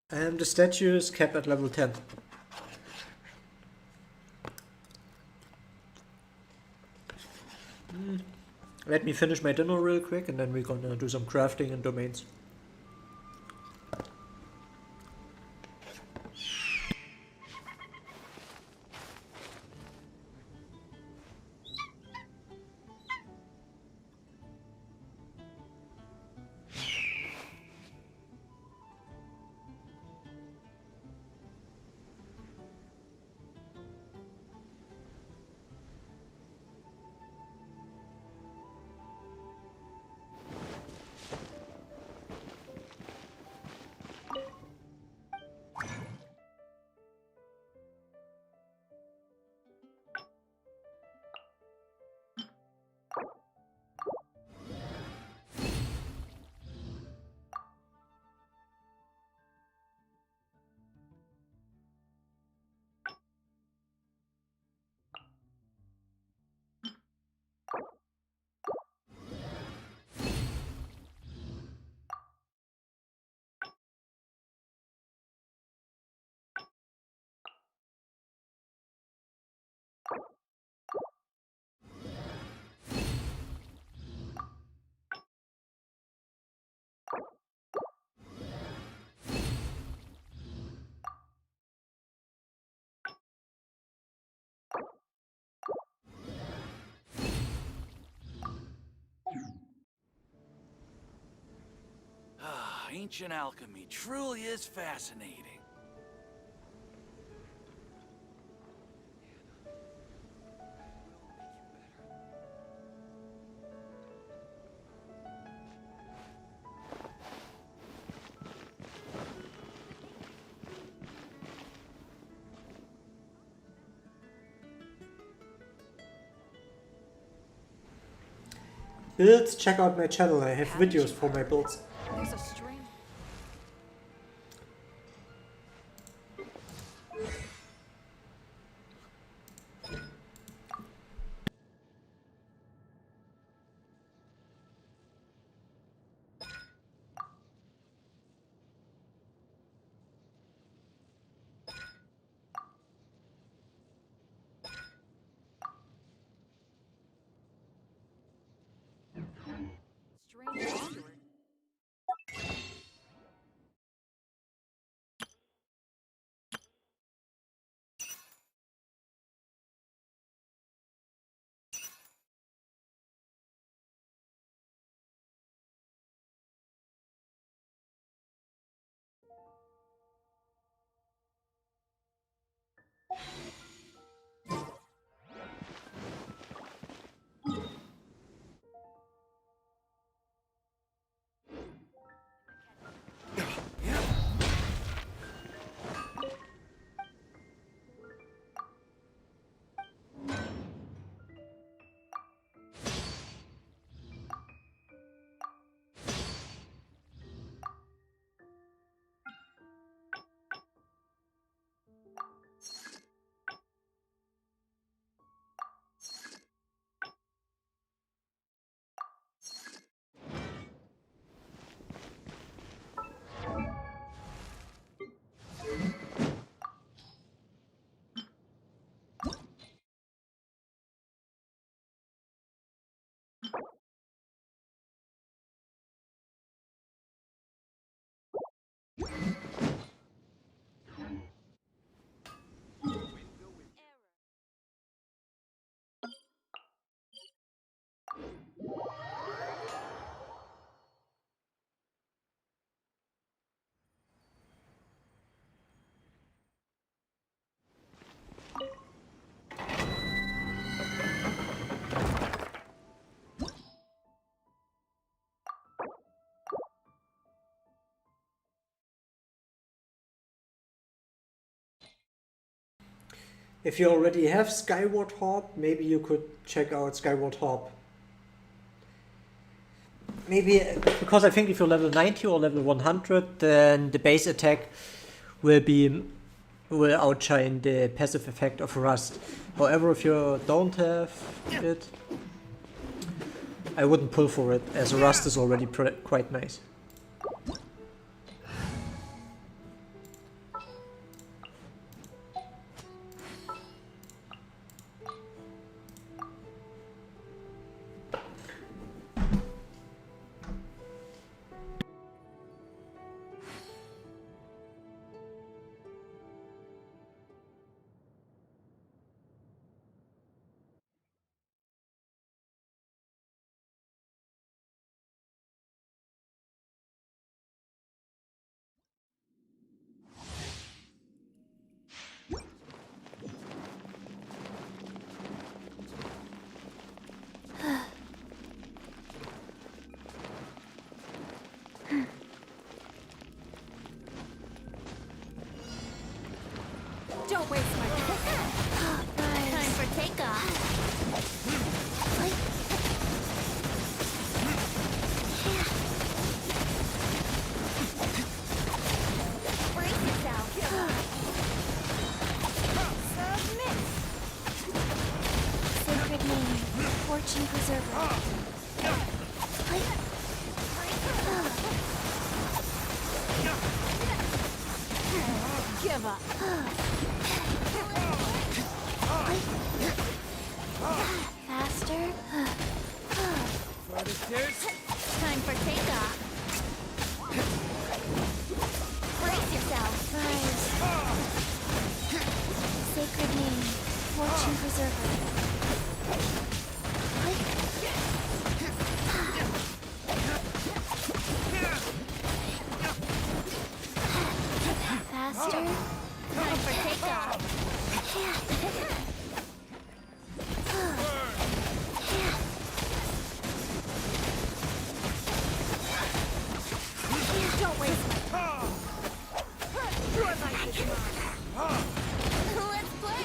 And the statue is capped at level 10. Let me finish my dinner real quick and then we're gonna do some crafting and domains. Ancient alchemy truly is fascinating. Builds, check out my channel, I have videos for my builds. There's a string. Strange boundary. If you already have Skyward Hop, maybe you could check out Skyward Hop. Maybe, because I think if you're level 90 or level 100, then the base attack will outshine the passive effect of Rust. However, if you don't have it, I wouldn't pull for it, as Rust is already quite nice. Don't waste my time for takeoff. Brace yourself. Submit. Sacred name, fortune preserver. Give up. Faster. Time for takeoff. Brace yourself. Rise. Sacred name, fortune preserver. faster. Time for takeoff. Don't waste my time. Your life is mine. Let's play.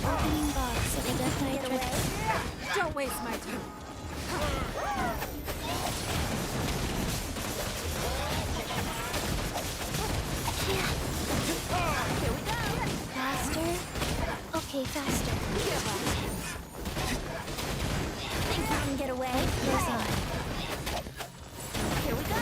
Opening box of a death knight away. Don't waste my time. Here we go. Faster. Okay, faster. Think you can get away? Resin. Here we go.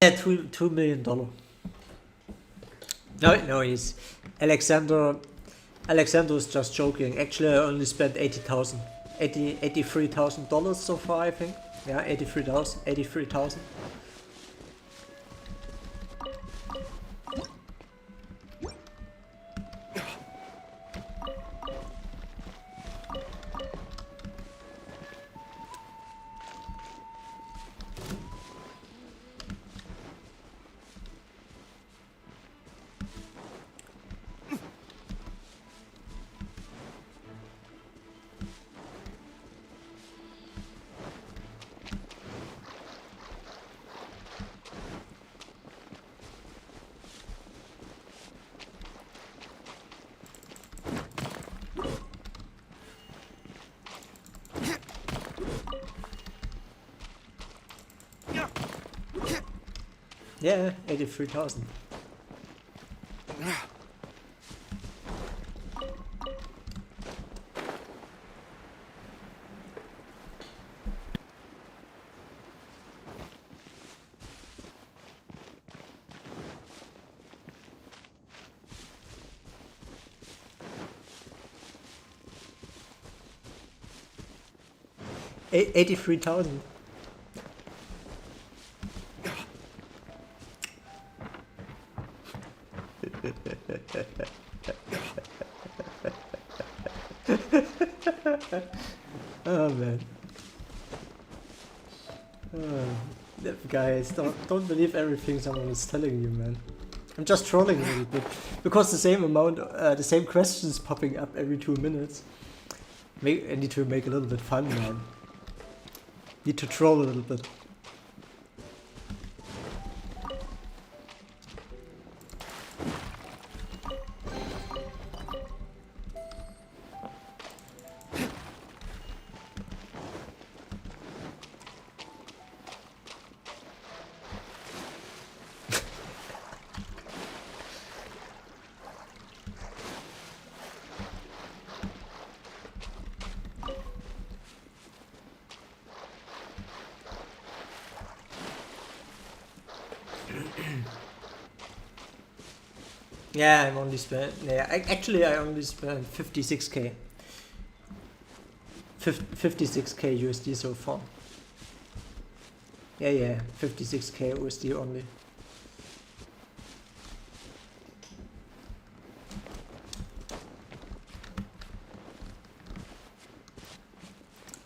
Yeah, $2 million. No, he's Alexander. Alexander is just joking. Actually, I only spent $83,000 so far, I think. Yeah, 83,000. Yeah, 83,000. $83,000. Oh man. Guys, don't believe everything someone is telling you, man. I'm just trolling a little bit because the same questions popping up every 2 minutes. I need to make a little bit fun, man. Need to troll a little bit. Yeah, I'm only spent. Yeah, I only spent 56k. 56k USD so far. Yeah, 56k USD only.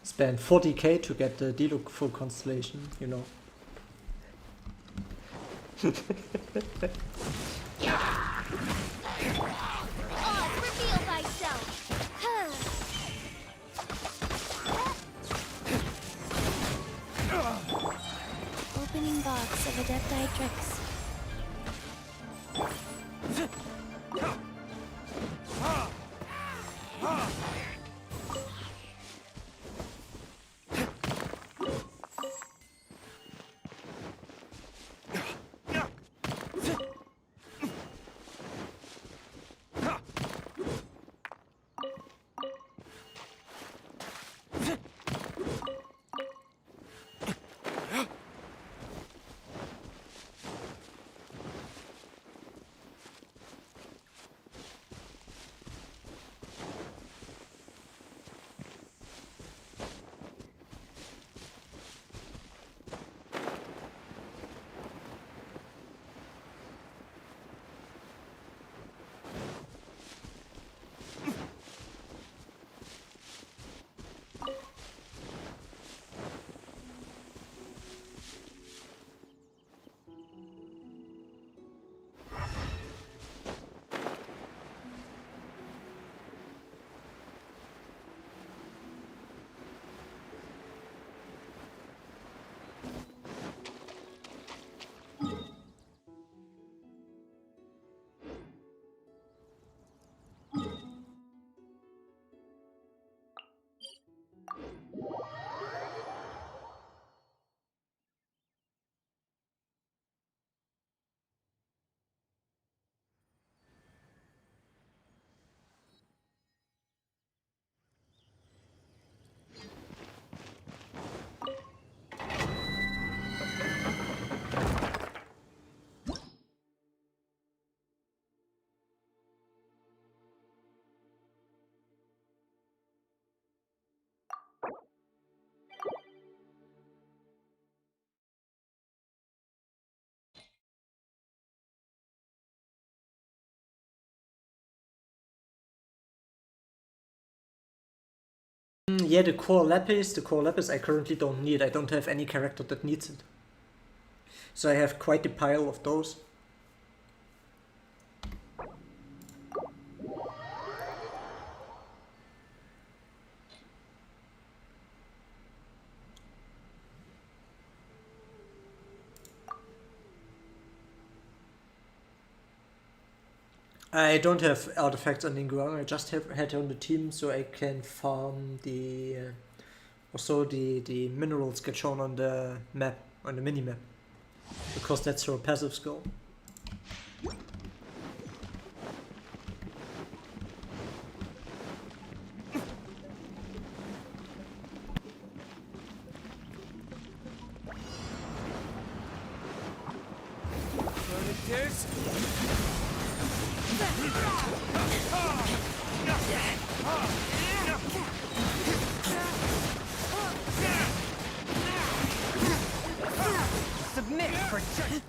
Spent 40k to get the Diluc full Constellation, you know. Reveal thyself. Opening box of Adepti tricks. Yeah, the core lapis I currently don't need. I don't have any character that needs it. So I have quite a pile of those. I don't have artifacts on Inguang, I just had on the team so I can farm the also the minerals get shown on the map, on the mini-map. Because that's her passive skill. Submit for judgment.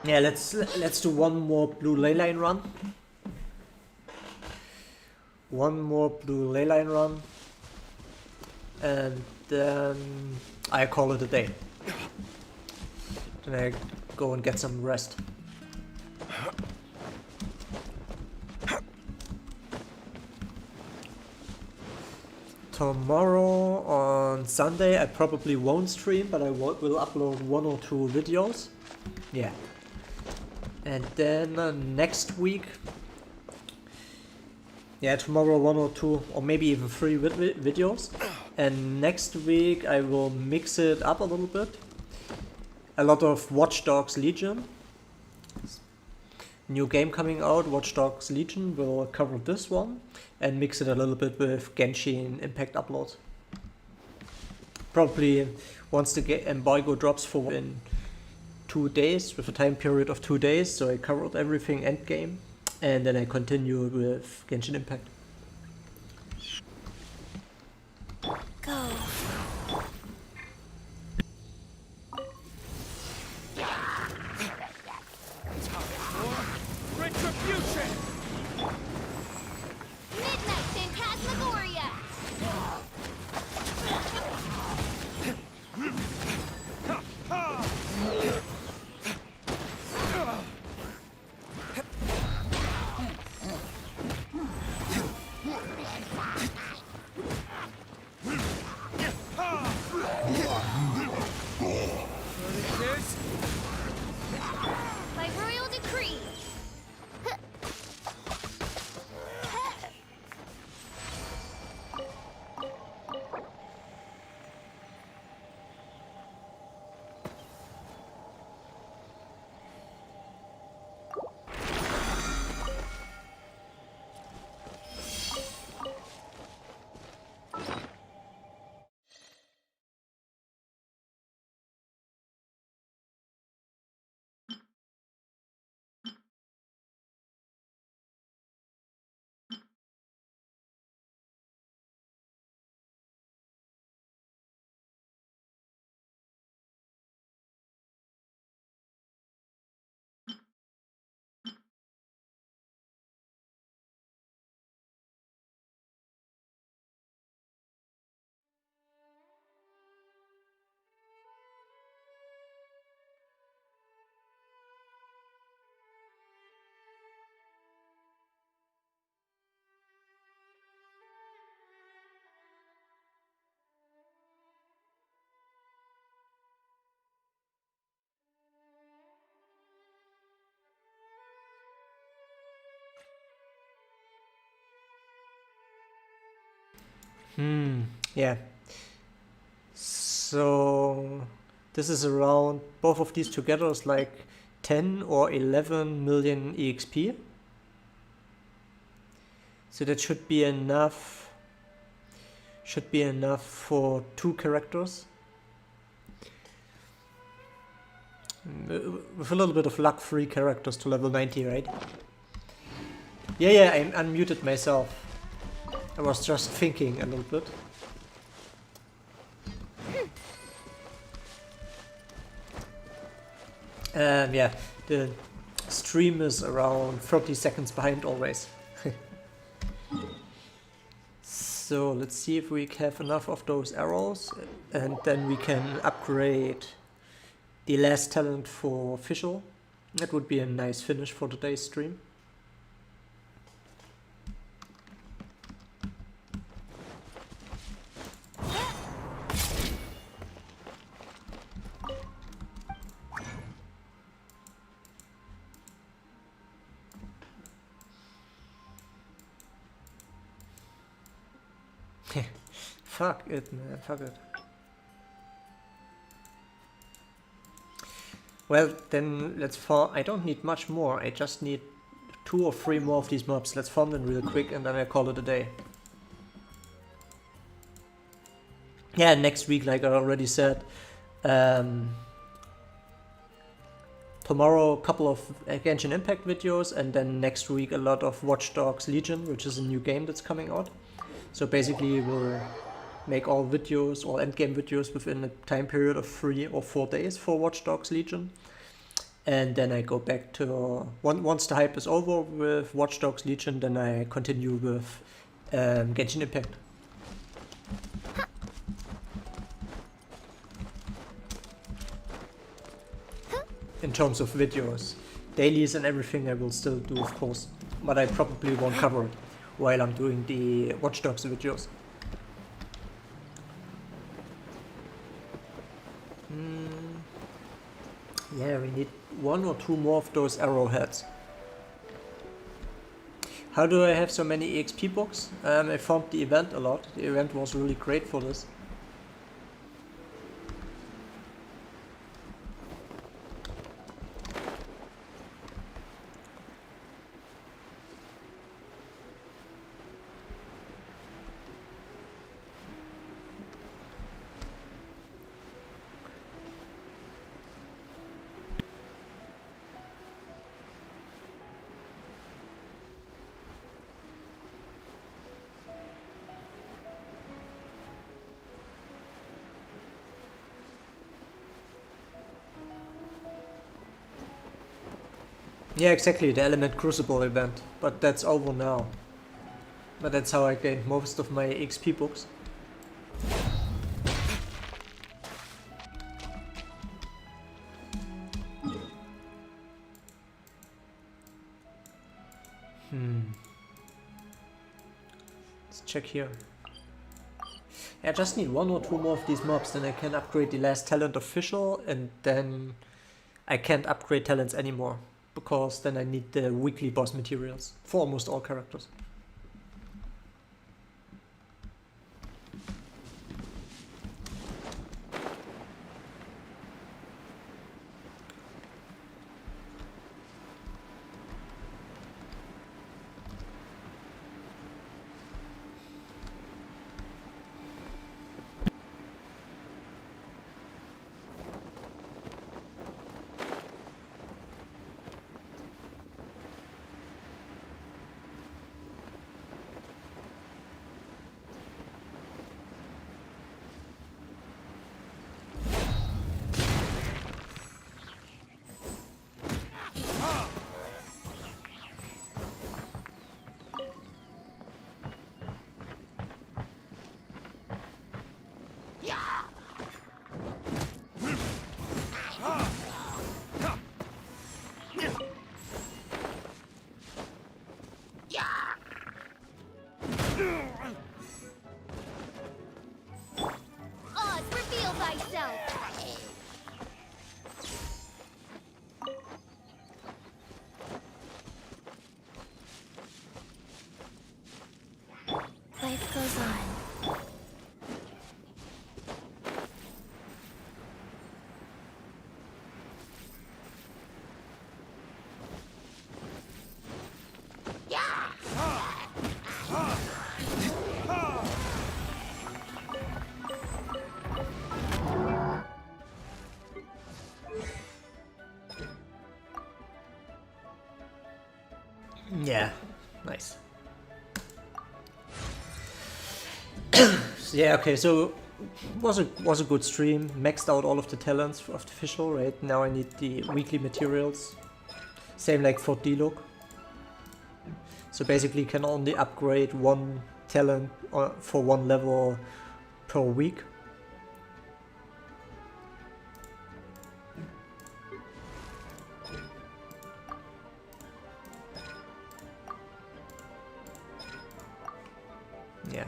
Yeah, let's do one more blue ley line run. One more blue ley line run. And then I call it a day. Then I go and get some rest. Tomorrow on Sunday I probably won't stream, but I will upload 1 or 2 videos. Yeah. And then next week, yeah, tomorrow 1 or 2 or maybe even 3 videos. And next week I will mix it up a little bit. A lot of Watch Dogs Legion. New game coming out, Watch Dogs Legion, will cover this one and mix it a little bit with Genshin Impact uploads. Probably once the embargo drops for in 2 days, with a time period of 2 days, so I covered everything Endgame, and then I continue with Genshin Impact. Go. Retribution! Midnight Phantasmagoria! By royal decree! Yeah. So this is around, both of these together is like 10 or 11 million EXP. So that should be enough. Should be enough for 2 characters. With a little bit of luck, 3 characters to level 90, right? Yeah, I unmuted myself. I was just thinking a little bit. Yeah, the stream is around 30 seconds behind always. So let's see if we have enough of those arrows, and then we can upgrade the last talent for Fischl. That would be a nice finish for today's stream. Fuck it, man, fuck it. Well, then let's farm. I don't need much more, I just need 2 or 3 more of these mobs. Let's farm them real quick and then I call it a day. Yeah, next week, like I already said, tomorrow a couple of Genshin Impact videos, and then next week a lot of Watch Dogs Legion, which is a new game that's coming out. So basically we'll make all videos, all endgame videos within a time period of 3 or 4 days for Watch Dogs Legion. and then I go back to once the hype is over with Watch Dogs Legion, then I continue with Genshin Impact. In terms of videos, dailies and everything I will still do, of course, but I probably won't cover it while I'm doing the Watch Dogs videos. Yeah, we need 1 or 2 more of those arrowheads. How do I have so many EXP books? I found the event a lot. The event was really great for this. Yeah, exactly, the Element Crucible event, but that's over now. But that's how I gained most of my XP books. Let's check here. I just need 1 or 2 more of these mobs, then I can upgrade the last talent of Fischl, and then I can't upgrade talents anymore, because then I need the weekly boss materials for almost all characters. Oz, reveal thyself! Life goes on. Yeah, nice. Yeah, okay, so was a good stream. Maxed out all of the talents of the Fischl, right? Now I need the weekly materials. Same like for Diluc. So basically can only upgrade 1 talent for 1 level per week. Yeah.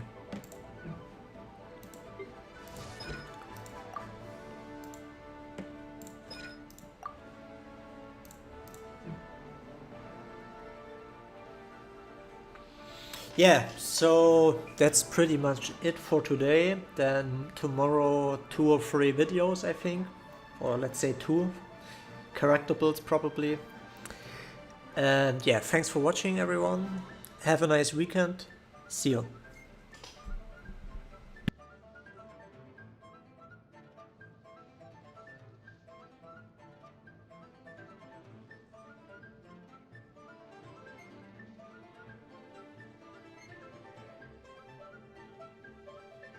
Yeah, so that's pretty much it for today. Then tomorrow 2 or 3 videos, I think, or let's say 2 character builds probably. And yeah, thanks for watching everyone. Have a nice weekend. See you.